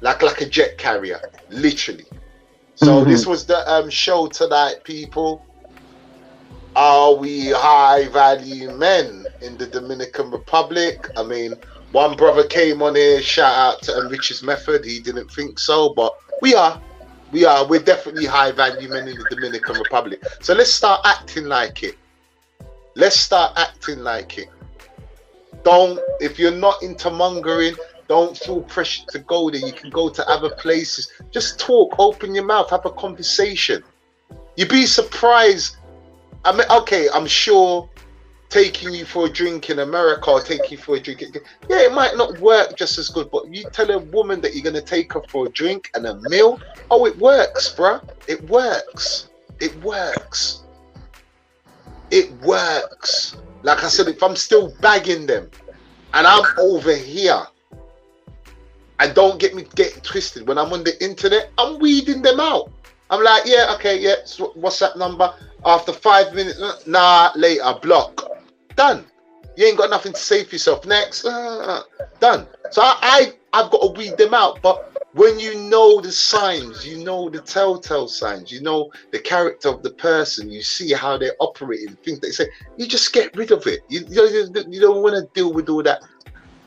like a jet carrier, literally. So this was the show tonight, people. Are we high value men in the Dominican Republic? I mean, one brother came on here, shout out to Rich's Method. He didn't think so, but we are. We're definitely high value men in the Dominican Republic. So let's start acting like it. Let's start acting like it. If you're not into mongering, don't feel pressure to go there. You can go to other places. Just talk, open your mouth, have a conversation. You'd be surprised. I mean, okay, I'm sure taking you for a drink in America or taking you for a drink, yeah, it might not work just as good, but you tell a woman that you're going to take her for a drink and a meal, oh, it works, bruh. It works. It works. It works. Like I said, if I'm still bagging them and I'm over here, and don't get me getting twisted, when I'm on the internet, I'm weeding them out. I'm like, yeah, okay, yeah, so what's that number? After 5 minutes, nah, later, block. Done. You ain't got nothing to say for yourself. Next, done. So I've got to weed them out. But when you know the signs, you know the telltale signs, you know the character of the person, you see how they're operating, things they say, you just get rid of it. You don't want to deal with all that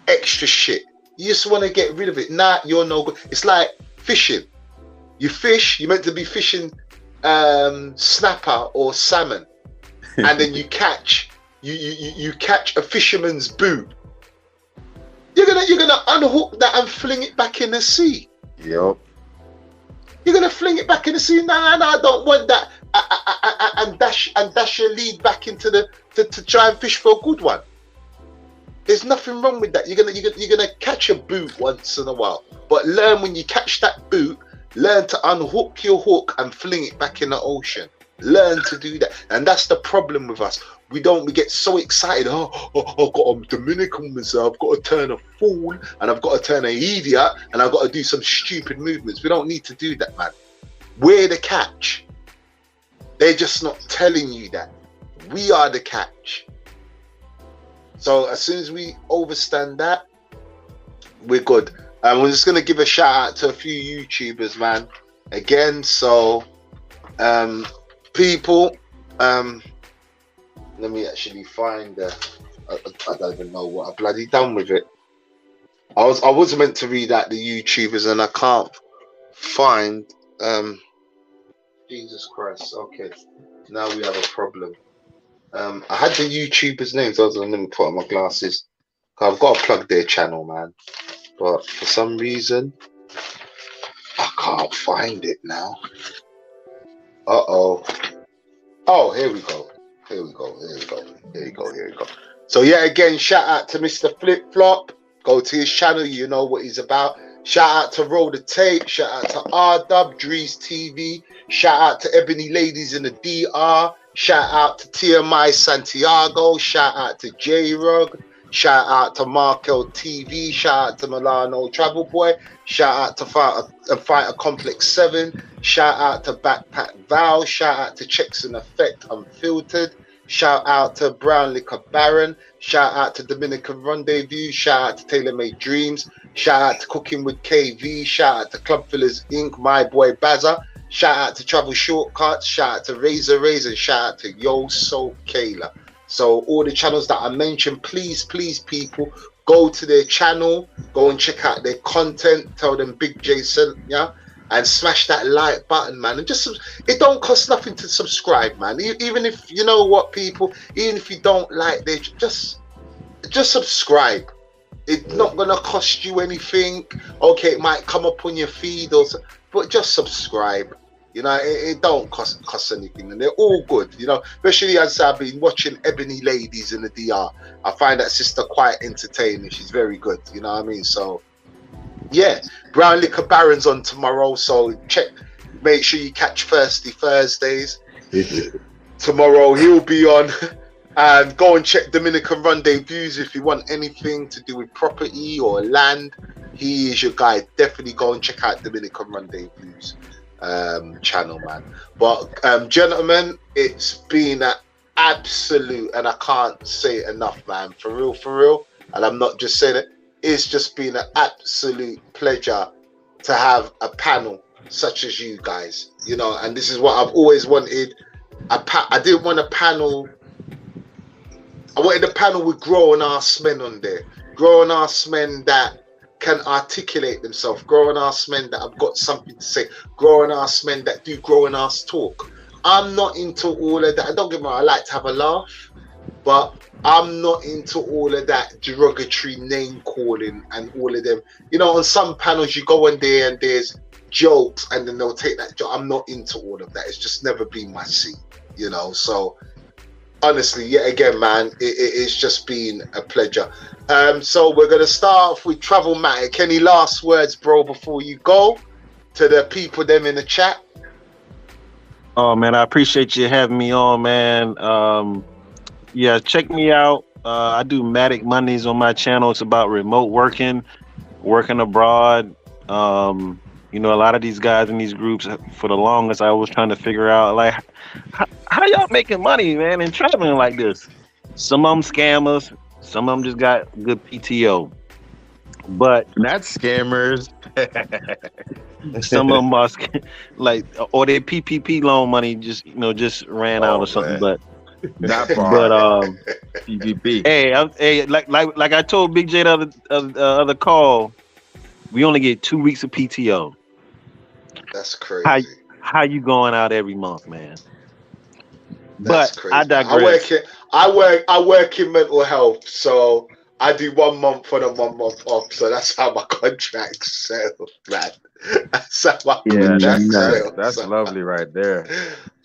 extra shit. You just want to get rid of it. Nah, you're no good. It's like fishing. You fish, you're meant to be fishing snapper or salmon, and then you catch a fisherman's boot. You're gonna unhook that and fling it back in the sea. Yep. You're gonna fling it back in the sea. No, I don't want that. And dash your lead back into to try and fish for a good one. There's nothing wrong with that. You're gonna catch a boot once in a while, but learn when you catch that boot. Learn to unhook your hook and fling it back in the ocean. Learn to do that. And that's the problem with us. We get so excited. Oh, I've got a Dominican myself. I've got to turn a fool and I've got to turn an idiot and I've got to do some stupid movements. We don't need to do that, man. We're the catch. They're just not telling you that. We are the catch. So as soon as we understand that, we're good. We're just going to give a shout out to a few YouTubers, man. Again, so people, let me actually find I don't even know what I bloody done with it. I was meant to read out the YouTubers and I can't find Jesus Christ. Okay, now we have a problem. I had the YouTubers' names. Let me put on my glasses. I've got to plug their channel, man. But for some reason, I can't find it now. Uh-oh. Oh, here we go. Here we go. Here we go. Here we go. Here we go. So yeah, again, shout out to Mr. Flip Flop. Go to his channel, you know what he's about. Shout out to Roll the Tape. Shout out to R-Dub, Drees TV. Shout out to Ebony Ladies in the DR. Shout out to TMI Santiago. Shout out to J-Rug. Shout out to Markel TV. Shout out to Milano Travel Boy. Shout out to Fighter Complex 7. Shout out to Backpack Val. Shout out to Checks and Effect Unfiltered. Shout out to Brown Liquor Baron. Shout out to Dominican Rendezvous. Shout out to Tailor Made Dreams. Shout out to Cooking with KV. Shout out to Club Fillers Inc. My boy Bazza. Shout out to Travel Shortcuts. Shout out to Razor Razor. And shout out to Yo So Kayla. So all the channels that I mentioned, please, people, go to their channel. Go and check out their content. Tell them Big J sent ya. And smash that like button, man. And just, it don't cost nothing to subscribe, man. Even if, you know what, people, even if you don't like this, just subscribe. It's not gonna cost you anything. Okay, it might come up on your feed or so, but just subscribe. You know, it don't cost anything, and they're all good. You know, especially as I've been watching Ebony Ladies in the DR. I find that sister quite entertaining. She's very good. You know what I mean? So yeah, Brown Liquor Baron's on tomorrow, so make sure you catch Thirsty Thursdays. Tomorrow he'll be on. And go and check Dominican Rendezvous if you want anything to do with property or land. He is your guy. Definitely go and check out Dominican Rendezvous channel, man. But gentlemen, it's been an absolute, and I can't say it enough, man, for real, and I'm not just saying it, it's just been an absolute pleasure to have a panel such as you guys, you know. And this is what I've always wanted. I didn't want a panel. I wanted a panel with grown ass men on there. Grown ass men that can articulate themselves. Grown ass men that have got something to say. Grown ass men that do grown ass talk. I'm not into all of that. Don't get me wrong, I like to have a laugh, but I'm not into all of that derogatory name calling and all of them. You know, on some panels you go on there and there's jokes and then they'll take that joke. I'm not into all of that. It's just never been my scene, you know. So honestly, yet again, man, it's just been a pleasure. So we're gonna start off with Travelmatic. Any last words, bro, before you go to the people them in the chat? Oh man, I appreciate you having me on, man. Yeah, check me out. I do Matic Mondays on my channel. It's about remote working abroad. You know, a lot of these guys in these groups, for the longest, I was trying to figure out, like, how y'all making money, man, and traveling like this? Some of them scammers, some of them just got good PTO. But not scammers. Some of them are like, or their PPP loan money just ran out or something. Man. But Not far. But PPP. Hey, like I told Big J the other call, we only get 2 weeks of PTO. That's crazy. How you going out every month, man? That's but crazy. I digress. I work in mental health, so I do 1 month on and 1 month off. So that's how my contracts sell, man. That's how my contracts sell. That's lovely right there.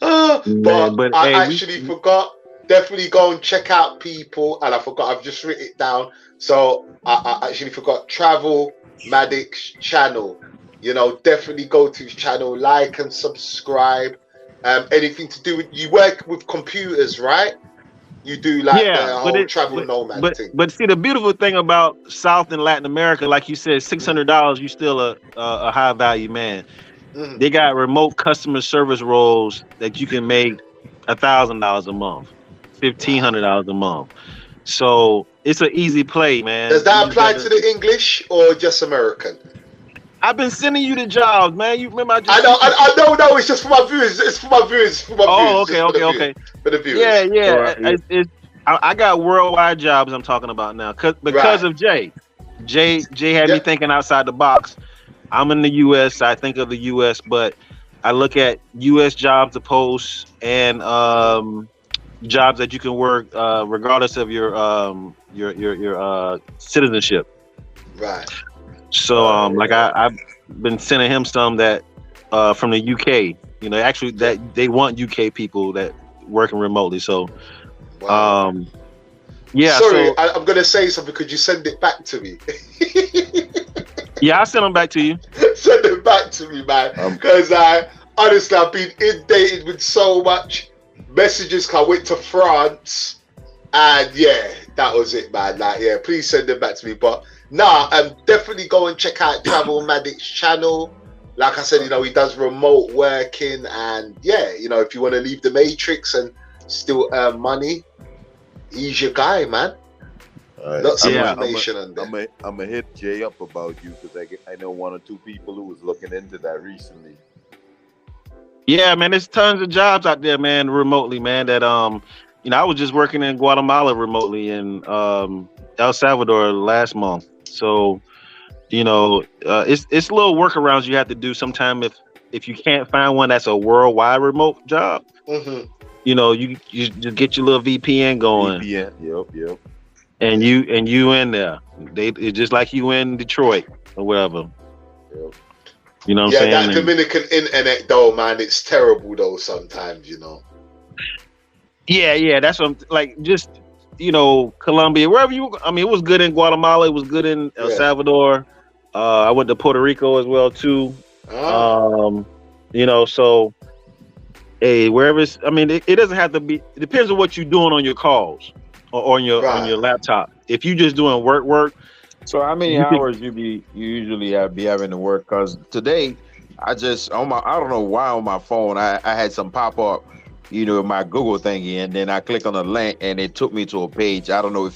But I actually forgot. Definitely go and check out people, and I forgot. I've just written it down. So I actually forgot. Travelmadic's channel. You know, definitely go to his channel, like and subscribe. Anything to do with, you work with computers, right? You do like the whole travel nomad thing. But see, the beautiful thing about South and Latin America, like you said, $600, you still a high value man. Mm-hmm. They got remote customer service roles that you can make $1,000 a month, $1,500 a month. So it's an easy play, man. Does that apply to the English or just American? I've been sending you the jobs, man. You remember? I know. No, it's just for my viewers. It's for my viewers. For the viewers. Yeah. I got worldwide jobs I'm talking about now because of Jay. Jay had me thinking outside the box. I'm in the U.S. I think of the U.S., but I look at U.S. jobs to post and jobs that you can work regardless of your citizenship. Right. So I've been sending him some that from the UK. You know, actually that they want UK people that working remotely. So Yeah. Sorry, So I'm gonna say something. Could you send it back to me? yeah, I'll send them back to you. Send it back to me, man. Because honestly, I've been inundated with so much messages. I went to France, and yeah, that was it, man. Like, yeah, please send them back to me. But nah, definitely go and check out Travel Madic's channel. Like I said, you know, he does remote working, and yeah, you know, if you want to leave the matrix and still earn money, he's your guy, man. Right. Lots of information on there. I'm gonna hit Jay up about you because I know 1 or 2 people who was looking into that recently. Yeah, man, there's tons of jobs out there, man, remotely, man. That you know, I was just working in Guatemala remotely in El Salvador last month. So, you know, it's little workarounds you have to do sometime if you can't find one that's a worldwide remote job. Mm-hmm. You know, you just get your little VPN going. VPN, yep. And you in there. It's just like you in Detroit or whatever. Yep. You know what I'm saying? Yeah, that Dominican internet though, man, it's terrible though sometimes, you know. Yeah, that's what I'm like. Just, you know, Colombia, wherever you. I mean, it was good in Guatemala. It was good in El Salvador. I went to Puerto Rico as well too. You know, so hey, wherever it's. I mean, it doesn't have to be. It depends on what you're doing on your calls or on your laptop. If you just doing work. So how many hours you usually be having to work? Because today, I don't know why on my phone I had some pop up, you know, my Google thingy, and then I click on the link and it took me to a page. I don't know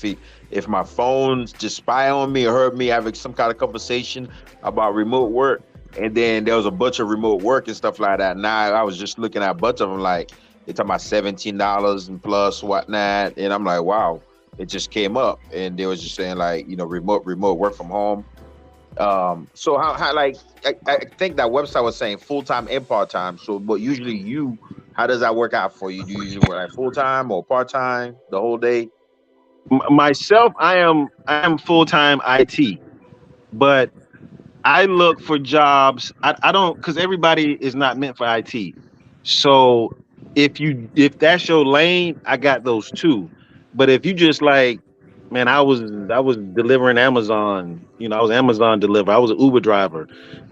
if my phone just spy on me or heard me having some kind of conversation about remote work, and then there was a bunch of remote work and stuff like that. Now I was just looking at a bunch of them, like they're talking about $17 and plus whatnot, and I'm like, wow. It just came up, and they was just saying like, you know, remote work from home. So how like I think that website was saying full time and part time. So, but usually how does that work out for you? Do you usually work like full time or part time the whole day? Myself, I am full time IT, but I look for jobs. I don't, because everybody is not meant for IT. So if that's your lane, I got those too. But if you just like, man, I was delivering Amazon, you know, I was Amazon deliverer. I was an Uber driver.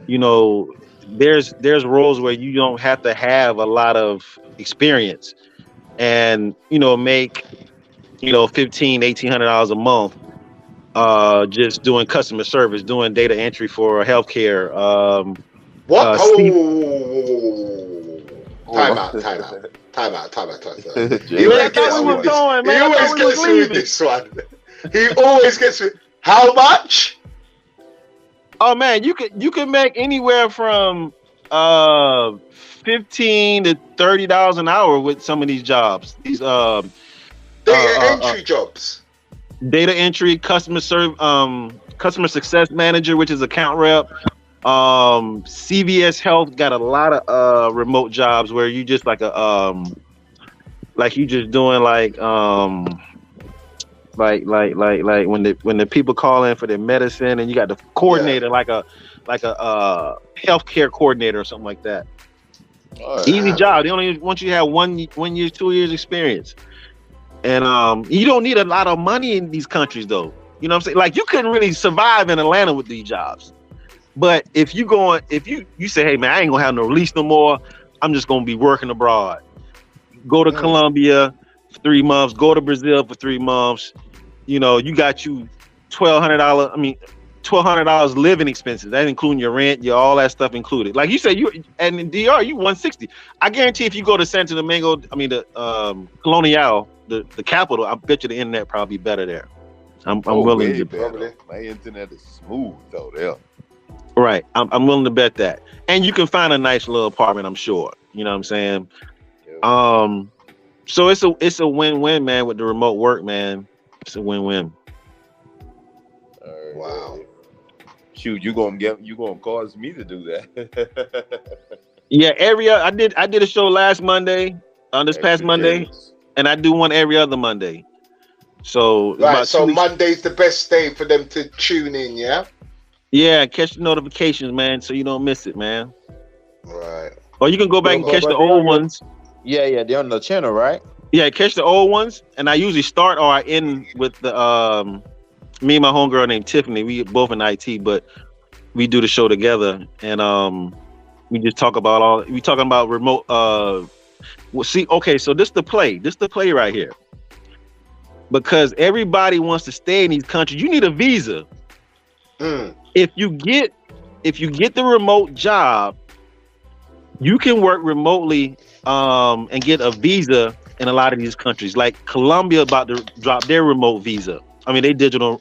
You know, there's roles where you don't have to have a lot of experience and, you know, make, you know, $1,500-$1,800 a month just doing customer service, doing data entry for healthcare. What? Time out. He always gets me with this one. He always gets me. How much? Oh man, you can make anywhere from $15 to $30 an hour with some of these jobs. These data entry jobs. Data entry, customer success manager, which is account rep. CVS Health got a lot of remote jobs where you just like you just doing like when the people call in for their medicine, and you got the coordinator like a healthcare coordinator or something like that. Easy job. They only want you to have 1 year, 2 years experience, and you don't need a lot of money in these countries though. You know what I'm saying? Like you couldn't really survive in Atlanta with these jobs. But if you say, hey man, I ain't gonna have no release no more, I'm just gonna be working abroad. Go to Colombia for 3 months, go to Brazil for 3 months. You know, you got you $1,200 living expenses. That including your rent, all that stuff included. Like you said, and in DR, you $160. I guarantee if you go to Santo Domingo, the Colonial, the capital, I bet you the internet probably better there. I'm willing to bet. My internet is smooth though there. Right. I'm willing to bet that. And you can find a nice little apartment, I'm sure. You know what I'm saying? Yeah. So it's a win-win, man, with the remote work, man. It's a win-win. Wow. Shoot, you gonna cause me to do that. Yeah, I did a show last Monday, this past Monday, and I do one every other Monday. So right, so Monday's the best day for them to tune in, yeah? Yeah, catch the notifications, man, so you don't miss it, man. Right. Or you can go back and catch the old ones. Yeah, they're on the channel, right? Yeah, I catch the old ones, and I usually start or I end with the me and my homegirl named Tiffany. We both in IT, but we do the show together, and we just talk about we talking about remote. Well, see, okay, so this the play right here, because everybody wants to stay in these countries. You need a visa. If you get the remote job, you can work remotely and get a visa in a lot of these countries. Like Colombia about to drop their remote visa. I mean, they digital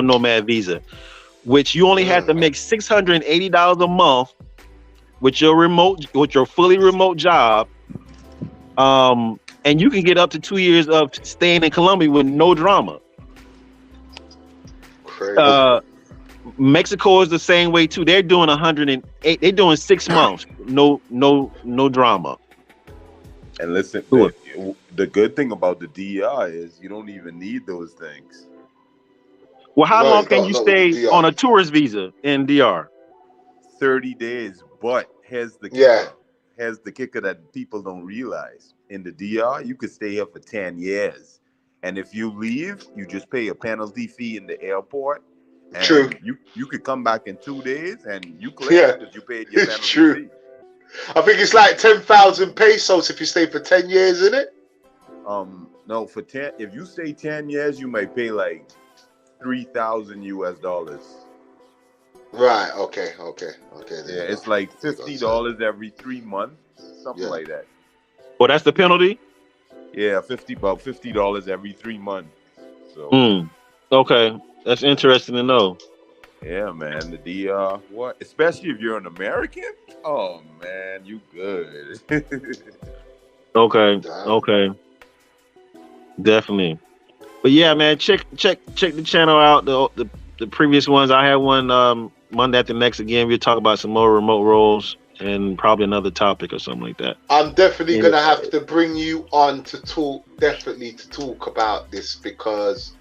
nomad visa, which you only have to make $680 a month with your fully remote job. And you can get up to 2 years of staying in Colombia with no drama. Crazy. Mexico is the same way too. They're doing 108. They're doing 6 months. No drama. And listen, the good thing about the DER is you don't even need those things. Well, how long can you stay on a tourist visa in DR? 30 days. But here's the kicker. Here's the kicker that people don't realize. In the DR, you could stay here for 10 years. And if you leave, you just pay a penalty fee in the airport. And True. You could come back in 2 days and you clear because you paid your penalty fee. I think it's like 10,000 pesos if you stay for 10 years, isn't it? No, for 10. If you stay 10 years, you might pay like $3,000 US. Right. Okay. Yeah, it's like $50 every 3 months, something like that. Well, that's the penalty. Yeah, about $50 every 3 months. So. Okay, that's interesting to know. Yeah, man. The DR, what? Especially if you're an American. Oh man, you good. Okay. Definitely. But yeah, man, check the channel out. The previous ones. I had one Monday after next again. We'll talk about some more remote roles and probably another topic or something like that. I'm definitely gonna have to bring you on to talk about this because,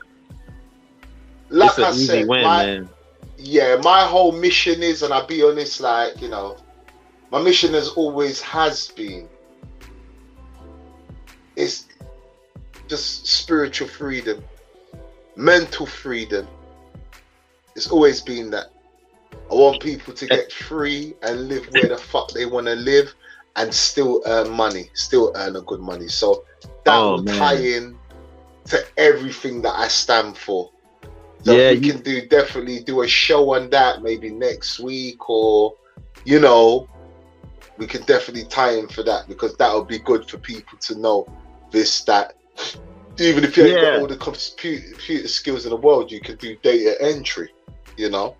like I said, my whole mission is, and I'll be honest, like, you know, my mission has been, it's just spiritual freedom, mental freedom. It's always been that. I want people to get free and live where the fuck they want to live and still earn money, still earn a good money. So that will tie in to everything that I stand for. So we can definitely do a show on that maybe next week, or, you know, we can definitely tie in for that, because that would be good for people to know that even if you ain't got all the computer skills in the world, you can do data entry, you know.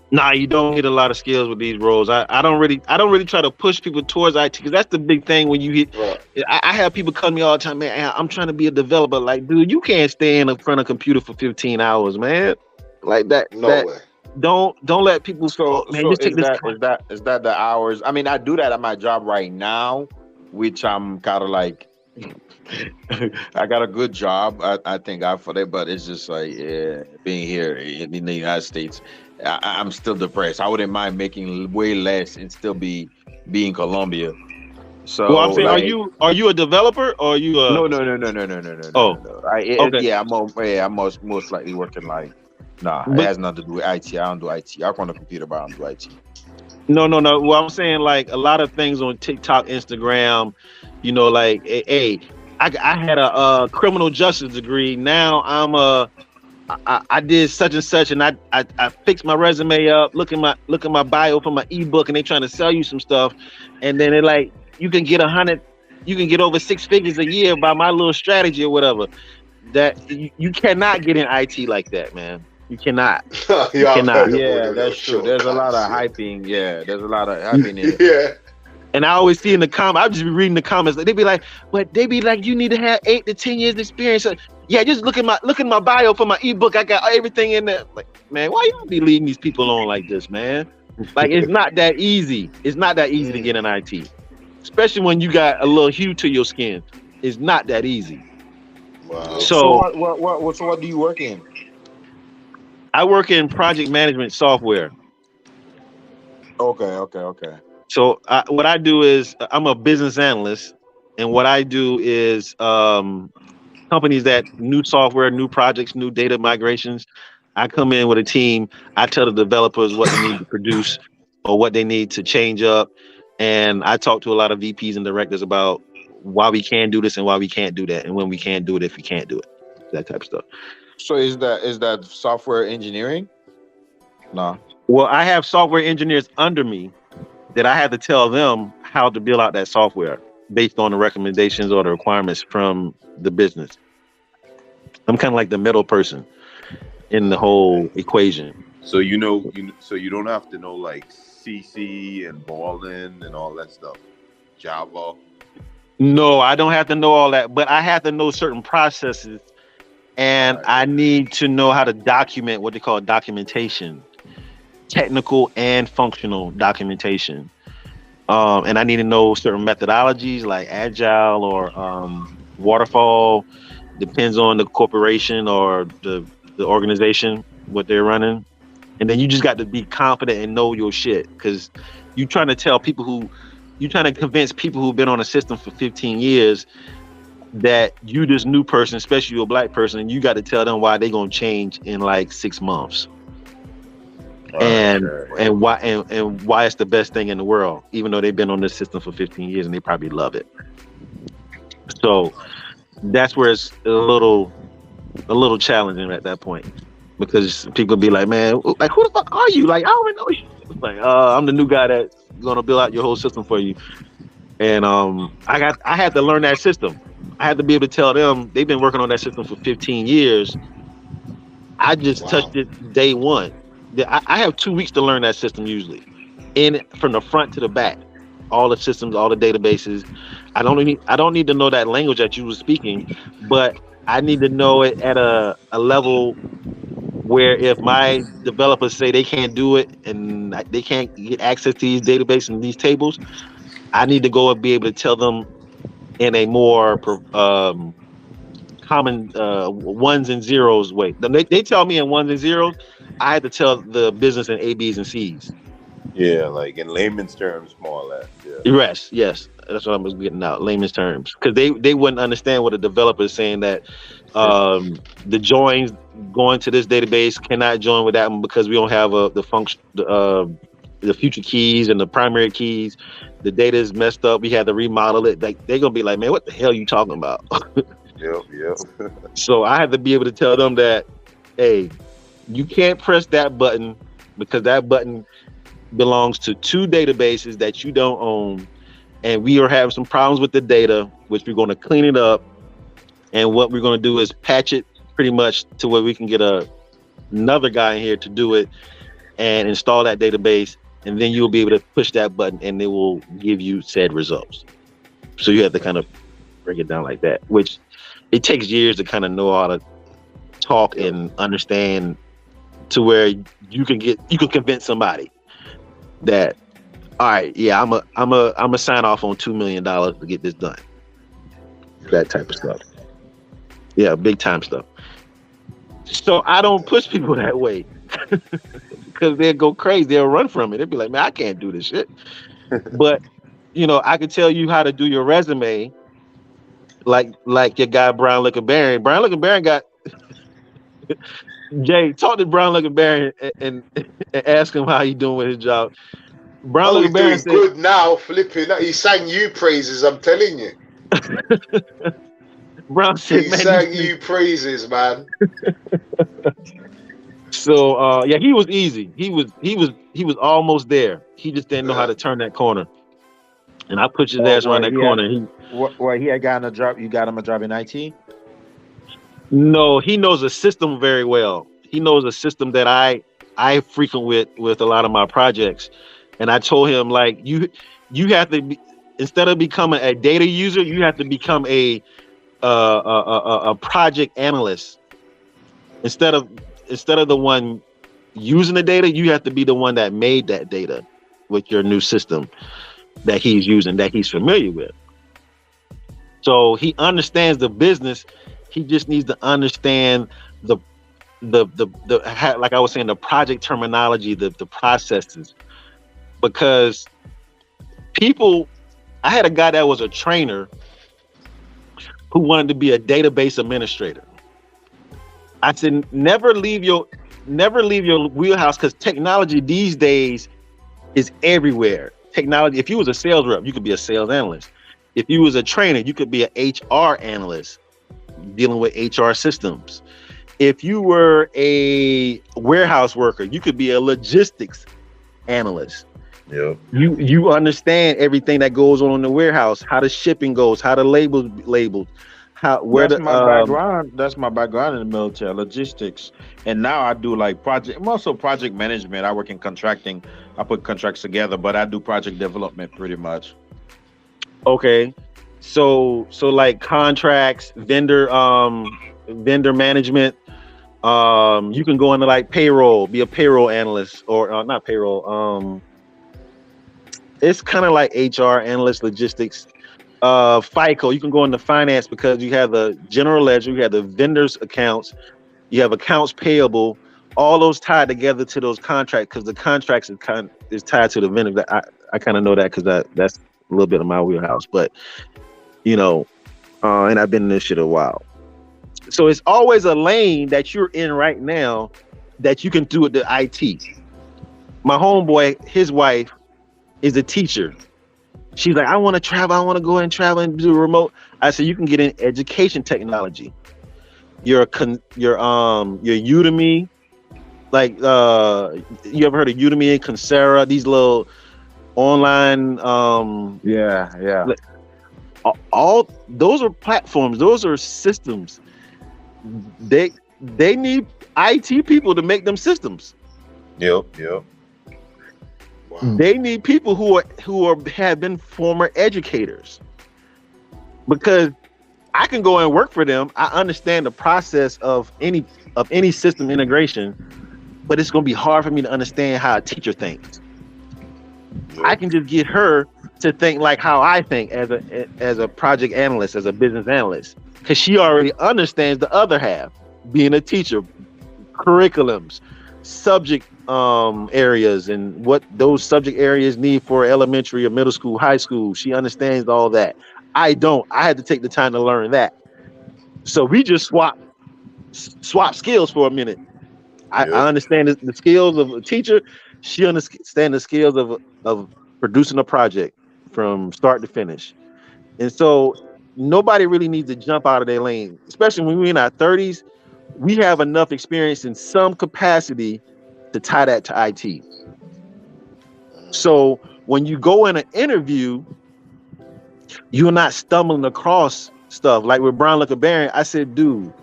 Nah, you don't need a lot of skills with these roles. I don't really try to push people towards IT, because that's the big thing when you hit. Right. I have people come to me all the time, man. I'm trying to be a developer. Like, dude, you can't stay in front of a computer for 15 hours, man. Like that. No way. Don't let people. Is that the hours? I mean, I do that at my job right now, which I'm kind of like. I got a good job. I thank God for that, but it's just like being here in the United States. I'm still depressed. I wouldn't mind making way less and still be in Colombia. So, well, I'm saying, are you a developer or are you a... No. Okay. I'm most likely working like, it has nothing to do with IT. I don't do IT. I work on the computer, but I don't do IT. No. Well, I'm saying, like, a lot of things on TikTok, Instagram, you know, like, hey, I had a criminal justice degree. Now I did such and such, and I fixed my resume up. Look at my bio for my ebook, and they trying to sell you some stuff, and then they're like, you can get over 6 figures a year by my little strategy or whatever. That you cannot get in IT like that, man. You cannot. You cannot. Yeah, that's true. There's a lot of hyping. Yeah, there's a lot of hyping in it. Yeah. And I always see in the comments, I just be reading the comments, they be like, you need to have 8 to 10 years experience. Yeah, just look at my bio for my ebook. I got everything in there. Like, man, why you be leading these people on like this, man? Like, it's not that easy. It's not that easy to get in IT, especially when you got a little hue to your skin. It's not that easy. Wow. So what do you work in? I work in project management software. Okay. So what I do is I'm a business analyst, And what I do is companies that new software, new projects, new data migrations. I come in with a team. I tell the developers what they need to produce or what they need to change up. And I talk to a lot of VPs and directors about why we can do this and why we can't do that, and when we can't do it if we can't do it. That type of stuff. So is that software engineering? No. Well, I have software engineers under me that I had to tell them how to build out that software based on the recommendations or the requirements from the business. I'm kind of like the middle person in the whole equation. So so you don't have to know like CC and Ballin and all that stuff. Java. No, I don't have to know all that, but I have to know certain processes, and I need to know how to document what they call documentation, technical and functional documentation. And I need to know certain methodologies like agile or waterfall. Depends on the corporation or the organization, what they're running. And then you just got to be confident and know your shit, because you're trying to convince people who've been on a system for 15 years that you, this new person, especially you're a black person, and you got to tell them why they're going to change in like 6 months. And why it's the best thing in the world, even though they've been on this system for 15 years and they probably love it. So that's where it's a little challenging at that point, because people be like, man, like, who the fuck are you? Like, I don't even know you. It's like, I'm the new guy that's gonna build out your whole system for you. And I had to learn that system. I had to be able to tell them they've been working on that system for 15 years. I just touched it day one. I have 2 weeks to learn that system usually, from the front to the back, all the systems, all the databases. I don't need to know that language that you were speaking, but I need to know it at a level where if my developers say they can't do it and they can't get access to these databases and these tables, I need to go and be able to tell them in a more common ones and zeros way. They tell me in ones and zeros. I had to tell the business in A, B's, and C's. Yeah, like in layman's terms, more or less. Yeah. Yes, that's what I was getting out. Layman's terms, because they wouldn't understand what a developer is saying, that the joins going to this database cannot join with that one because we don't have the function, the future keys and the primary keys. The data is messed up. We had to remodel it. Like, they're gonna be like, man, what the hell are you talking about? Yep. So I had to be able to tell them that, hey, you can't press that button because that button belongs to 2 databases that you don't own, and we are having some problems with the data, which we're going to clean it up. And what we're going to do is patch it pretty much to where we can get another guy in here to do it and install that database, and then you'll be able to push that button and it will give you said results. So you have to kind of break it down like that, which it takes years to kind of know how to talk and understand, to where you can convince somebody that, all right, yeah, I'm a sign off on $2 million to get this done. That type of stuff. Yeah, big time stuff. So I don't push people that way because they'll go crazy. They'll run from it. They'll be like, man, I can't do this shit. But I could tell you how to do your resume, like your guy Brown Liquor Baron. Brown Liquor Baron got Jay, talk to Brown Liquor Baron and ask him how he doing with his job. Brown Liquor Baron doing good now, flipping. He sang you praises, I'm telling you. Brown said, he sang you praises, man. So yeah, he was easy. He was almost there. He just didn't know how to turn that corner. And I put his ass around that corner. He had gotten a job. You got him a job in IT? No, he knows a system very well. He knows a system that I frequent with a lot of my projects. And I told him, like, you have to be, instead of becoming a data user, you have to become a project analyst. Instead of the one using the data, you have to be the one that made that data with your new system that he's using, that he's familiar with. So he understands the business. He just needs to understand the like I was saying, the project terminology, the processes. Because I had a guy that was a trainer who wanted to be a database administrator. I said, never leave your wheelhouse, because technology these days is everywhere. Technology, if you was a sales rep, you could be a sales analyst. If you was a trainer, you could be an HR analyst dealing with HR systems. If you were a warehouse worker, you could be a logistics analyst. Yep. You understand everything that goes on in the warehouse, how the shipping goes, how the labeled, That's my background in the military, logistics. And now I do like I'm also project management. I work in contracting. I put contracts together, but I do project development pretty much. Okay. So like contracts, vendor management. You can go into like payroll, be a payroll analyst, or not payroll. It's kind of like HR analyst, logistics. FICO, you can go into finance, because you have the general ledger, you have the vendors accounts, you have accounts payable, all those tied together to those contracts, because the contracts is tied to the vendor. I kind of know that, because that's a little bit of my wheelhouse. But and I've been in this shit a while. So it's always a lane that you're in right now that you can do with the IT. My homeboy, his wife is a teacher. She's like, I want to travel. I want to go and travel and do remote. I said, you can get in education technology. Your Udemy, like you ever heard of Udemy and Coursera? These little online, all those are platforms. Those are systems. They need IT people to make them systems. Yep. Wow. They need people who have been former educators, because I can go and work for them. I understand the process of any system integration, but it's going to be hard for me to understand how a teacher thinks. Yep. I can just get her to think like how I think as a project analyst, as a business analyst, because she already understands the other half, being a teacher, curriculums, subject areas, and what those subject areas need for elementary or middle school, high school. She understands all that. I don't. I had to take the time to learn that. So we just swap skills for a minute. I understand the skills of a teacher. She understands the skills of producing a project from start to finish. And so nobody really needs to jump out of their lane, especially when we're in our 30s. We have enough experience in some capacity to tie that to IT. So when you go in an interview, you're not stumbling across stuff. Like with Brown Liquor Baron, I said, dude,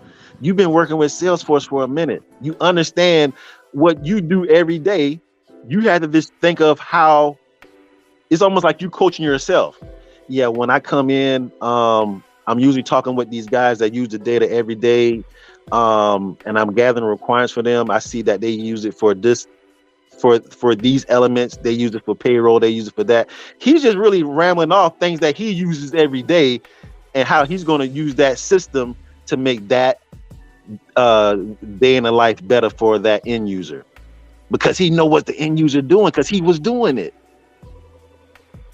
you've been working with Salesforce for a minute. You understand what you do every day. You had to just think of how it's almost like you coaching yourself. Yeah, when I come in, I'm usually talking with these guys that use the data every day. And I'm gathering requirements for them. I see that they use it for this, for these elements. They use it for payroll. They use it for that. He's just really rambling off things that he uses every day, and how he's going to use that system to make that day in the life better for that end user, because he know what the end user doing, because he was doing it.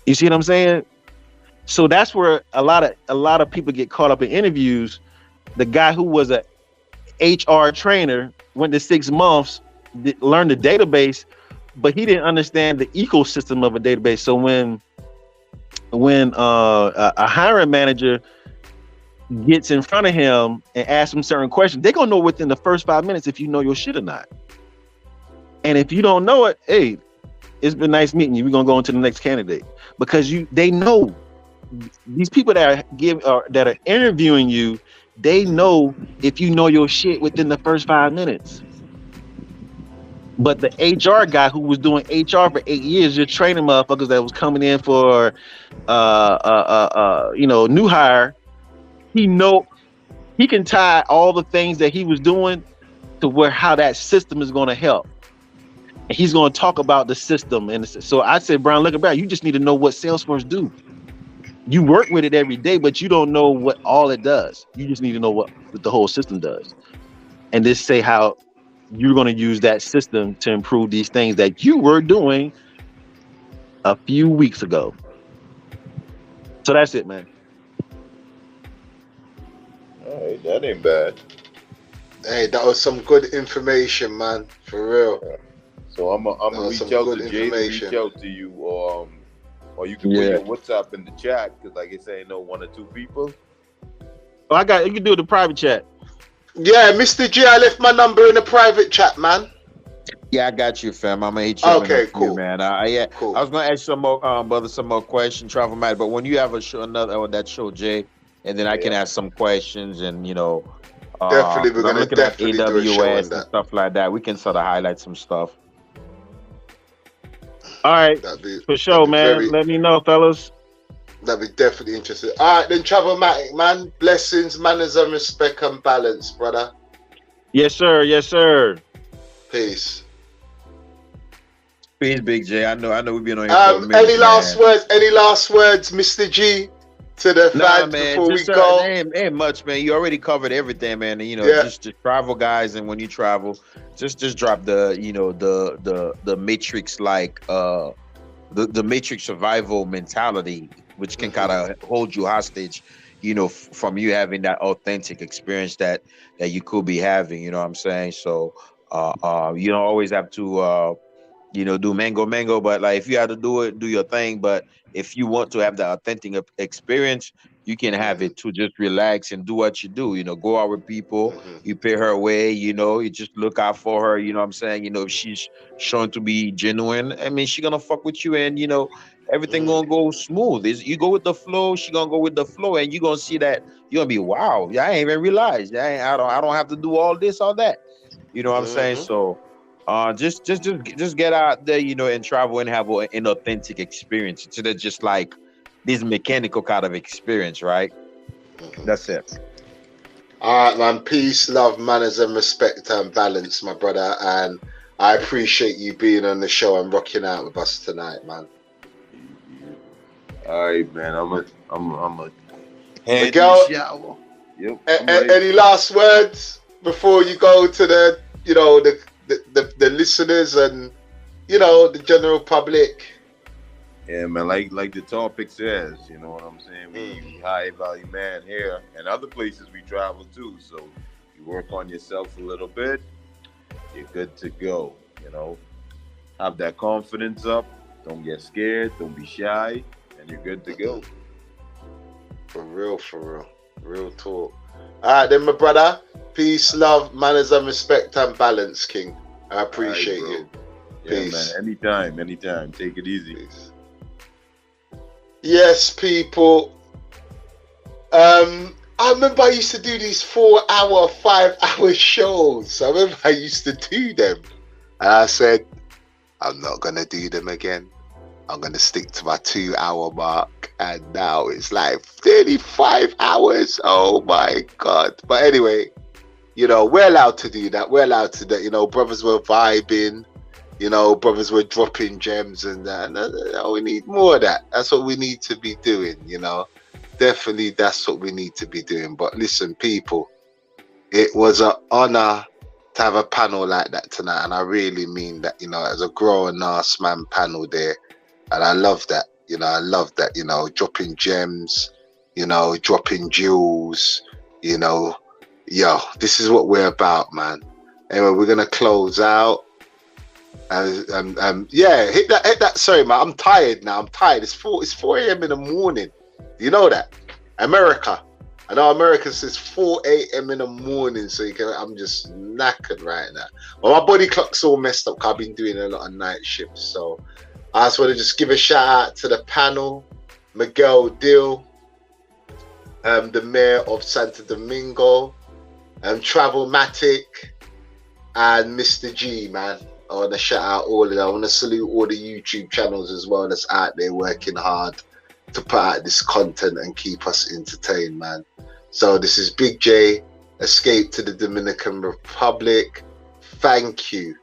You see what I'm saying? So that's where a lot of people get caught up in interviews. The guy who was a HR trainer went to 6 months, learned the database, but he didn't understand the ecosystem of a database. So when a hiring manager gets in front of him and asks him certain questions, they're gonna know within the first 5 minutes if you know your shit or not. And if you don't know it, hey, it's been nice meeting you. We're gonna go into the next candidate, because they know these people that are interviewing you. They know if you know your shit within the first 5 minutes. But the HR guy who was doing HR for 8 years, just training motherfuckers that was coming in for new hire, he can tie all the things that he was doing to how that system is going to help. And he's going to talk about the system. And so I said, Brown, look about, you just need to know what Salesforce do. You work with it every day, but you don't know what all it does. You just need to know what the whole system does. And just say how you're going to use that system to improve these things that you were doing a few weeks ago. So that's it, man. All right, that ain't bad. Hey, that was some good information, man. For real. So I'm gonna reach out to Jay to reach out to you, or you can put your WhatsApp in the chat, because like I say, I know 1 or 2 people. Oh, you can do the private chat. Yeah, Mr. G, I left my number in the private chat, man. Yeah, I got you, fam. I'm gonna hit you. Okay, cool, man. Cool. I was gonna ask some more, brother, some more questions, Travel Matt. But when you have a show, that show, Jay, and then I can ask some questions, and definitely we're gonna definitely do a show on and stuff like that. We can sort of highlight some stuff. All right, for sure, man. Let me know, fellas. That'd be definitely interesting. All right, then, Travelmatic, man. Blessings, manners, and respect and balance, brother. Yes, sir. Yes, sir. Peace. Peace, Big J. I know we've been on here for a minute, any last words? Any last words, Mr. G, to the fans before we go? Ain't much, man. You already covered everything, man. And, just travel, guys. And when you travel, just drop the the matrix, like the matrix survival mentality, which can kind of hold you hostage, from you having that authentic experience that you could be having. You know what I'm saying? So you don't always have to do mango, but like if you have to do it, do your thing. But if you want to have the authentic experience, you can have it to just relax and do what you do. Go out with people, you pay her away, you just look out for her, you know what I'm saying? If she's shown to be genuine, I mean, she gonna fuck with you, and everything gonna go smooth. You go with the flow, she gonna go with the flow, and you gonna see that you're gonna be, wow, I ain't even realized. I don't have to do all this, all that. You know what I'm saying? So just get out there, and travel and have an authentic experience instead of just like this mechanical kind of experience, right? That's it. All right, man. Peace, love, manners, and respect and balance, my brother. And I appreciate you being on the show and rocking out with us tonight, man. All right, man. I'm a Miguel, shower. Yep. Any last words before you go to the listeners and the general public? Yeah, man, like the topic says, you know what I'm saying? We high value man here, and other places we travel to. So you work on yourself a little bit, you're good to go. Have that confidence up. Don't get scared. Don't be shy, and you're good to go. For real, real talk. All right, then, my brother. Peace, love, manners, and respect and balance, King. I appreciate you. Peace. Yeah, man. Anytime. Take it easy. Peace. Yes, people. I remember I used to do these 4-hour, 5-hour shows. I remember I used to do them. And I said, I'm not going to do them again. I'm going to stick to my 2-hour mark. And now it's like 35 hours. Oh, my God. But anyway, we're allowed to do that. We're allowed to do that. Brothers were vibing. Brothers were dropping gems and that. And we need more of that. That's what we need to be doing, Definitely that's what we need to be doing. But listen, people, it was an honor to have a panel like that tonight. And I really mean that, as a grown ass man panel there. And I love that, I love that, dropping gems, dropping jewels, this is what we're about, man. Anyway, we're going to close out. Hit that. Sorry, man. I'm tired now. It's 4 a.m. in the morning. Do you know that? America. I know America says 4 a.m. in the morning, so I'm just knackered right now. Well, my body clock's all messed up because I've been doing a lot of night shifts. So I just want to just give a shout out to the panel, Miguel Dill, the mayor of Santo Domingo, Travelmatic, and Mr. G, man. I want to shout out all of them. I want to salute all the YouTube channels as well that's out there working hard to put out this content and keep us entertained, man. So this is Big J, Escape to the Dominican Republic. Thank you.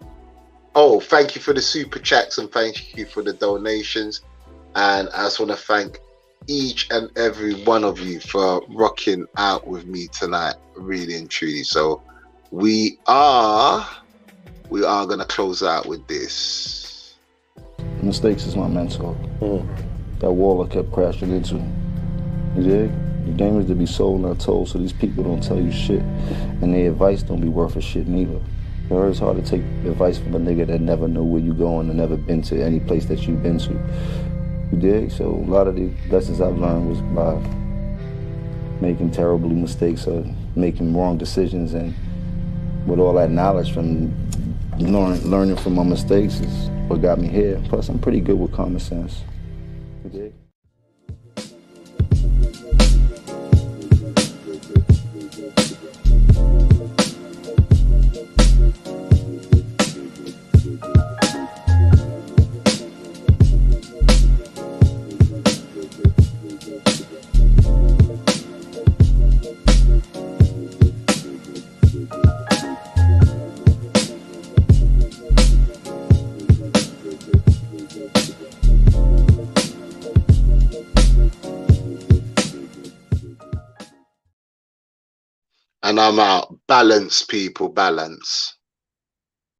Oh, thank you for the super chats and thank you for the donations. And I just want to thank each and every one of you for rocking out with me tonight, really and truly. So we are going to close out with this. Mistakes is my mentor. That wall I kept crashing into. You dig? Your game is to be sold, not told, so these people don't tell you shit, and their advice don't be worth a shit neither. It's hard to take advice from a nigga that never know where you going and never been to any place that you've been to. You dig? So a lot of the lessons I've learned was by making terrible mistakes or making wrong decisions, and with all that knowledge from learning from my mistakes is what got me here. Plus, I'm pretty good with common sense. You dig? And I'm out. Balance, people, balance.